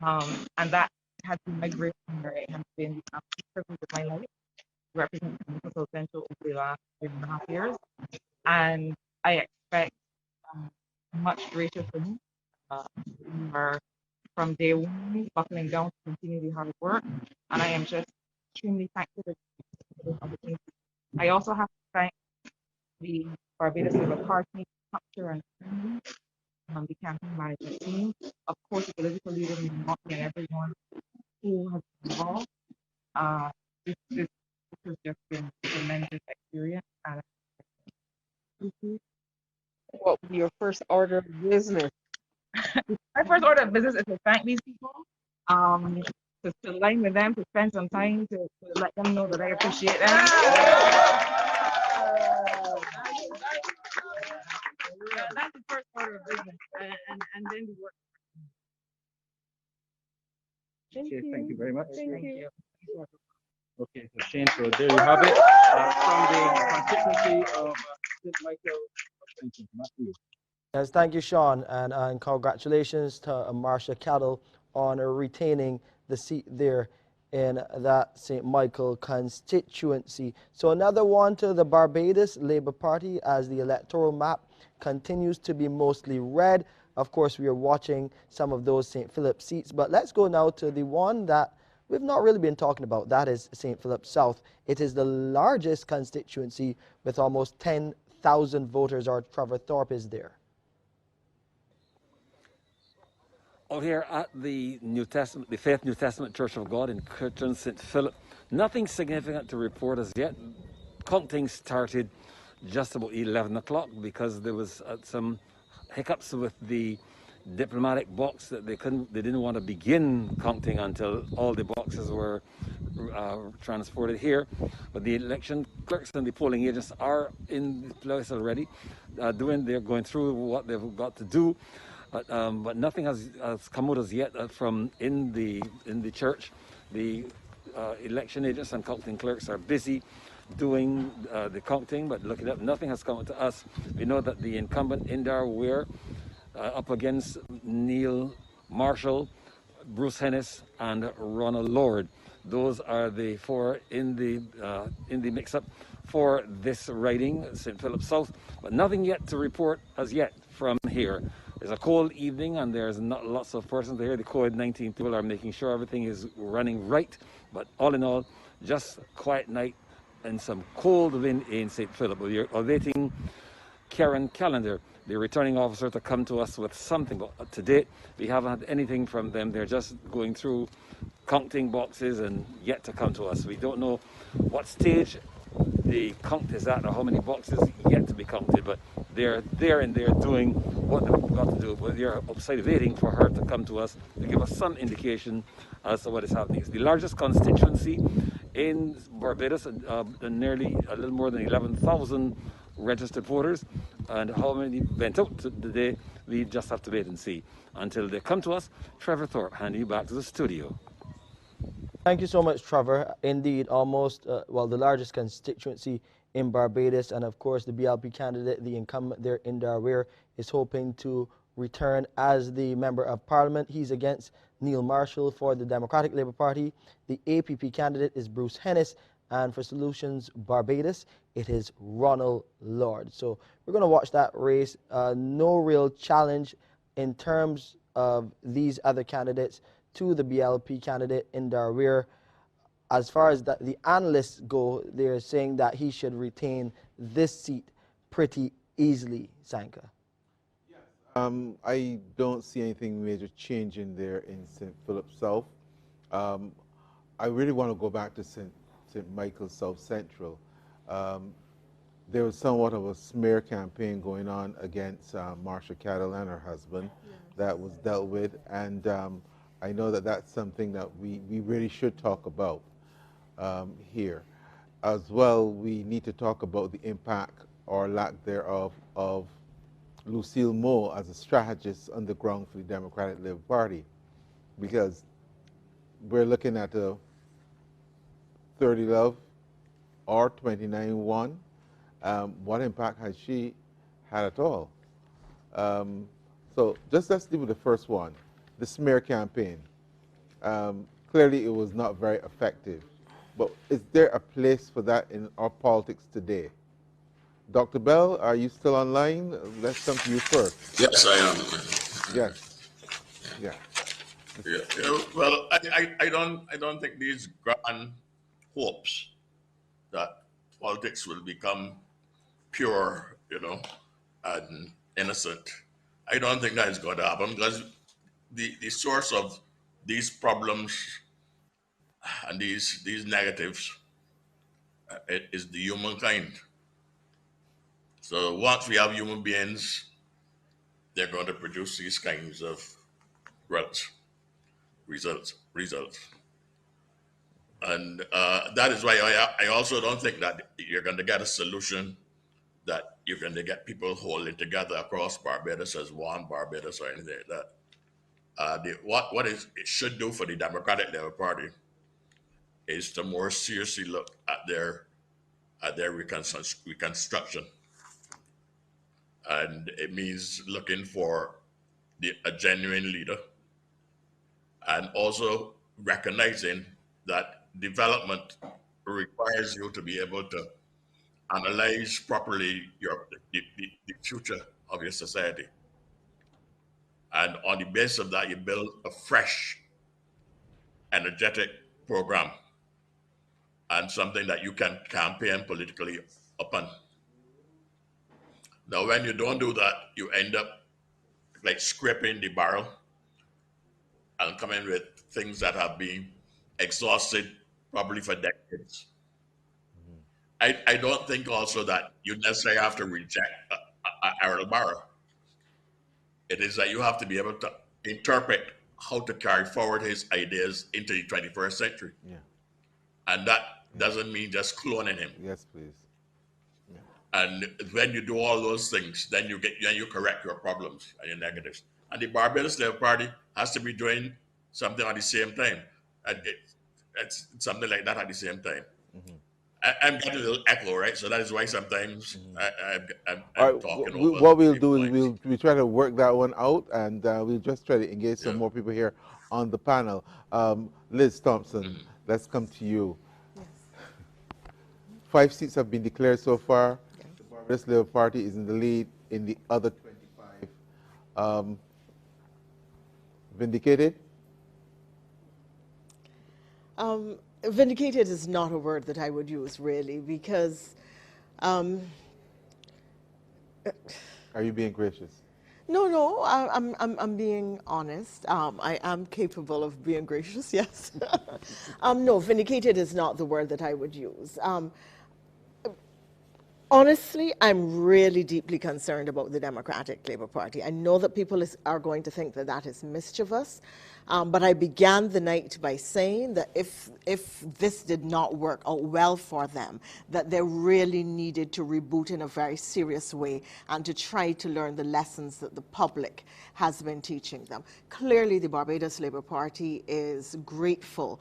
S8: and that has been my great honor. It has been the absolute privilege of my life to represent the South Central over the last 3.5 years. And I expect much greater things. We are from day one buckling down to continue the hard work. And I am just extremely thankful for this opportunity. I also have to thank the Barbados Labour Party, Capture and Family, the campaign management team, of course the political leaders in Mottley and everyone who has been involved. This has just been a tremendous experience. And What would be your first order of business? My first order of business is to thank these people, to line with them, to spend some time to let them know that I appreciate them. That's the first order of business, and then the work.
S5: Thank you very much.
S8: Thank you.
S5: Okay, so Shane, so there you have it from the constituency of St. Michael.
S2: Yes, thank you, Sean, and congratulations to Marsha Cattle on retaining the seat there in that St. Michael constituency. So another one to the Barbados Labour Party as the electoral map continues to be mostly red. Of course, we are watching some of those St. Philip seats, but let's go now to the one that we've not really been talking about. That is St. Philip South. It is the largest constituency with almost 10,000 voters. Our Trevor Thorpe is there.
S15: Out here at the New Testament, the Faith New Testament Church of God in Kirtland, St. Philip, nothing significant to report as yet. Counting started just about 11 o'clock because there was some hiccups with the diplomatic box that they didn't want to begin counting until all the boxes were transported here. But the election clerks and the polling agents are in place already. They're going through what they've got to do. But nothing has come out as yet from in the church. The election agents and counting clerks are busy doing the counting, but look it up, nothing has come to us. We know that the incumbent Indar Weir up against Neil Marshall, Bruce Hennis, and Ronald Lord. Those are the four in the mix-up for this riding, St. Philip South, but nothing yet to report as yet from here. It's a cold evening and there's not lots of persons there. The COVID-19 people are making sure everything is running right, but all in all, just a quiet night and some cold wind in St. Philip. We're awaiting Karen Callender, the returning officer, to come to us with something, but to date we haven't had anything from them. They're just going through counting boxes and yet to come to us. We don't know what stage the count is at or how many boxes yet to be counted, but they're there and they're doing what they've got to do. But they're outside waiting for her to come to us to give us some indication as to what is happening. It's the largest constituency in Barbados, nearly a little more than 11,000 registered voters, and how many went out today, we just have to wait and see. Until they come to us, Trevor Thorpe, handing you back to the studio.
S2: Thank you so much, Trevor. Indeed, almost, the largest constituency in Barbados, and of course the BLP candidate, the incumbent there, Indar Weir, is hoping to return as the Member of Parliament. He's against Neil Marshall for the Democratic Labour Party. The APP candidate is Bruce Hennis, and for Solutions Barbados, it is Ronald Lord. So we're going to watch that race. No real challenge in terms of these other candidates to the BLP candidate Indar Weir. As far as the analysts go, they're saying that he should retain this seat pretty easily, Sanka.
S4: I don't see anything major changing there in St. Philip South. I really want to go back to St. Michael South Central. There was somewhat of a smear campaign going on against Marsha Cattle and her husband that was dealt with, and I know that that's something that we really should talk about here. As well, we need to talk about the impact or lack thereof of Lucille Moore as a strategist on the ground for the Democratic Labour Party, because we're looking at a 30 Love or 29-1. What impact has she had at all? So let's deal with the first one, the smear campaign. Clearly it was not very effective, but is there a place for that in our politics today? Dr. Bell, are you still online? Let's come to you first.
S16: Yes, I am.
S4: Yes. Yeah.
S16: Yeah. Well, I don't think these grand hopes that politics will become pure, and innocent. I don't think that is going to happen, because the source of these problems and these negatives is the humankind. So once we have human beings, they're going to produce these kinds of results. And that is why I also don't think that you're going to get a solution that you're going to get people holding together across Barbados as one Barbados or anything like that. What it should do for the Democratic Labour Party is to more seriously look at their reconstruction. And it means looking for a genuine leader, and also recognizing that development requires you to be able to analyze properly the future of your society. And on the basis of that, you build a fresh, energetic program and something that you can campaign politically upon. Now, when you don't do that, you end up like scraping the barrel and coming with things that have been exhausted probably for decades. I don't think also that you necessarily have to reject Errol Barrow. It is that you have to be able to interpret how to carry forward his ideas into the 21st century.
S4: Yeah.
S16: And that doesn't mean just cloning him.
S4: Yes, please.
S16: And when you do all those things, then you correct your problems and your negatives. And the Barbados Labour Party has to be doing something at the same time. And it's something like that at the same time. I'm getting a little echo, right? So that is why sometimes I'm
S4: All right,
S16: talking
S4: we,
S16: over.
S4: what we'll do is we'll try to work that one out, and we'll just try to engage some more people here on the panel. Liz Thompson, let's come to you. 5 seats have been declared so far. The Barbados Labour Party is in the lead in the other 25. Vindicated?
S17: Vindicated is not a word that I would use, really, because...
S4: Are you being gracious?
S17: No, I'm being honest. I am capable of being gracious, yes. No, vindicated is not the word that I would use. Honestly, I'm really deeply concerned about the Democratic Labour Party. I know that people are going to think that that is mischievous, but I began the night by saying that if this did not work out well for them, that they really needed to reboot in a very serious way and to try to learn the lessons that the public has been teaching them. Clearly, the Barbados Labour Party is grateful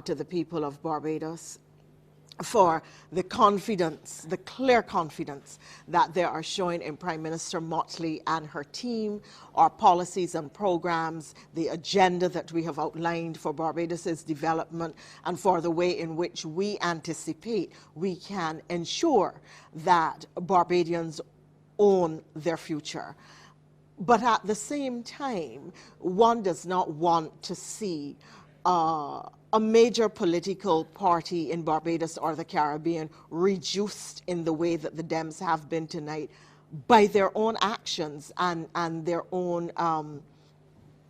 S17: to the people of Barbados for the confidence, the clear confidence that they are showing in Prime Minister Mottley and her team, our policies and programs, the agenda that we have outlined for Barbados's development, and for the way in which we anticipate we can ensure that Barbadians own their future. But at the same time, one does not want to see a major political party in Barbados or the Caribbean reduced in the way that the Dems have been tonight by their own actions and their own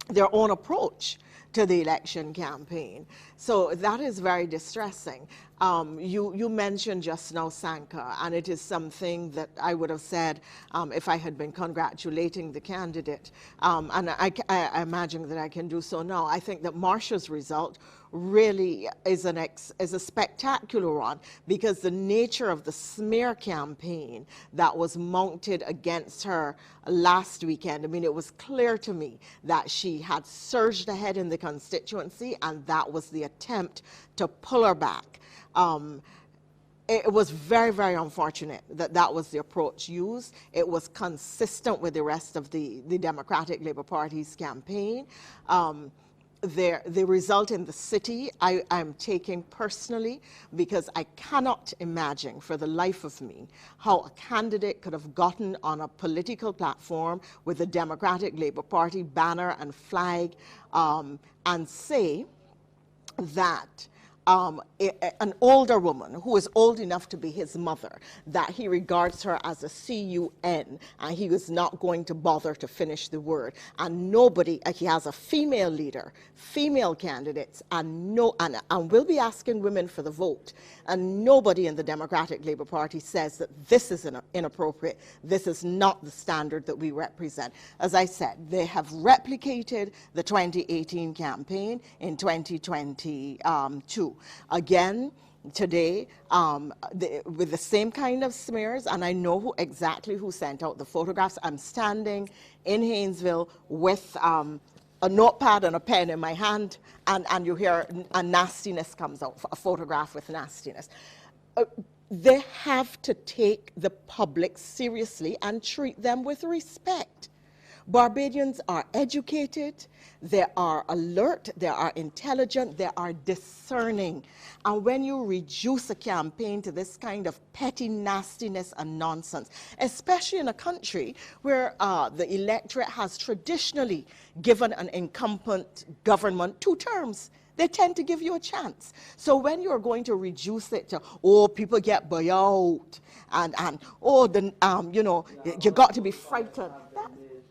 S17: approach to the election campaign. So that is very distressing. You mentioned just now Sanka, and it is something that I would have said if I had been congratulating the candidate, and I imagine that I can do so now. I think that Marsha's result really is a spectacular one, because the nature of the smear campaign that was mounted against her last weekend, I mean, it was clear to me that she had surged ahead in the constituency, and that was the attempt to pull her back. It was very, very unfortunate that that was the approach used. It was consistent with the rest of the Democratic Labour Party's campaign. The result in the city, I'm taking personally, because I cannot imagine for the life of me how a candidate could have gotten on a political platform with the Democratic Labour Party banner and flag and say that an older woman who is old enough to be his mother, that he regards her as a CUN, and he was not going to bother to finish the word. And nobody, he has a female leader, female candidates, and we'll be asking women for the vote. And nobody in the Democratic Labour Party says that this is inappropriate. This is not the standard that we represent. As I said, they have replicated the 2018 campaign in 2022. Again, today, with the same kind of smears, and I know exactly who sent out the photographs. I'm standing in Haynesville with a notepad and a pen in my hand, and you hear a nastiness comes out, a photograph with nastiness. They have to take the public seriously and treat them with respect. Barbadians are educated, they are alert, they are intelligent, they are discerning. And when you reduce a campaign to this kind of petty nastiness and nonsense, especially in a country where the electorate has traditionally given an incumbent government 2 terms, they tend to give you a chance. So when you're going to reduce it to, oh, people get buyout, and oh, you got to be frightened.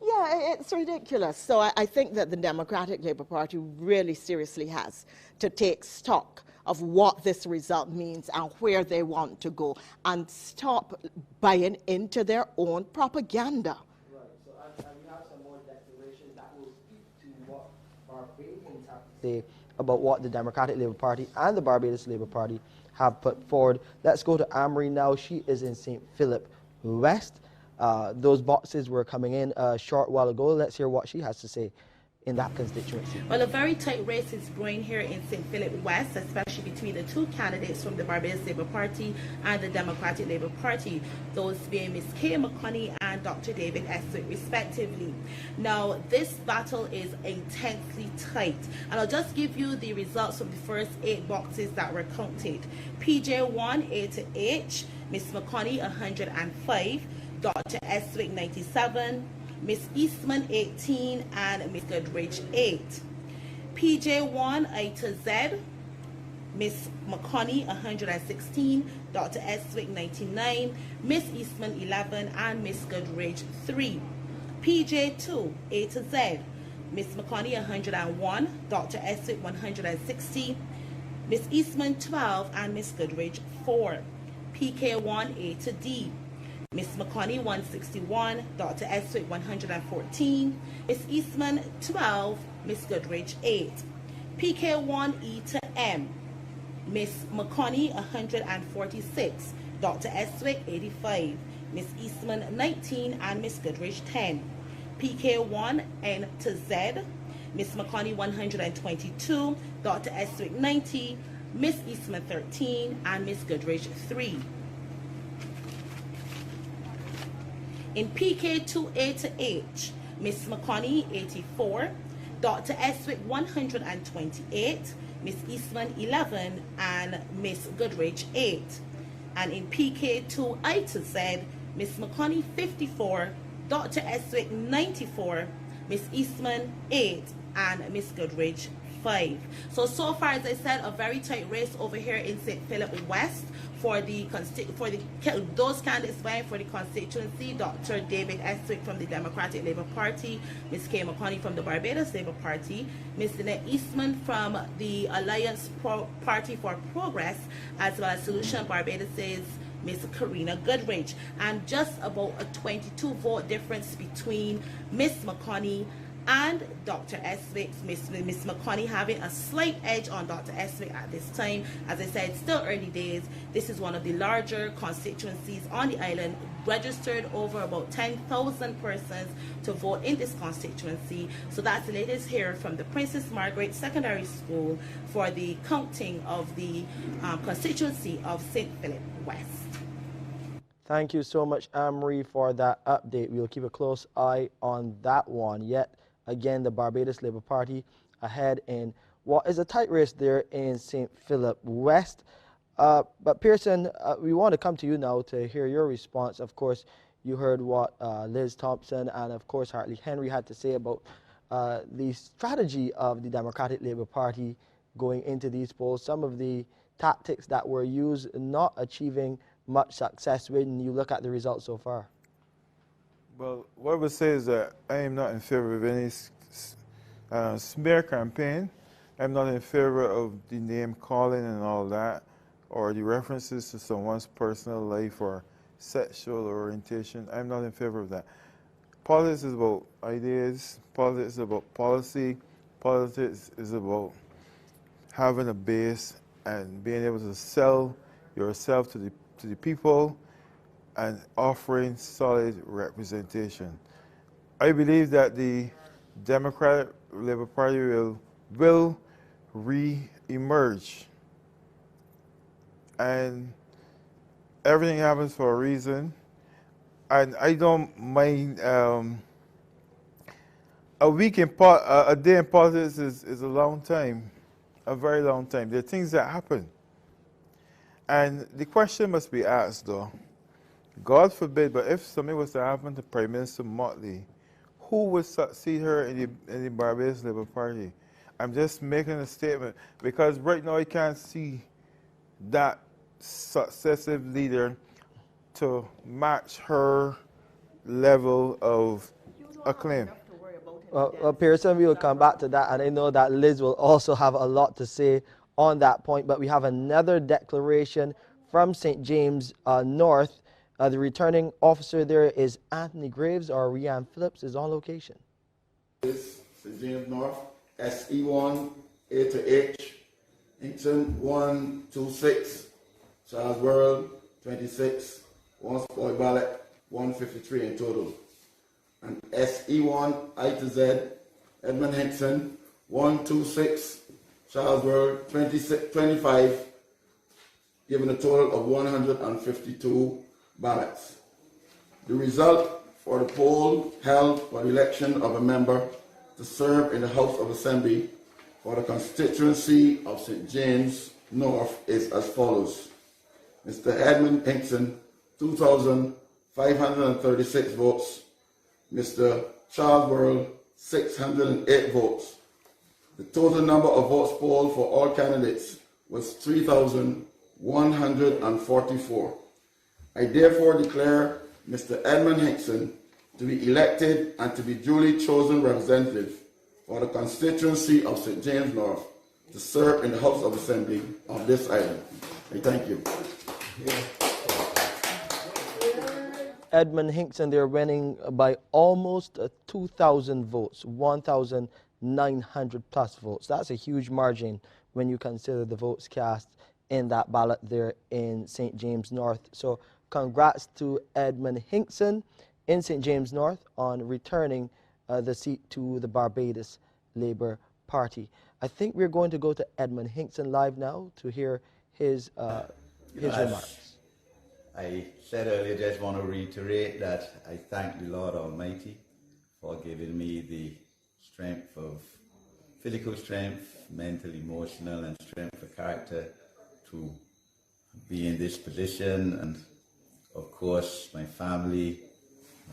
S17: Yeah, it's ridiculous. So I think that the Democratic Labour Party really seriously has to take stock of what this result means and where they want to go, and stop buying into their own propaganda.
S2: Right, so we have some more declarations that will speak to what Barbadians have to say about what the Democratic Labour Party and the Barbados Labour Party have put forward. Let's go to Amory now. She is in St. Philip West. Those boxes were coming in a short while ago. Let's hear what she has to say. in that constituency?
S18: Well, a very tight race is brewing here in St. Philip West, especially between the two candidates from the Barbados Labour Party and the Democratic Labour Party, those being Ms. Kay McConney and Dr. David Estwick, respectively. Now, this battle is intensely tight, and I'll just give you the results from the first 8 boxes that were counted. PJ1 A to H, Ms. McConney 105, Dr. Estwick 97, Ms. Eastman 18, and Ms. Goodrich 8. PJ1 I to Z, Ms. McConney 116, Dr. Estwick 99, Ms. Eastman 11, and Ms. Goodrich 3. PJ2 A to Z, Ms. McConney 101, Dr. Estwick 160, Ms. Eastman 12, and Ms. Goodrich 4. PK1 A to D, Ms. McConney 161, Dr. Estwick 114, Ms. Eastman 12, Ms. Goodrich 8. PK1 E to M, Ms. McConney 146, Dr. Estwick 85, Ms. Eastman 19, and Ms. Goodrich 10. PK1 N to Z, Ms. McConney 122, Dr. Estwick 90, Ms. Eastman 13, and Ms. Goodrich 3. In PK2A to H, Ms. McConney 84, Dr. Estwick 128, Ms. Eastman 11, and Ms. Goodrich 8. And in PK2I to Z, Ms. McConney 54, Dr. Estwick 94, Ms. Eastman 8, and Ms. Goodrich 5. So far, as I said, a very tight race over here in St. Philip West for those candidates vying for the constituency: Dr. David Estwick from the Democratic Labour Party, Ms. Kay McConney from the Barbados Labour Party, Ms. Lynette Eastman from the Alliance Party for Progress, as well as Solution Barbados's Ms. Karina Goodrich, and just about a 22 vote difference between Ms. McConney and Dr. Estwick. Ms. McConney having a slight edge on Dr. Estwick at this time. As I said, still early days. This is one of the larger constituencies on the island, registered over about 10,000 persons to vote in this constituency. So that's the latest here from the Princess Margaret Secondary School for the counting of the constituency of St. Philip West.
S2: Thank you so much, Anne-Marie, for that update. We'll keep a close eye on that one. Yet again, the Barbados Labour Party ahead in what is a tight race there in St. Philip West. But Pearson, we want to come to you now to hear your response. Of course, you heard what Liz Thompson and, of course, Hartley Henry had to say about the strategy of the Democratic Labour Party going into these polls, some of the tactics that were used not achieving much success when you look at the results so far.
S19: Well, what I would say is that I am not in favor of any smear campaign. I'm not in favor of the name calling and all that, or the references to someone's personal life or sexual orientation. I'm not in favor of that. Politics is about ideas. Politics is about policy. Politics is about having a base and being able to sell yourself to the people and offering solid representation. I believe that the Democratic Labour Party will re-emerge, and everything happens for a reason. And I don't mind a day in politics is a long time, a very long time. There are things that happen. And the question must be asked, though, God forbid, but if something was to happen to Prime Minister Mottley, who would succeed her in the Barbados Labour Party? I'm just making a statement, because right now I can't see that successive leader to match her level of acclaim.
S2: Well, Pearson, we will come back to that, and I know that Liz will also have a lot to say on that point, but we have another declaration from St. James North. The returning officer there is Anthony Graves, or Rianne Phillips is on location.
S20: St. James North, SE1 A to H, Hinton 126, Charles World 26, one spoil ballot 153 in total. And SE1 I to Z, Edmund Hickson, 126, Charlesworth, 25, giving a total of 152 ballots. The result for the poll held for the election of a member to serve in the House of Assembly for the constituency of St. James North is as follows. Mr. Edmund Hickson, 2,536 votes. Mr. Charlesworth, 608 votes. The total number of votes polled for all candidates was 3,144. I therefore declare Mr. Edmund Hickson to be elected and to be duly chosen representative for the constituency of St. James North to serve in the House of Assembly of this island. I thank you.
S2: Edmund Hickson, they're winning by almost 2,000 votes, 1,900 plus votes. That's a huge margin when you consider the votes cast in that ballot there in St. James North. So congrats to Edmund Hickson in St. James North on returning the seat to the Barbados Labour Party. I think we're going to go to Edmund Hickson live now to hear his remarks.
S1: I said earlier, just want to reiterate that I thank the Lord Almighty for giving me the strength of physical strength, mental, emotional, and strength of character to be in this position. And of course, my family,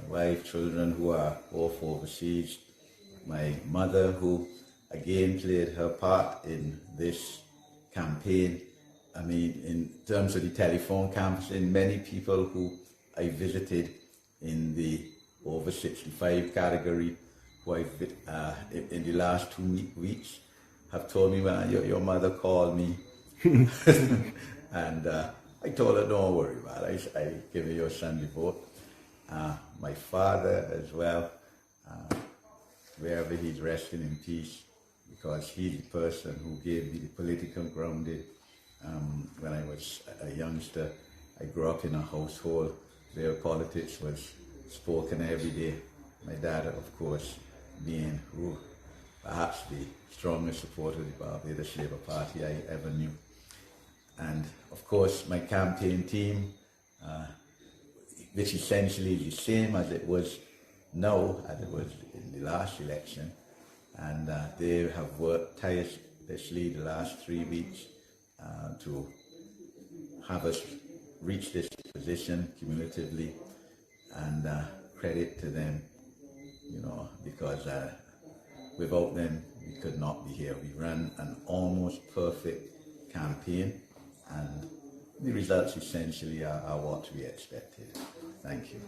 S1: my wife, children who are both overseas, my mother who again played her part in this campaign. I mean, in terms of the telephone canvassing, many people who I visited in the over 65 category, who in the last 2 weeks, have told me, well, your mother called me. And I told her, don't worry about it, I give her your son the vote. My father as well, wherever he's resting in peace, because he's the person who gave me the political grounding. When I was a youngster, I grew up in a household where politics was spoken every day. My dad, of course, being who perhaps the strongest supporter of the Barbados Labour Party I ever knew. And of course, my campaign team, which essentially is the same as it was now, as it was in the last election. And they have worked tirelessly the last 3 weeks to have us reach this position cumulatively, and credit to them, you know, because without them we could not be here. We ran an almost perfect campaign, and the results essentially are what we expected. Thank you.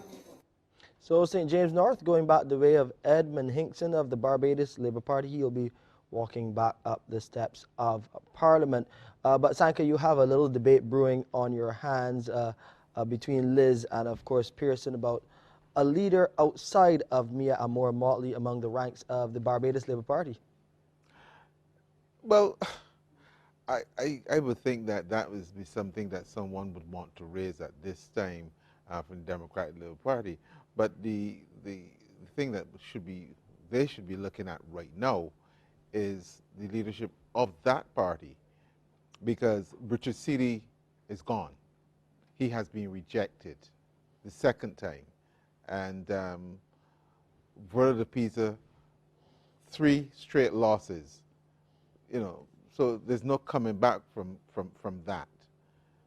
S2: So St. James North going back the way of Edmund Hickson of the Barbados Labour Party. He'll be walking back up the steps of Parliament. But Sanka, you have a little debate brewing on your hands between Liz and, of course, Pearson about a leader outside of Mia Amor Mottley among the ranks of the Barbados Labour Party.
S4: Well, I would think that that would be something that someone would want to raise at this time from the Democratic Labour Party. But the thing that they should be looking at right now is the leadership of that party, because Richard Seeley is gone. He has been rejected the second time. And Verda Pisa, 3 straight losses. You know, so there's no coming back from that.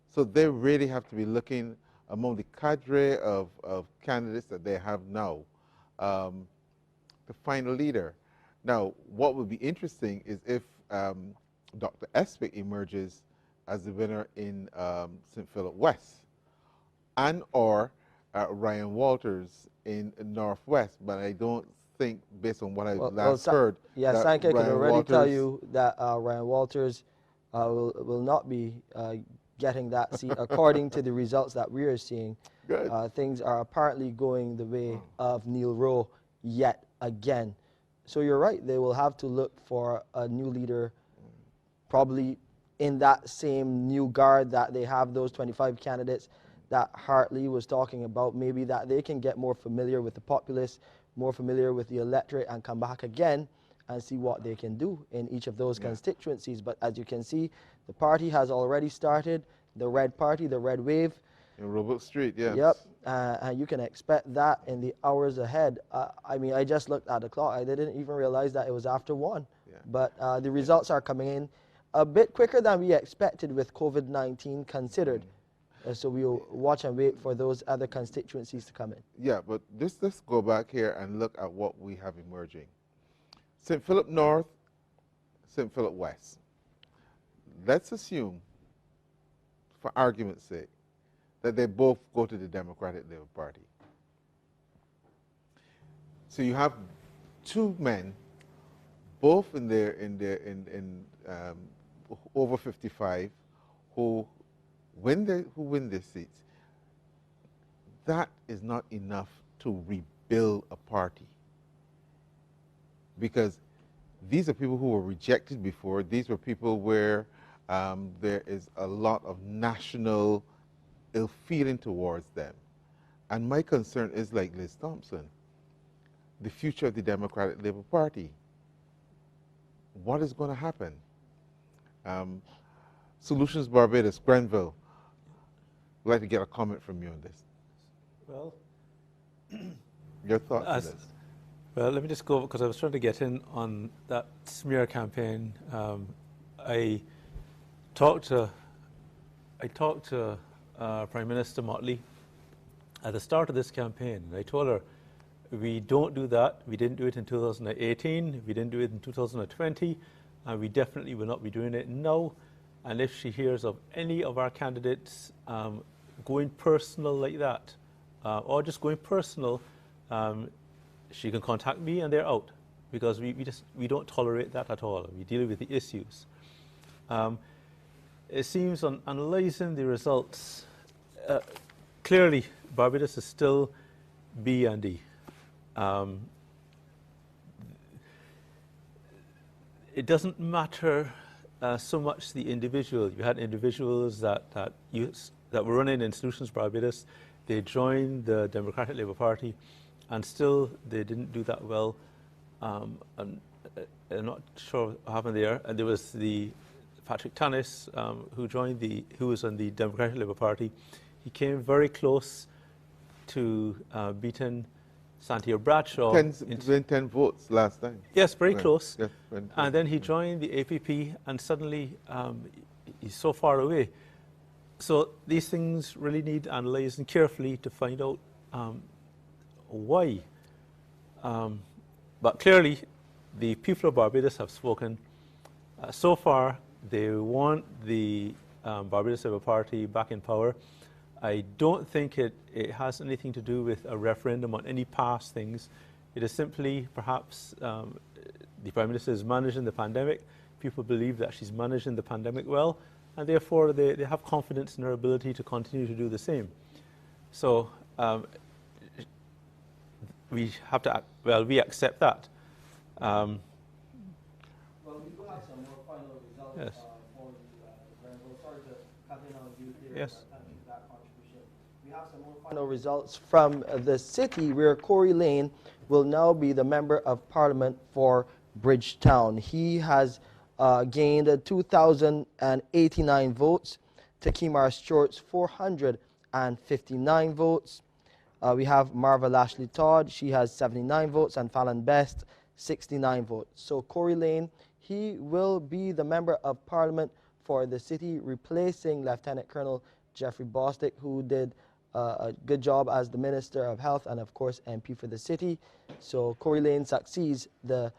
S4: So they really have to be looking among the cadre of candidates that they have now to find a leader. Now, what would be interesting is if Dr. Espic emerges as the winner in St. Philip West, and or Ryan Walters in Northwest, but I don't think, based on what I last heard,
S2: yeah, Sanka can already tell you that Ryan Walters will not be getting that seat according to the results that we are seeing.
S4: Good.
S2: Things are apparently going the way of Neil Rowe yet again. So you're right, they will have to look for a new leader, probably in that same new guard that they have, those 25 candidates that Hartley was talking about. Maybe that they can get more familiar with the populace, more familiar with the electorate, and come back again and see what they can do in each of those constituencies. But as you can see, the party has already started, the Red Party, the Red Wave.
S4: In Roebuck Street, yes.
S2: Yep, and you can expect that in the hours ahead. I mean, I just looked at the clock. I didn't even realize that it was after 1.
S4: Yeah.
S2: But the results are coming in a bit quicker than we expected with COVID-19 considered. So we'll watch and wait for those other constituencies to come in.
S4: Yeah, but let's go back here and look at what we have emerging. St. Philip North, St. Philip West. Let's assume, for argument's sake, that they both go to the Democratic Labour Party. So you have two men, both in over 55, who win their seats. That is not enough to rebuild a party, because these are people who were rejected before. These were people where there is a lot of national ill feeling towards them. And my concern is, like Liz Thompson, the future of the Democratic Labour Party. What is going to happen? Solutions Barbados, Grenville, I'd like to get a comment from you on this.
S21: Well,
S4: your thoughts on this?
S21: Well, let me just go, because I was trying to get in on that smear campaign. I talked to Prime Minister Mottley at the start of this campaign, and I told her, we don't do that. We didn't do it in 2018. We didn't do it in 2020, and we definitely will not be doing it now. And if she hears of any of our candidates going personal like that, or just going personal, she can contact me and they're out, because we don't tolerate that at all. We deal with the issues. It seems on analysing the results, clearly Barbados is still B and D. It doesn't matter so much the individual. You had individuals that were running in Solutions Barbados. They joined the Democratic Labour Party, and still they didn't do that well. And I'm not sure what happened there. And there was the Patrick Tannis, who was on the Democratic Labour Party. He came very close to beating Santiago Bradshaw.
S4: 10 votes last time.
S21: Yes, very close.
S4: Yes,
S21: and then he joined the APP, and suddenly he's so far away. So these things really need analysing carefully to find out why. But clearly, the people of Barbados have spoken. So far, they want the Barbados Labour Party back in power. I don't think it has anything to do with a referendum on any past things. It is simply perhaps the Prime Minister is managing the pandemic. People believe that she's managing the pandemic well, and therefore they have confidence in her ability to continue to do the same. So we have to, we accept that.
S2: Well, we do have some more final results
S21: Yes.
S2: For the Grenville. Sorry to cut in on you here.
S21: Yes.
S2: Thank you for that contribution. We have some more final results from the city, where Corey Lane will now be the Member of Parliament for Bridgetown. He has gained 2,089 votes. Takimar Stewart's 459 votes. We have Marva Lashley Todd. She has 79 votes, and Fallon Best 69 votes. So Corey Lane, he will be the Member of Parliament for the city, replacing Lieutenant Colonel Jeffrey Bostic, who did a good job as the Minister of Health and, of course, MP for the city. So Corey Lane succeeds the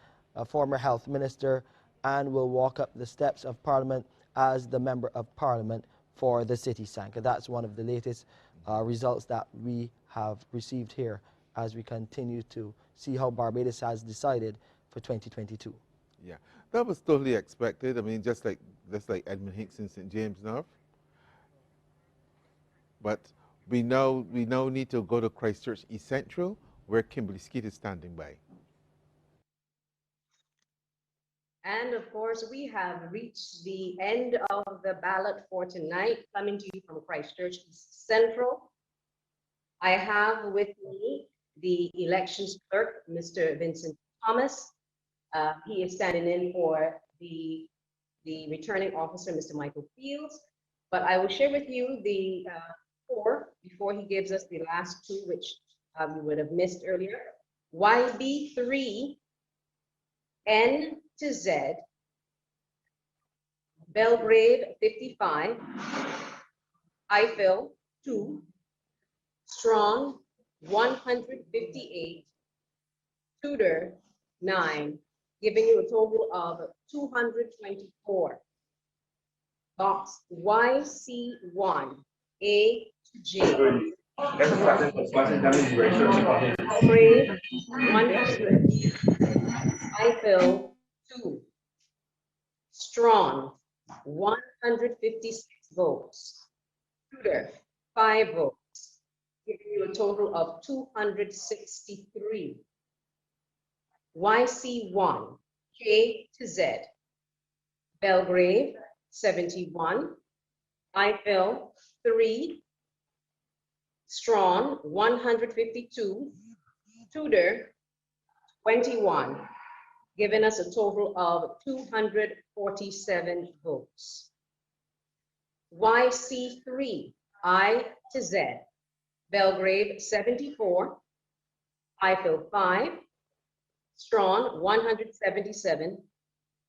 S2: former Health Minister and will walk up the steps of Parliament as the Member of Parliament for the city, Sanka. That's one of the latest results that we have received here as we continue to see how Barbados has decided for 2022.
S4: Yeah, that was totally expected. I mean, just like Edmund Hicks in St. James North. But we now need to go to Christchurch East Central, where Kimberly Skeet is standing by.
S22: And of course, we have reached the end of the ballot for tonight, coming to you from Christchurch East Central. I have with me the elections clerk, Mr. Vincent Thomas, He is standing in for the returning officer, Mr. Michael Fields. But I will share with you the 4 before he gives us the last 2, which we would have missed earlier. YB3 N to Z, Belgrave 55, Eiffel 2, Strong 158, Tudor 9, giving you a total of 224. Box YC1 A to J. Belgrave 100, Eiffel 2, Strong 156 votes, Tudor 5 votes, giving you a total of 263. YC1 K to Z, Belgrave 71, Eiffel 3, Strong 152, Tudor 21, giving us a total of 247 votes. YC3 I to Z, Belgrave 74, Eiffel 5, Strong 177,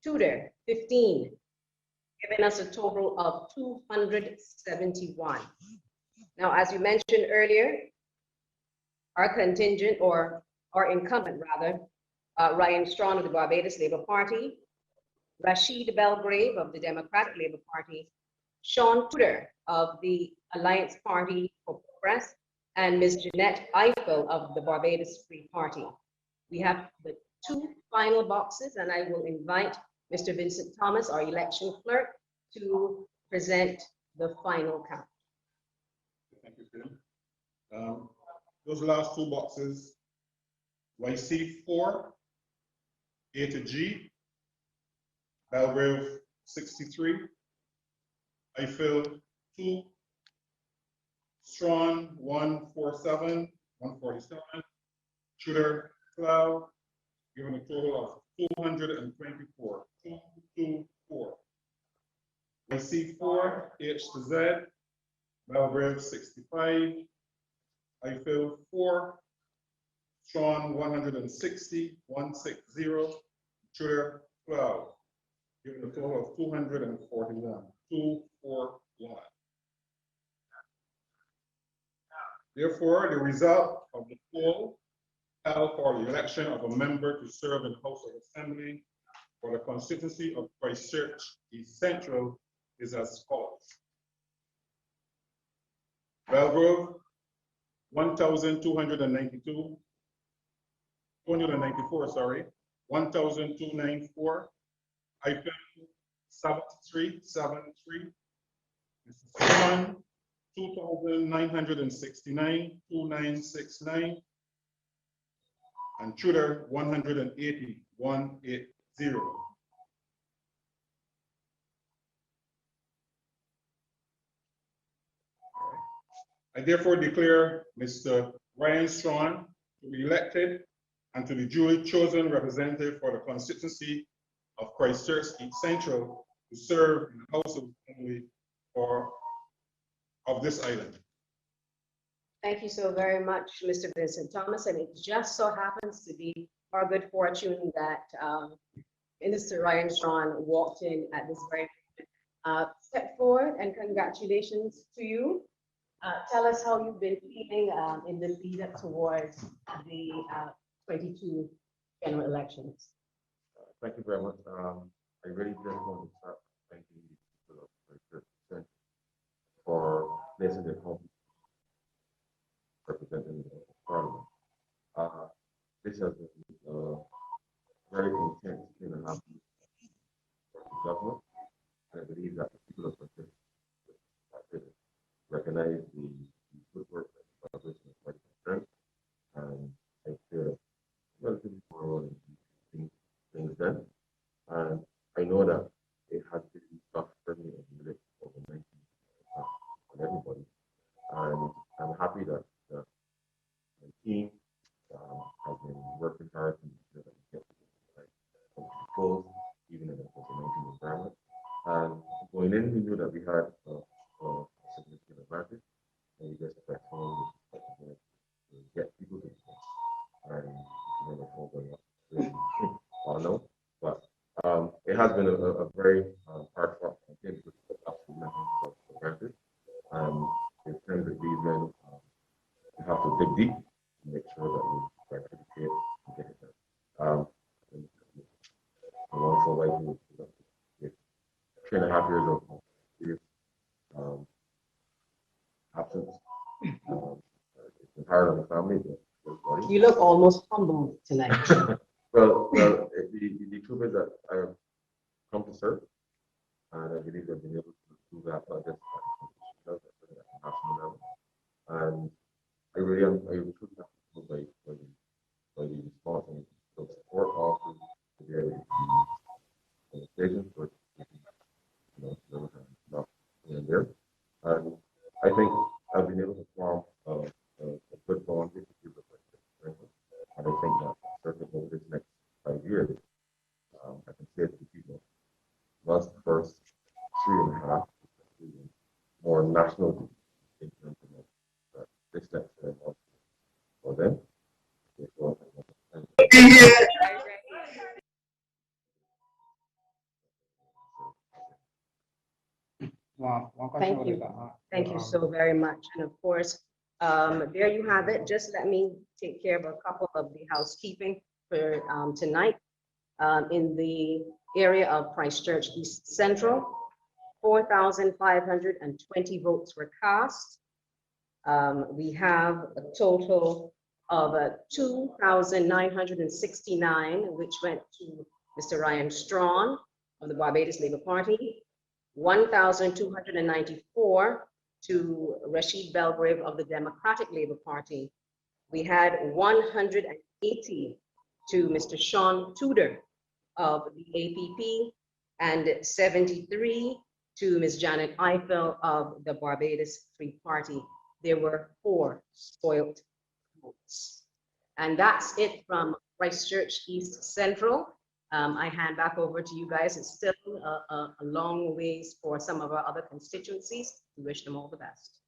S22: Tudor 15, giving us a total of 271. Now, as you mentioned earlier, our contingent, or our incumbent rather, Ryan Strong of the Barbados Labour Party, Rashid Belgrave of the Democratic Labour Party, Sean Tudor of the Alliance Party for Progress, and Ms. Jeanette Eiffel of the Barbados Free Party. We have the 2 final boxes, and I will invite Mr. Vincent Thomas, our election clerk, to present the final count.
S9: Thank you, Phil. Those last 2 boxes, YC4 A to G, Belgrave 63, Eiffel 2, Strong 147, Tudor 12, giving a total of 224. 224. YC4 H to Z, Belgrave 65, Eiffel 4, Strong 160, Tudor 12, giving a total of 241. 241. Therefore, the result of the poll held for the election of a member to serve in the House of Assembly for the constituency of Christchurch East Central is as follows. Belgrave, 1,294, 1,294. Eiffel, 73. Mrs. Swan, 2,969, 2,969. And Tudor, 180, 180. I therefore declare Mr. Ryan Strong to be elected and to be duly chosen representative for the constituency of Christchurch East Central to serve in the House of Assembly of this island.
S22: Thank you so very much, Mr. Vincent Thomas. And it just so happens to be our good fortune that Minister Ryan Strong walked in at this very moment. Step forward and congratulations to you. Tell us how you've been feeling in the lead up towards the 22 general elections.
S12: Thank you very much. I really just want to start thanking you for placing their confidence representing the Parliament. This has been a very intense 2.5 years for the government, and I believe that the people of Christchurch recognize the good work that the Barbados Party has done, and I feel relatively forward in things done. And I know that it has been tough for me as a minute over 19 on everybody, and I'm happy that the team has been working hard to ensure that we get the right going in, we knew that we had a significant advantage, and we just kept on to get people to the and you know, the whole going up really all know. But it has been a very hard fought campaign because it's absolutely nothing for granted. In terms of these men, you have to dig deep to make sure that you participate and get it done. A wonderful wife who with 3.5 years of serious absence. It's been hard on the family.
S22: You look almost humble tonight.
S12: well, the truth is that I have come to serve, and I believe I've been able to do that not just at the national level. And I really am, I really truly have by the response and the support all through the various conversations, but you know, there was not in there. And I think I've been able to form a good bond with the people. And I think that certainly over this next 5 years, I can say to the people, once the first 3.5, more national in terms of this next for them.
S22: Thank you. Thank you so very much. And of course, there you have it. Just let me take care of a couple of the housekeeping for tonight. In the area of Christchurch East Central, 4,520 votes were cast. We have a total of 2,969, which went to Mr. Ryan Strawn of the Barbados Labour Party, 1,294 to Rashid Belgrave of the Democratic Labour Party. We had 180 to Mr. Sean Tudor of the APP, and 73 to Ms. Janet Eiffel of the Barbados Free Party. There were 4 spoiled votes. And that's it from Christchurch East Central. I hand back over to you guys. It's still a long ways for some of our other constituencies. We wish them all the best.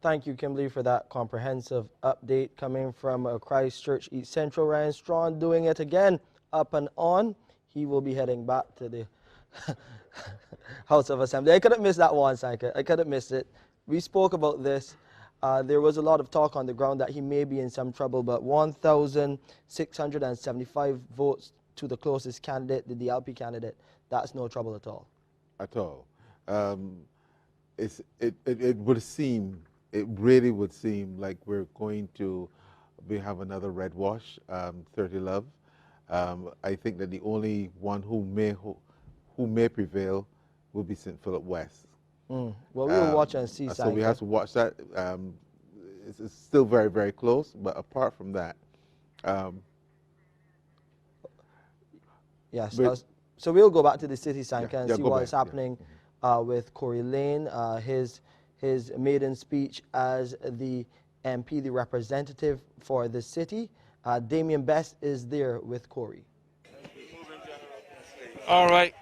S2: Thank you, Kimberly, for that comprehensive update coming from Christchurch East Central. Ryan Strawn doing it again, up and on. He will be heading back to the House of Assembly. I couldn't miss that one, Sanka. I couldn't miss it. We spoke about this. There was a lot of talk on the ground that he may be in some trouble, but 1,675 votes to the closest candidate, the DLP candidate, that's no trouble at all.
S4: At all. It would seem, it really would seem like we're going to have another red wash, 30 Love. I think that the only one who may prevail will be St. Philip West.
S2: Well, we'll watch and see.
S4: So we have to watch that. It's still very, very close, but apart from that,
S2: yes. So we'll go back to the city, Sanka, and see what's
S4: back,
S2: happening with Corey Lane. His maiden speech as the MP, the representative for the city. Damian Best is there with Corey.
S6: All right.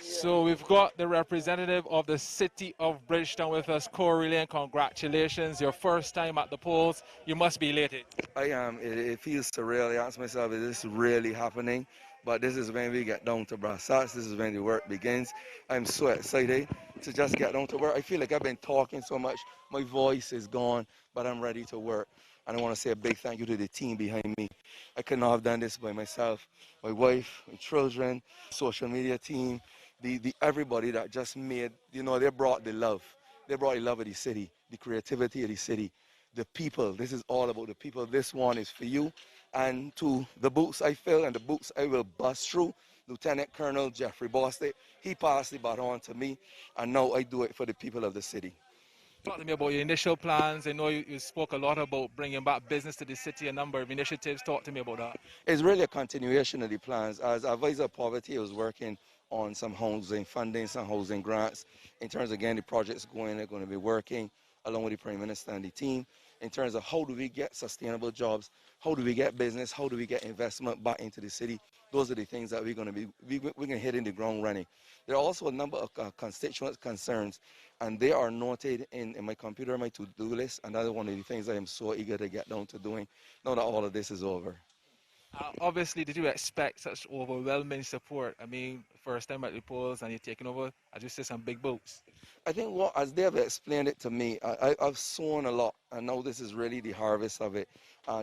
S6: So we've got the representative of the city of Bridgetown with us, Corey Lane. Congratulations, your first time at the polls. You must be elated.
S11: I am. It feels surreal. I ask myself, is this really happening? But this is when we get down to brass tacks. This is when the work begins. I'm so excited to just get down to work. I feel like I've been talking so much. My voice is gone, but I'm ready to work. And I want to say a big thank you to the team behind me. I could not have done this by myself. My wife, my children, social media team, everybody that just made, you know, they brought the love. They brought the love of the city, the creativity of the city, the people. This is all about the people. This one is for you. And to the boots I fill and the boots I will bust through, Lieutenant Colonel Jeffrey Bostic, he passed the baton to me, and now I do it for the people of the city.
S6: Talk to me about your initial plans. I know you spoke a lot about bringing back business to the city, a number of initiatives. Talk to me about that.
S11: It's really a continuation of the plans. As advisor of poverty, I was working on some housing funding, some housing grants. In terms of getting the projects going, they're going to be working along with the Prime Minister and the team. in terms of how do we get sustainable jobs, how do we get business, how do we get investment back into the city. Those are the things that we're going to hit in the ground running. There are also a number of constituent concerns, and they are noted in my computer, my to-do list, and that's one of the things I am so eager to get down to doing now that all of this is over.
S6: Obviously, did you expect such overwhelming support? I mean, first time at the polls and you're taking over, I just see some big boots.
S11: I think as they have explained it to me, I've sown a lot, and now this is really the harvest of it.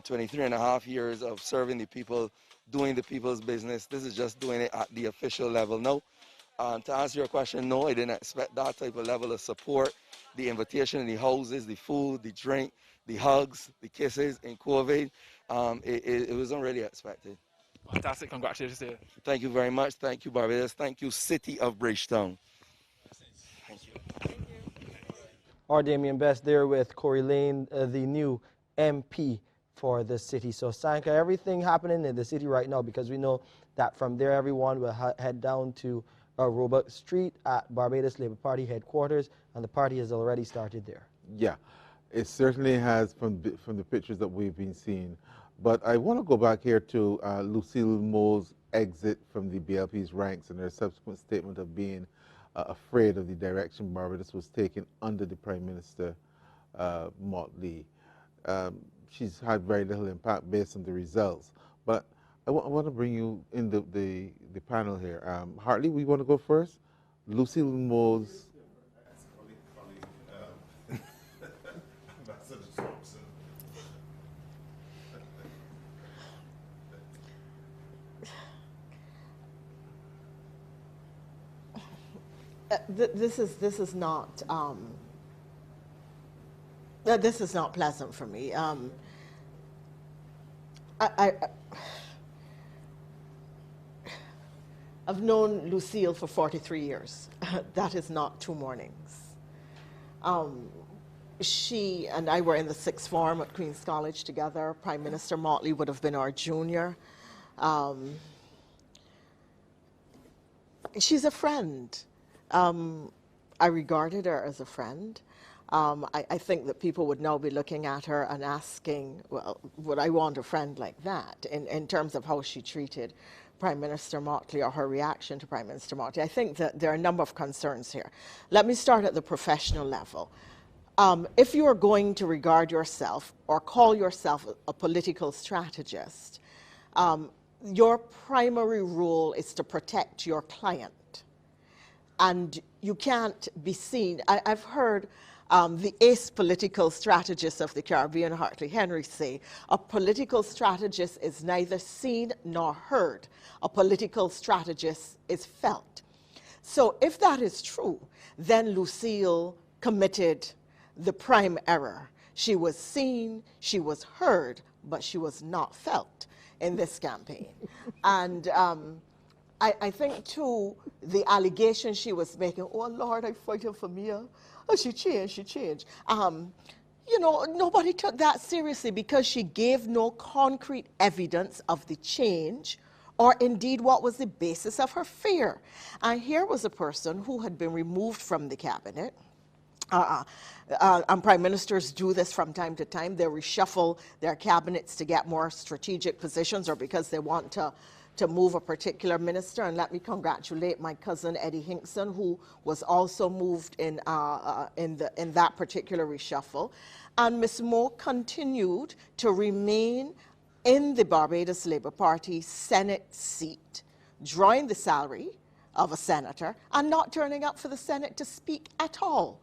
S11: 23 and a half years of serving the people, doing the people's business. This is just doing it at the official level now. To answer your question, no, I didn't expect that type of level of support. The invitation, the houses, the food, the drink, the hugs, the kisses in COVID, it wasn't really expected.
S6: Fantastic, congratulations to you.
S11: Thank you very much. Thank you, Barbados. Thank you, City of Bridgetown. Thank you.
S2: Our Damien Best there with Corey Lane, the new MP for the city. So Sanka, everything happening in the city right now, because we know that from there everyone will head down to Roebuck Street at Barbados Labour Party headquarters, and the party has already started there.
S4: Yeah, it certainly has from the pictures that we've been seeing. But I want to go back here to Lucille Mo's exit from the BLP's ranks and her subsequent statement of being afraid of the direction Barbados was taking under the Prime Minister, Mottley. She's had very little impact based on the results. But I want to bring you in the panel here. Hartley, we want to go first? Lucille Mo's...
S17: This is not pleasant for me. I've known Lucille for 43 years. That is not 2 mornings. She and I were in the 6th form at Queen's College together. Prime Minister Mottley would have been our junior. She's a friend. I regarded her as a friend. I think that people would now be looking at her and asking, well, would I want a friend like that in terms of how she treated Prime Minister Mottley or her reaction to Prime Minister Mottley? I think that there are a number of concerns here. Let me start at the professional level. If you are going to regard yourself or call yourself a political strategist, your primary role is to protect your client. And you can't be seen. I've heard the ace political strategist of the Caribbean, Hartley Henry, say, a political strategist is neither seen nor heard. A political strategist is felt. So if that is true, then Lucille committed the prime error. She was seen, she was heard, but she was not felt in this campaign. And I think, too, the allegation she was making, oh, Lord, I fighting for Mia. Oh, she changed. You know, nobody took that seriously because she gave no concrete evidence of the change or indeed what was the basis of her fear. And here was a person who had been removed from the cabinet. And prime ministers do this from time to time. They reshuffle their cabinets to get more strategic positions or because they want to move a particular minister. And let me congratulate my cousin Eddie Hinkson, who was also moved in that particular reshuffle. And Ms. Mo continued to remain in the Barbados Labour Party Senate seat, drawing the salary of a senator and not turning up for the Senate to speak at all.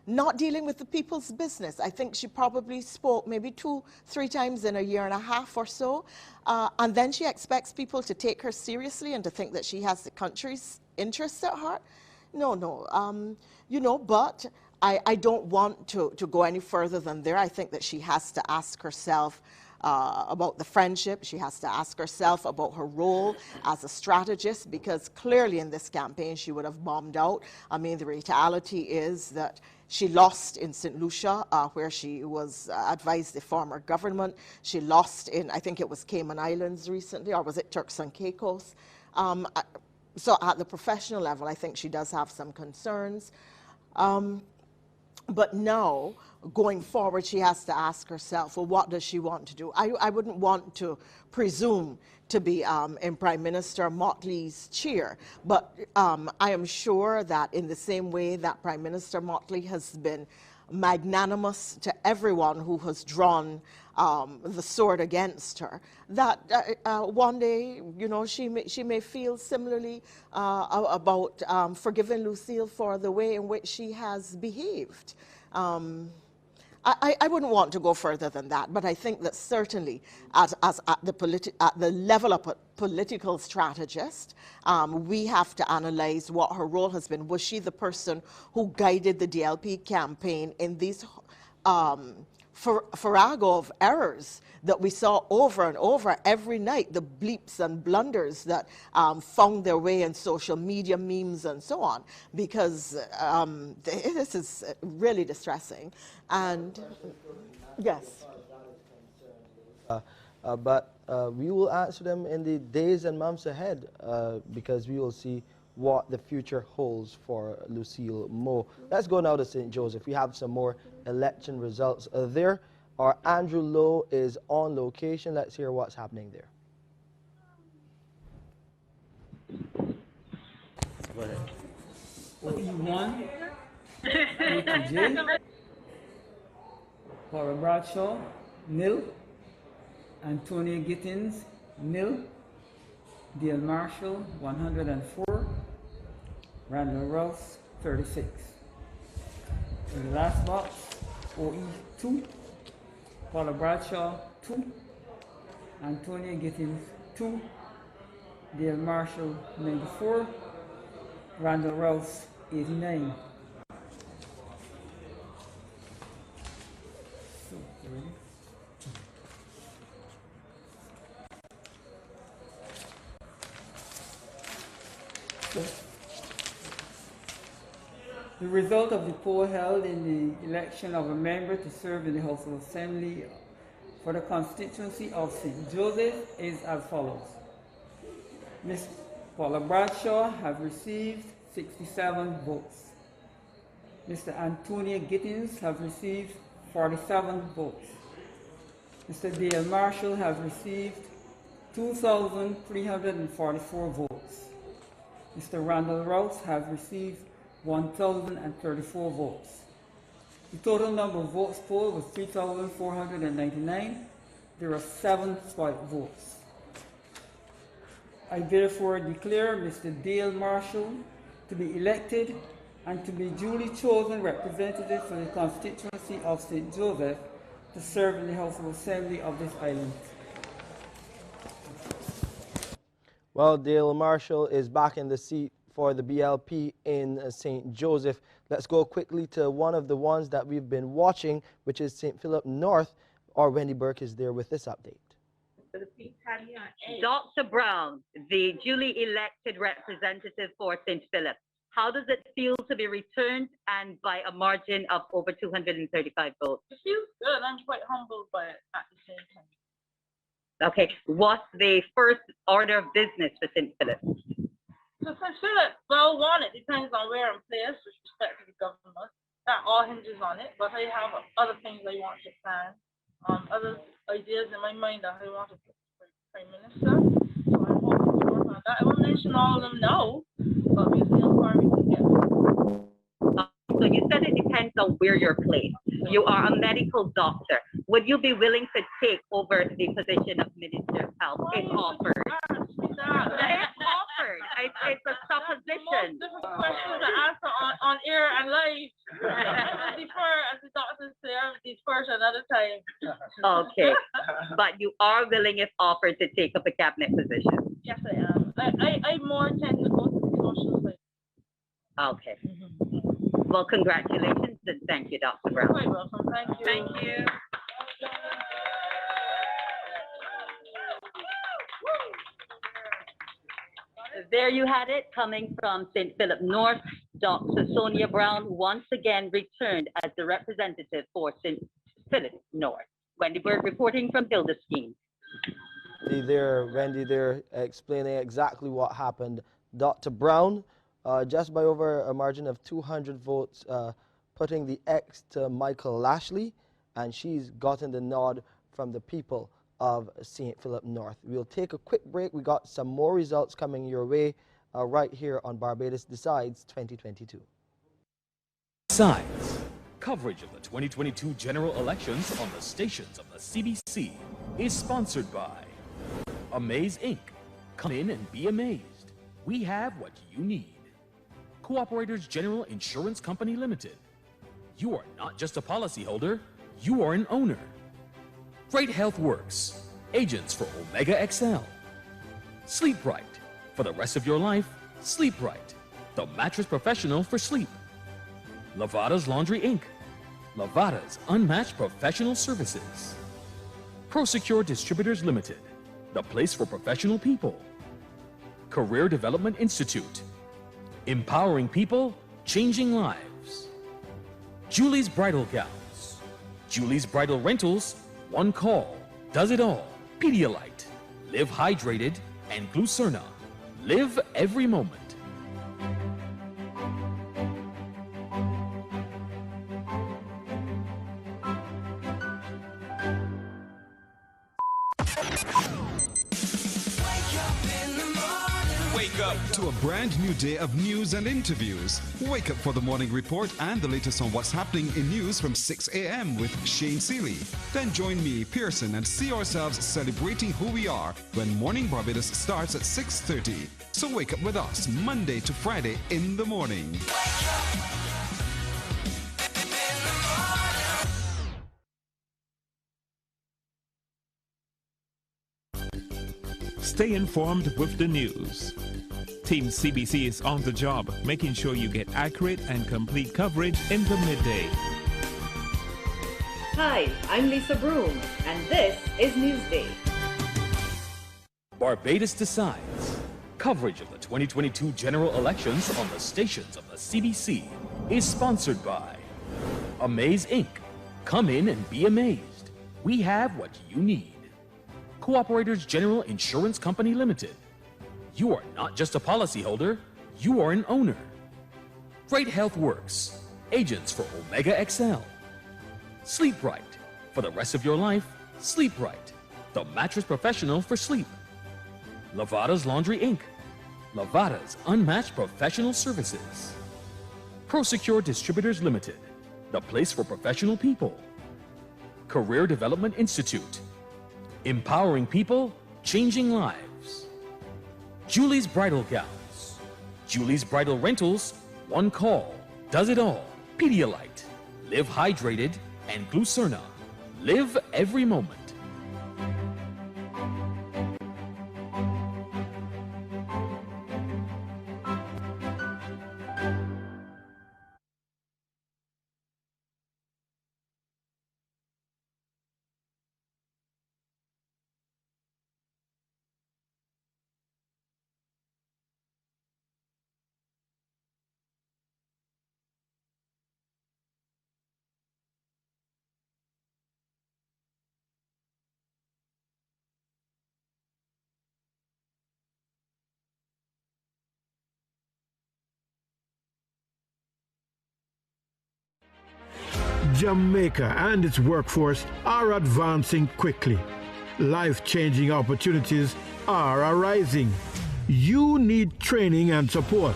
S17: Not dealing with the people's business. I think she probably spoke maybe 2-3 times in a year and a half or so. And then she expects people to take her seriously and to think that she has the country's interests at heart. No. You know, but I don't want to go any further than there. I think that she has to ask herself about the friendship. She has to ask herself about her role as a strategist, because clearly in this campaign she would have bombed out. I mean, the reality is that she lost in St. Lucia, where she was advised the former government. She lost in, I think it was Cayman Islands recently, or was it Turks and Caicos? So at the professional level, I think she does have some concerns. But now, going forward, she has to ask herself, well, what does she want to do? I wouldn't want to presume to be in Prime Minister Mottley's chair, but I am sure that in the same way that Prime Minister Mottley has been magnanimous to everyone who has drawn the sword against her, that one day, you know, she may feel similarly about forgiving Lucille for the way in which she has behaved. I wouldn't want to go further than that, but I think that certainly at the level of a political strategist, we have to analyze what her role has been. Was she the person who guided the DLP campaign in these farrago of errors that we saw over and over every night, the bleeps and blunders that found their way in social media, memes, and so on, because this is really distressing. And yes.
S2: But we will answer them in the days and months ahead because we will see what the future holds for Lucille Moe. Let's go now to St. Joseph. We have some more election results there. Our Andrew Lowe is on location. Let's hear what's happening there.
S3: OE1, PBCJ, Bradshaw, nil. Antonia Gittins, nil. Dale Marshall, 104. Randall Ross, 36. In the last box, OE2, Paula Bradshaw, 2. Antonia Gittins, 2. Dale Marshall, 94. Randall Ross, 89. The result of the poll held in the election of a member to serve in the House of Assembly for the constituency of St. Joseph is as follows. Ms. Paula Bradshaw has received 67 votes. Mr. Antonia Gittins has received 47 votes. Mr. Dale Marshall has received 2,344 votes. Mr. Randall Rouse has received 1,034 votes. The total number of votes polled was 3,499. There are 7 swipe votes. I therefore declare Mr. Dale Marshall to be elected and to be duly chosen representative for the constituency of St. Joseph to serve in the House of Assembly of this island.
S2: Well, Dale Marshall is back in the seat for the BLP in St. Joseph. Let's go quickly to one of the ones that we've been watching, which is St. Philip North. Our Wendy Burke is there with this update.
S7: Dr. Brown, the duly elected representative for St. Philip, how does it feel to be returned and by a margin of over 235 votes?
S23: It feels good. I'm quite humbled by it at the same time.
S7: Okay, what's the first order of business for St. Philip?
S23: So St. Philip, well, one, it depends on where I'm placed with respect to the government. That all hinges on it, but I have other things I want to plan. Other ideas in my mind that I want to put for Prime Minister. So I'm hoping to work on that. I won't mention all of them now, but we'll see how far we can get.
S7: So you said it depends on where you're placed. You are a medical doctor. Would you be willing to take over the position of Minister of Health if offered? It's offered. It's a supposition.
S23: Difficult question to answer on air and live. I defer, as the doctors say, I defer to another time.
S7: Okay, but you are willing, if offered, to take up a cabinet position?
S23: Yes, I am. I more tend to go to the social side.
S7: Okay. Well, congratulations and thank you, Dr. Brown.
S23: You're quite welcome. Thank you.
S7: Thank you. There you had it, coming from St. Philip North. Dr. Sonia Brown once again returned as the representative for St. Philip North. Wendy Berg reporting from Hilda Scheme.
S2: Wendy there explaining exactly what happened. Dr. Brown, just by over a margin of 200 votes, putting the X to Michael Lashley, and she's gotten the nod from the people of St. Philip North. We'll take a quick break. We got some more results coming your way right here on Barbados Decides 2022.
S10: Decides. Coverage of the 2022 general elections on the stations of the CBC is sponsored by Amaze Inc. Come in and be amazed. We have what you need. Cooperators General Insurance Company Limited. You are not just a policyholder, you are an owner. Great Health Works. Agents for Omega XL. Sleep Right. For the rest of your life, sleep right. The mattress professional for sleep. Lavada's Laundry Inc. Lavada's unmatched professional services. ProSecure Distributors Limited. The place for professional people. Career Development Institute. Empowering people, changing lives. Julie's Bridal Gowns. Julie's Bridal Rentals. One call does it all. Pedialyte. Live hydrated. And Glucerna. Live every moment.
S13: Wake up to a brand new day of news and interviews. Wake up for the morning report and the latest on what's happening in news from 6 a.m. with Shane Seeley. Then join me, Pearson, and see ourselves celebrating who we are when Morning Barbados starts at 6:30. So wake up with us Monday to Friday in the morning.
S14: Stay informed with the news. Team CBC is on the job, making sure you get accurate and complete coverage in the midday.
S24: Hi, I'm Lisa Broom, and this is Newsday.
S10: Barbados Decides. Coverage of the 2022 general elections on the stations of the CBC is sponsored by Amaze Inc. Come in and be amazed. We have what you need. Cooperators General Insurance Company Limited. You are not just a policyholder, you are an owner. Great Health Works. Agents for Omega XL. Sleep Right. For the rest of your life, sleep right. The mattress professional for sleep. Lavada's Laundry Inc. Lavada's unmatched professional services. ProSecure Distributors Limited. The place for professional people. Career Development Institute. Empowering people, changing lives. Julie's Bridal Gowns. Julie's Bridal Rentals. One call does it all. Pedialyte. Live hydrated. And Glucerna. Live every moment.
S25: Jamaica and its workforce are advancing quickly. Life-changing opportunities are arising. You need training and support.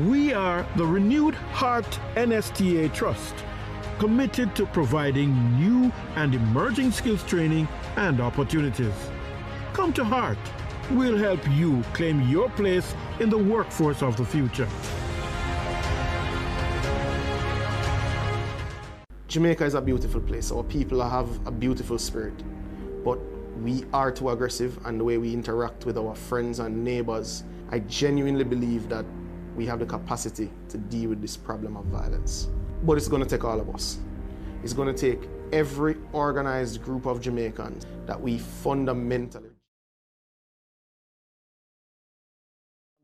S25: We are the Renewed Heart NSTA Trust, committed to providing new and emerging skills training and opportunities. Come to Heart. We'll help you claim your place in the workforce of the future.
S26: Jamaica is a beautiful place. Our people have a beautiful spirit, but we are too aggressive, and the way we interact with our friends and neighbors, I genuinely believe that we have the capacity to deal with this problem of violence. But it's going to take all of us. It's going to take every organized group of Jamaicans that we fundamentally.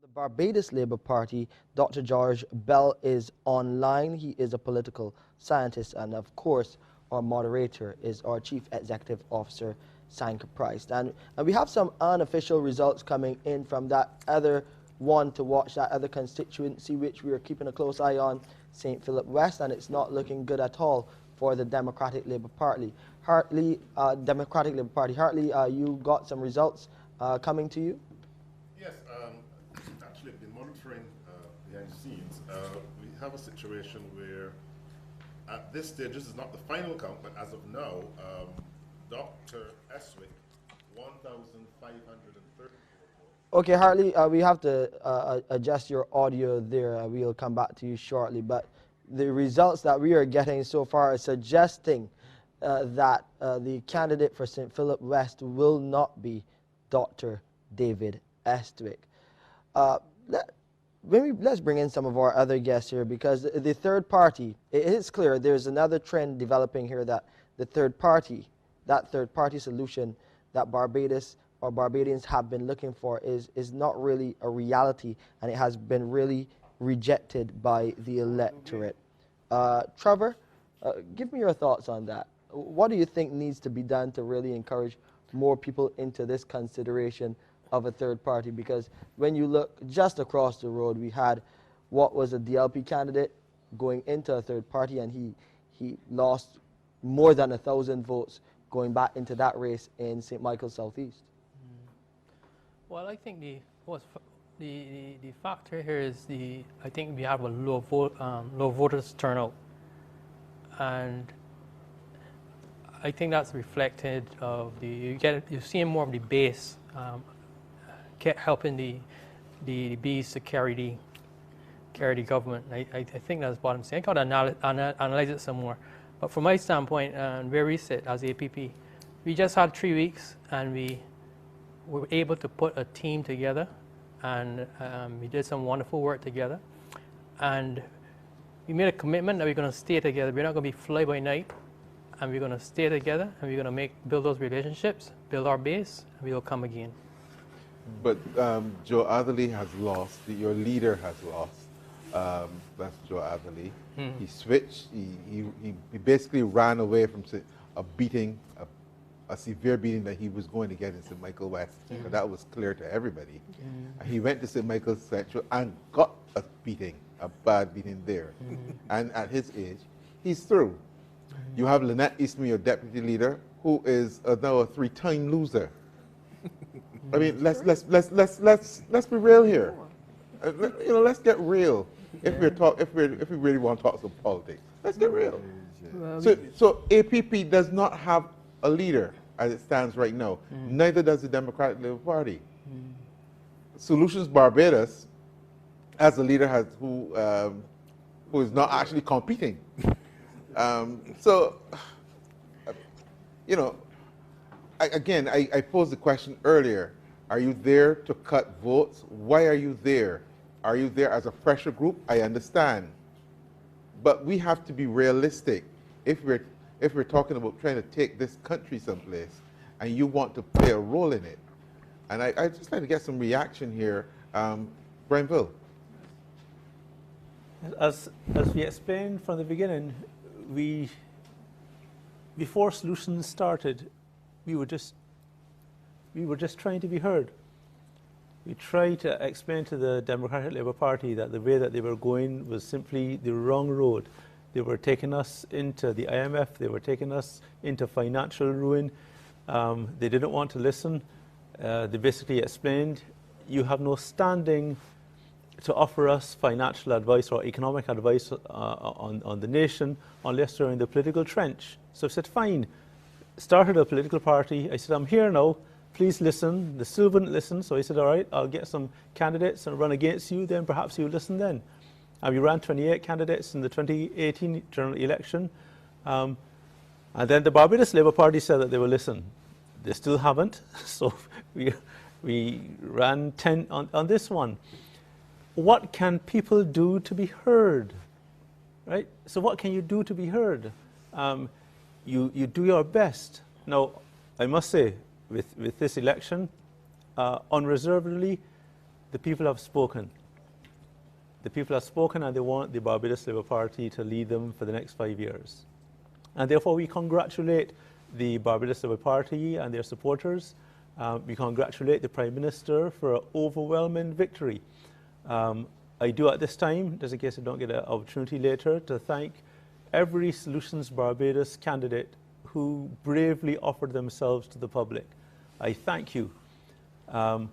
S2: The Barbados Labour Party, Dr. George Bell, is online. He is a political scientist, and of course our moderator is our Chief Executive Officer, Sanka Price. And we have some unofficial results coming in from that other one to watch, that other constituency which we are keeping a close eye on, St. Philip West, and it's not looking good at all for the Democratic Labour Party. Hartley, Democratic Labour Party. Hartley, you got some results coming to you?
S5: Yes, actually I've been monitoring behind the scenes. We have a situation where at this stage, this is not the final count, but as of now, Dr. Eswick, 1,530.
S2: Okay, Hartley, we have to adjust your audio there. We'll come back to you shortly. But the results that we are getting so far are suggesting that the candidate for St. Philip West will not be Dr. David Estwick. Let's bring in some of our other guests here, because the third party, it is clear there's another trend developing here, that the third party solution that Barbados or Barbadians have been looking for is not really a reality, and it has been really rejected by the electorate. Trevor, give me your thoughts on that. What do you think needs to be done to really encourage more people into this consideration of a third party? Because when you look just across the road, we had what was a DLP candidate going into a third party, and he lost more than 1,000 votes going back into that race in St. Michael's Southeast.
S8: Well, I think the factor here is I think we have a low voters turnout, and I think that's reflected of you're seeing more of the base helping the bees to carry the government. I think that's what I'm saying. I got to analyze it some more. But from my standpoint, and where we sit as APP, we just had 3 weeks, and we were able to put a team together, and we did some wonderful work together. And we made a commitment that we're going to stay together. We're not going to be fly by night, and we're going to stay together, and we're going to build those relationships, build our base, and we will come again.
S4: But Joe Atherley has lost. Your leader has lost. That's Joe Atherley. He switched. He basically ran away from a beating, a severe beating that he was going to get in St. Michael West. So that was clear to everybody. And he went to St. Michael's Central and got a beating, a bad beating there. And at his age, he's through. You have Lynette Eastman, your deputy leader, who is now a 3-time loser. I mean, let's be real here. Let's get real. If we really want to talk some politics, let's get real. So APP does not have a leader as it stands right now. Neither does the Democratic Labour Party. Solutions Barbados, as a leader, who is not actually competing. I posed the question earlier. Are you there to cut votes? Why are you there? Are you there as a pressure group? I understand. But we have to be realistic. If we're talking about trying to take this country someplace, and you want to play a role in it. And I just like to get some reaction here. Brianville.
S21: As we explained from the beginning, before Solutions started, we were just trying to be heard. We tried to explain to the Democratic Labour Party that the way that they were going was simply the wrong road. They were taking us into the IMF, they were taking us into financial ruin. They didn't want to listen. They basically explained, you have no standing to offer us financial advice or economic advice on the nation unless you're in the political trench. So I said, fine. Started a political party. I said, I'm here now. Please listen. They still wouldn't listen. So I said, all right, I'll get some candidates and run against you. Then perhaps you'll listen then. And we ran 28 candidates in the 2018 general election. And then the Barbados Labour Party said that they will listen. They still haven't. So we ran 10 on this one. What can people do to be heard? Right? So what can you do to be heard? You do your best. Now, I must say, with this election, unreservedly, the people have spoken. The people have spoken, and they want the Barbados Labour Party to lead them for the next 5 years. And therefore, we congratulate the Barbados Labour Party and their supporters. We congratulate the Prime Minister for an overwhelming victory. I do at this time, just in case I don't get an opportunity later, to thank every Solutions Barbados candidate who bravely offered themselves to the public. I thank you. I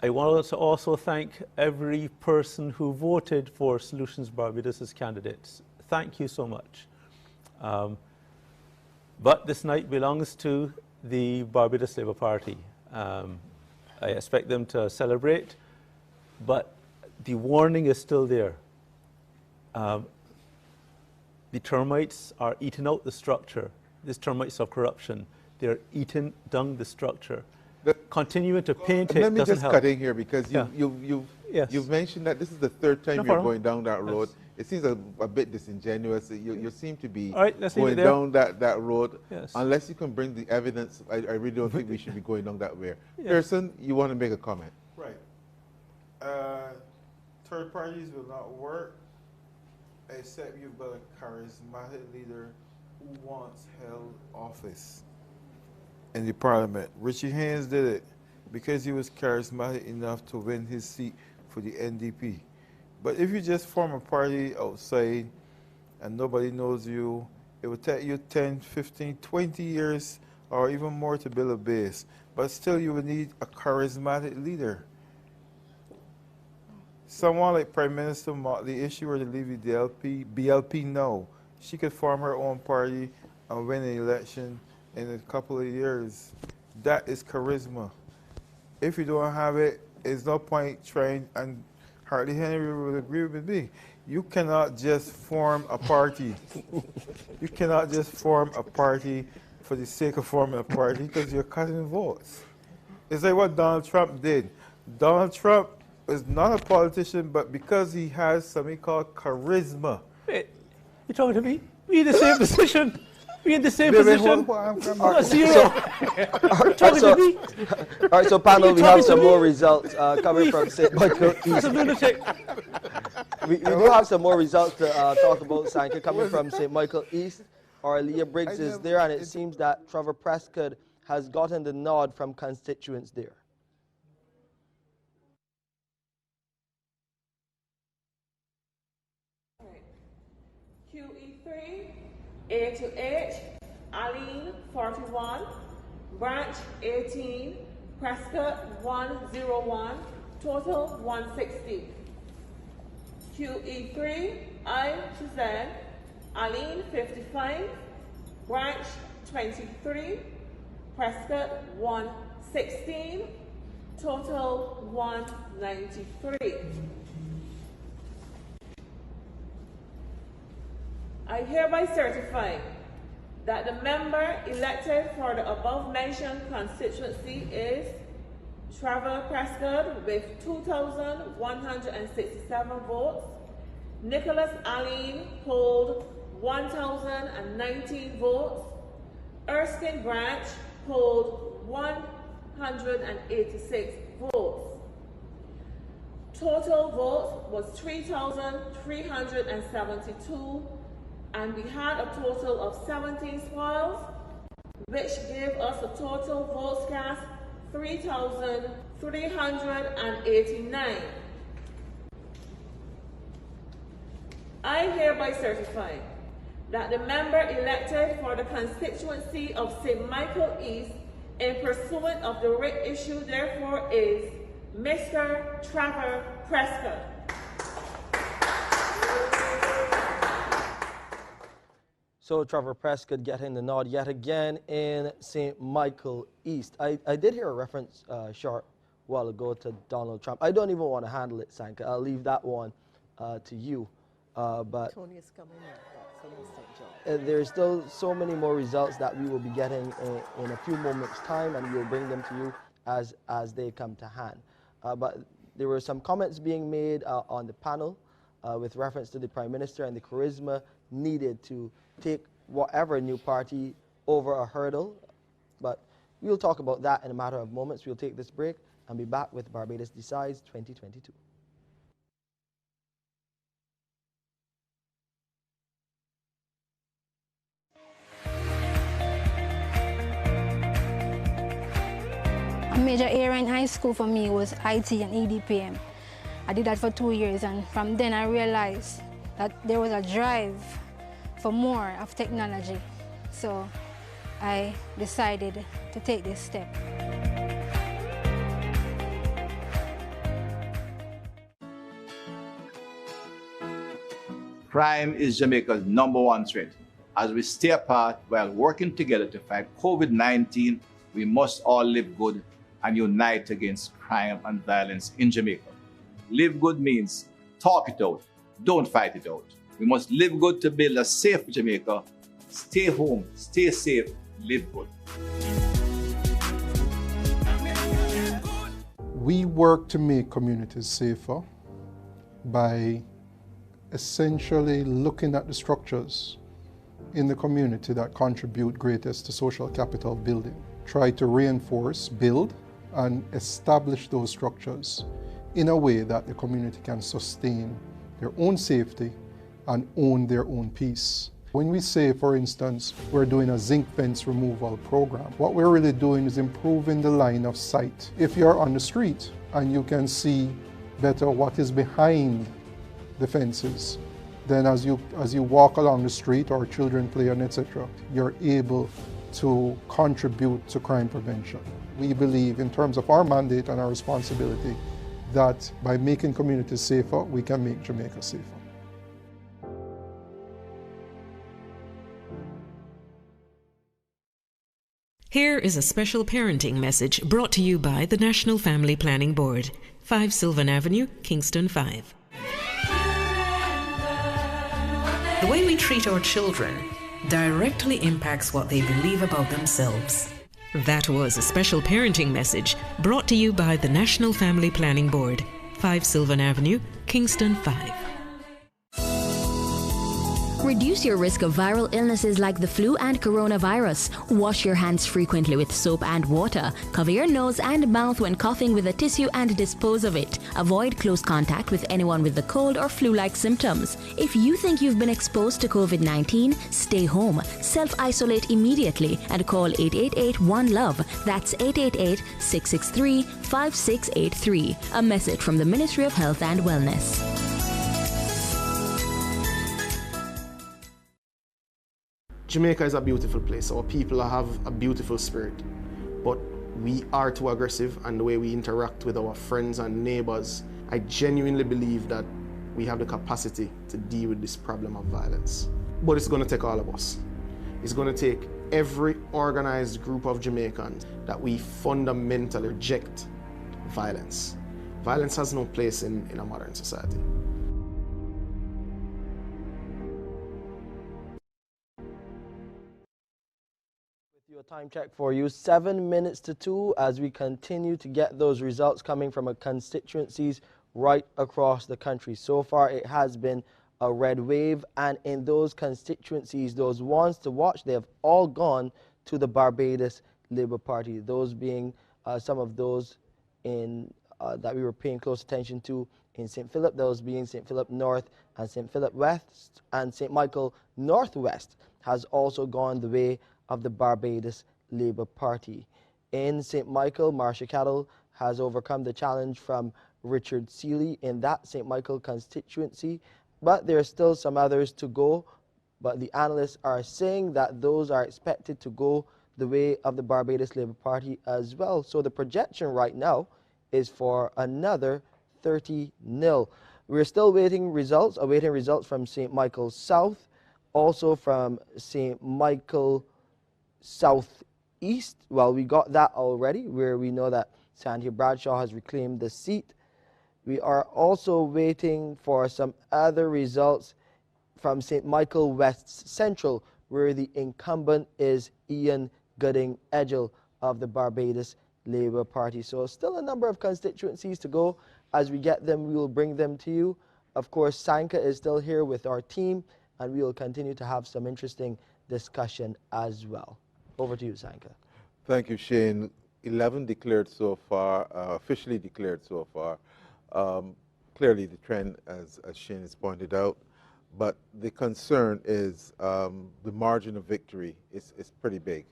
S21: want to also thank every person who voted for Solutions Barbados as candidates. Thank you so much. But this night belongs to the Barbados Labour Party. I expect them to celebrate, but the warning is still there. The termites are eating out the structure. These termites of corruption, they're eating down the structure. Continuing to paint it doesn't help.
S4: Let me just cut in here because you've mentioned that this is the third time you're going down that road. It seems a bit disingenuous. You seem to be going down that road. Unless you can bring the evidence, I really don't think we should be going down that way. Pearson, you want to make a comment?
S1: Right. Third parties will not work except you've got a charismatic leader who once held office in the parliament. Richie Haynes did it because he was charismatic enough to win his seat for the NDP. But if you just form a party outside and nobody knows you, it will take you 10, 15, 20 years or even more to build a base. But still you will need a charismatic leader. Someone like Prime Minister Mottley, if she were to leave the BLP now, she could form her own party and win an election in a couple of years. That is charisma. If you don't have it, there's no point trying, and Hartley Henry would agree with me. You cannot just form a party. You cannot just form a party for the sake of forming a party because you're cutting votes. It's like what Donald Trump did. Donald Trump is not a politician, but because he has something called charisma.
S21: Wait, you're talking to me? We in the same position. We in the same position.
S2: All right, so panel, we have some more results coming from St. Michael East. We do have some more results to talk about, Sanka, coming from St. Michael East. Leah Briggs is there, and it seems that Trevor Prescott has gotten the nod from constituents there.
S15: QE3, A to H, Aline 41, Branch 18, Prescott 101, total 160. QE3, I to Z, Aline 55, Branch 23, Prescott 116, total 193. I hereby certify that the member elected for the above-mentioned constituency is Trevor Prescott with 2,167 votes, Nicholas Aline polled 1,019 votes, Erskine Branch polled 186 votes. Total votes was 3,372, and we had a total of 17 spoils, which gave us a total votes cast 3,389. I hereby certify that the member elected for the constituency of St. Michael East in pursuant of the writ issue therefore is Mr. Trevor Prescott.
S2: So Trevor Prescott getting the nod yet again in St. Michael East. I did hear a reference a short while ago to Donald Trump. I don't even want to handle it, Sanka. I'll leave that one to you. But
S17: Tony is coming in.
S2: There's still so many more results that we will be getting in a few moments' time, and we'll bring them to you as they come to hand. But there were some comments being made on the panel with reference to the Prime Minister and the charisma needed to take whatever new party over a hurdle. But we'll talk about that in a matter of moments. We'll take this break and be back with Barbados Decides 2022.
S16: A major area in high school for me was IT and EDPM.
S9: I did that for 2 years, and from then I realized that there was a drive for more of technology. So I decided to take this step.
S12: Crime is Jamaica's #1 threat. As we stay apart while working together to fight COVID-19, we must all live good and unite against crime and violence in Jamaica. Live good means talk it out, don't fight it out. We must live good to build a safe Jamaica. Stay home, stay safe, live good.
S16: We work to make communities safer by essentially looking at the structures in the community that contribute greatest to social capital building. Try to reinforce, build, and establish those structures in a way that the community can sustain their own safety and own their own peace. When we say, for instance, we're doing a zinc fence removal program, what we're really doing is improving the line of sight. If you're on the street and you can see better what is behind the fences, then as you walk along the street or children play on, etc., you're able to contribute to crime prevention. We believe, in terms of our mandate and our responsibility, that by making communities safer, we can make Jamaica safer.
S18: Here is a special parenting message brought to you by the National Family Planning Board, 5 Sylvan Avenue, Kingston 5. The way we treat our children directly impacts what they believe about themselves. That was a special parenting message brought to you by the National Family Planning Board, 5 Sylvan Avenue, Kingston 5.
S19: Reduce your risk of viral illnesses like the flu and coronavirus. Wash your hands frequently with soap and water. Cover your nose and mouth when coughing with a tissue and dispose of it. Avoid close contact with anyone with the cold or flu-like symptoms. If you think you've been exposed to COVID-19, stay home. Self-isolate immediately and call 888-1-LOVE. That's 888-663-5683. A message from the Ministry of Health and Wellness.
S26: Jamaica is a beautiful place. Our people have a beautiful spirit, but we are too aggressive, and the way we interact with our friends and neighbors, I genuinely believe that we have the capacity to deal with this problem of violence. But it's going to take all of us. It's going to take every organized group of Jamaicans that we fundamentally reject violence. Violence has no place in a modern society.
S2: A time check for you, 7 minutes to 2, as we continue to get those results coming from our constituencies right across the country. So far, it has been a red wave, and in those constituencies, those ones to watch, they have all gone to the Barbados Labour Party. Those being some of those in that we were paying close attention to in St. Philip, those being St. Philip North and St. Philip West, and St. Michael Northwest has also gone the way of the Barbados Labour Party. In St. Michael, Marcia Cattle has overcome the challenge from Richard Seeley in that St. Michael constituency, but there are still some others to go, but the analysts are saying that those are expected to go the way of the Barbados Labour Party as well. So the projection right now is for another 30-0. We're still awaiting results from St. Michael South, also from St. Michael Southeast. Well, we got that already, where we know that Sandy Bradshaw has reclaimed the seat. We are also waiting for some other results from St. Michael West Central, where the incumbent is Ian Gooding Edgell of the Barbados Labour Party. So still a number of constituencies to go. As we get them, we will bring them to you. Of course, Sanka is still here with our team, and we will continue to have some interesting discussion as well. Over to you, Sanka.
S4: Thank you, Shane. 11 declared so far, officially declared so far. Clearly the trend, as Shane has pointed out, but the concern is the margin of victory is pretty big,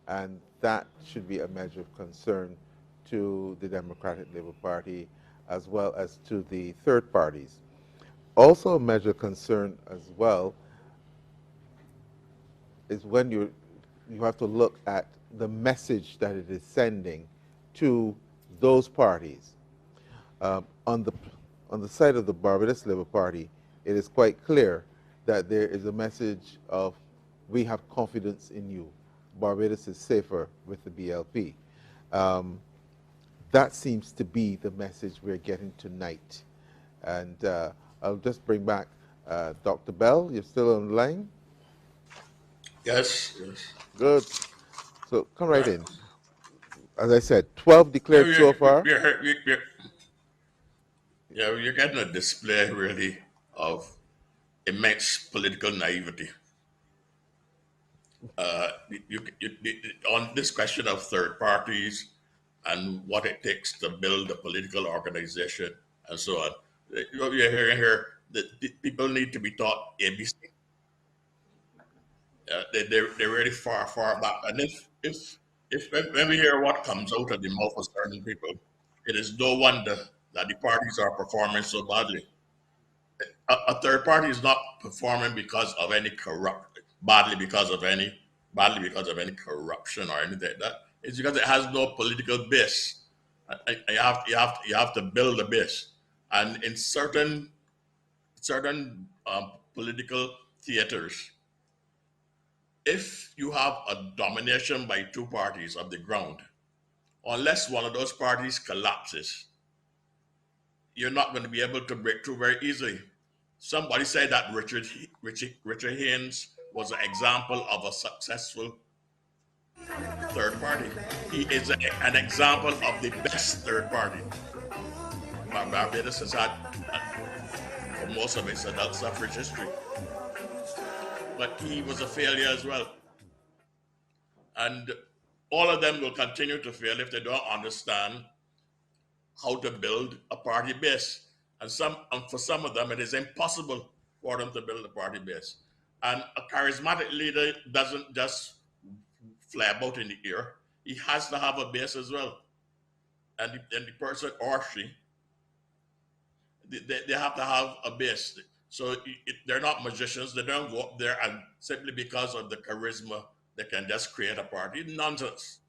S4: and that should be a measure of concern to the Democratic Labour Party as well as to the third parties. Also a major concern as well is when you have to look at the message that it is sending to those parties. On the side of the Barbados Labour Party, it is quite clear that there is a message of, we have confidence in you. Barbados is safer with the BLP. That seems to be the message we're getting tonight. And I'll just bring back Dr. Bell. You're still on the line?
S3: Yes, yes.
S4: Good. So come right in. As I said, 12 declared so far.
S3: You're getting a display, really, of immense political naivety. On this question of third parties and what it takes to build a political organization and so on, what you're hearing here, that people need to be taught ABC. They're really far, far back. And when we hear what comes out of the mouth of certain people, it is no wonder that the parties are performing so badly. A third party is not performing because of any badly because of any corruption or anything like that. It's because it has no political base. You have to build a base, and in certain political theaters, if you have a domination by two parties of the ground, unless one of those parties collapses, you're not going to be able to break through very easily. Somebody said that Richard Haynes was an example of a successful third party. He is an example of the best third party. Barbados has had, for most of its adult suffrage history. But he was a failure as well. And all of them will continue to fail if they don't understand how to build a party base. And for some of them, it is impossible for them to build a party base. And a charismatic leader doesn't just fly about in the air. He has to have a base as well. And the person or she, they have to have a base. So they're not magicians. They don't go up there and simply because of the charisma, they can just create a party. Nonsense.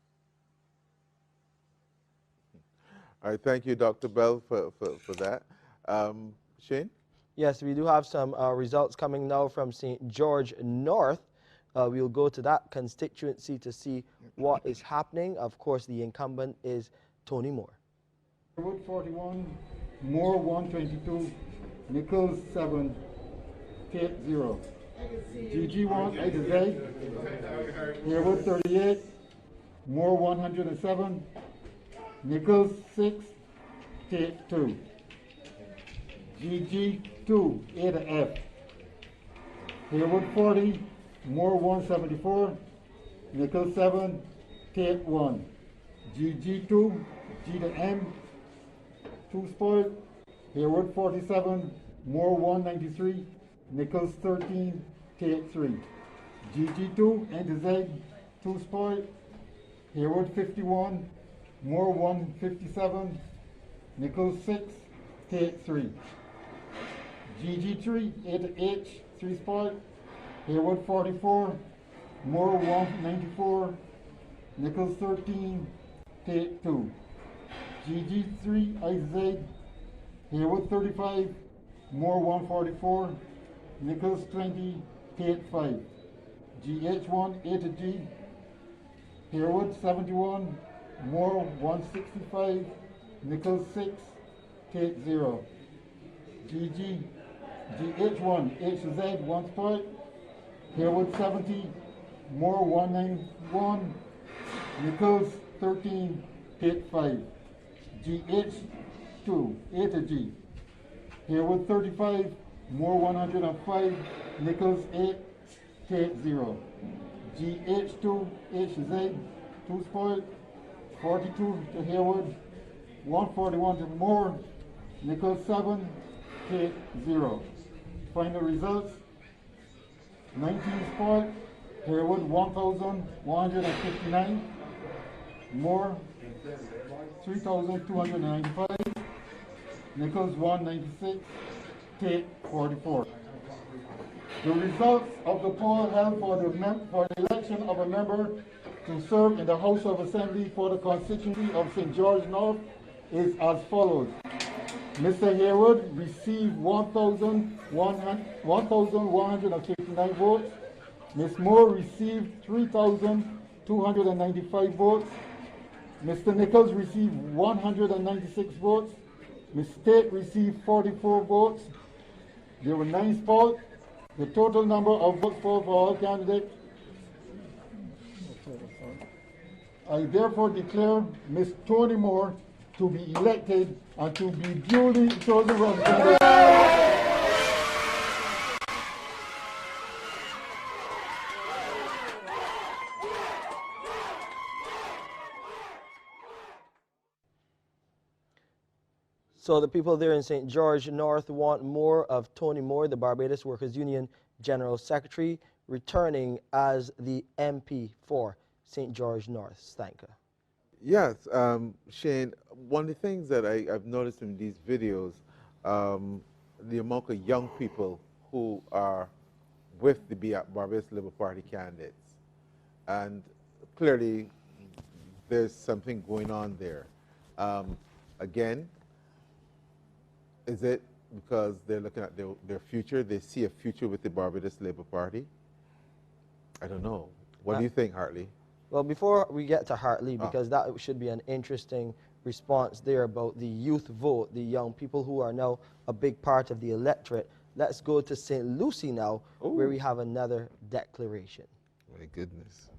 S4: All right, thank you, Dr. Bell, for that. Shane?
S2: Yes, we do have some results coming now from St. George North. We'll go to that constituency to see what is happening. Of course, the incumbent is Tony Moore.
S6: Wood 41, Moore 122, Nichols 7, Tate 0. GG1, A to Z, Harewood 38, Moore 107, Nichols 6, Tate 2. GG2, A to F, Harewood 40, Moore 174, Nichols 7, Tate 1. GG2, G to M, 2 spoiled, Harewood 47, Moore 193, Nichols 13, Tate 3. GG2, N to Z, 2 spoiled, Harewood 51, Moore 157, Nichols 6, Tate 3. GG3, A to H, 3 spoiled, Harewood 44, Moore 194, Nichols 13, Tate 2. GG3, I to Z, Harewood 35, Moore 144, Nichols 20, Tate 5. GH1, A to G, Harewood 71, Moore 165, Nichols 6, Tate 0. GH1, H to Z, 1 spoiled, Harewood 70, Moore 191, Nichols 13, Tate 5. GH2, A to G, Harewood 35, Moore 105, Nichols 8, Tate 0. GH2, H to Z, 2 spoiled, 42 to Harewood, 141 to Moore, Nichols 7, Tate 0. Final results, 19 spoiled, Harewood 1,159, Moore 3,295, Nichols 196, Tate 44. The results of the poll held for the election of a member to serve in the House of Assembly for the constituency of St. George North is as follows. Mr. Haywood received 1,159 votes. Ms. Moore received 3,295 votes. Mr. Nichols received 196 votes. Ms. Tate received 44 votes. There were 9 spots. The total number of votes for all candidates. I therefore declare Ms. Tony Moore to be elected and to be duly chosen representative.
S2: So the people there in St. George North want more of Tony Moore, the Barbados Workers Union General Secretary, returning as the MP for St. George North. Stanka.
S4: Yes, Shane, one of the things that I've noticed in these videos, the amount of young people who are with the Barbados Labour Party candidates. And clearly, there's something going on there. Again, is it because they're looking at their future, they see a future with the Barbados Labour Party? I don't know. What do you think, Hartley?
S2: Well, before we get to Hartley, because that should be an interesting response there about the youth vote, the young people who are now a big part of the electorate, let's go to St. Lucie now, where we have another declaration.
S4: My goodness.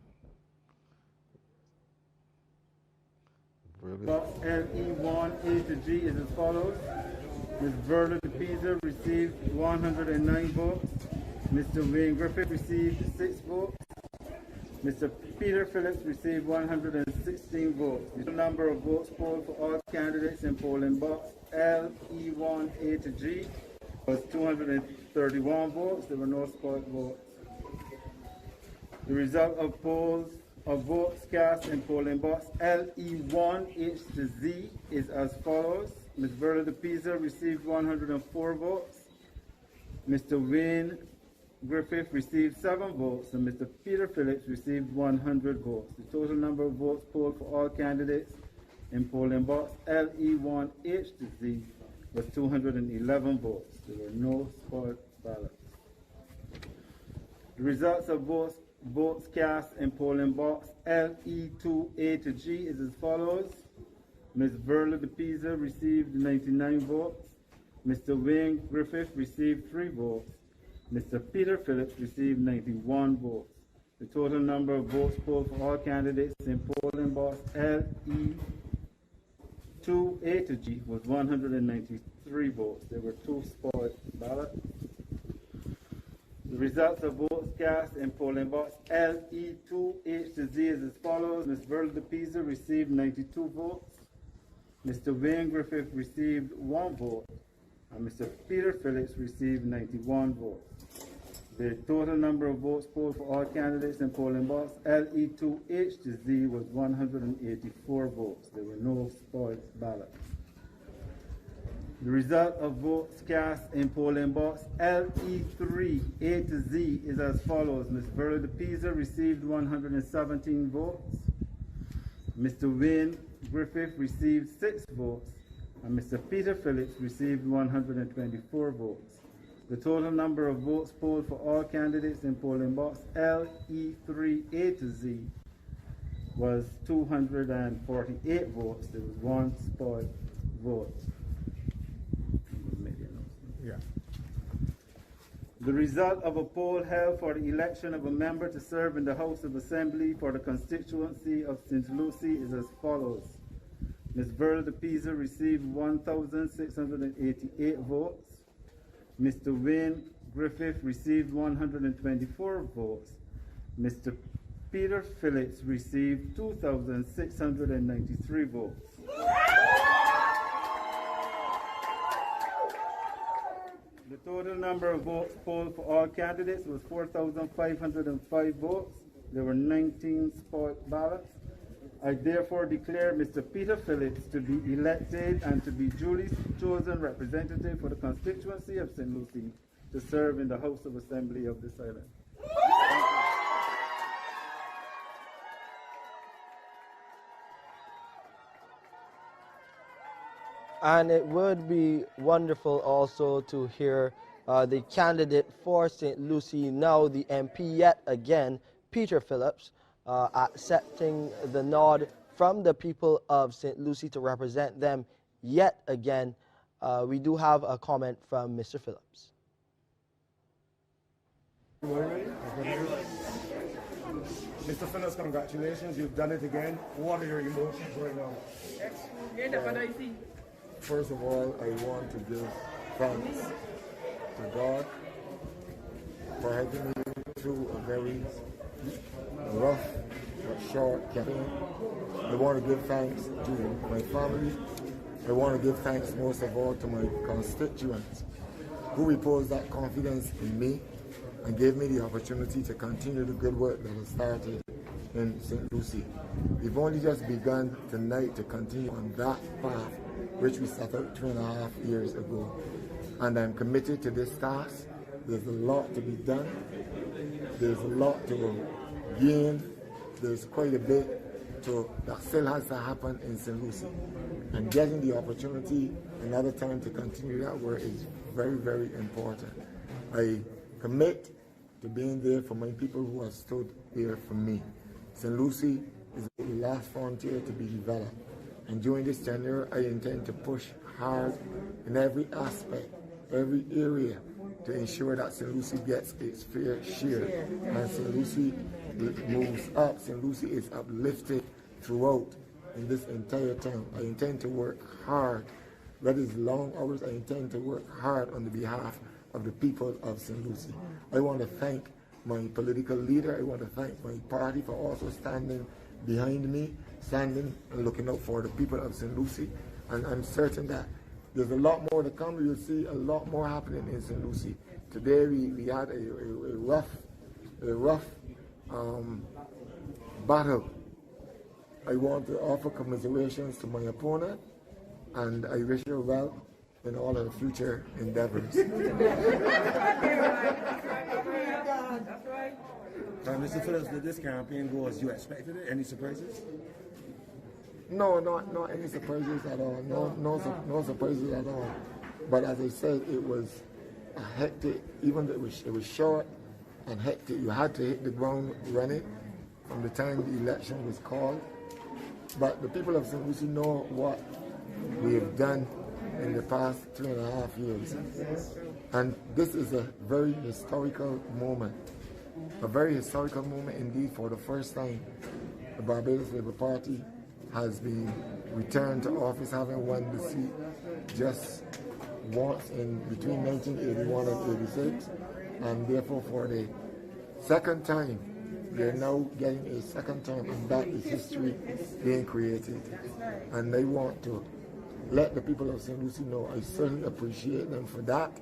S7: Box LE1 A to G is as follows. Ms. Verla de Pisa received 109 votes. Mr. Wayne Griffith received 6 votes. Mr. Peter Phillips received 116 votes. The number of votes polled for all candidates in polling box LE1 A to G was 231 votes. There were no spoiled votes. The result of polls of votes cast in polling box LE1 H to Z is as follows. Ms. Verla de Pisa received 104 votes. Mr. Wayne Griffith received 7 votes, and Mr. Peter Phillips received 100 votes. The total number of votes polled for all candidates in polling box LE1 H to Z was 211 votes. There were no spoiled ballots. The results of votes cast in polling box LE2 A to G is as follows. Ms. Verla de Pisa received 99 votes. Mr. Wayne Griffith received 3 votes. Mr. Peter Phillips received 91 votes. The total number of votes polled for all candidates in polling box LE2 A to G was 193 votes. There were 2 spoiled ballots. The results of votes cast in polling box LE2 H to Z is as follows. Ms. Verla de Pisa received 92 votes. Mr. Wayne Griffith received 1 vote. And Mr. Peter Phillips received 91 votes. The total number of votes polled for all candidates in polling box LE2 H to Z was 184 votes. There were no spoiled ballots. The result of votes cast in polling box LE3 A to Z is as follows. Ms. Verla de Pisa received 117 votes. Mr. Wayne Griffith received 6 votes. And Mr. Peter Phillips received 124 votes. The total number of votes polled for all candidates in polling box LE3 A to Z was 248 votes. There was 1 spoiled vote. Yeah. The result of a poll held for the election of a member to serve in the House of Assembly for the constituency of St. Lucie is as follows. Ms. Verla de Pisa received 1,688 votes. Mr. Wayne Griffith received 124 votes. Mr. Peter Phillips received 2,693 votes. The total number of votes polled for all candidates was 4,505 votes. There were 19 spoiled ballots. I therefore declare Mr. Peter Phillips to be elected and to be duly chosen representative for the constituency of St. Lucie to serve in the House of Assembly of this island.
S2: And it would be wonderful also to hear the candidate for St. Lucie, now the MP yet again, Peter Phillips, accepting the nod from the people of St. Lucie to represent them yet again. We do have a comment from Mr. Phillips.
S11: Mr. Phillips, congratulations. You've done it again. What are your emotions right now?
S13: First of all, I want to give thanks to God for helping me through a very rough but short campaign. I want to give thanks to my family. I want to give thanks most of all to my constituents who reposed that confidence in me and gave me the opportunity to continue the good work that was started in St. Lucie. We've only just begun tonight to continue on that path which we set out 2.5 years ago. And I'm committed to this task. There's a lot to be done. There's a lot to gain. There's quite a bit that still has to happen in St. Lucie. And getting the opportunity another time to continue that work is very, very important. I commit to being there for my people who have stood there for me. St. Lucie is the last frontier to be developed. And during this tenure, I intend to push hard in every aspect, every area, to ensure that St. Lucie gets its fair share. And St. Lucie moves up. St. Lucie is uplifted throughout in this entire term. I intend to work hard. That is long hours. I intend to work hard on the behalf of the people of St. Lucie. I want to thank my political leader. I want to thank my party for also standing behind me, standing and looking out for the people of St. Lucie. And I'm certain that there's a lot more to come. You'll see a lot more happening in St. Lucie. Today we had a rough battle. I want to offer commiserations to my opponent, and I wish her well in all her future endeavors.
S11: Mr. Phillips, did this campaign go as you expected it? Any surprises?
S13: No, not any surprises at all. No surprises at all. But as I said, it was a hectic, even though it was short and hectic. You had to hit the ground running from the time the election was called. But the people of St. Lucie know what we have done in the past 2.5 years. And this is a very historical moment. A very historical moment indeed. For the first time, the Barbados Labour Party has been returned to office, having won the seat just once in between 1981 and 86, and therefore for the second time, they're now getting a second term, and that is history being created. And they want to let the people of St. Lucie know I certainly appreciate them for that,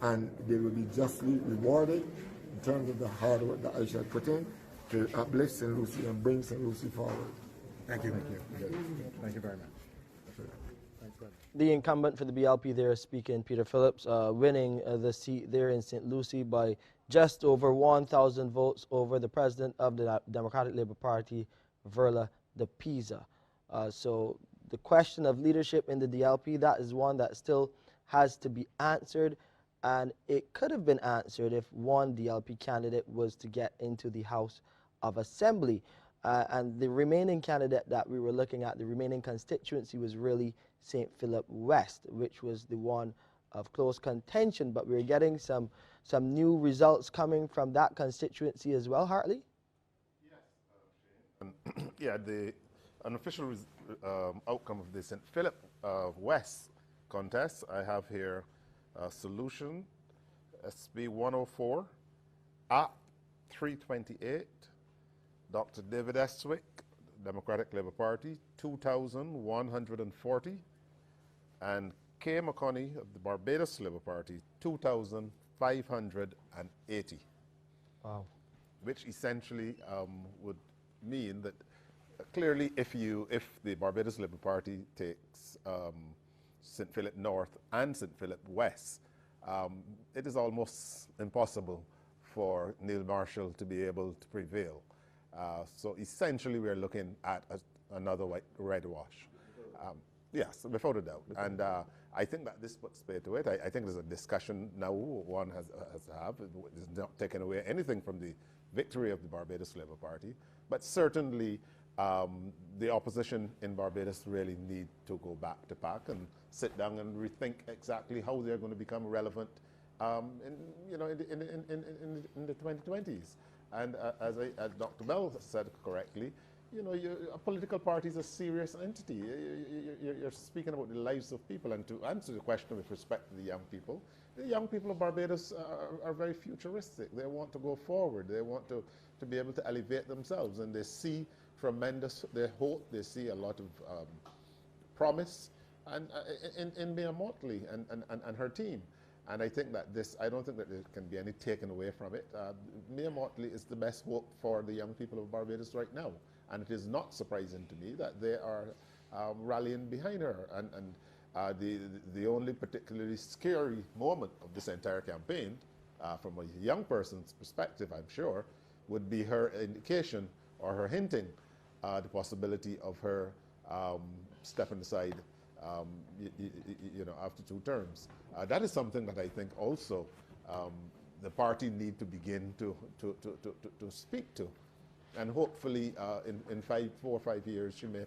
S13: and they will be justly rewarded in terms of the hard work that I shall put in to uplift St. Lucie and bring St. Lucie forward.
S11: Thank you. Thank you very much.
S2: The incumbent for the BLP there speaking, Peter Phillips, winning the seat there in St. Lucie by just over 1,000 votes over the president of the Democratic Labour Party, Verla de Pisa. So the question of leadership in the DLP, that is one that still has to be answered, and it could have been answered if one DLP candidate was to get into the House of Assembly. And the remaining candidate that we were looking at, the remaining constituency, was really St. Philip West, which was the one of close contention. But we're getting some new results coming from that constituency as well, Hartley?
S5: Yes, yeah, an official outcome of the St. Philip West contest, I have here solution SB 104 at 328. Dr. David Estwick, Democratic Labour Party, 2,140. And Kay McConney of the Barbados Labour Party, 2,580.
S2: Wow.
S5: Which essentially would mean that clearly, if the Barbados Labour Party takes St. Philip North and St. Philip West, it is almost impossible for Neil Marshall to be able to prevail. So essentially, we're looking at another red wash. Yes, without a doubt. And I think that this puts pay to it. I think there's a discussion now one has to have. It's not taking away anything from the victory of the Barbados Labour Party, but certainly the opposition in Barbados really need to go back to back and sit down and rethink exactly how they're going to become relevant in the 2020s. And as Dr. Bell said correctly, a political party is a serious entity. You're speaking about the lives of people, and to answer the question with respect to the young people of Barbados are very futuristic. They want to go forward. They want to be able to elevate themselves, and they see tremendous, they hope, they see a lot of promise and in Mayor Mottley and her team. And I think that I don't think that there can be any taken away from it. Mayor Mottley is the best hope for the young people of Barbados right now. And it is not surprising to me that they are rallying behind her. And the only particularly scary moment of this entire campaign, from a young person's perspective, I'm sure, would be her indication or her hinting the possibility of her stepping aside after 2 terms. That is something that I think also the party need to begin to speak to. And hopefully, in 4 or 5 years, she may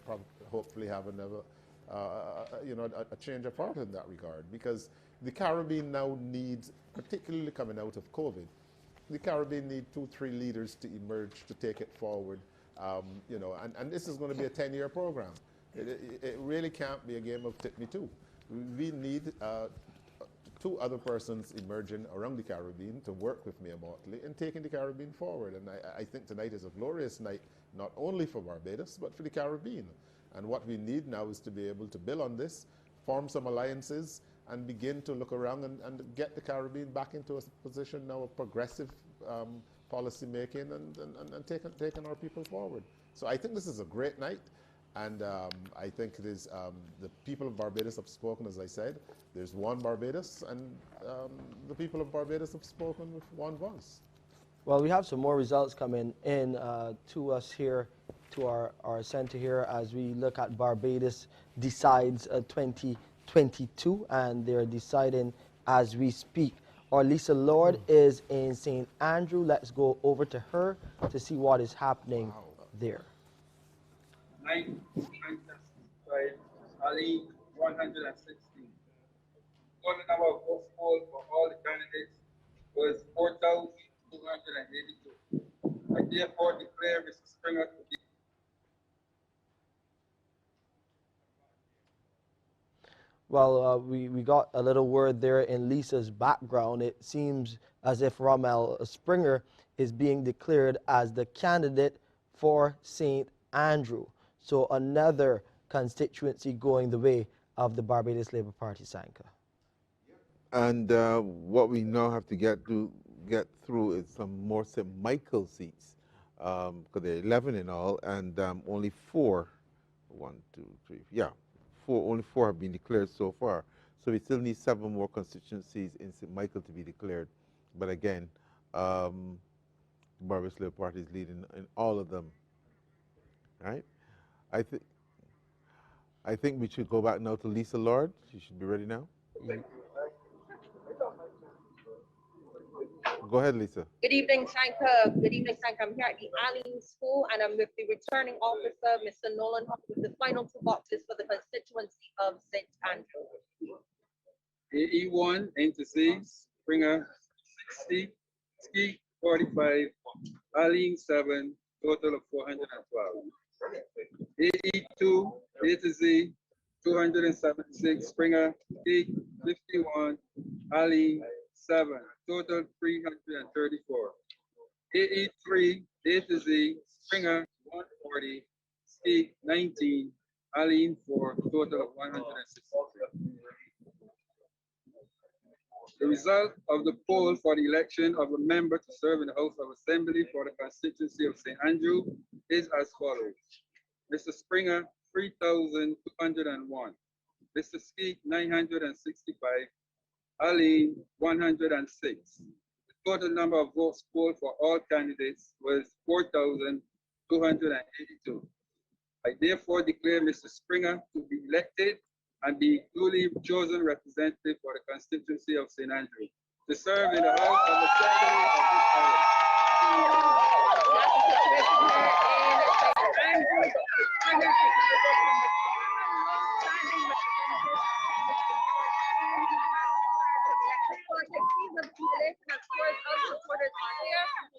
S5: hopefully have another, a change of heart in that regard. Because the Caribbean now needs, particularly coming out of COVID, the Caribbean need 2-3 leaders to emerge to take it forward. And this is going to be a 10-year program. It really can't be a game of tip-me-too. We need 2 other persons emerging around the Caribbean to work with Mayor Mottley in taking the Caribbean forward. And I think tonight is a glorious night, not only for Barbados, but for the Caribbean. And what we need now is to be able to build on this, form some alliances, and begin to look around and get the Caribbean back into a position now of progressive policy making and taking our people forward. So I think this is a great night. And I think it is, the people of Barbados have spoken, as I said. There's one Barbados, and the people of Barbados have spoken with one voice.
S2: Well, we have some more results coming in to us here, to our center here, as we look at Barbados Decides 2022, and they're deciding as we speak. Our Lisa Lord is in St. Andrew. Let's go over to her to see what is happening there.
S10: 9 Ali 116. Total number of votes polled for all the candidates was 4,282. I therefore declare Mr. Springer to be.
S2: Well, we got a little word there in Lisa's background. It seems as if Rommel Springer is being declared as the candidate for St. Andrew. So another constituency going the way of the Barbados Labour Party, Sanka.
S4: And what we now have to get through is some more St. Michael seats, because there are 11 in all, and only 4, 1, 2, 3, yeah, only 4 have been declared so far. So we still need 7 more constituencies in St. Michael to be declared. But again, the Barbados Labour Party is leading in all of them, right? I think we should go back now to Lisa Lord. She should be ready now. Go ahead, Lisa.
S14: Good evening, Sanka. Good evening, Sanka. I'm here at the Allen School, and I'm with the returning officer, Mr. Nolan, with the final 2 boxes for the constituency of St. Andrew.
S10: AE1, Entices, Springer 60, Ski 45, Allen 7, total of 412. AE2, A to Z, 276, Springer 8, 51, Allen 7, total 334. AE3, A to Z, Springer 140, Ski 19, Allen 4, total of 160. The result of the poll for the election of a member to serve in the House of Assembly for the constituency of St. Andrew is as follows. Mr. Springer, 3,201. Mr. Skeet, 965. Ali, 106. The total number of votes polled for all candidates was 4,282. I therefore declare Mr. Springer to be elected and be duly chosen representative for the constituency of St. Andrew to serve in the House of Assembly of this Island.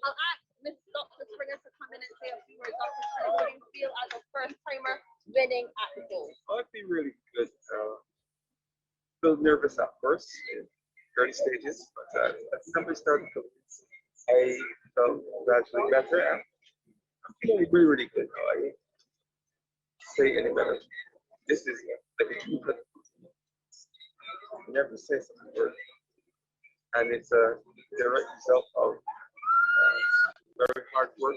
S14: I'll ask Ms. Dr. Springer to come in and say a few words. Dr. Springer, how do you feel as a first timer winning at the door?
S8: I feel really good. Feel nervous at first in early stages, but as somebody started to I felt gradually better, and I'm feeling really, really good now. I can't say any better. This is like a good. Never say something word, and it's a direct result of very hard work,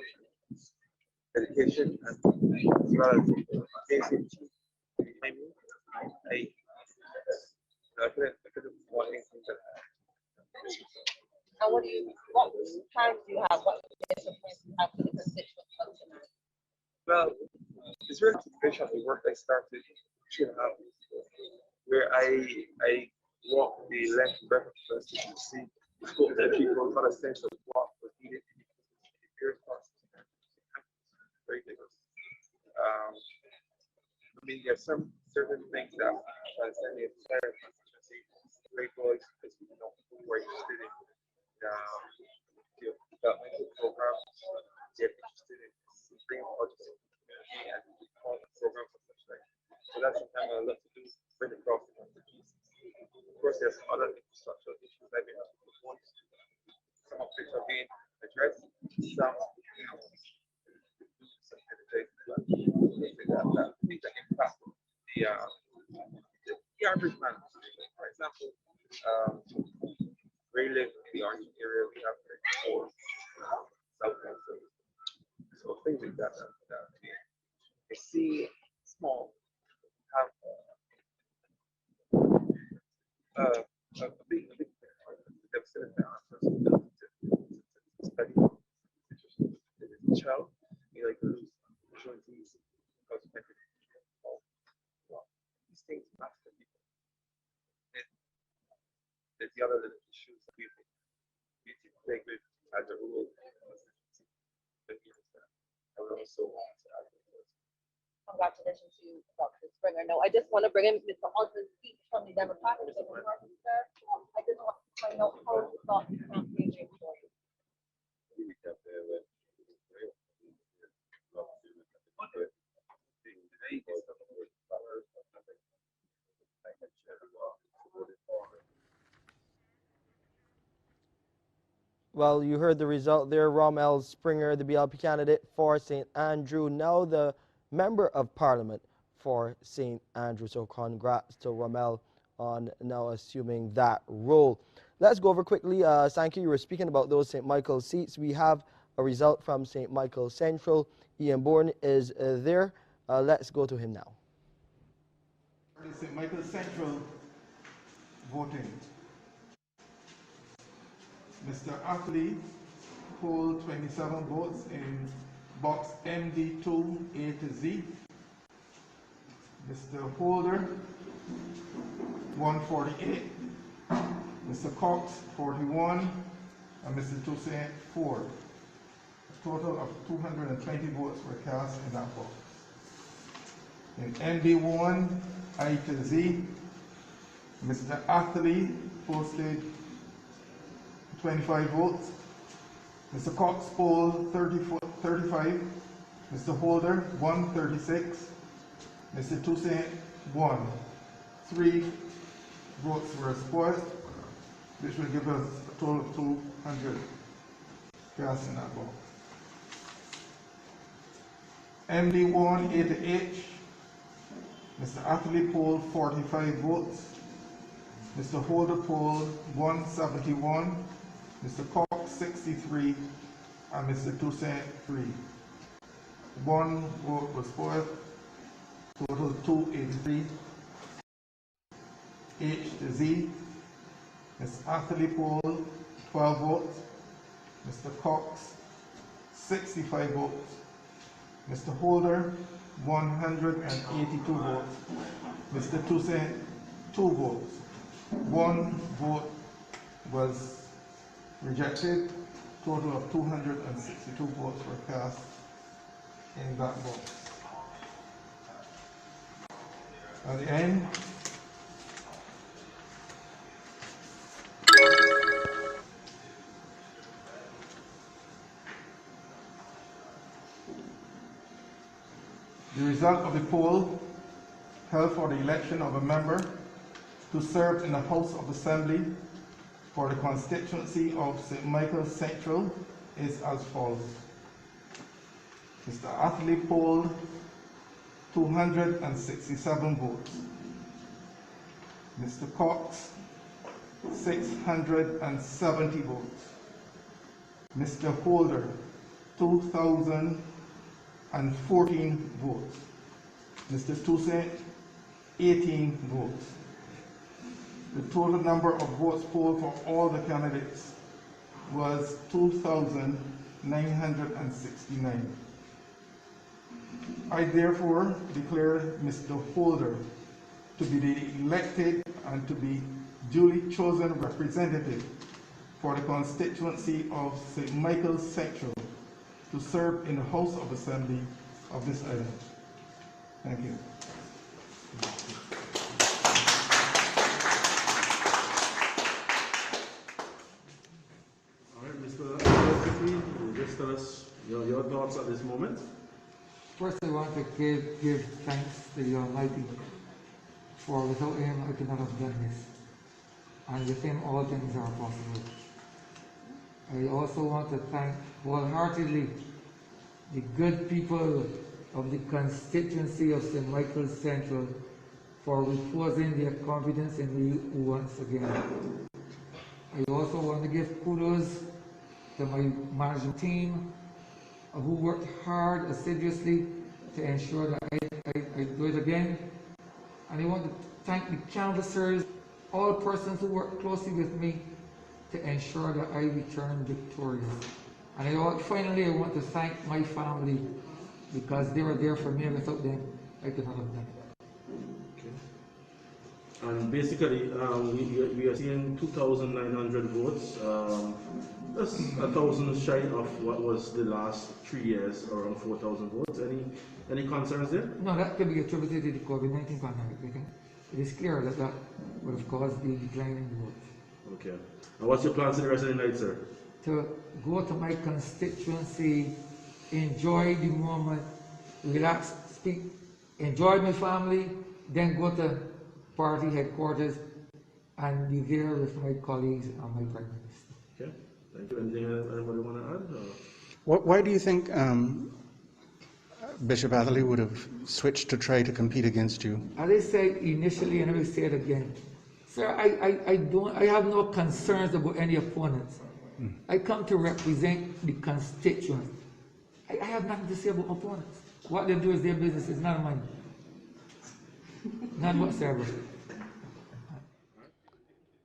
S8: dedication, and as well as basic timing. I couldn't want anything better.
S14: And what plans do you have? What disciplines do you have for the constituents of tonight?
S8: Well, it's really motivation of the work I started 2.5 years ago, where I walked the length and breadth of the constituency, spoke to people, got a sense of what was needed in the various parts of the country. Very diverse. I mean, there are some certain things that transcend the entire constituency. Great boys, because we know people who are interested in developmental programs, they're interested in bringing projects to the community and programs of such like. So that's something I love to do, bring across the communities. Of course, there's some other infrastructural issues I've been having before. Some of which are being addressed. Some, some things that impact the average man. For example, where you live in the Orange area, we have four South Council. So things like that. I see small have a big deficit in the to study. As a child, you like to lose opportunities because of these things matter to people. There's the other little issues that we take with as a rule. I would also want to add.
S14: Congratulations to you, Dr. Springer. No, I just want to bring in Mr. Hudson's speech from the Democratic Party, sir. I just want to find out how you thought the campaign went for you.
S2: Well, you heard the result there. Rommel Springer, the BLP candidate for St. Andrew, now the Member of Parliament for St. Andrew. So congrats to Rommel on now assuming that role. Let's go over quickly. Thank you. You were speaking about those St. Michael seats. We have a result from St. Michael Central. Ian Bourne is there. Let's go to him now.
S20: St. Michael Central voting. Mr. Ackley polled 27 votes in box MD2 A to Z. Mr. Holder 148. Mr. Cox 41. And Mr. Toussaint 4. A total of 220 votes were cast in that box. In MD1 I to Z, Mr. Ackley posted 25 votes. Mr. Cox polled 35. Mr. Holder 136. Mr. Toussaint 1. 3 votes were spoiled, which will give us a total of 200 cast in that box. MD1 A to H, Mr. Ackley polled 45 votes. Mr. Holder polled 171. Mr. Cox 63. And Mr. Toussaint 3. 1 vote was spoiled, total 283. H to Z, Ms. Atherley Paul, 12 votes. Mr. Cox, 65 votes. Mr. Holder, 182 votes. Mr. Toussaint, 2 votes. 1 vote was rejected. Total of 262 votes were cast in that box. At the end, the result of the poll held for the election of a member to serve in the House of Assembly for the constituency of St. Michael Central is as follows. Mr. Atherley polled 267 votes. Mr. Cox, 670 votes. Mr. Holder, 2,014 votes. Mr. Toussaint, 18 votes. The total number of votes polled for all the candidates was 2,969. I therefore declare Mr. Holder to be the elected and to be duly chosen representative for the constituency of St. Michael Central to serve in the House of Assembly of this island. Thank you.
S1: All right, Mr. Secretary, just tell us your thoughts at this moment.
S13: First, I want to give thanks to the Almighty, for without Him I could not have done this, and with Him all things are possible. I also want to thank wholeheartedly the good people of the constituency of St. Michael Central for reposing their confidence in me once again. I also want to give kudos to my management team who worked hard, assiduously to ensure that I do it again. And I want to thank the canvassers, all persons who worked closely with me to ensure that I return victorious. And finally, I want to thank my family because they were there for me, and without them, I could not have done it.
S1: Okay. And basically, we are seeing 2,900 votes. That's 1,000 shy of what was the last 3 years, around 4,000 votes. Any concerns there?
S13: No, that could be attributed to the COVID-19 pandemic. I think it is clear that that would have caused the decline in the votes.
S1: Okay. And what's your plans for the rest of the night, sir?
S13: To go to my constituency, enjoy the moment, relax, speak, enjoy my family, then go to party headquarters and be there with my colleagues and my Prime Minister.
S1: Okay. Thank you. Anything anybody want to add?
S21: Why do you think Bishop Atherley would have switched to try to compete against you?
S13: As I said initially, and I will say it again, sir, I have no concerns about any opponents. I come to represent the constituents. I have nothing to say about opponents. What they do is their business, it's not mine. None whatsoever.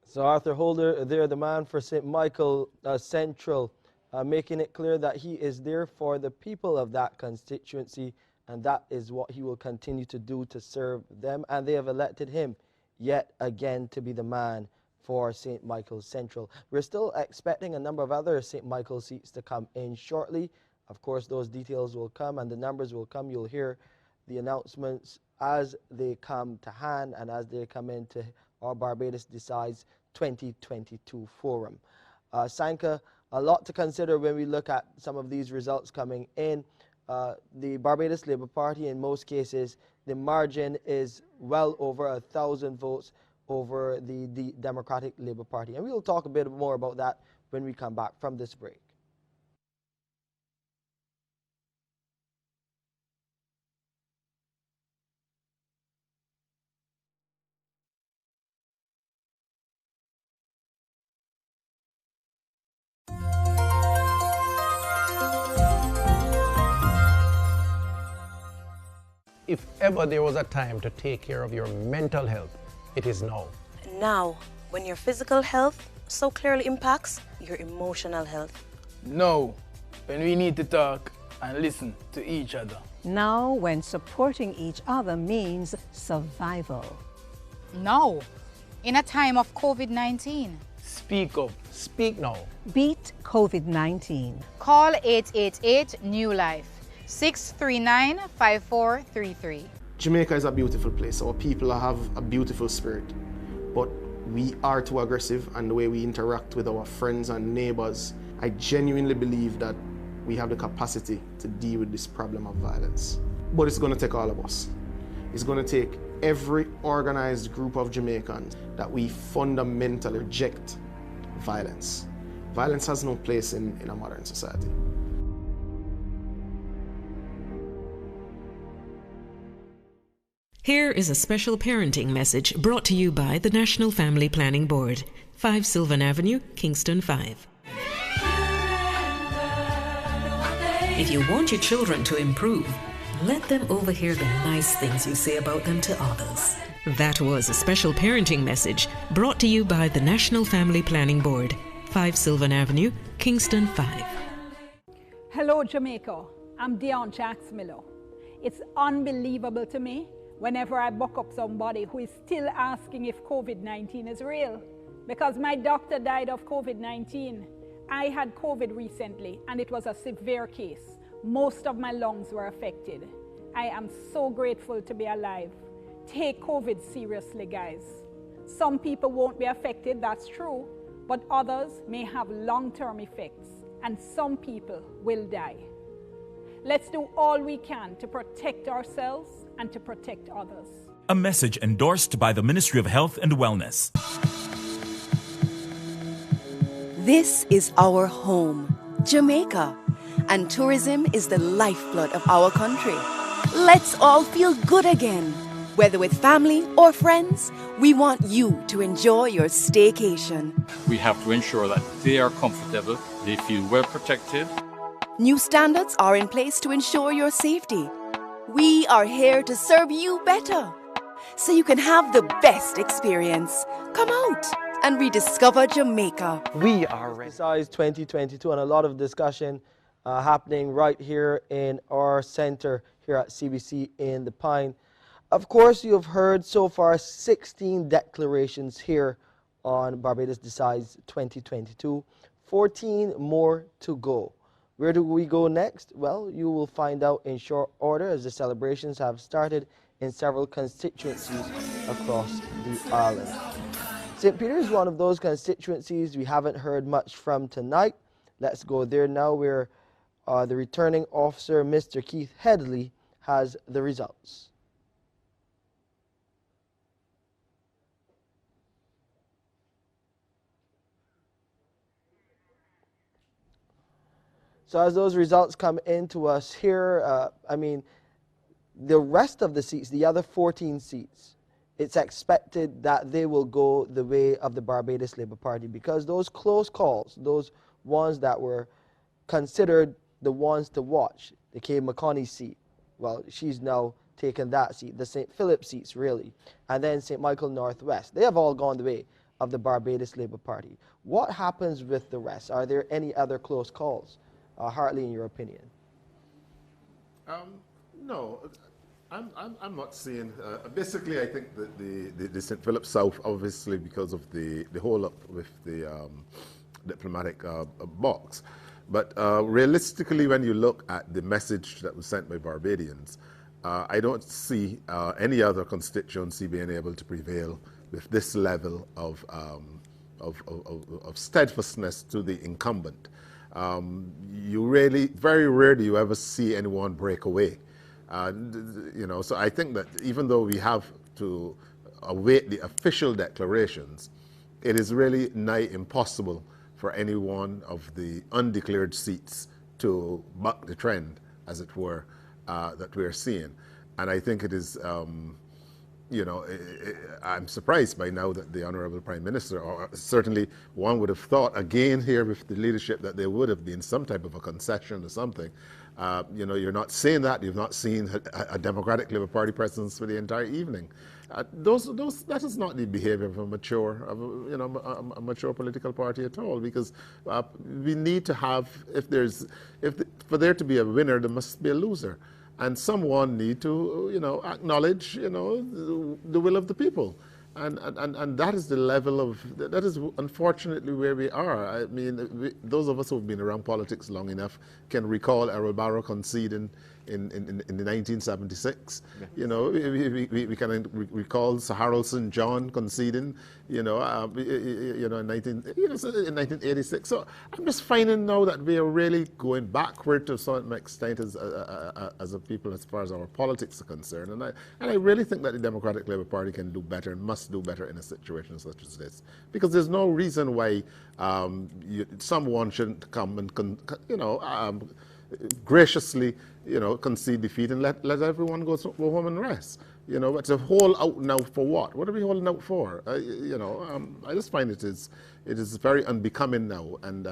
S2: So Arthur Holder, there, the man for St. Michael Central, making it clear that he is there for the people of that constituency, and that is what he will continue to do to serve them, and they have elected him yet again to be the man for St. Michael Central. We're still expecting a number of other St. Michael seats to come in shortly. Of course, those details will come and the numbers will come. You'll hear the announcements as they come to hand and as they come into our Barbados Decides 2022 forum. Sanka, a lot to consider when we look at some of these results coming in. The Barbados Labour Party, in most cases, the margin is well over 1,000 votes over the Democratic Labour Party. And we will talk a bit more about that when we come back from this break.
S15: if ever there was a time to take care of your mental health, it is now.
S17: Now, when your physical health so clearly impacts your emotional health.
S22: Now, when we need to talk and listen to each other.
S23: Now, when supporting each other means survival.
S24: Now, in a time of COVID-19.
S22: Speak up. Speak now.
S23: Beat COVID-19.
S24: Call 888-NEW-LIFE, 639-5433.
S26: Jamaica is a beautiful place. Our people have a beautiful spirit. But we are too aggressive, and the way we interact with our friends and neighbors, I genuinely believe that we have the capacity to deal with this problem of violence. But it's going to take all of us. It's going to take every organized group of Jamaicans that we fundamentally reject violence. Violence has no place in a modern society.
S18: Here is a special parenting message brought to you by the National Family Planning Board, 5 Sylvan Avenue, Kingston 5. If you want your children to improve, let them overhear the nice things you say about them to others. That was a special parenting message brought to you by the National Family Planning Board, 5 Sylvan Avenue, Kingston 5.
S25: Hello, Jamaica. I'm Dion Jacks Miller. It's unbelievable to me whenever I buck up somebody who is still asking if COVID-19 is real. Because my doctor died of COVID-19. I had COVID recently, and it was a severe case. Most of my lungs were affected. I am so grateful to be alive. Take COVID seriously, guys. Some people won't be affected, that's true, but others may have long-term effects, and some people will die. Let's do all we can to protect ourselves and to protect others.
S27: A message endorsed by the Ministry of Health and Wellness.
S28: This is our home, Jamaica, and tourism is the lifeblood of our country. Let's all feel good again. Whether with family or friends, we want you to enjoy your staycation.
S29: We have to ensure that they are comfortable, they feel well protected.
S28: New standards are in place to ensure your safety. We are here to serve you better, so you can have the best experience. Come out and rediscover Jamaica.
S2: We are Decides 2022, and a lot of discussion happening right here in our center here at CBC in the Pine. Of course, you have heard so far 16 declarations here on Barbados Decides 2022, 14 more to go. Where do we go next? Well, you will find out in short order as the celebrations have started in several constituencies across the island. St. Peter is one of those constituencies we haven't heard much from tonight. Let's go there now, where the returning officer, Mr. Keith Headley, has the results. So as those results come into us here, the rest of the seats, the other 14 seats, it's expected that they will go the way of the Barbados Labour Party, because those close calls, those ones that were considered the ones to watch, the Kay McConney seat, well, she's now taken that seat, the St. Philip seats really, and then St. Michael Northwest, they have all gone the way of the Barbados Labour Party. What happens with the rest? Are there any other close calls? Hartley, in your opinion?
S5: No, I'm not seeing. Basically, I think that the St. Philip South, obviously, because of the hold up with the diplomatic box. But realistically, when you look at the message that was sent by Barbadians, I don't see any other constituency being able to prevail with this level of steadfastness to the incumbent. Very rarely you ever see anyone break away. So I think that even though we have to await the official declarations, it is really nigh impossible for any one of the undeclared seats to buck the trend, as it were, that we are seeing. And I think it is you know, I'm surprised by now that the Honourable Prime Minister, or certainly one would have thought again here with the leadership that there would have been some type of a concession or something. You know, you're not saying that. You've not seen a Democratic Labour Party presence for the entire evening. That is not the behaviour of a mature, a mature political party at all. Because we need to have, for there to be a winner, there must be a loser, and someone need to, you know, acknowledge, you know, the will of the people. And that is the level of, that is unfortunately where we are. I mean, those of us who have been around politics long enough can recall Errol Barrow conceding in 1976. Yes. You know, we can recall Sir Harold St. John conceding, in 1986. So I'm just finding now that we are really going backward to some extent as a people as far as our politics are concerned. And I really think that the Democratic Labour Party can do better and must do better in a situation such as this, because there's no reason why someone shouldn't come and graciously, you know, concede defeat and let everyone go home and rest. You know, it's a hold out now for what? What are we holding out for? I just find it is very unbecoming now, and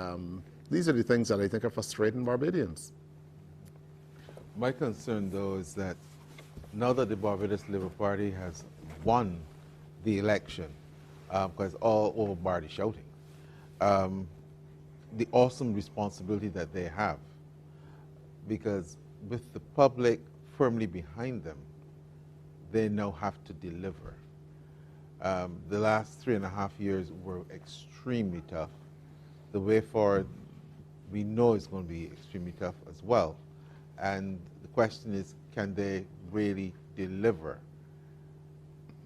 S5: these are the things that I think are frustrating Barbadians.
S3: My concern, though, is that now that the Barbados Labour Party has won the election, because all over Bardi shouting, the awesome responsibility that they have, because with the public firmly behind them, they now have to deliver. The last 3.5 years were extremely tough. The way forward, we know it's going to be extremely tough as well. And the question is, can they really deliver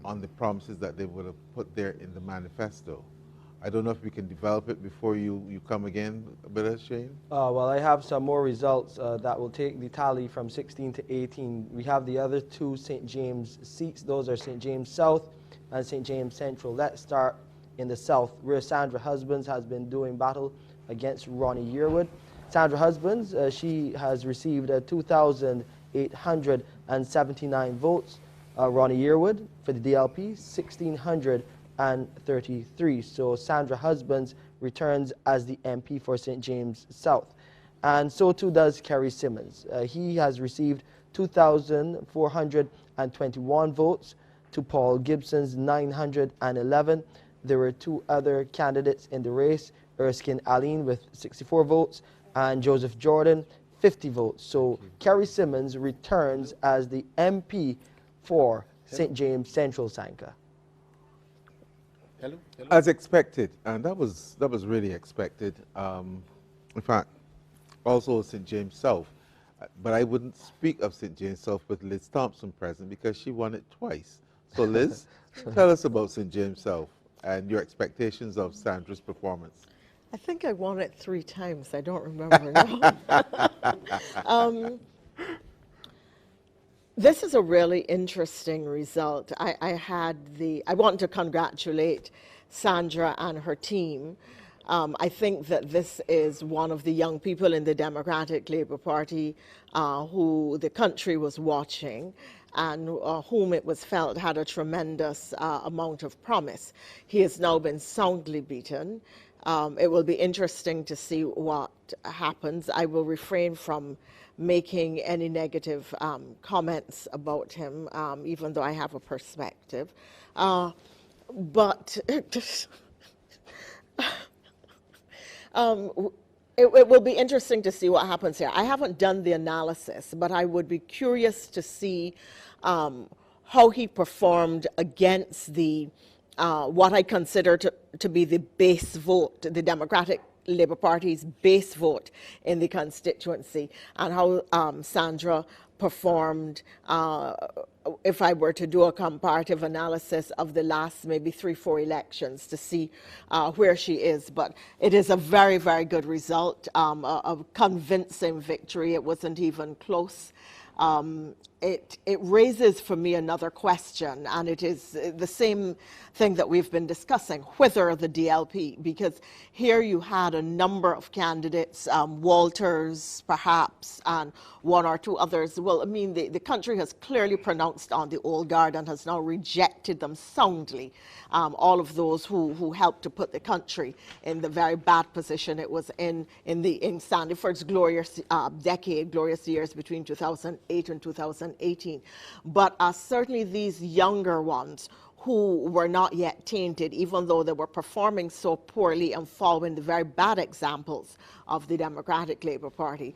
S3: on the promises that they would have put there in the manifesto? I don't know if we can develop it before you come again, but Shane?
S2: Well, I have some more results that will take the tally from 16 to 18. We have the other two St. James seats. Those are St. James South and St. James Central. Let's start in the South, where Sandra Husbands has been doing battle against Ronnie Yearwood. Sandra Husbands, she has received 2,879 votes. Ronnie Yearwood for the DLP, 1,633. So Sandra Husbands returns as the MP for St. James South. And so too does Kerry Simmons. He has received 2,421 votes to Paul Gibson's 911. There were two other candidates in the race, Erskine Aline with 64 votes and Joseph Jordan, 50 votes. So Kerry Simmons returns as the MP for St. James Central, Sanka.
S3: Hello? As expected, and that was really expected. In fact, also St. James South, but I wouldn't speak of St. James South with Liz Thompson present because she won it twice. So Liz, tell us about St. James South and your expectations of Sandra's performance.
S4: I think I won it 3 times. I don't remember now. This is a really interesting result. I want to congratulate Sandra and her team. I think that this is one of the young people in the Democratic Labour Party who the country was watching and whom it was felt had a tremendous amount of promise. He has now been soundly beaten. It will be interesting to see what happens. I will refrain from making any negative comments about him, even though I have a perspective. But it will be interesting to see what happens here. I haven't done the analysis, but I would be curious to see how he performed against the what I consider to be the base vote, the Democratic Labour Party's base vote in the constituency, and how Sandra performed if I were to do a comparative analysis of the last maybe 3-4 elections to see where she is. But it is a very, very good result, a convincing victory. It wasn't even close. it raises for me another question, and it is the same thing that we've been discussing, whether the DLP, because here you had a number of candidates, Walters perhaps, and one or two others. Well, I mean, the country has clearly pronounced on the old guard and has now rejected them soundly, all of those who helped to put the country in the very bad position it was in Sandy Ford's glorious glorious years between 2008 and 2018. But certainly these younger ones who were not yet tainted, even though they were performing so poorly and following the very bad examples of the Democratic Labour Party,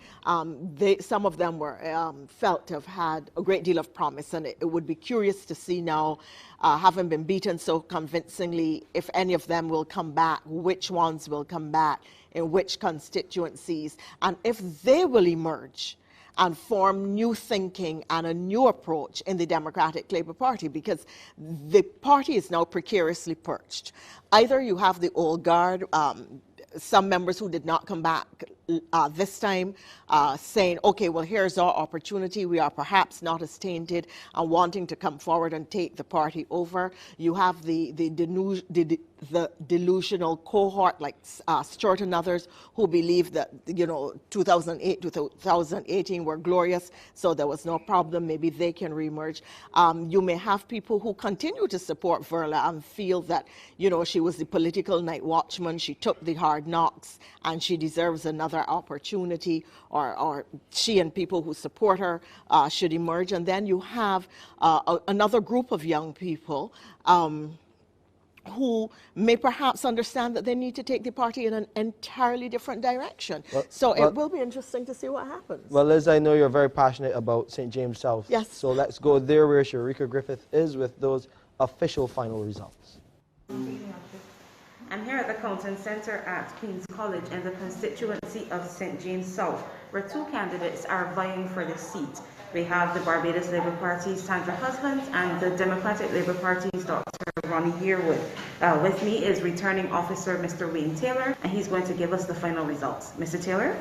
S4: some of them were felt to have had a great deal of promise, and it would be curious to see now, having been beaten so convincingly, if any of them will come back, which ones will come back, in which constituencies, and if they will emerge and form new thinking and a new approach in the Democratic Labour Party, because the party is now precariously perched. Either you have the old guard, some members who did not come back this time, saying, okay, well, here's our opportunity. We are perhaps not as tainted and wanting to come forward and take the party over. You have the delusional cohort like Stewart and others who believe that, 2008 to 2018 were glorious, so there was no problem. Maybe they can reemerge. You may have people who continue to support Verla and feel that, she was the political night watchman. She took the hard knocks and she deserves another opportunity, or she and people who support her should emerge. And then you have another group of young people who may perhaps understand that they need to take the party in an entirely different direction. It will be interesting to see what happens.
S2: Well, Liz, I know you're very passionate about St. James South.
S4: Yes.
S2: So let's go there where Sharika Griffith is with those official final results.
S6: I'm here at the Counting Centre at Queen's College in the constituency of St. James South, where two candidates are vying for the seat. We have the Barbados Labour Party's Sandra Husbands and the Democratic Labour Party's Dr. Ronnie Yearwood. With me is returning officer Mr. Wayne Taylor, and he's going to give us the final results. Mr. Taylor?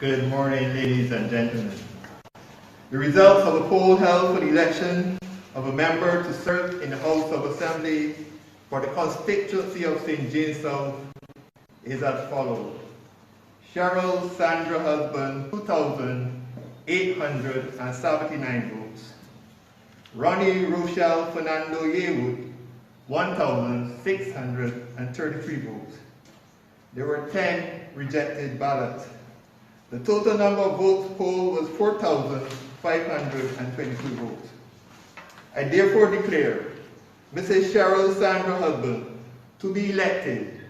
S7: Good morning, ladies and gentlemen. The results of the poll held for the election of a member to serve in the House of Assembly for the constituency of St. James South is as follows. Cheryl Sandra Husband, 2,879 votes. Ronnie Rochelle Fernando Yearwood, 1,633 votes. There were 10 rejected ballots. The total number of votes polled was 4,522 votes. I therefore declare Mrs. Cheryl Sandra Husband to be elected,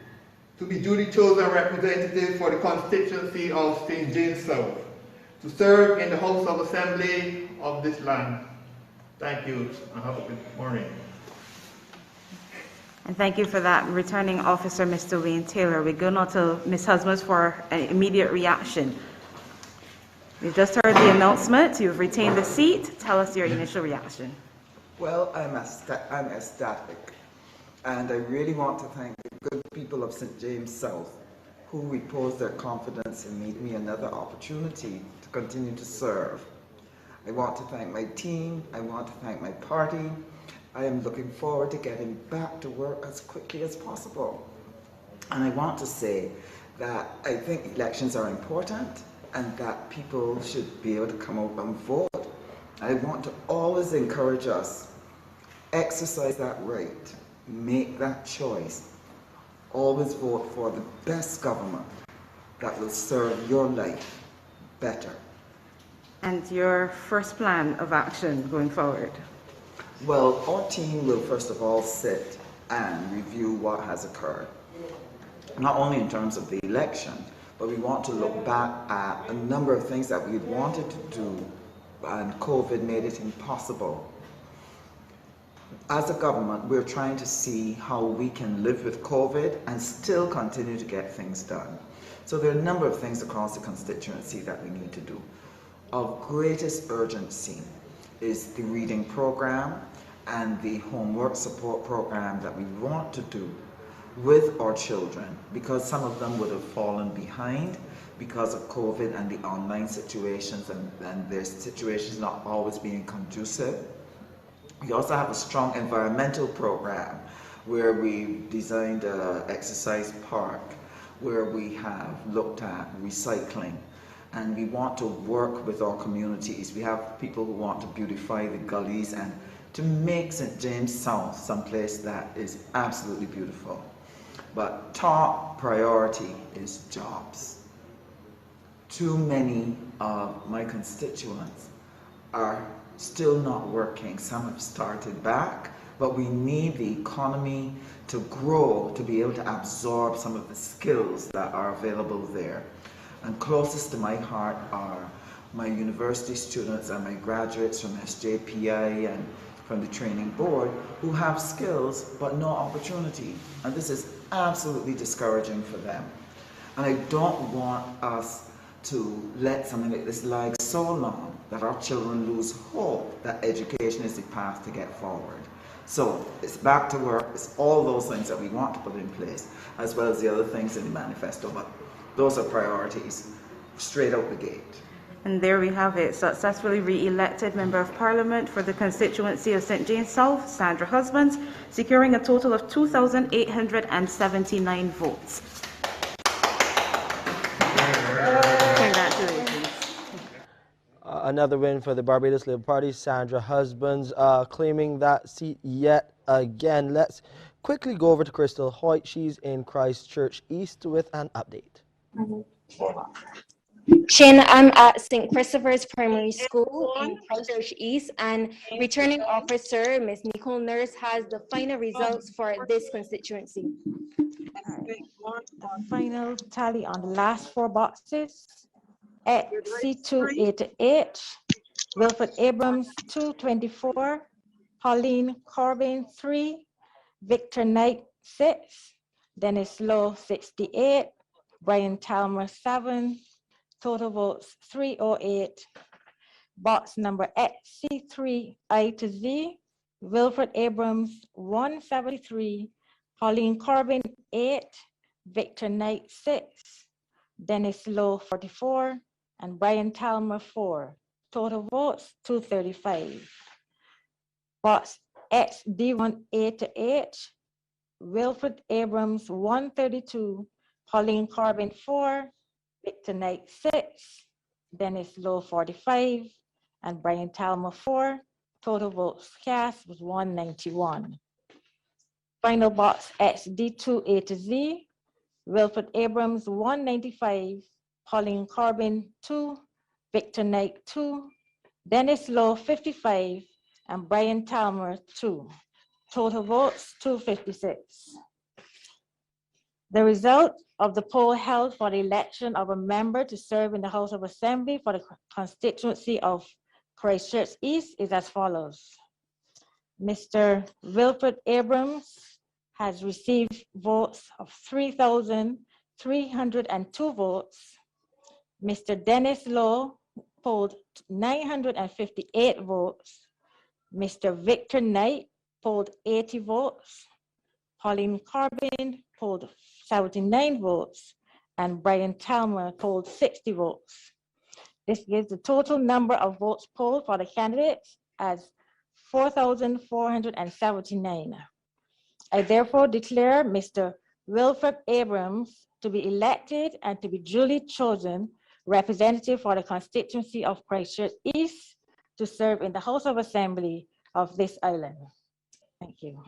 S7: to be duly chosen representative for the constituency of St. James South, to serve in the House of Assembly of this land. Thank you, and have a good morning.
S6: And thank you for that, returning officer Mr. Wayne Taylor. We go now to Ms. Husbands for an immediate reaction. We've just heard the announcement. You've retained the seat. Tell us your initial reaction.
S8: Well, I'm ecstatic, and I really want to thank the good people of St. James South who reposed their confidence and made me another opportunity to continue to serve. I want to thank my team, I want to thank my party. I am looking forward to getting back to work as quickly as possible. And I want to say that I think elections are important and that people should be able to come out and vote. I want to always encourage us, exercise that right, make that choice. Always vote for the best government that will serve your life better.
S6: And your first plan of action going forward?
S8: Well, our team will first of all sit and review what has occurred. Not only in terms of the election, but we want to look back at a number of things that we wanted to do and COVID made it impossible. As a government, we're trying to see how we can live with COVID and still continue to get things done. So there are a number of things across the constituency that we need to do. Of greatest urgency is the reading program and the homework support program that we want to do. with our children, because some of them would have fallen behind because of COVID and the online situations and their situations not always being conducive. We also have a strong environmental program where we designed an exercise park, where we have looked at recycling, and we want to work with our communities. We have people who want to beautify the gullies and to make St. James South someplace that is absolutely beautiful. But top priority is jobs. Too many of my constituents are still not working. Some have started back, but we need the economy to grow to be able to absorb some of the skills that are available there. And closest to my heart are my university students and my graduates from SJPI and from the training board who have skills but no opportunity. And this is absolutely discouraging for them. And I don't want us to let something like this lag so long that our children lose hope that education is the path to get forward. So it's back to work, it's all those things that we want to put in place, as well as the other things in the manifesto, but those are priorities straight out the gate.
S6: And there we have it, successfully re-elected Member of Parliament for the constituency of St. James South, Sandra Husbands, securing a total of 2,879 votes. Congratulations.
S2: Another win for the Barbados Labour Party, Sandra Husbands, claiming that seat yet again. Let's quickly go over to Crystal Hoyt. She's in Christchurch East with an update.
S1: Shane, I'm at St. Christopher's Primary School in Christchurch East, and returning officer Ms. Nicole Nurse has the final results for this constituency.
S9: The final tally on the last four boxes: C288, Wilfred Abrams 224, Pauline Corbin 3, Victor Knight 6, Dennis Lowe 68, Brian Talmer 7, total votes 308. Box number C3I to Z, Wilfred Abrams 173, Pauline Corbin 8, Victor Knight 6, Dennis Lowe 44, and Brian Talmer 4. Total votes 235. Box XD1A to H, Wilfred Abrams 132, Pauline Corbin 4, Victor Knight 6, Dennis Lowe 45, and Brian Talmer 4. Total votes cast was 191. Final box XD2A to Z, Wilfred Abrams 195, Pauline Corbin 2, Victor Knight 2, Dennis Lowe 55, and Brian Talmer 2. Total votes 256. The result of the poll held for the election of a member to serve in the House of Assembly for the constituency of Christchurch East is as follows. Mr. Wilfred Abrams has received votes of 3,302 votes. Mr. Dennis Lowe polled 958 votes. Mr. Victor Knight polled 80 votes. Pauline Corbin polled 79 votes, and Brian Talmer polled 60 votes. This gives the total number of votes polled for the candidates as 4,479. I therefore declare Mr. Wilfred Abrams to be elected and to be duly chosen representative for the constituency of Christchurch East to serve in the House of Assembly of this island. Thank you.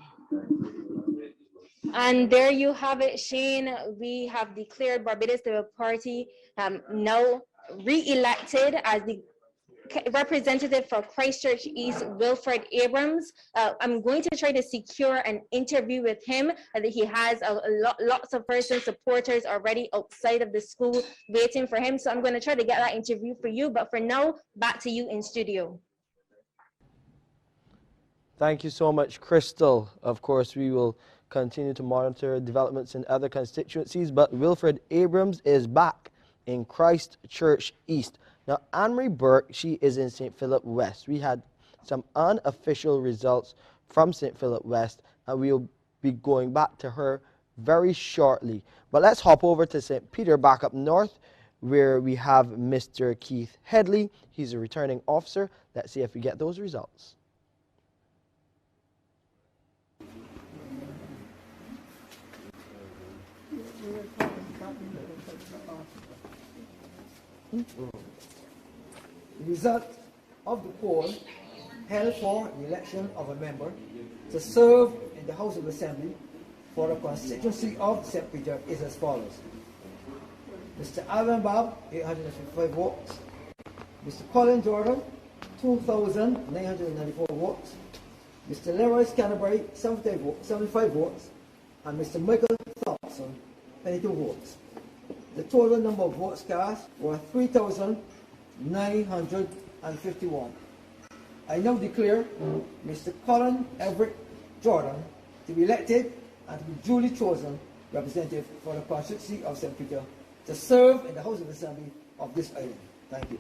S1: And there you have it, Shane. We have declared Barbados Labour Party now re-elected as the representative for Christchurch East, Wilfred Abrams. I'm going to try to secure an interview with him. He has lots of persons, supporters already outside of the school waiting for him. So I'm going to try to get that interview for you. But for now, back to you in studio.
S2: Thank you so much, Crystal. Of course, we will continue to monitor developments in other constituencies, but Wilfred Abrams is back in Christchurch East. Now, Anne-Marie Burke, she is in St. Philip West. We had some unofficial results from St. Philip West, and we'll be going back to her very shortly. But let's hop over to St. Peter back up north, where we have Mr. Keith Headley. He's a returning officer. Let's see if we get those results.
S10: The result of the poll held for the election of a member to serve in the House of Assembly for the constituency of St. Peter is as follows. Mr. Alvin Bob, 855 votes. Mr. Colin Jordan, 2,994 votes. Mr. Leroy Canterbury, 75 votes. And Mr. Michael Thompson, 22 votes. The total number of votes cast were 3,951. I now declare Mr. Colin Everett Jordan to be elected and to be duly chosen representative for the constituency of St. Peter to serve in the House of Assembly of this island. Thank you.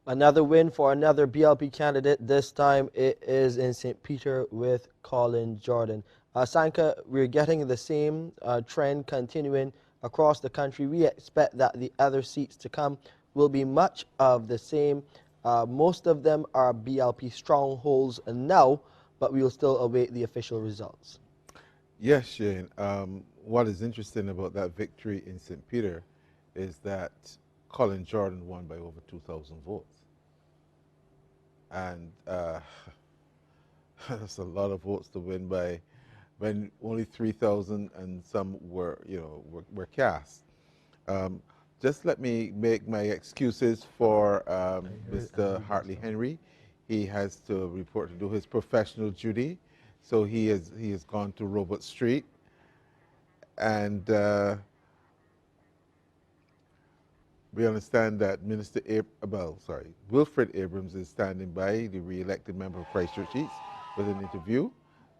S2: Another win for another BLP candidate. This time it is in St. Peter with Colin Jordan. Sanka, we're getting the same trend continuing across the country. We expect that the other seats to come will be much of the same. Most of them are BLP strongholds now, but we will still await the official results.
S3: Yes, Shane. What is interesting about that victory in St. Peter is that Colin Jordan won by over 2,000 votes. And that's a lot of votes to win by when only 3,000 and some were cast. Just let me make my excuses for Mr. Hartley Henry. He has to report to do his professional duty, so he has gone to Robert Street, and we understand that Wilfred Abrams is standing by, the re-elected member of Christchurch East, with an interview.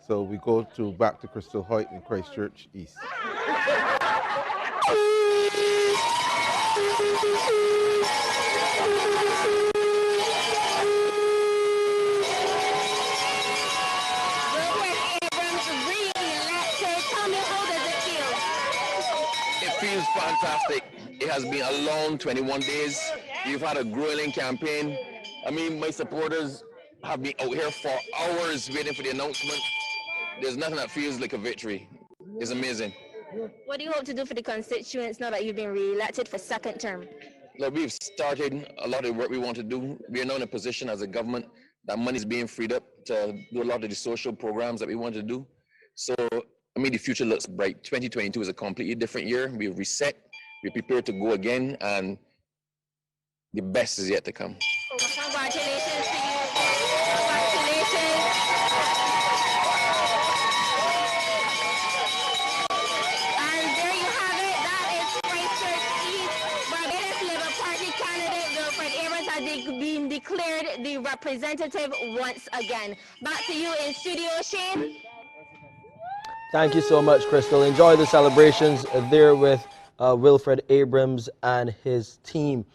S3: So we go back to Crystal Hoyt in Christchurch East.
S11: It feels fantastic. It has been a long 21 days. You've had a grueling campaign. I mean, my supporters have been out here for hours waiting for the announcement. There's nothing that feels like a victory. It's amazing.
S1: What do you hope to do for the constituents now that you've been re-elected for second term?
S11: Look, we've started a lot of the work we want to do. We are now in a position as a government that money is being freed up to do a lot of the social programs that we want to do. So, I mean, the future looks bright. 2022 is a completely different year. We've reset. We're prepared to go again, and the best is yet to come.
S1: Congratulations to you. Congratulations. And there you have it. That is Christchurch East. Barbados Labour Party candidate Wilfred Abrams has been declared the representative once again. Back to you in studio, Shane.
S2: Thank you so much, Crystal. Enjoy the celebrations there with Wilfred Abrams and his team.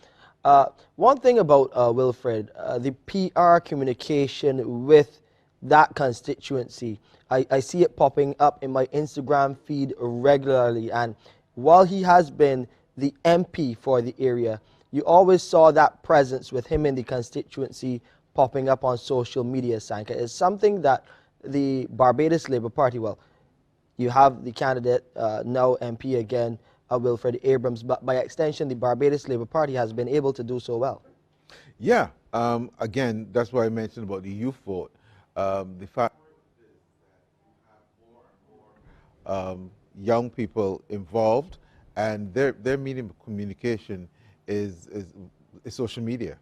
S2: One thing about Wilfred, the PR communication with that constituency, I see it popping up in my Instagram feed regularly. And while he has been the MP for the area, you always saw that presence with him in the constituency popping up on social media, Sanka. It's something that the Barbados Labour Party, well, you have the candidate, now MP again, Wilfred Abrams, but by extension, the Barbados Labour Party has been able to do so well.
S3: Yeah, again, that's why I mentioned about the youth vote. The fact that young people involved, and their medium of communication is social media,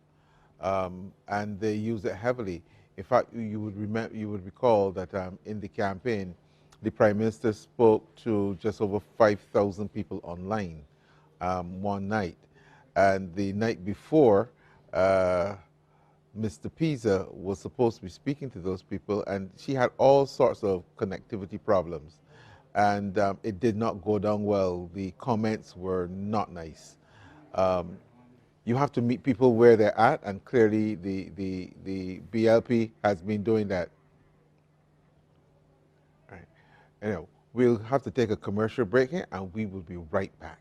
S3: and they use it heavily. In fact, you would recall that in the campaign, the Prime Minister spoke to just over 5,000 people online one night. And the night before, Mr. Pisa was supposed to be speaking to those people, and she had all sorts of connectivity problems. And it did not go down well. The comments were not nice. you have to meet people where they're at, and clearly the BLP has been doing that. All right. Anyway, we'll have to take a commercial break here, and we will be right back.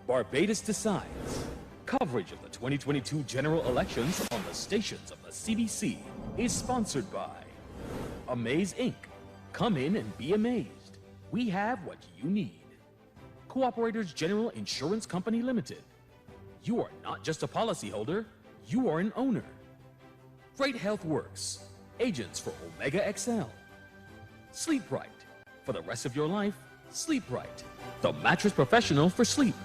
S27: Barbados Decides. Coverage of the 2022 general elections on the stations of the CBC is sponsored by Amaze Inc. Come in and be amazed. We have what you need. Cooperators General Insurance Company Limited. You are not just a policyholder, you are an owner. Great Health Works. Agents for Omega XL. Sleep Right. For the rest of your life, sleep right. The mattress professional for sleep.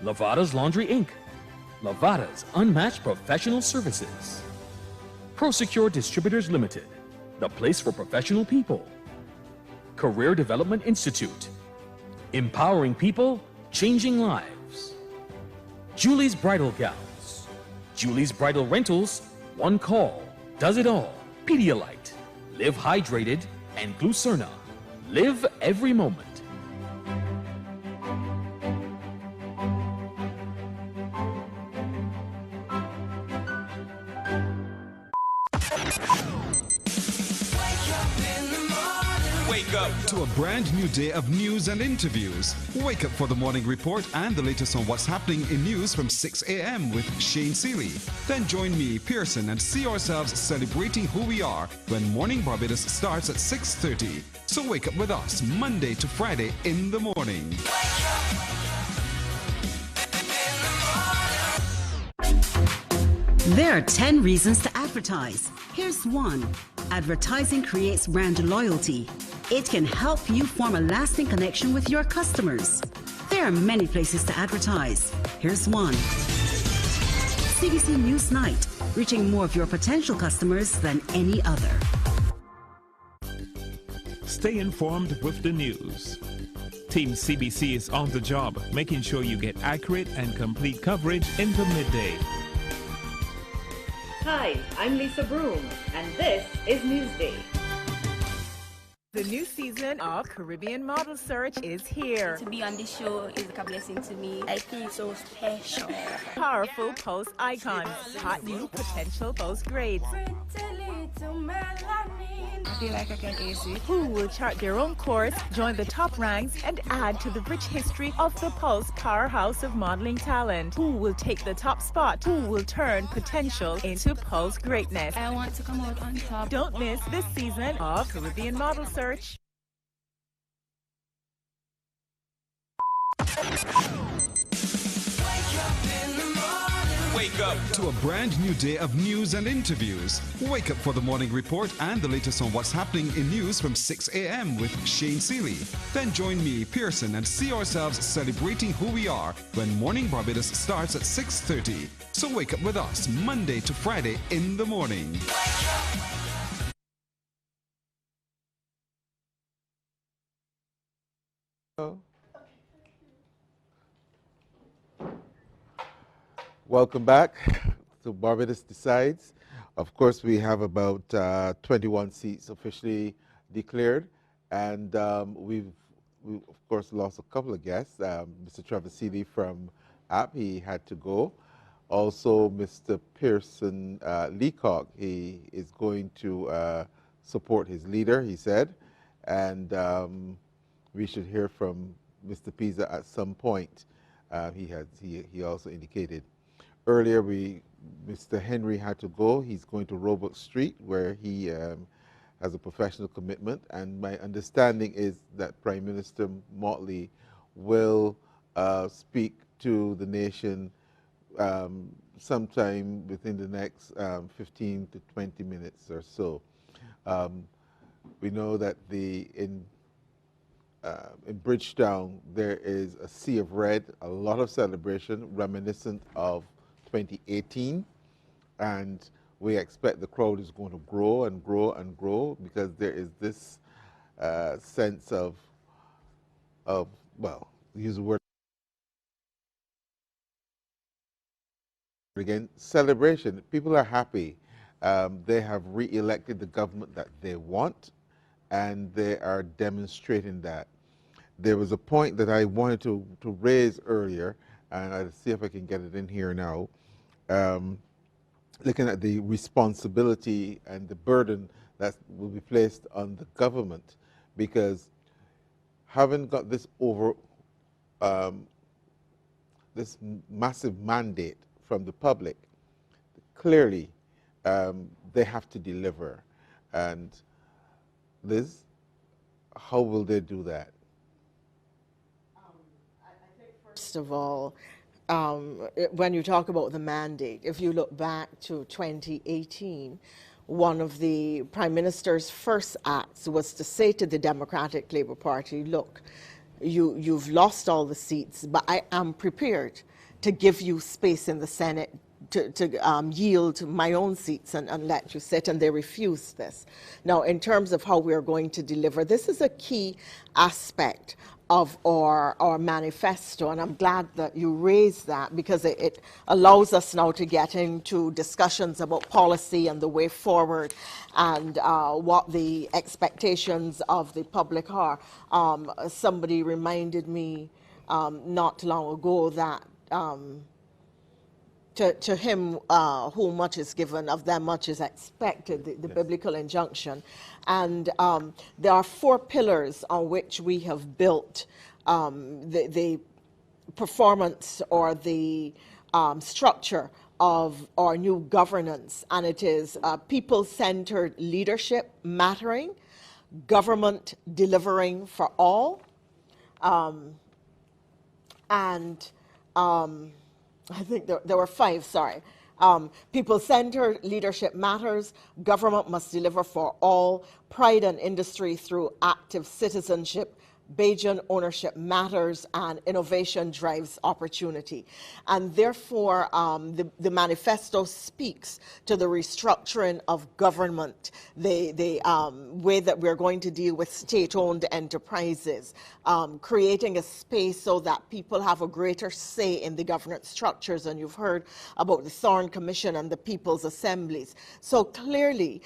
S27: Lavada's Laundry Inc. Lavada's unmatched professional services. ProSecure Distributors Limited. The place for professional people. Career Development Institute. Empowering people, changing lives. Julie's Bridal Gowns. Julie's Bridal Rentals. One call does it all. Pedialyte. Live hydrated. And Glucerna. Live every moment.
S12: To a brand new day of news and interviews. Wake up for the morning report and the latest on what's happening in news from 6 a.m. with Shane Seeley. Then join me, Pearson, and see ourselves celebrating who we are when Morning Barbados starts at 6:30. So wake up with us Monday to Friday in the morning.
S13: There are 10 reasons to advertise. Here's one. Advertising creates brand loyalty. It can help you form a lasting connection with your customers. There are many places to advertise. Here's one. CBC News Night, reaching more of your potential customers than any other.
S14: Stay informed with the news. Team CBC is on the job, making sure you get accurate and complete coverage in the midday.
S15: Hi, I'm Lisa Broom, and this is Newsday.
S16: The new season of Caribbean Model Search is here.
S17: To be on this show is a blessing to me. I feel so special.
S16: Powerful post icons, hot new potential post grades.
S17: I feel like I can ace it.
S16: Who will chart their own course, join the top ranks, and add to the rich history of the Pulse powerhouse of modeling talent? Who will take the top spot? Who will turn potential into Pulse greatness?
S17: I want to come out on top.
S16: Don't miss this season of Caribbean Model Search.
S12: Wake up to a brand new day of news and interviews. Wake up for the morning report and the latest on what's happening in news from 6 a.m. with Shane Seeley. Then join me, Pearson, and see ourselves celebrating who we are when Morning Barbados starts at 6:30. So wake up with us Monday to Friday in the morning.
S3: Welcome back to Barbados Decides. Of course, we have about 21 seats officially declared, and we've of course lost a couple of guests. Mr. Trevor Seeley from AP, he had to go. Also, Mr. Pearson Leacock, he is going to support his leader, he said, and we should hear from Mr. Pisa at some point. He also indicated. Earlier, Mr. Henry had to go. He's going to Roebuck Street, where he has a professional commitment. And my understanding is that Prime Minister Mottley will speak to the nation sometime within the next 15 to 20 minutes or so. We know that in Bridgetown, there is a sea of red, a lot of celebration reminiscent of 2018, and we expect the crowd is going to grow and grow and grow because there is this sense of, well, use the word Again, celebration. People are happy. They have re-elected the government that they want, and they are demonstrating that. There was a point that I wanted to raise earlier, and I'll see if I can get it in here now. Looking at the responsibility and the burden that will be placed on the government, because having got this this massive mandate from the public, clearly they have to deliver. And Liz, how will they do that?
S4: First of all, when you talk about the mandate, if you look back to 2018, one of the Prime Minister's first acts was to say to the Democratic Labour Party, look, you've lost all the seats, but I am prepared to give you space in the Senate to yield my own seats and let you sit, and they refused this. Now, in terms of how we're going to deliver, this is a key aspect of our manifesto, and I'm glad that you raised that, because it allows us now to get into discussions about policy and the way forward and what the expectations of the public are. Somebody reminded me not long ago that to him whom much is given, of them much is expected, the yes. biblical injunction. And there are 4 pillars on which we have built the performance or the structure of our new governance. And it is people-centered leadership mattering, government delivering for all, and I think there were 5, sorry. People-centered leadership matters, government must deliver for all, pride and industry through active citizenship, Bajan ownership matters, and innovation drives opportunity. And therefore, the manifesto speaks to the restructuring of government, the way that we're going to deal with state-owned enterprises, creating a space so that people have a greater say in the governance structures. And you've heard about the Thorne Commission and the People's Assemblies. So clearly,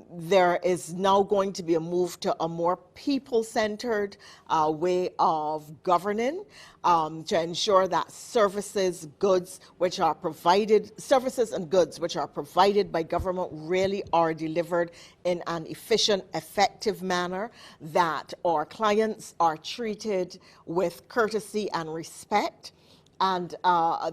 S4: there is now going to be a move to a more people-centered way of governing to ensure that services and goods which are provided by government really are delivered in an efficient, effective manner, that our clients are treated with courtesy and respect. And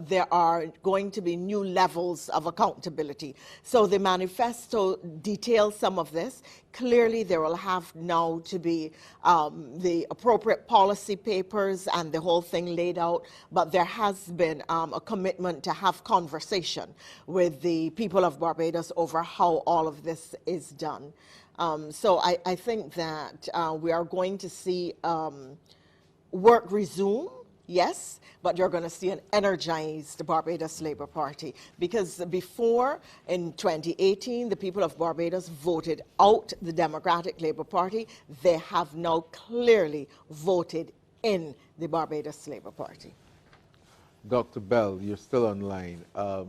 S4: there are going to be new levels of accountability. So the manifesto details some of this. Clearly, there will have now to be the appropriate policy papers and the whole thing laid out, but there has been a commitment to have conversation with the people of Barbados over how all of this is done. So I think that we are going to see work resume. Yes, but you're going to see an energized Barbados Labour Party, because before, in 2018, the people of Barbados voted out the Democratic Labour Party. They have now clearly voted in the Barbados Labour Party.
S3: Dr. Bell, you're still online. I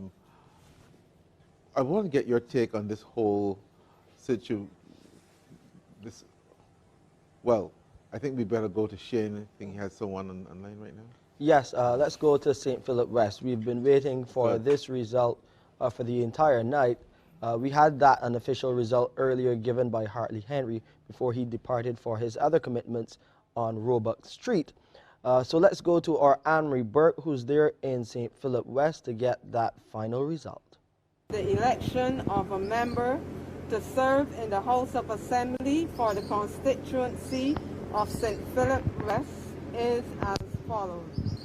S3: want to get your take on this whole situation. Well, I think we better go to Shane. I think he has someone online right now.
S2: Yes, let's go to St. Philip West. We've been waiting for this result for the entire night. We had that unofficial result earlier given by Hartley Henry before he departed for his other commitments on Roebuck Street. So let's go to our Anne-Marie Burke, who's there in St. Philip West, to get that final result.
S18: The election of a member to serve in the House of Assembly for the constituency of St. Philip West is as follows.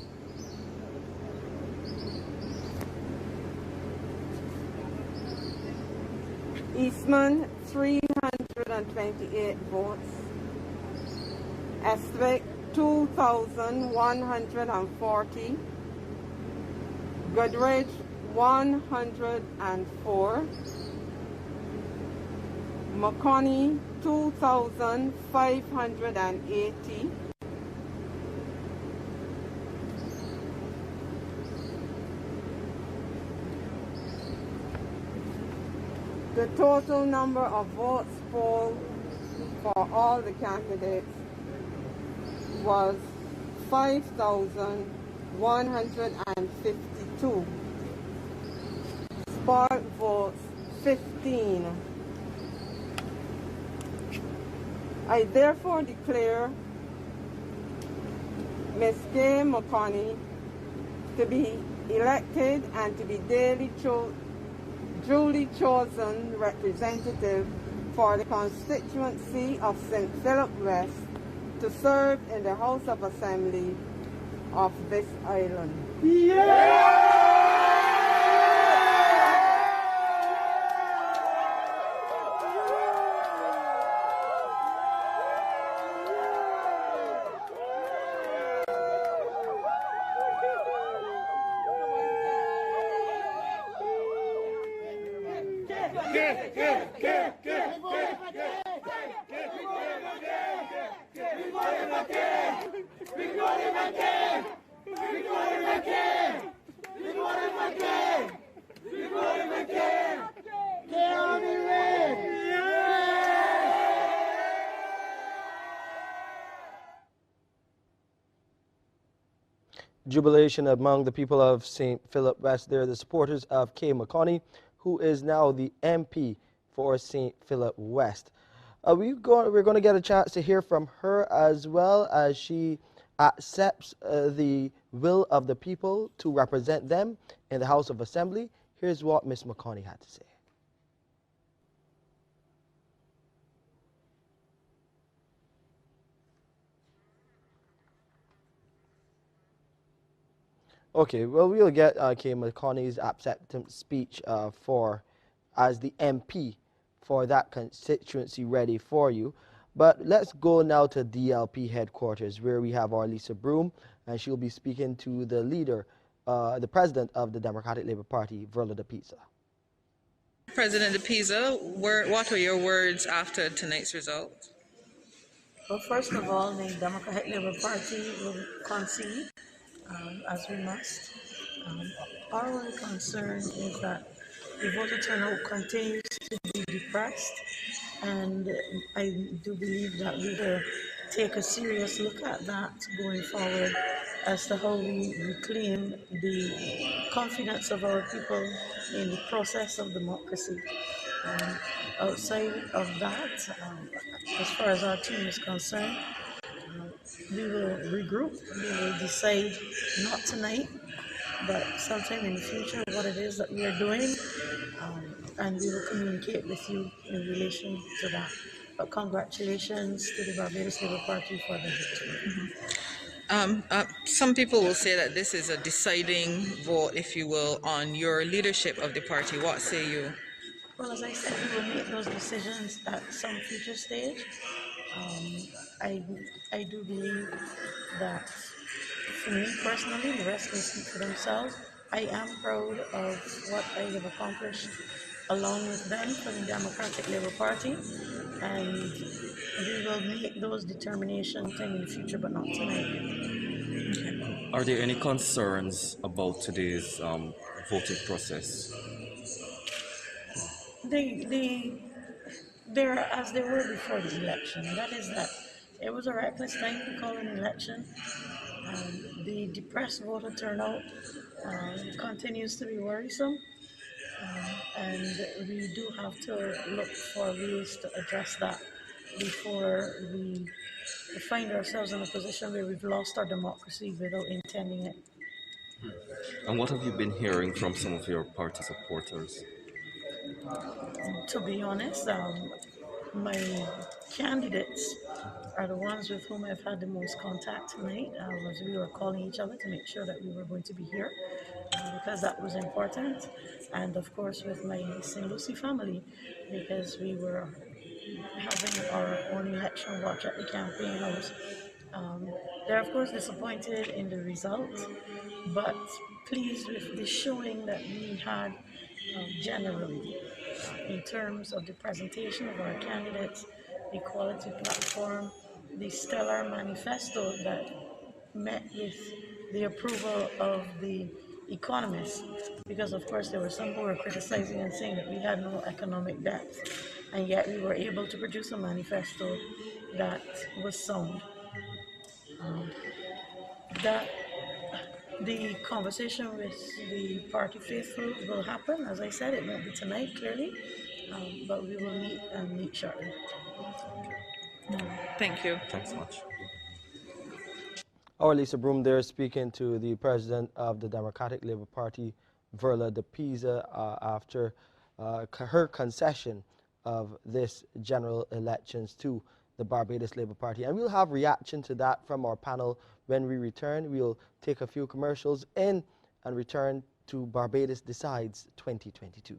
S18: Eastman, 328 votes. Estwick, 2,140. Goodrich, 104. Makoni, 2,580. The total number of votes polled for all the candidates was 5,152. Spark votes 15. I therefore declare Ms. Kay McConney to be elected and to be duly chosen representative for the constituency of St. Philip West to serve in the House of Assembly of this island.
S2: Jubilation among the people of St. Philip West. They're the supporters of Kay McConney, who is now the MP for St. Philip West. We're going to get a chance to hear from her as well, as she accepts the will of the people to represent them in the House of Assembly. Here's what Ms. McConney had to say. Okay, well, we'll get Kay McConney's acceptance speech as the MP for that constituency ready for you. But let's go now to DLP headquarters, where we have our Lisa Broom, and she'll be speaking to the leader, the president of the Democratic Labour Party, Verla De Pisa.
S19: President De Pisa, what were your words after tonight's result?
S20: Well, first of all, the Democratic Labour Party will concede, as we must. Our concern is that the voter turnout continues to be depressed, and I do believe that we will take a serious look at that going forward as to how we reclaim the confidence of our people in the process of democracy. Outside of that, as far as our team is concerned, we will regroup. We will decide, not tonight, but sometime in the future, what it is that we are doing, and we will communicate with you in relation to that. But congratulations to the Barbados Labour Party for the victory.
S19: Some people will say that this is a deciding vote, if you will, on your leadership of the party. What say you?
S20: Well, as I said, we will make those decisions at some future stage. I do believe that, for me personally, the rest can speak for themselves. I am proud of what I have accomplished along with them for the Democratic Labour Party, and we will make those determinations in the future, but not tonight.
S21: Okay. Are there any concerns about today's voting process?
S20: They're as they were before the election. That is that it was a reckless time to call an election. The depressed voter turnout continues to be worrisome, and we do have to look for ways to address that before we find ourselves in a position where we've lost our democracy without intending it.
S21: And what have you been hearing from some of your party supporters?
S20: To be honest, my candidates are the ones with whom I've had the most contact tonight, as we were calling each other to make sure that we were going to be here, because that was important. And of course with my St. Lucie family, because we were having our own election watch at the campaign house. They're of course disappointed in the result, but pleased with the showing that we had generally in terms of the presentation of our candidates, the quality platform, the stellar manifesto that met with the approval of the economists, because of course there were some who were criticizing and saying that we had no economic depth, and yet we were able to produce a manifesto that was sound. That the conversation with the party faithful will happen. As I said, it won't be tonight, clearly, but we will meet shortly.
S19: Thank you.
S21: Thanks so much.
S2: Our Lisa Broom there speaking to the president of the Democratic Labour Party, Verla de Pisa, after her concession of this general elections to the Barbados Labour Party. And we'll have reaction to that from our panel when we return. We'll take a few commercials in and return to Barbados Decides 2022.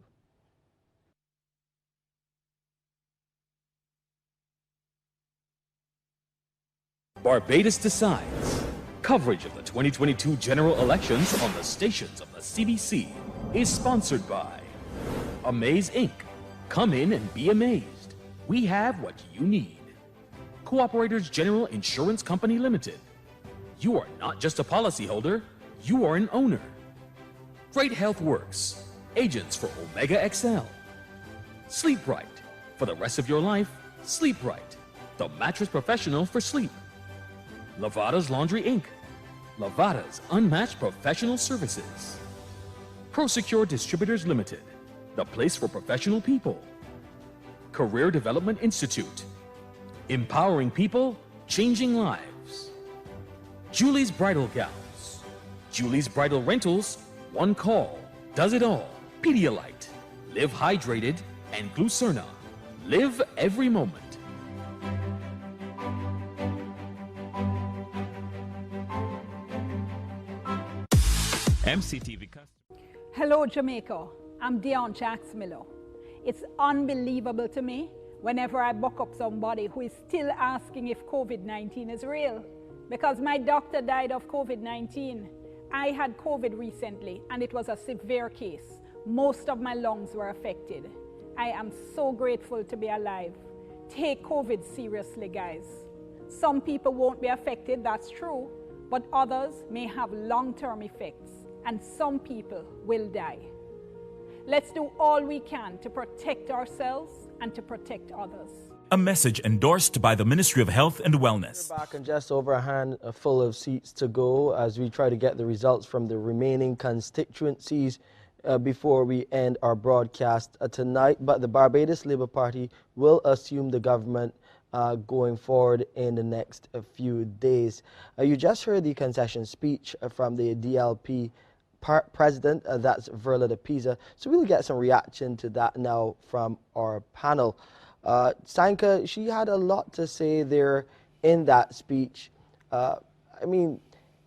S27: Barbados Decides. Coverage of the 2022 general elections on the stations of the CBC is sponsored by Amaze Inc. Come in and be amazed. We have what you need. Cooperators General Insurance Company Limited. You are not just a policyholder, you are an owner. Great Health Works. Agents for Omega XL. Sleep Right. For the rest of your life, sleep right. The mattress professional for sleep. Lavada's Laundry Inc. Lavada's unmatched professional services. ProSecure Distributors Limited. The place for professional people. Career Development Institute. Empowering people, changing lives. Julie's Bridal Gowns. Julie's Bridal Rentals. One call. Does it all. Pedialyte. Live hydrated. And Glucerna. Live every moment.
S14: MCTV.
S5: Hello, Jamaica. I'm Dion Jax Miller. It's unbelievable to me whenever I buck up somebody who is still asking if COVID-19 is real. Because my doctor died of COVID-19. I had COVID recently, and it was a severe case. Most of my lungs were affected. I am so grateful to be alive. Take COVID seriously, guys. Some people won't be affected, that's true, but others may have long-term effects, and some people will die. Let's do all we can to protect ourselves and to protect others.
S7: A message endorsed by the Ministry of Health and Wellness.
S2: We're back and just over a handful of seats to go as we try to get the results from the remaining constituencies before we end our broadcast tonight. But the Barbados Labour Party will assume the government going forward in the next few days. You just heard the concession speech from the DLP president, that's Verla de Pisa. So we'll get some reaction to that now from our panel. Sanka, she had a lot to say there in that speech. I mean,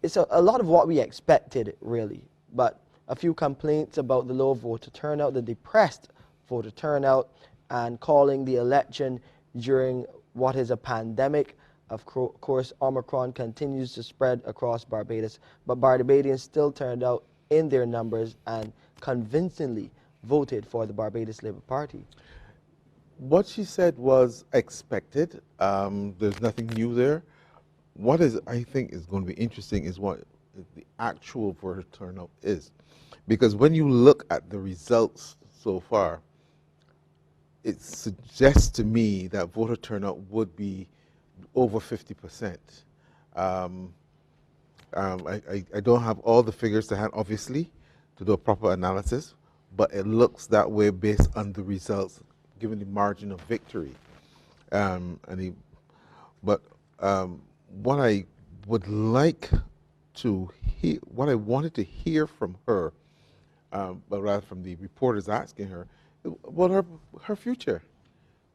S2: it's a lot of what we expected, really, but a few complaints about the low voter turnout, the depressed voter turnout, and calling the election during what is a pandemic. Of course, Omicron continues to spread across Barbados, but Barbadians still turned out in their numbers and convincingly voted for the Barbados Labour Party.
S3: What she said was expected. There's nothing new there. What I think is going to be interesting is what the actual voter turnout is. Because when you look at the results so far, it suggests to me that voter turnout would be over 50%. I don't have all the figures to hand, obviously, to do a proper analysis, but it looks that way based on the results, given the margin of victory. What I would like to hear, what I wanted to hear from her, but rather from the reporters asking her, about her future,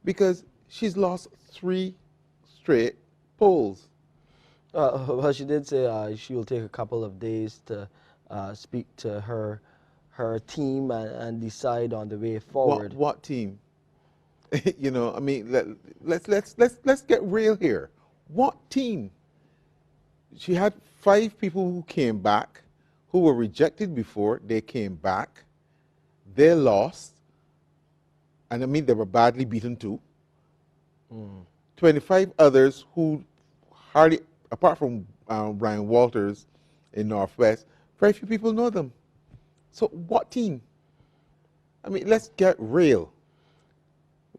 S3: because she's lost 3 straight polls.
S2: Well, she did say she will take a couple of days to speak to her team and decide on the way forward.
S3: What team? You know, I mean, let's get real here. What team? She had 5 people who came back, who were rejected before. They came back. They lost. And I mean, they were badly beaten too. 25 others who hardly, apart from Brian Walters in Northwest, very few people know them. So what team? I mean, let's get real.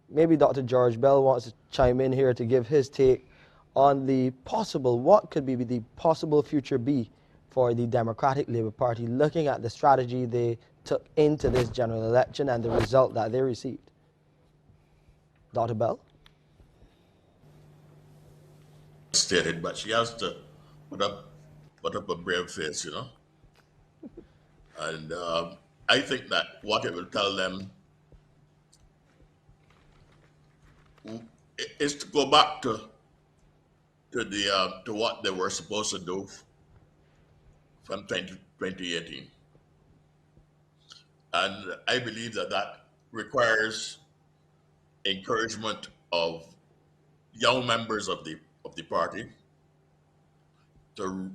S2: Maybe Dr. George Bell wants to chime in here to give his take on the possible, what could be the possible future be for the Democratic Labour Party, looking at the strategy they took into this general election and the result that they received. Dr. Bell?
S6: Stated, but she has to put up a brave face, you know. And I think that what it will tell them is to go back to what they were supposed to do from 2018. And I believe that requires encouragement of young members of the party to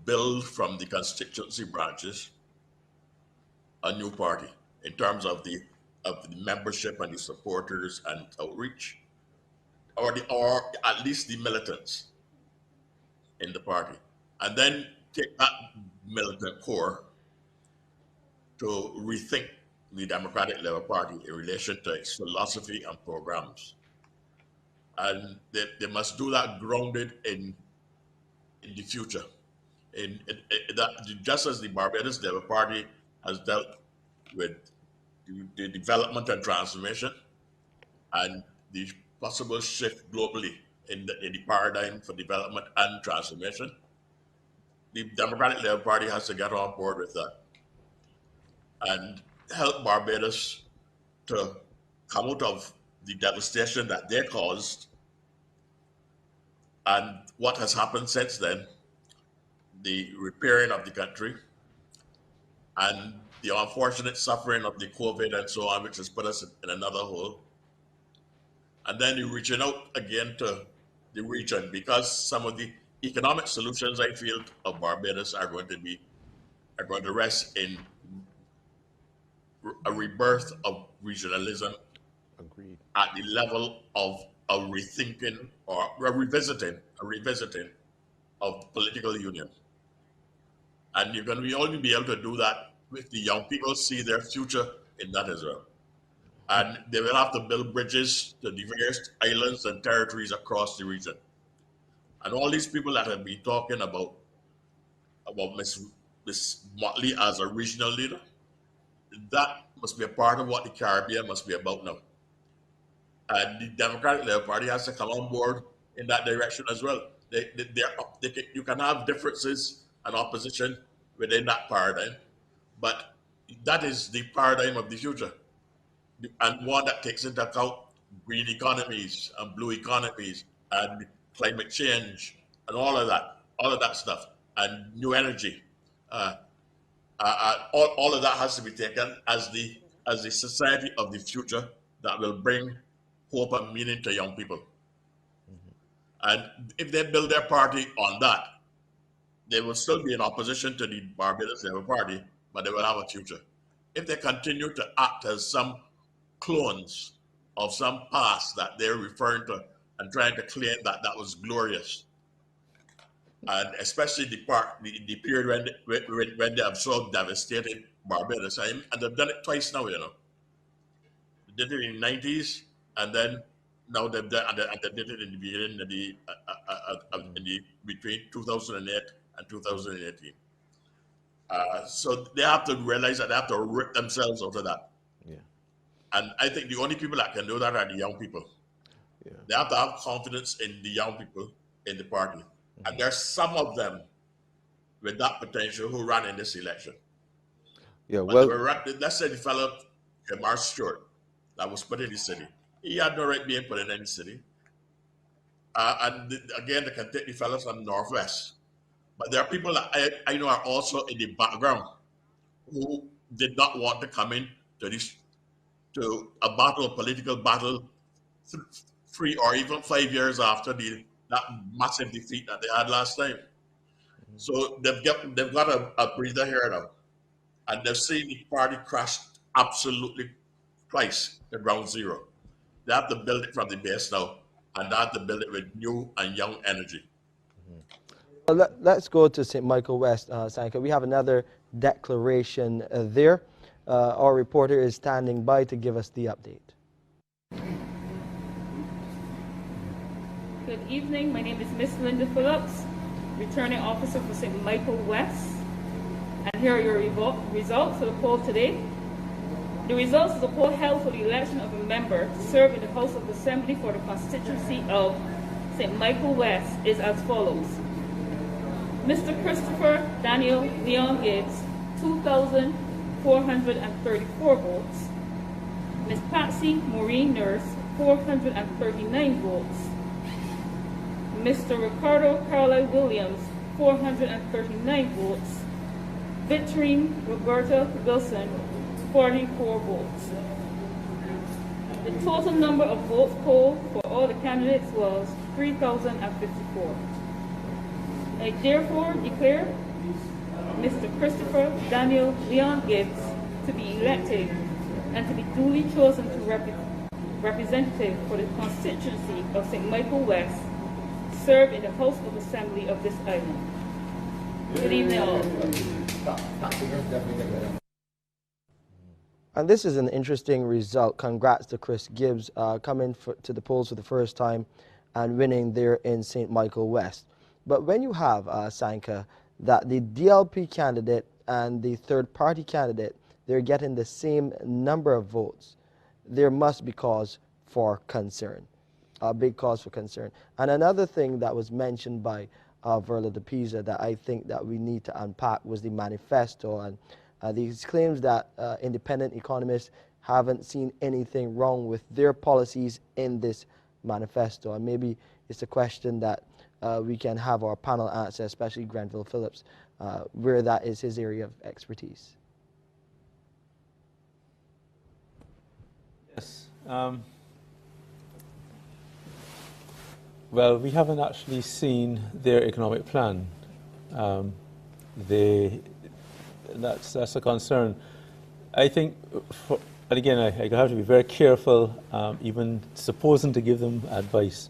S6: build from the constituency branches a new party in terms of the membership and the supporters and outreach, or at least the militants in the party, and then take that militant core to rethink the Democratic Labour Party in relation to its philosophy and programs. And they must do that grounded in the future. In that, just as the Barbados Labour Party has dealt with the development and transformation and the possible shift globally in the paradigm for development and transformation, the Democratic Labour Party has to get on board with that and help Barbados to come out of the devastation that they caused and what has happened since then, the repairing of the country and the unfortunate suffering of the COVID and so on, which has put us in another hole. And then you're reaching out again to the region, because some of the economic solutions I feel of Barbados are going to rest in a rebirth of regionalism.
S3: Agreed.
S6: At the level of a rethinking or a revisiting of political union. And you're going to only be able to do that with the young people see their future in that as well. And they will have to build bridges to the various islands and territories across the region. And all these people that have been talking about Miss Mottley as a regional leader, that must be a part of what the Caribbean must be about now. And the Democratic Labour Party has to come on board in that direction as well. You can have differences and opposition within that paradigm, but that is the paradigm of the future, and one that takes into account green economies and blue economies and climate change and all of that stuff, and new energy. All of that has to be taken as the society of the future that will bring hope and meaning to young people. And if they build their party on that, they will still be in opposition to the Barbados Labour Party, but they will have a future. If they continue to act as some clones of some past that they're referring to and trying to claim that was glorious, and especially the period when they have so devastated Barbados, and they've done it twice now, you know. They did it in the 90s, and then now they've done, and they did it in the beginning of between 2008 and 2018. So they have to realize that they have to rip themselves out of that.
S3: Yeah.
S6: And I think the only people that can do that are the young people.
S3: Yeah.
S6: They have to have confidence in the young people in the party. Mm-hmm. And there's some of them with that potential who ran in this election.
S3: Yeah,
S6: well, let's say the fellow, Mark Stewart, that was put in the city. He had no right being put in any city. Again, they can take the fellows from the Northwest. But there are people that I know are also in the background who did not want to come in to a political battle 3 or even 5 years after that massive defeat that they had last time. So they've got a breather here now. And they've seen the party crash absolutely twice to ground zero. They have to build it from the base now, and they have to build it with new and young energy.
S2: Let's go to St. Michael West, Sanka. We have another declaration there. Our reporter is standing by to give us the update.
S8: Good evening. My name is Miss Linda Phillips, returning officer for St. Michael West. And here are your results for the poll today. The results of the poll held for the election of a member to serve in the House of Assembly for the constituency of St. Michael West is as follows. Mr. Christopher Daniel Leon Gibbs, 2,434 votes. Ms. Patsy Maureen Nurse, 439 votes. Mr. Ricardo Carlisle Williams, 439 votes. Victorine Roberta Wilson, 44 votes. The total number of votes polled for all the candidates was 3,054. I therefore declare Mr. Christopher Daniel Leon Gibbs to be elected and to be duly chosen to representative for the constituency of St. Michael West, serve in the House of Assembly of this island. Good evening all.
S2: And this is an interesting result. Congrats to Chris Gibbs coming to the polls for the first time and winning there in St. Michael West. But when you have, Sanka, that the DLP candidate and the third-party candidate, they're getting the same number of votes, there must be cause for concern, a big cause for concern. And another thing that was mentioned by Verla de Pisa that I think that we need to unpack was the manifesto and these claims that independent economists haven't seen anything wrong with their policies in this manifesto. And maybe it's a question that we can have our panel answer, especially Grenville Phillips, where that is his area of expertise.
S9: Yes. Well, we haven't actually seen their economic plan. That's a concern. I think, and again, I have to be very careful, even supposing to give them advice,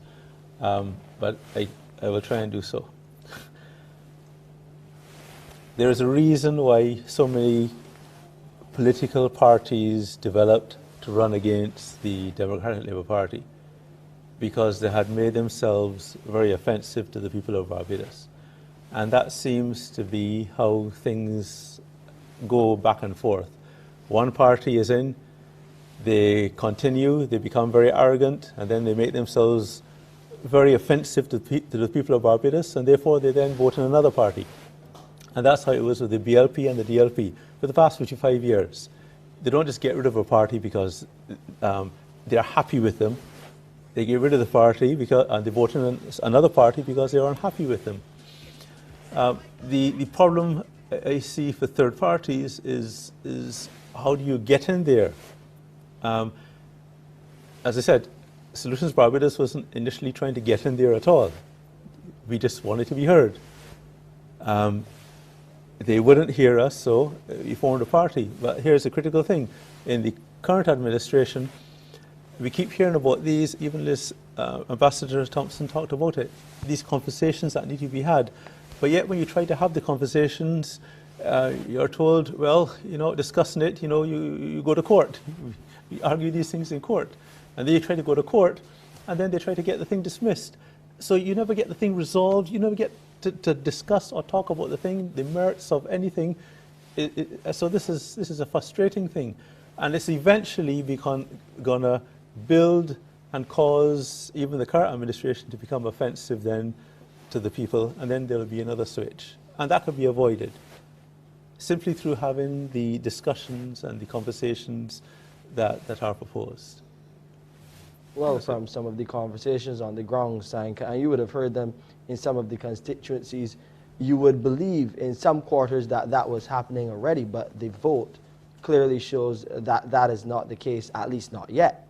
S9: but I will try and do so. There is a reason why so many political parties developed to run against the Democratic Labour Party, because they had made themselves very offensive to the people of Barbados. And that seems to be how things go back and forth. One party is in, they continue, they become very arrogant, and then they make themselves very offensive to the people of Barbados, and therefore they then vote in another party. And that's how it was with the BLP and the DLP for the past 55 years. They don't just get rid of a party because they're happy with them. They get rid of the party and they vote in another party because they are unhappy with them. The problem I see for third parties is how do you get in there? As I said, Solutions Barbados wasn't initially trying to get in there at all. We just wanted to be heard. They wouldn't hear us, so we formed a party. But here's a critical thing. In the current administration, we keep hearing about these, even as Ambassador Thompson talked about it, these conversations that need to be had. But yet when you try to have the conversations, you're told, well, discussing it, you go to court. We argue these things in court. And then you try to go to court, and then they try to get the thing dismissed. So you never get the thing resolved, you never get to discuss or talk about the thing, the merits of anything. So this is a frustrating thing. And it's eventually gonna build and cause even the current administration to become offensive then to the people, and then there'll be another switch. And that could be avoided simply through having the discussions and the conversations that are proposed.
S2: Well, from some of the conversations on the ground, Sanka, and you would have heard them in some of the constituencies, you would believe in some quarters that was happening already, but the vote clearly shows that that is not the case, at least not yet.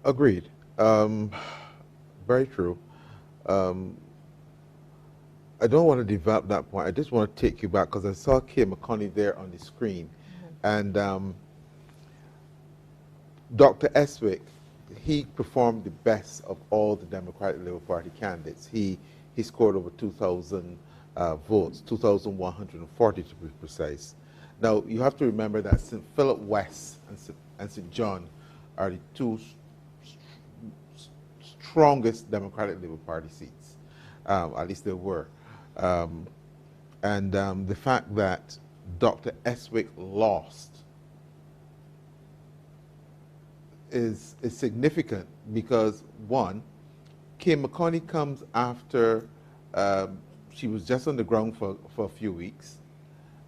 S3: Agreed. Very true. I don't want to develop that point. I just want to take you back because I saw Kay McConney there on the screen. And Dr. Eswick, he performed the best of all the Democratic Labour Party candidates. He he scored over 2,000 votes, 2,140 to be precise. Now, you have to remember that St. Philip West and St. John are the two strongest Democratic Labour Party seats. At least they were. The fact that Dr. Eswick lost is significant because, one, Kay McConney comes after she was just on the ground for a few weeks,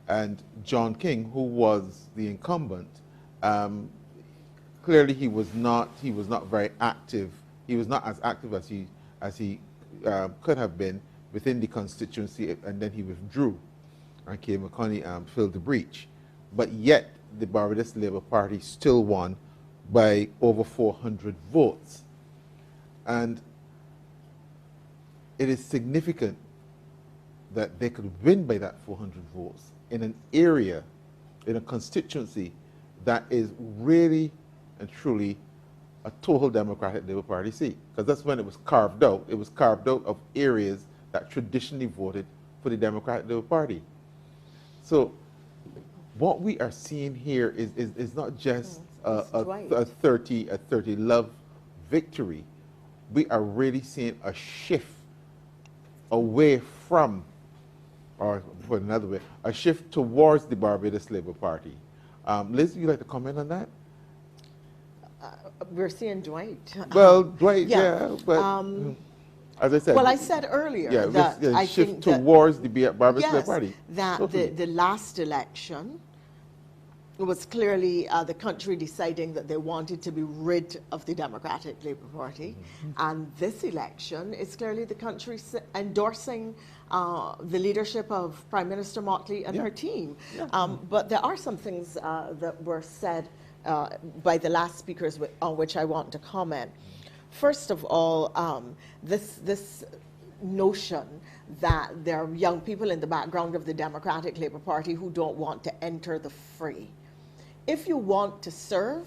S3: and John King, who was the incumbent, clearly he was not very active. He was not as active as he could have been within the constituency, and then he withdrew, and Kay McConney filled the breach. But yet, the Barbados Labour Party still won by over 400 votes. And it is significant that they could win by that 400 votes in an area, in a constituency that is really and truly a total Democratic Labour Party seat. Because that's when it was carved out. It was carved out of areas that traditionally voted for the Democratic Labour Party. So what we are seeing here is not just a 30 love victory. We are really seeing a shift away from, or put another way, a shift towards the Barbados Labour Party. Liz, would you like to comment on that?
S4: We're seeing Dwight.
S3: Well, Dwight, yeah, but as I said.
S4: Well, I said earlier that I
S3: shift
S4: think
S3: towards the Barbados Labour Party.
S4: That the last election was clearly the country deciding that they wanted to be rid of the Democratic Labour Party. And this election is clearly the country endorsing the leadership of Prime Minister Mottley and her team. But there are some things that were said by the last speakers on which I want to comment. First of all, this notion that there are young people in the background of the Democratic Labour Party who don't want to enter the fray. If you want to serve,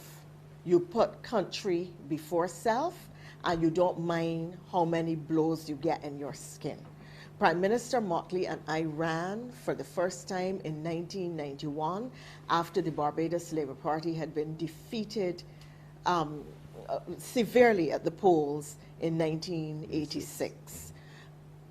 S4: you put country before self, and you don't mind how many blows you get in your skin. Prime Minister Mottley and I ran for the first time in 1991 after the Barbados Labour Party had been defeated severely at the polls in 1986.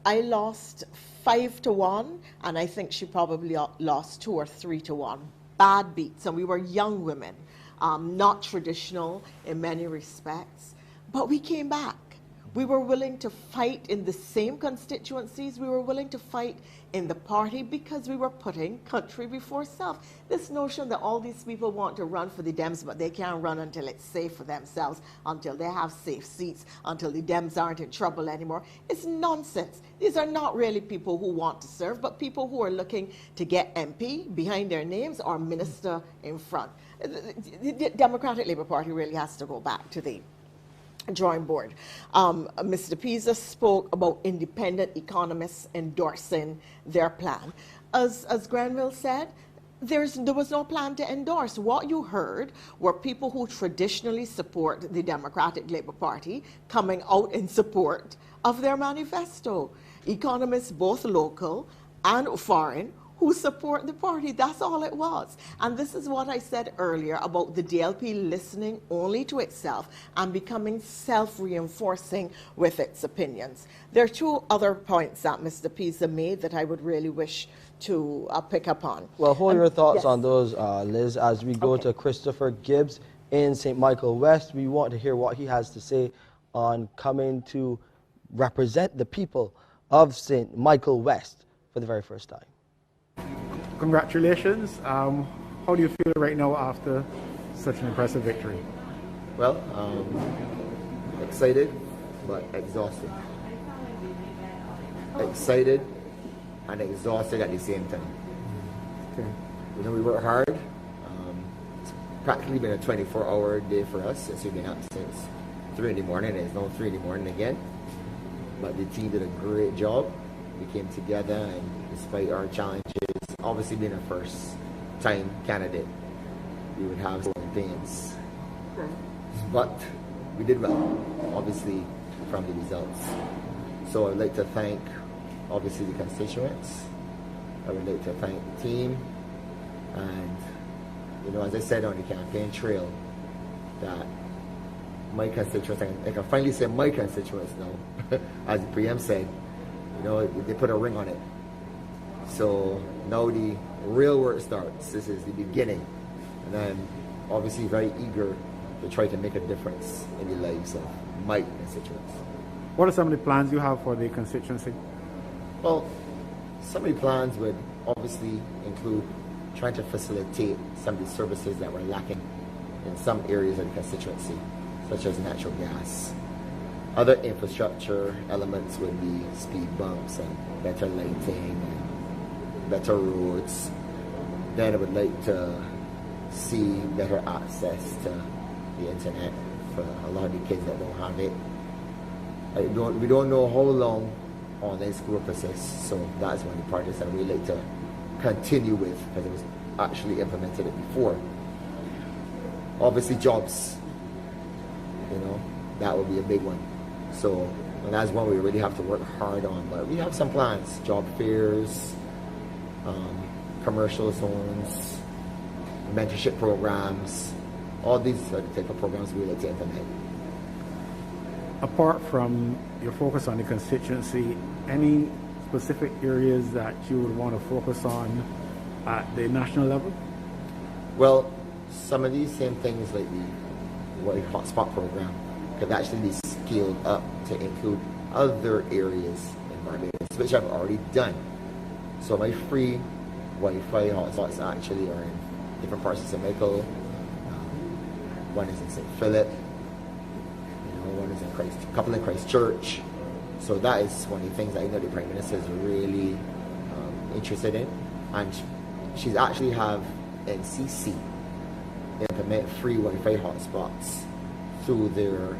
S4: I lost 5-1, and I think she probably lost 2 or 3-1. Bad beats, and we were young women, not traditional in many respects, but we came back. We were willing to fight in the same constituencies. We were willing to fight in the party because we were putting country before self. This notion that all these people want to run for the Dems, but they can't run until it's safe for themselves, until they have safe seats, until the Dems aren't in trouble anymore, it's nonsense. These are not really people who want to serve, but people who are looking to get MP behind their names or minister in front. The Democratic Labour Party really has to go back to the drawing board. Mr. Pisa spoke about independent economists endorsing their plan. As Granville said, there was no plan to endorse. What you heard were people who traditionally support the Democratic Labour Party coming out in support of their manifesto. Economists, both local and foreign, who support the party. That's all it was. And this is what I said earlier about the DLP listening only to itself and becoming self-reinforcing with its opinions. There are 2 other points that Mr. Pisa made that I would really wish to pick up on.
S2: Well, hold your thoughts on those, Liz, as we go to Christopher Gibbs in St. Michael West. We want to hear what he has to say on coming to represent the people of St. Michael West for the very first time.
S10: Congratulations. How do you feel right now after such an impressive victory?
S11: Well, excited, but exhausted. Excited and exhausted at the same time.
S10: Okay.
S11: You know, we worked hard. It's practically been a 24-hour day for us since we've been up since 3 in the morning. It's now 3 in the morning again. But the team did a great job. We came together, and despite our challenges, obviously being a first-time candidate, we would have some things. But we did well, obviously, from the results. So I'd like to thank, obviously, the constituents. I would like to thank the team. And, you know, as I said on the campaign trail, that my constituents, I can finally say my constituents now, as the PM said, you know, they put a ring on it. So now the real work starts. This is the beginning. And I'm obviously very eager to try to make a difference in the lives of my constituents.
S10: What are some of the plans you have for the constituency?
S11: Well, some of the plans would obviously include trying to facilitate some of the services that were lacking in some areas of the constituency, such as natural gas. Other infrastructure elements would be speed bumps and better lighting and better roads. Then I would like to see better access to the internet for a lot of the kids that don't have it. We don't know how long online school persists, so that's one of the projects that we like to continue with, because it was actually implemented before. Obviously jobs, you know, that would be a big one. So, and that's one we really have to work hard on, but we have some plans: job fairs, commercial zones, mentorship programs. All these are the type of programs we like to implement.
S10: Apart from your focus on the constituency, any specific areas that you would want to focus on at the national level?
S11: Well, some of these same things like the White Hotspot program could actually be scaled up to include other areas in Barbados, which I've already done. So my free Wi-Fi hotspots actually are in different parts of Jamaica. One is in St. Philip, one is in a couple in Christchurch. So that is one of the things that I know the Prime Minister is really interested in. And she's actually have NCC implement free Wi-Fi hotspots through their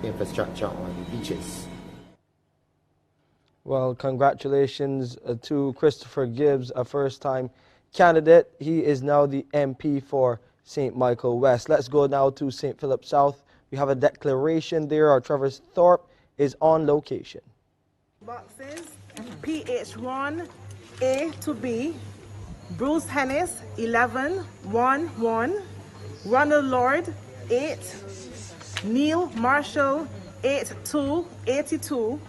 S11: infrastructure on the beaches.
S2: Well, congratulations to Christopher Gibbs, a first-time candidate. He is now the MP for St. Michael West. Let's go now to St. Philip South. We have a declaration there. Our Travis Thorpe is on location.
S1: Boxes PH1 A to B, Bruce Hennis 11-1-1, Ronald Lord 8, Neil Marshall 82-82,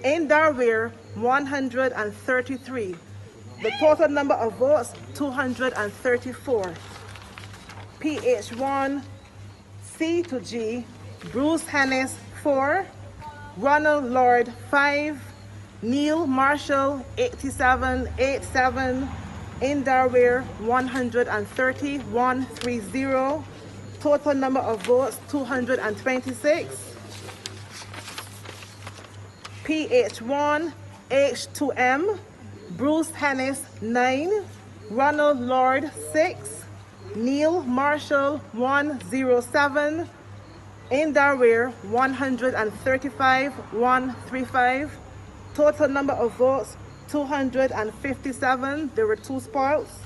S1: in Darware 133. The total number of votes 234. PH1 C to G, Bruce Hennis 4, Ronald Lord 5, Neil Marshall 87-87, in Darware 130-130. Total number of votes 226. PH1 H2M, Bruce Hennis 9, Ronald Lord 6, Neil Marshall 107, in Darware 135-135. Total number of votes 257. There were 2 spots.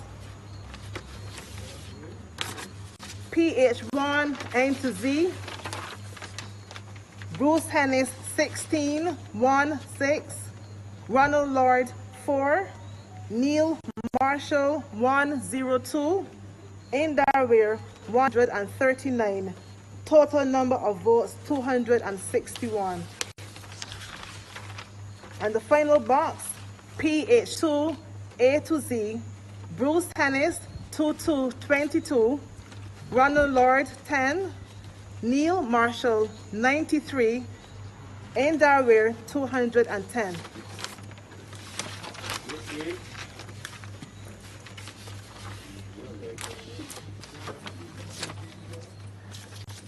S1: PH1 N to Z, Bruce Hennis 16-1-6, Ronald Lord 4, Neil Marshall 102, in Darware 139. Total number of votes 261. And the final box, PH2 A to Z, Bruce Hennis 22-22, Ronald Lord 10, Neil Marshall 93, in Darware 210.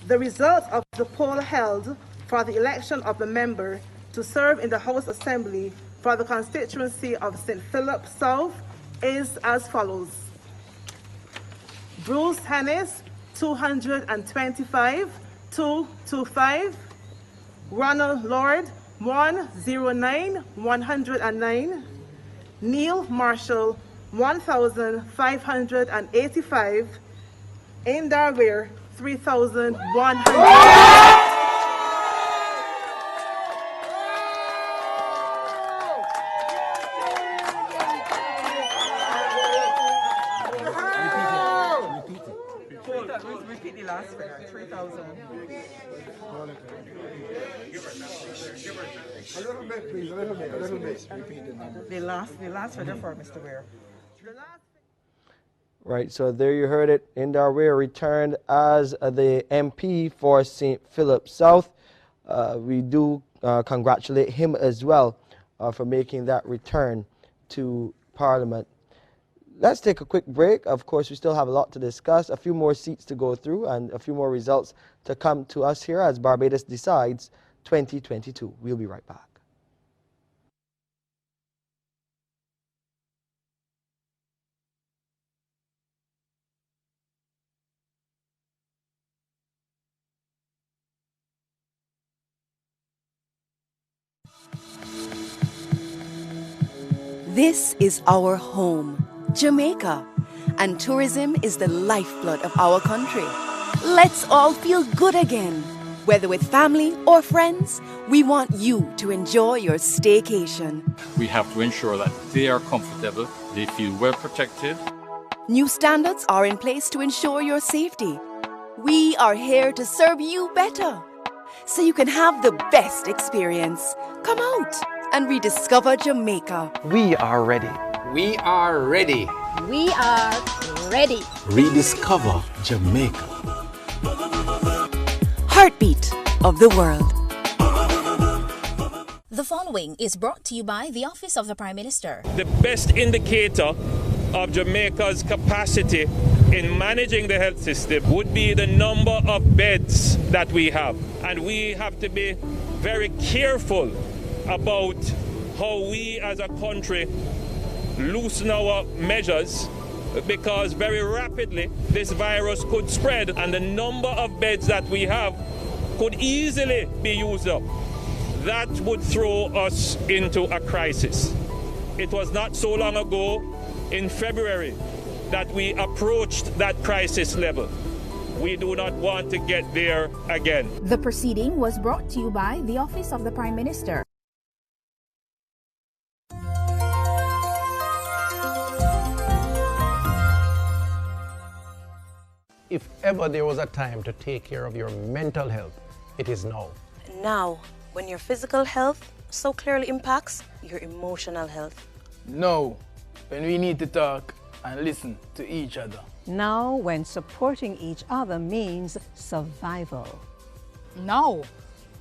S1: The results of the poll held for the election of the member to serve in the House Assembly for the constituency of St. Philip South is as follows. Bruce Hennis 225-225, Ronald Lord 109-109, Neil Marshall 1,585, in Darware 3,100.
S13: last figure, 3,000.
S10: A little bit, please, a little bit, a little bit. Repeat the number.
S13: The last figure for Mr. Ware.
S2: Right, so there you heard it. Indar Ware returned as the MP for St. Philip South. We do congratulate him as well for making that return to Parliament. Let's take a quick break. Of course, we still have a lot to discuss, a few more seats to go through, and a few more results to come to us here as Barbados Decides 2022. We'll be right back.
S15: This is our home, Jamaica, and tourism is the lifeblood of our country. Let's all feel good again. Whether with family or friends, we want you to enjoy your staycation.
S22: We have to ensure that they are comfortable, they feel well protected.
S15: New standards are in place to ensure your safety. We are here to serve you better, so you can have the best experience. Come out and rediscover Jamaica.
S23: We are ready.
S24: We are ready.
S25: We are ready.
S23: Rediscover Jamaica.
S15: Heartbeat of the world.
S26: The following is brought to you by the Office of the Prime Minister.
S28: The best indicator of Jamaica's capacity in managing the health system would be the number of beds that we have. And we have to be very careful about how we as a country loosen our measures, because very rapidly this virus could spread and the number of beds that we have could easily be used up. That would throw us into a crisis. It was not so long ago, in February, that we approached that crisis level. We do not want to get there again.
S26: The proceeding was brought to you by the Office of the Prime Minister.
S23: If ever there was a time to take care of your mental health, it is now.
S29: Now, when your physical health so clearly impacts your emotional health.
S30: Now, when we need to talk and listen to each other.
S31: Now, when supporting each other means survival.
S32: Now,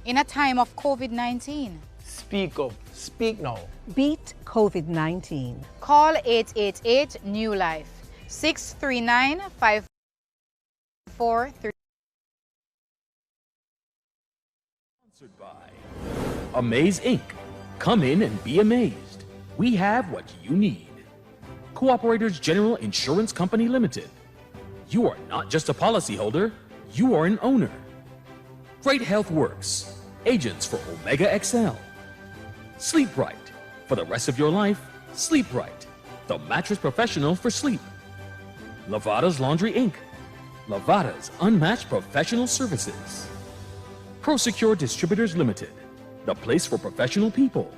S32: in a time of COVID-19.
S23: Speak up. Speak now.
S31: Beat COVID-19.
S32: Call 888-NEW LIFE. 639-5443.
S27: Sponsored by Amaze Inc. Come in and be amazed. We have what you need. Cooperators General Insurance Company Limited. You are not just a policyholder, you are an owner. Great Health Works. Agents for Omega XL. Sleep Right. For the rest of your life, sleep right. The mattress professional for sleep. Lavada's Laundry Inc. Lavada's unmatched professional services. ProSecure Distributors Limited. The place for professional people.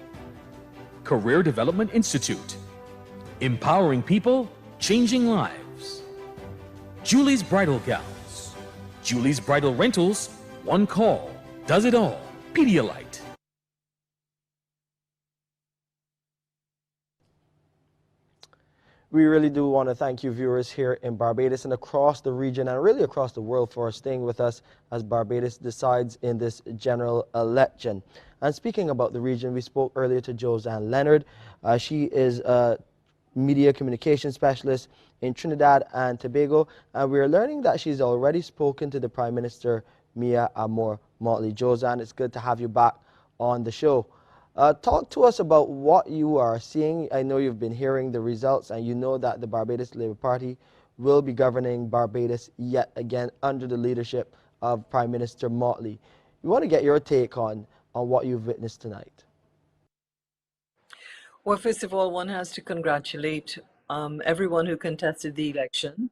S27: Career Development Institute. Empowering people, changing lives. Julie's Bridal Gowns. Julie's Bridal Rentals. One call. Does it all. Pedialyte.
S2: We really do want to thank you, viewers here in Barbados and across the region and really across the world, for staying with us as Barbados decides in this general election. And speaking about the region, we spoke earlier to Josanne Leonard. She is a media communication specialist in Trinidad and Tobago, and we are learning that she's already spoken to the Prime Minister, Mia Amor Mottley. Josanne, it's good to have you back on the show. Talk to us about what you are seeing. I know you've been hearing the results and you know that the Barbados Labour Party will be governing Barbados yet again under the leadership of Prime Minister Mottley. We want to get your take on what you've witnessed tonight.
S33: Well, first of all, one has to congratulate everyone who contested the election,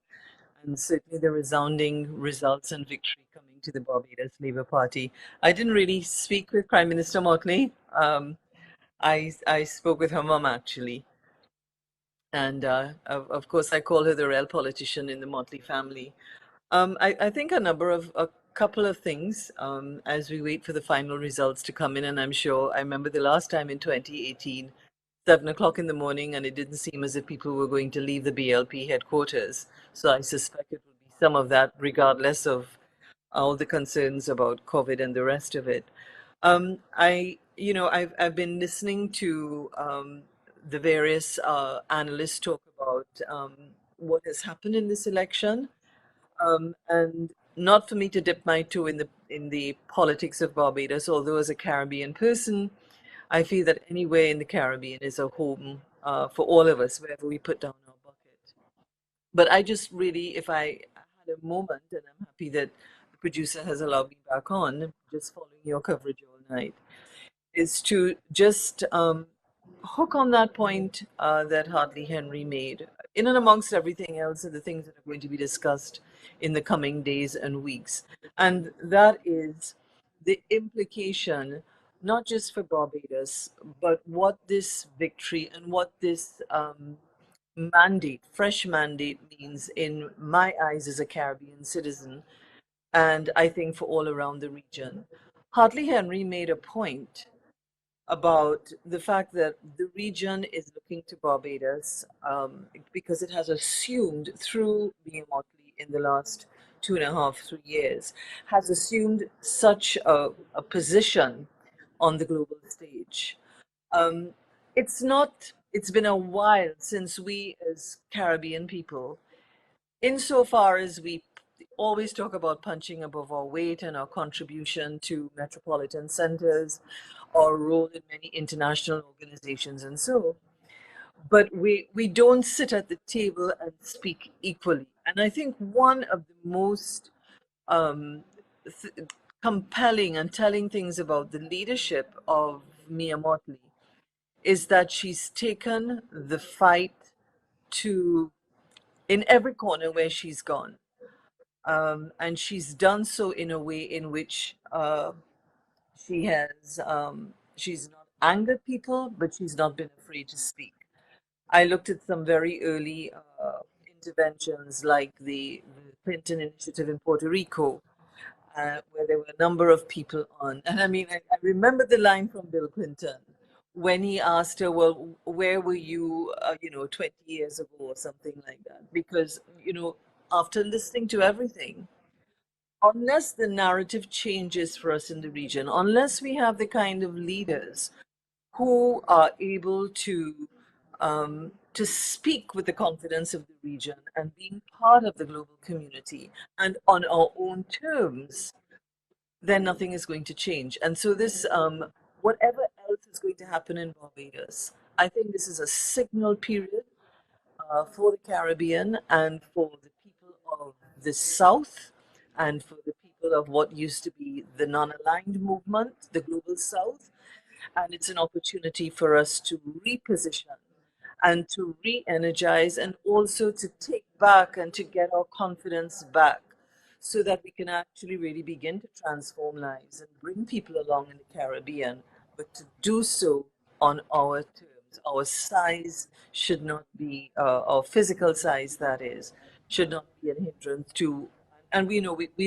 S33: and certainly the resounding results and victory coming to the Barbados Labour Party. I didn't really speak with Prime Minister Mottley. I spoke with her mum, actually. And of course, I call her the real politician in the Mottley family. I think a couple of things as we wait for the final results to come in, and I'm sure I remember the last time in 2018, 7 o'clock in the morning, and it didn't seem as if people were going to leave the BLP headquarters. So I suspect it will be some of that, regardless of all the concerns about COVID and the rest of it. I've been listening to the various analysts talk about what has happened in this election. And not for me to dip my toe in the politics of Barbados, although as a Caribbean person, I feel that anywhere in the Caribbean is a home for all of us, wherever we put down our bucket. But I just really, if I had a moment, and I'm happy that the producer has allowed me back on, just following your coverage all night, is to just hook on that point that Hartley Henry made, in and amongst everything else and the things that are going to be discussed in the coming days and weeks. And that is the implication, not just for Barbados, but what this victory and what this mandate, fresh mandate, means in my eyes as a Caribbean citizen, and I think for all around the region. Hartley Henry made a point about the fact that the region is looking to Barbados because it has assumed through being Mottley in the last 2.5, 3 years, has assumed such a position on the global stage. It's been a while since we as Caribbean people, insofar as we always talk about punching above our weight and our contribution to metropolitan centers, our role in many international organizations and so, but we don't sit at the table and speak equally. And I think one of the most compelling and telling things about the leadership of Mia Mottley is that she's taken the fight to in every corner where she's gone. And she's done so in a way in which she has, she's not angered people, but she's not been afraid to speak. I looked at some very early interventions like the Clinton initiative in Puerto Rico, where there were a number of people on. And I mean, I remember the line from Bill Clinton when he asked her, well, where were you, 20 years ago or something like that? Because, after listening to everything, unless the narrative changes for us in the region, unless we have the kind of leaders who are able to speak with the confidence of the region and being part of the global community and on our own terms, then nothing is going to change. And so this, whatever else is going to happen in Barbados, I think this is a signal period for the Caribbean and for the people of the South and for the people of what used to be the non-aligned movement, the Global South. And it's an opportunity for us to reposition and to re-energize and also to take back and to get our confidence back so that we can actually really begin to transform lives and bring people along in the Caribbean, but to do so on our terms. Our size should not be, our physical size, that is, should not be a hindrance to, and we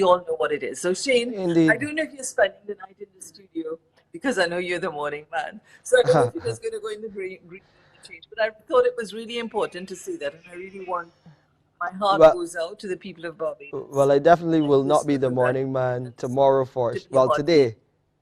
S33: all know what it is. So Shane,
S2: Indeed.
S33: I don't know if you're spending the night in the studio, because I know you're the morning man. So I don't know if you're just going to go in the green change, but I thought it was really important to see that, and I really want, my heart goes out to the people of Barbados.
S2: Well, I definitely will not be the morning man tomorrow today.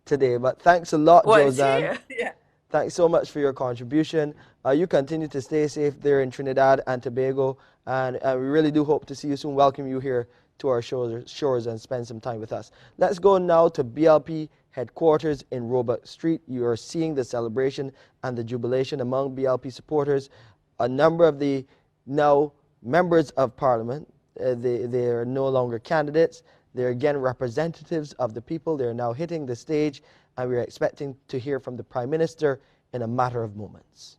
S2: But thanks a lot, Josanne.
S33: Yeah.
S2: Thanks so much for your contribution. You continue to stay safe there in Trinidad and Tobago, and we really do hope to see you soon. Welcome you here to our shores and spend some time with us. Let's go now to BLP headquarters in Roebuck Street. You are seeing the celebration and the jubilation among BLP supporters. A number of the now members of Parliament, they are no longer candidates. They're again representatives of the people. They're now hitting the stage, and we're expecting to hear from the Prime Minister in a matter of moments.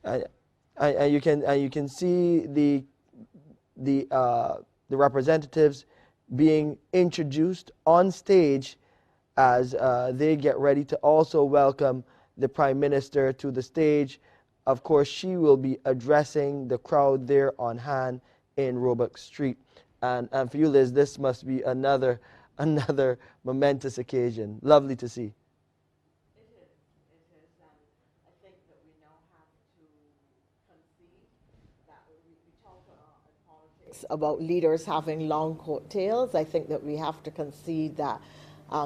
S2: And you can see the representatives being introduced on stage as they get ready to also welcome the Prime Minister to the stage. of course, she will be addressing the crowd there on hand in Roebuck Street. And for you, Liz, this must be another momentous occasion. Lovely to see.
S4: It is. I think that we now have to concede that we talk in politics about leaders having long coattails. I think that we have to concede that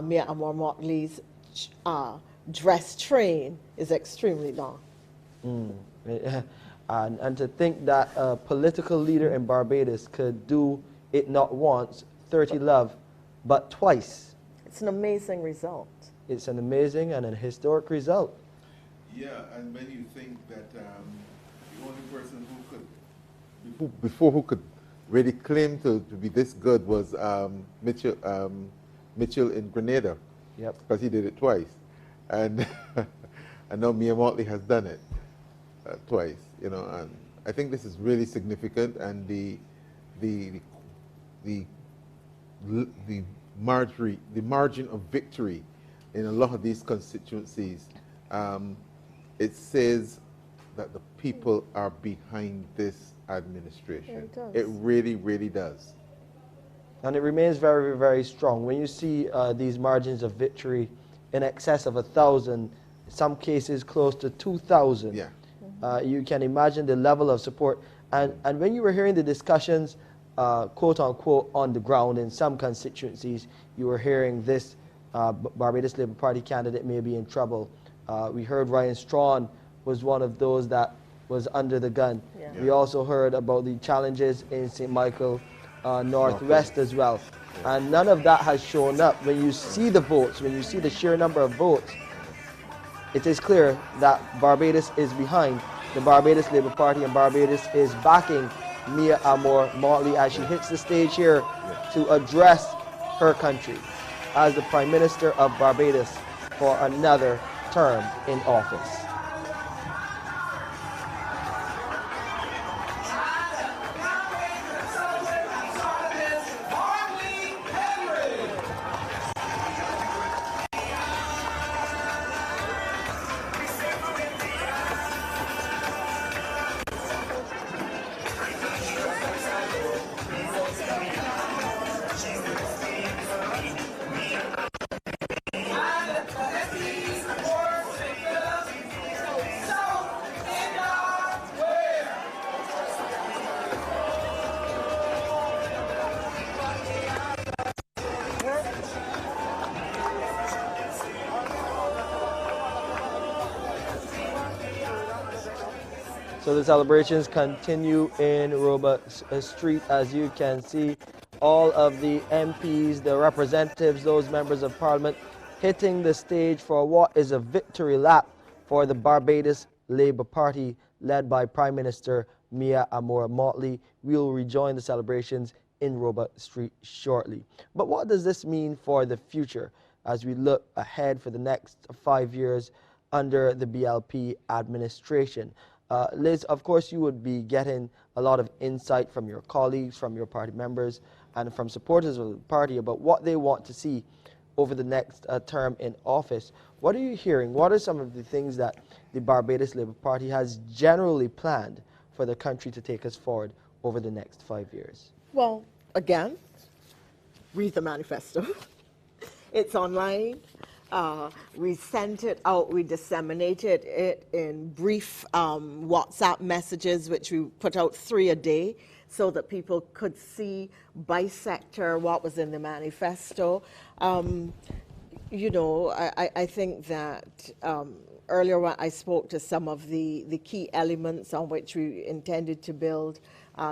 S4: Mayor Amor Mottley's dress train is extremely long.
S2: And to think that a political leader in Barbados could do it not once, 30 love, but twice.
S4: It's an amazing result.
S2: It's an amazing and an historic result.
S3: Yeah, and when you think that the only person who could really claim to be this good was Mitchell in Grenada.
S2: Yep.
S3: Because he did it twice. And I know Mia Mottley has done it twice, you know, and I think this is really significant, and the margin of victory in a lot of these constituencies, it says that the people are behind this administration. It really, really does.
S2: And it remains very, very strong. When you see these margins of victory in excess of 1,000, some cases close to 2,000,
S3: yeah.
S2: You can imagine the level of support. And when you were hearing the discussions, quote unquote, on the ground in some constituencies, you were hearing this Barbados Labour Party candidate may be in trouble. We heard Ryan Strawn was one of those that was under the gun. Yeah. We also heard about the challenges in St. Michael Northwest as well. And none of that has shown up. When you see the votes, when you see the sheer number of votes, it is clear that Barbados is behind the Barbados Labour Party, and Barbados is backing Mia Amor Mottley as she hits the stage here to address her country as the Prime Minister of Barbados for another term in office. So the celebrations continue in Roebuck Street. As you can see, all of the MPs, the representatives, those members of Parliament hitting the stage for what is a victory lap for the Barbados Labour Party led by Prime Minister Mia Amor Mottley. We'll rejoin the celebrations in Roebuck Street shortly. But what does this mean for the future as we look ahead for the next 5 years under the BLP administration? Liz, of course, you would be getting a lot of insight from your colleagues, from your party members, and from supporters of the party about what they want to see over the next term in office. What are you hearing? What are some of the things that the Barbados Labour Party has generally planned for the country to take us forward over the next 5 years?
S4: Well, again, read the manifesto. It's online. We sent it out, we disseminated it in brief WhatsApp messages, which we put out 3 a day so that people could see by sector what was in the manifesto. You know, I think that earlier when I spoke to some of the key elements on which we intended to build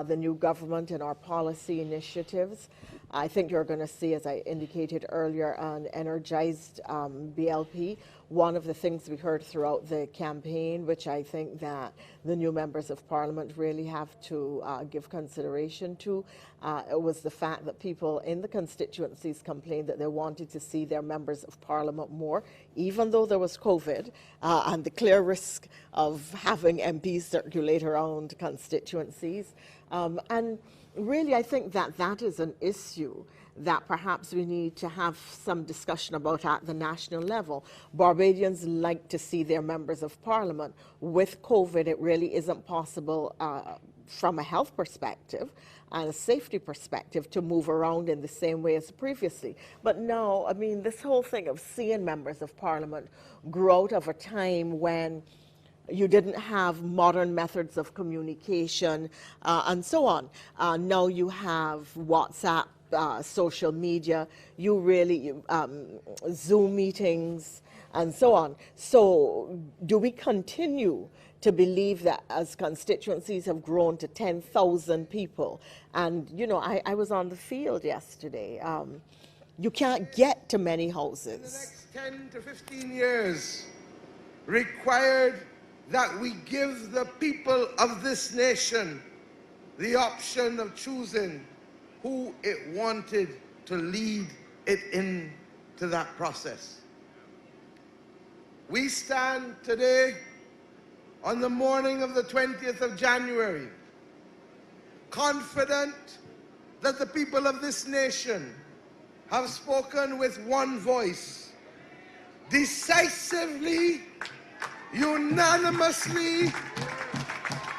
S4: the new government and our policy initiatives. I think you're going to see, as I indicated earlier, an energized BLP. One of the things we heard throughout the campaign, which I think that the new members of Parliament really have to give consideration to, was the fact that people in the constituencies complained that they wanted to see their members of Parliament more, even though there was COVID and the clear risk of having MPs circulate around constituencies. And Really, I think that that is an issue that perhaps we need to have some discussion about at the national level. Barbadians like to see their members of parliament. With COVID, it really isn't possible from a health perspective and a safety perspective to move around in the same way as previously. But now, I mean, this whole thing of seeing members of parliament grew out of a time when you didn't have modern methods of communication and so on. Now you have WhatsApp, social media, Zoom meetings and so on. So do we continue to believe that as constituencies have grown to 10,000 people? And, you know, I was on the field yesterday. You can't get to many houses.
S5: The next 10 to 15 years required that we give the people of this nation the option of choosing who it wanted to lead it into that process. We stand today on the morning of the 20th of January, confident that the people of this nation have spoken with one voice, decisively, unanimously,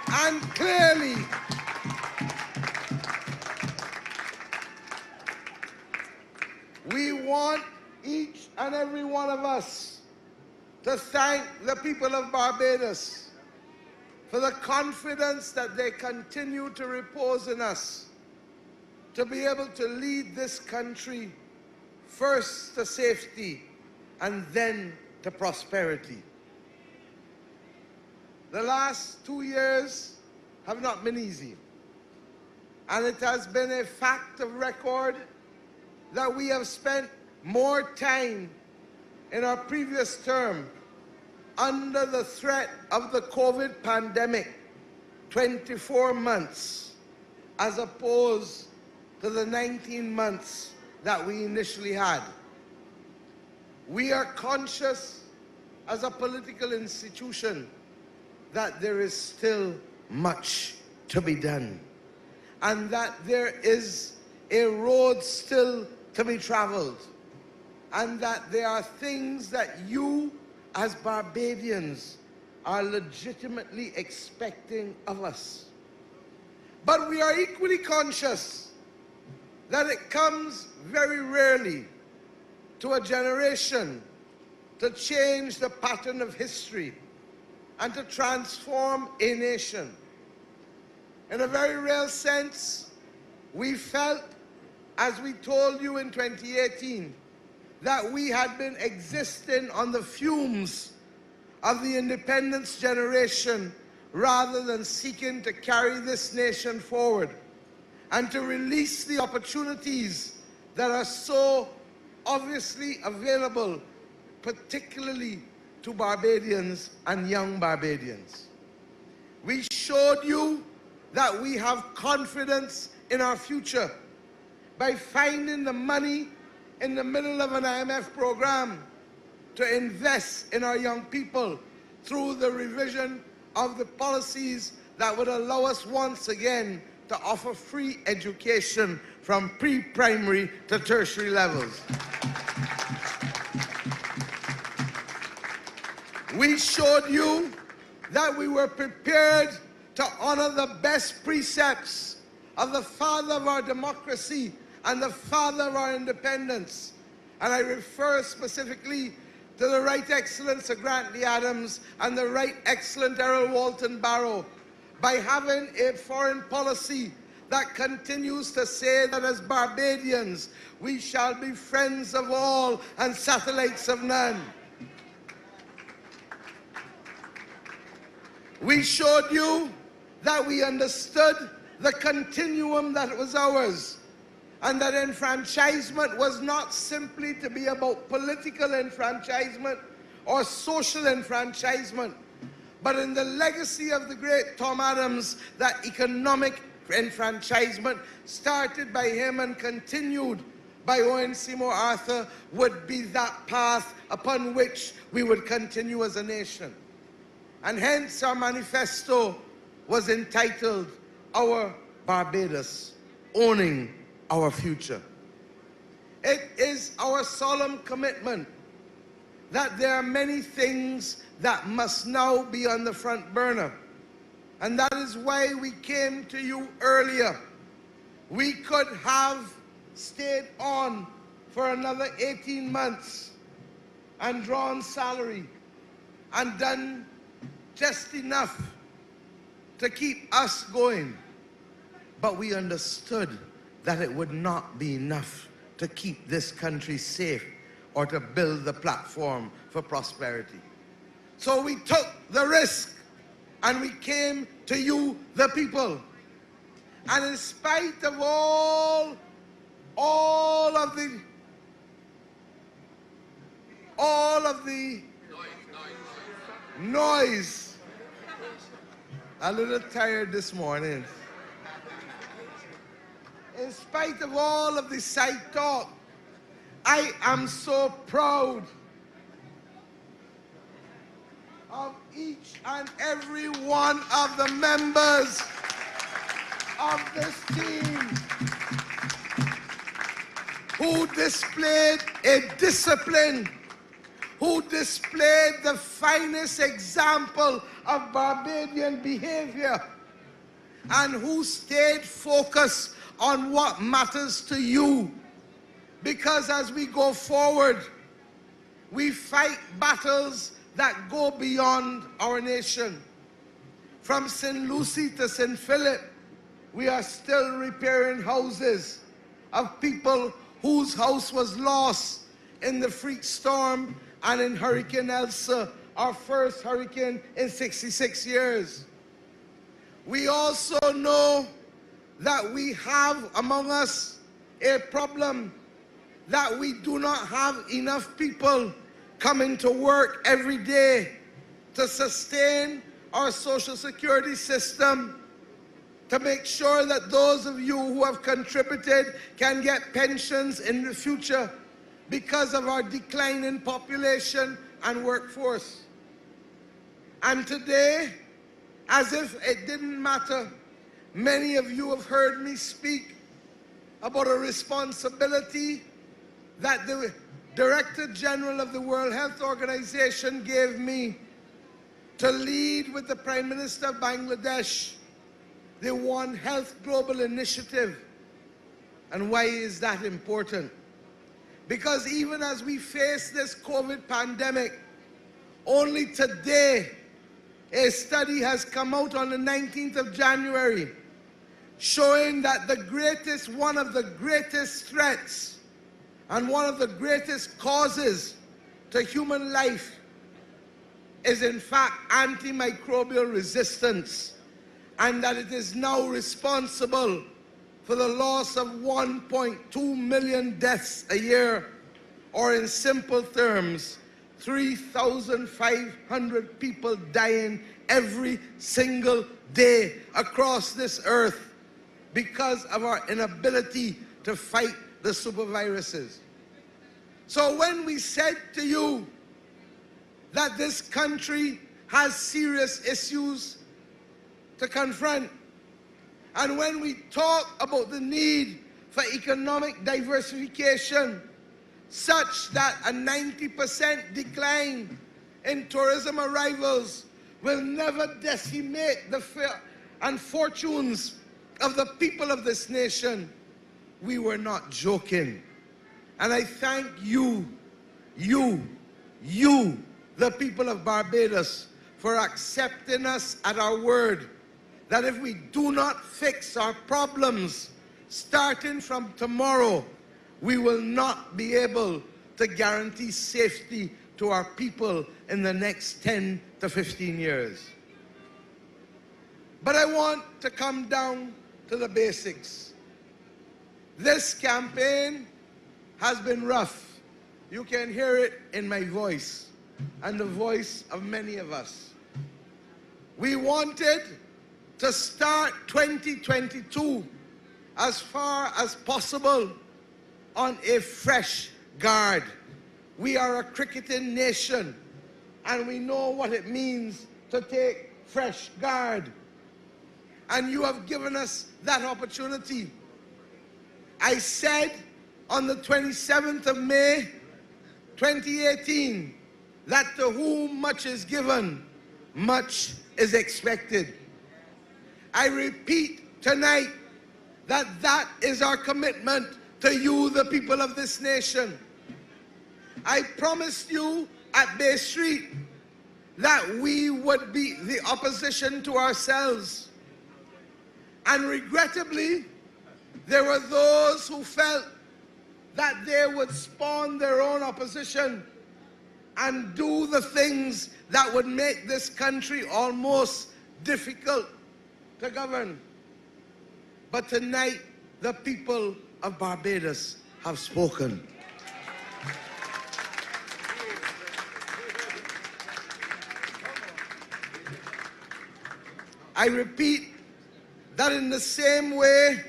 S5: and clearly. We want each and every one of us to thank the people of Barbados for the confidence that they continue to repose in us to be able to lead this country first to safety and then to prosperity. The last 2 years have not been easy, and it has been a fact of record that we have spent more time in our previous term under the threat of the COVID pandemic, 24 months, as opposed to the 19 months that we initially had. We are conscious as a political institution that there is still much to be done, and that there is a road still to be traveled, and that there are things that you as Barbadians are legitimately expecting of us. But we are equally conscious that it comes very rarely to a generation to change the pattern of history and to transform a nation. In a very real sense, we felt, as we told you in 2018, that we had been existing on the fumes of the independence generation rather than seeking to carry this nation forward and to release the opportunities that are so obviously available, particularly to Barbadians and young Barbadians. We showed you that we have confidence in our future by finding the money in the middle of an IMF program to invest in our young people through the revision of the policies that would allow us once again to offer free education from pre-primary to tertiary levels. We showed you that we were prepared to honor the best precepts of the father of our democracy and the father of our independence. And I refer specifically to the Right Excellent Sir Grantley Adams and the Right Excellent Errol Walton Barrow, by having a foreign policy that continues to say that as Barbadians we shall be friends of all and satellites of none. We showed you that we understood the continuum that was ours, and that enfranchisement was not simply to be about political enfranchisement or social enfranchisement, but in the legacy of the great Tom Adams, that economic enfranchisement started by him and continued by Owen Seymour Arthur would be that path upon which we would continue as a nation. And hence our manifesto was entitled Our Barbados, owning our future. It is our solemn commitment that there are many things that must now be on the front burner. And that is why we came to you earlier. We could have stayed on for another 18 months and drawn salary and done just enough to keep us going. But we understood that it would not be enough to keep this country safe or to build the platform for prosperity. So we took the risk and we came to you, the people. And in spite of all of the noise, a little tired this morning. In spite of all of the side talk, I am so proud of each and every one of the members of this team who displayed a discipline, who displayed the finest example of Barbadian behavior, and who stayed focused on what matters to you. Because as we go forward, we fight battles that go beyond our nation. From St. Lucie to St. Philip, we are still repairing houses of people whose house was lost in the freak storm and in Hurricane Elsa, our first hurricane in 66 years. We also know that we have among us a problem that we do not have enough people coming to work every day to sustain our social security system, to make sure that those of you who have contributed can get pensions in the future because of our declining population and workforce. And today, as if it didn't matter, many of you have heard me speak about a responsibility that the Director General of the World Health Organization gave me to lead with the Prime Minister of Bangladesh the One Health Global Initiative. And why is that important? Because even as we face this COVID pandemic, only today a study has come out on the 19th of January showing that one of the greatest threats and one of the greatest causes to human life is in fact antimicrobial resistance, and that it is now responsible for the loss of 1.2 million deaths a year, or in simple terms, 3,500 people dying every single day across this earth because of our inability to fight the superviruses. So when we said to you that this country has serious issues to confront, and when we talk about the need for economic diversification, such that a 90% decline in tourism arrivals will never decimate the fare and fortunes of the people of this nation, we were not joking. And I thank you, the people of Barbados, for accepting us at our word that if we do not fix our problems starting from tomorrow, we will not be able to guarantee safety to our people in the next 10 to 15 years. But I want to come down to the basics. This campaign has been rough. You can hear it in my voice and the voice of many of us. We wanted to start 2022 as far as possible on a fresh guard. We are a cricketing nation, and we know what it means to take fresh guard. And you have given us that opportunity. I said on the 27th of May, 2018, that to whom much is given, much is expected. I repeat tonight that that is our commitment to you, the people of this nation. I promised you at Bay Street that we would be the opposition to ourselves. And regrettably, there were those who felt that they would spawn their own opposition and do the things that would make this country almost difficult to govern. But tonight, the people of Barbados have spoken. I repeat that in the same way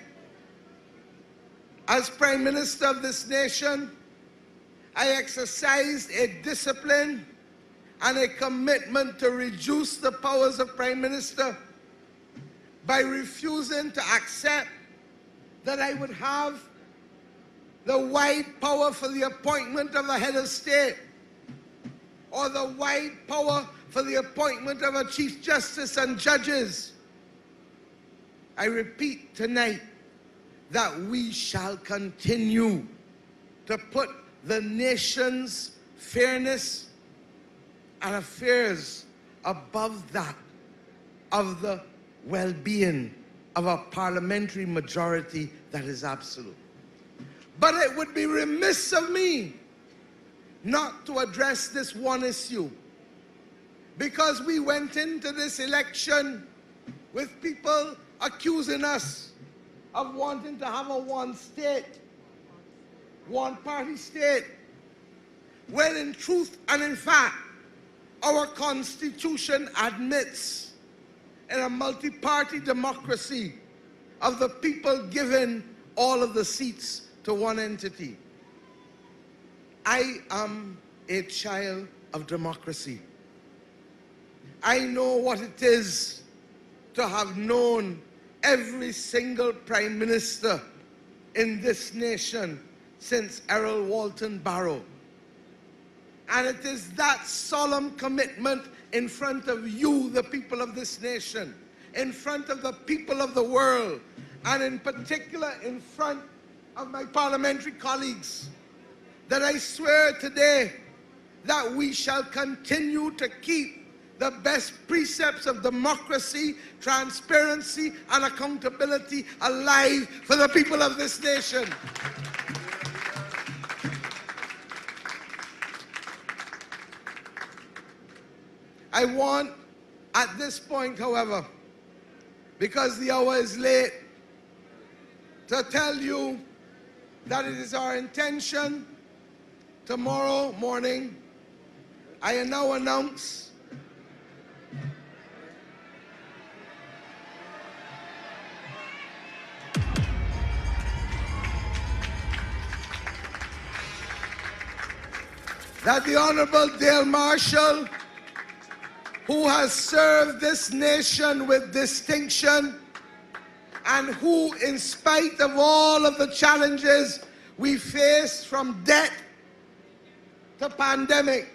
S5: as Prime Minister of this nation, I exercised a discipline and a commitment to reduce the powers of Prime Minister by refusing to accept that I would have the wide power for the appointment of a head of state or the wide power for the appointment of a Chief Justice and judges. I repeat tonight that we shall continue to put the nation's fairness and affairs above that of the well-being of a parliamentary majority that is absolute. But it would be remiss of me not to address this one issue, because we went into this election with people accusing us of wanting to have a one-state, one-party state, when in truth and in fact, our Constitution admits in a multi-party democracy of the people giving all of the seats to one entity. I am a child of democracy. I know what it is to have known every single Prime Minister in this nation since Errol Walton Barrow. And it is that solemn commitment in front of you, the people of this nation, in front of the people of the world, and in particular in front of my parliamentary colleagues, that I swear today that we shall continue to keep the best precepts of democracy, transparency, and accountability alive for the people of this nation. I want, at this point, however, because the hour is late, to tell you that it is our intention tomorrow morning, I now announce that the Honorable Dale Marshall, who has served this nation with distinction and who, in spite of all of the challenges we face, from debt to pandemic,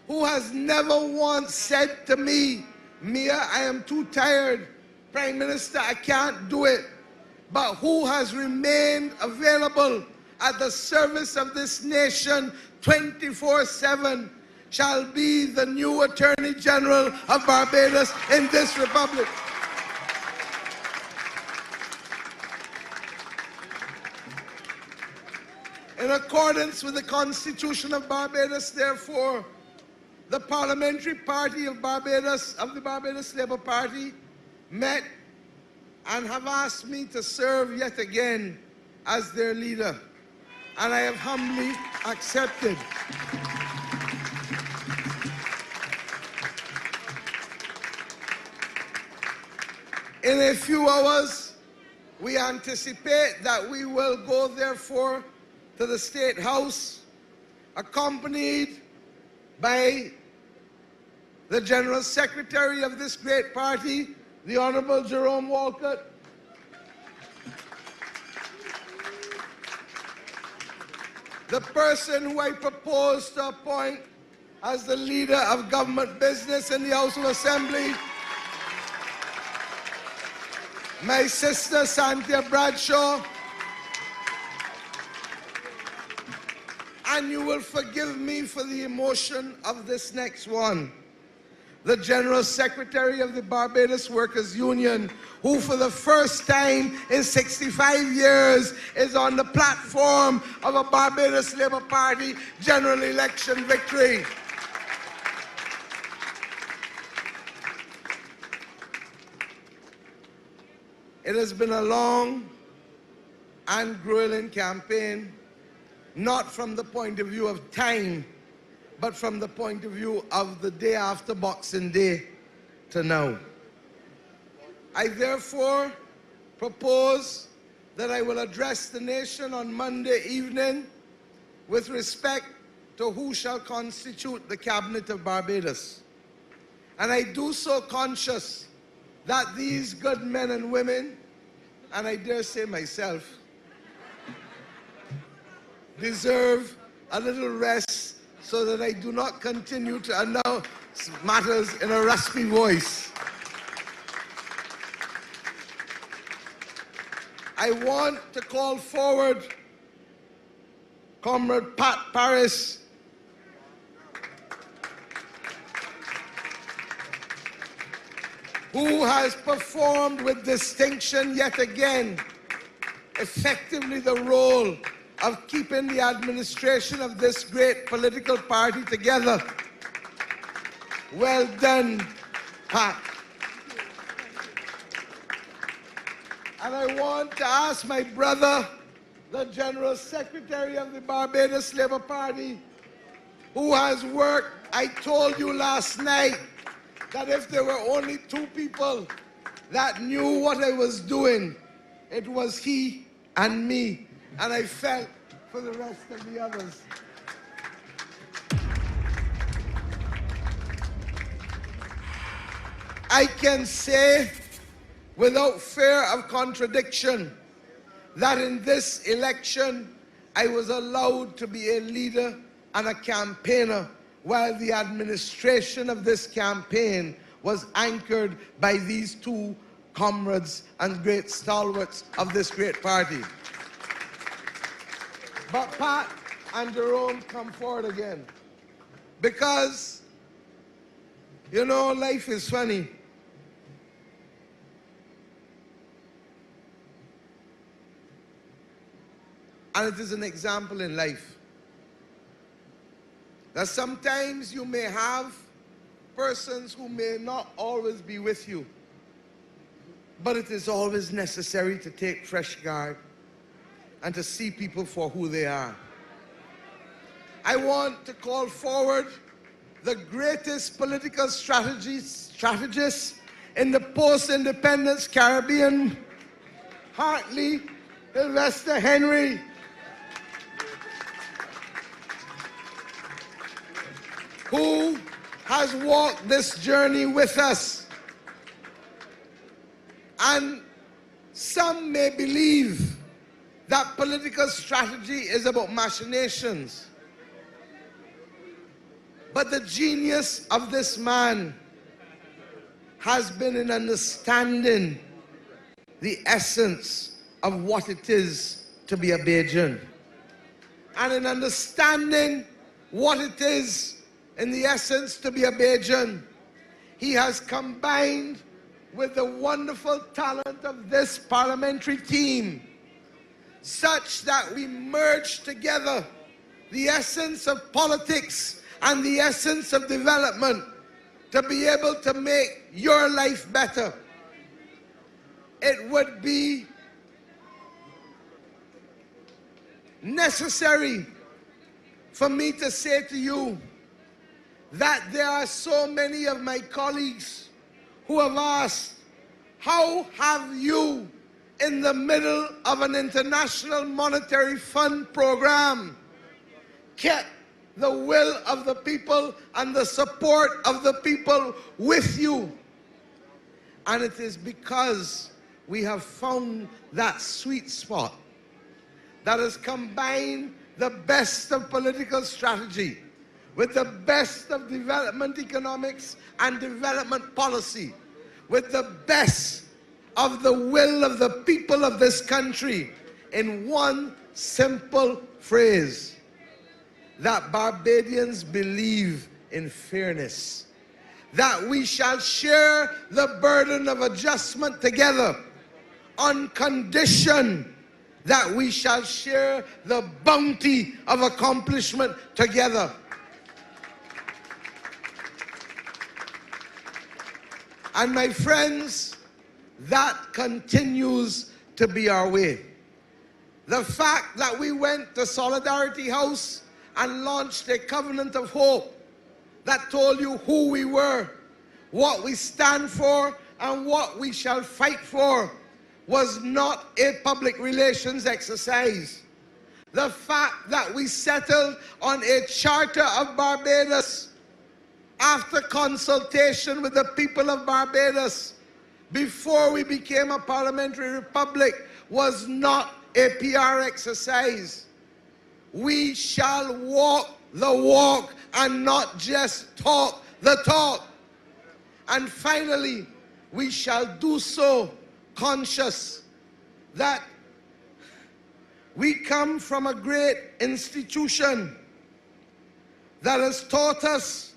S5: who has never once said to me, Mia, I am too tired, Prime Minister, I can't do it, but who has remained available at the service of this nation 24/7, shall be the new Attorney General of Barbados in this republic. In accordance with the Constitution of Barbados, therefore, the Parliamentary Party of Barbados, of the Barbados Labour Party, met and have asked me to serve yet again as their leader, and I have humbly accepted. In a few hours, we anticipate that we will go, therefore, to the State House, accompanied by the General Secretary of this great party, the Honorable Jerome Walcott, the person who I propose to appoint as the leader of government business in the House of Assembly, my sister Cynthia Bradshaw. And you will forgive me for the emotion of this next one. The General Secretary of the Barbados Workers' Union, who for the first time in 65 years is on the platform of a Barbados Labour Party general election victory. It has been a long and grueling campaign, not from the point of view of time, but from the point of view of the day after Boxing Day to now. I therefore propose that I will address the nation on Monday evening with respect to who shall constitute the Cabinet of Barbados. And I do so conscious that these good men and women, and I dare say myself, deserve a little rest so that I do not continue to announce matters in a raspy voice. I want to call forward Comrade Pat Paris, who has performed with distinction yet again effectively the role of keeping the administration of this great political party together. Well done, Pat. And I want to ask my brother, the General Secretary of the Barbados Labour Party, who has worked, I told you last night that if there were only two people that knew what I was doing, it was he and me. And I felt for the rest of the others. I can say without fear of contradiction that in this election I was allowed to be a leader and a campaigner, while the administration of this campaign was anchored by these two comrades and great stalwarts of this great party. But Pat and Jerome come forward again. Because, you know, life is funny. And it is an example in life that sometimes you may have persons who may not always be with you, but it is always necessary to take fresh guard and to see people for who they are. I want to call forward the greatest political strategists in the post-independence Caribbean, Hartley, Sylvester Henry, who has walked this journey with us. And some may believe that political strategy is about machinations. But the genius of this man has been in understanding the essence of what it is to be a Bajan. And in understanding what it is in the essence to be a Bajan, he has combined with the wonderful talent of this parliamentary team such that we merge together the essence of politics and the essence of development to be able to make your life better. It would be necessary for me to say to you that there are so many of my colleagues who have asked, how have you, in the middle of an International Monetary Fund program, kept the will of the people and the support of the people with you? And it is because we have found that sweet spot that has combined the best of political strategy, with the best of development economics and development policy, with the best of the will of the people of this country in one simple phrase, that Barbadians believe in fairness, that we shall share the burden of adjustment together on condition that we shall share the bounty of accomplishment together. And my friends, that continues to be our way. The fact that we went to Solidarity House and launched a covenant of hope that told you who we were, what we stand for, and what we shall fight for was not a public relations exercise. The fact that we settled on a charter of Barbados after consultation with the people of Barbados before we became a parliamentary republic was not a PR exercise. We shall walk the walk and not just talk the talk. And finally, we shall do so conscious that we come from a great institution that has taught us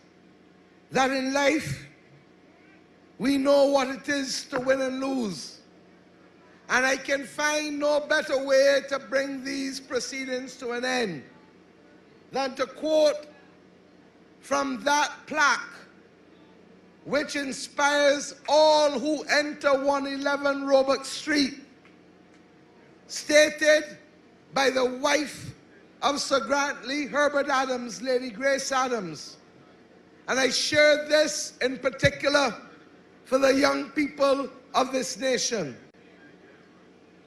S5: that in life we know what it is to win and lose. And I can find no better way to bring these proceedings to an end than to quote from that plaque which inspires all who enter 111 Roebuck Street, stated by the wife of Sir Grantley Herbert Adams, Lady Grace Adams. And I share this in particular for the young people of this nation.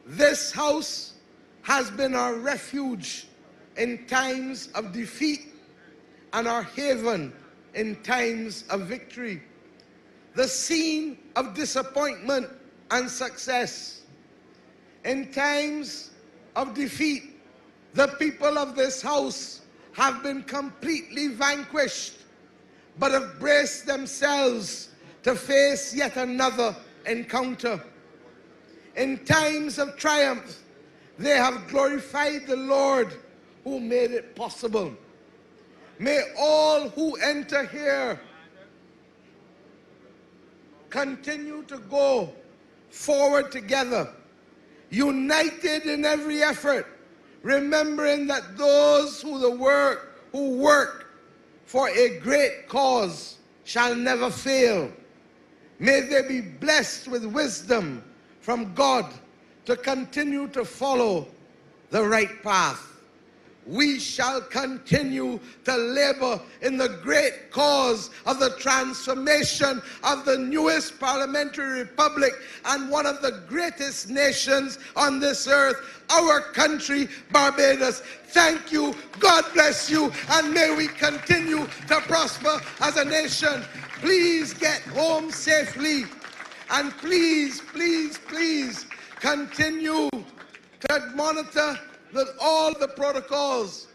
S5: This house has been our refuge in times of defeat and our haven in times of victory. The scene of disappointment and success. In times of defeat, the people of this house have been completely vanquished, but have braced themselves to face yet another encounter. In times of triumph, they have glorified the Lord who made it possible. May all who enter here continue to go forward together, united in every effort, remembering that those who work for a great cause shall never fail. May they be blessed with wisdom from God to continue to follow the right path. We shall continue to labor in the great cause of the transformation of the newest parliamentary republic and one of the greatest nations on this earth, our country, Barbados. Thank you, God bless you, and may we continue to prosper as a nation. Please get home safely, and please, please, please continue to monitor all the protocols.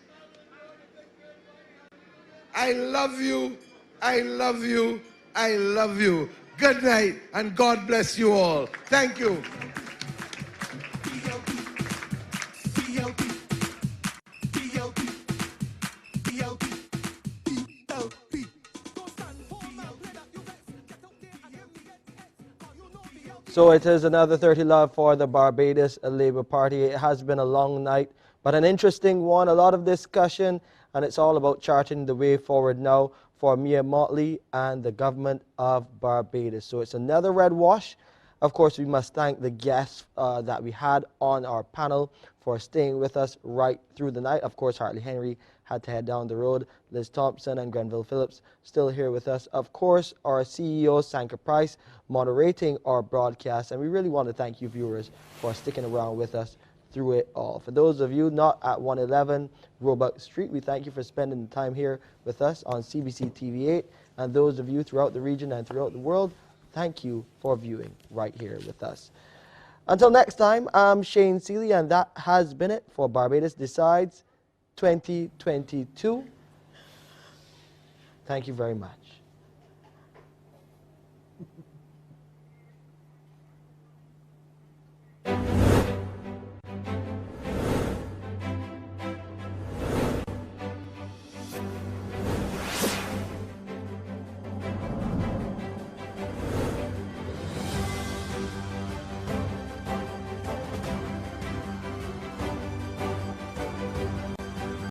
S5: I love you, I love you, I love you. Good night, and God bless you all. Thank you.
S2: So it is another 30 love for the Barbados Labour Party. It has been a long night, but an interesting one, a lot of discussion, and it's all about charting the way forward now for Mia Mottley and the government of Barbados. So it's another red wash. Of course, we must thank the guests that we had on our panel for staying with us right through the night. Of course, Hartley Henry had to head down the road. Liz Thompson and Grenville Phillips still here with us. Of course, our CEO, Sanka Price, moderating our broadcast. And we really want to thank you, viewers, for sticking around with us through it all. For those of you not at 111 Roebuck Street, we thank you for spending the time here with us on CBC TV8. And those of you throughout the region and throughout the world, thank you for viewing right here with us. Until next time, I'm Shane Seeley, and that has been it for Barbados Decides. 2022. Thank you very much.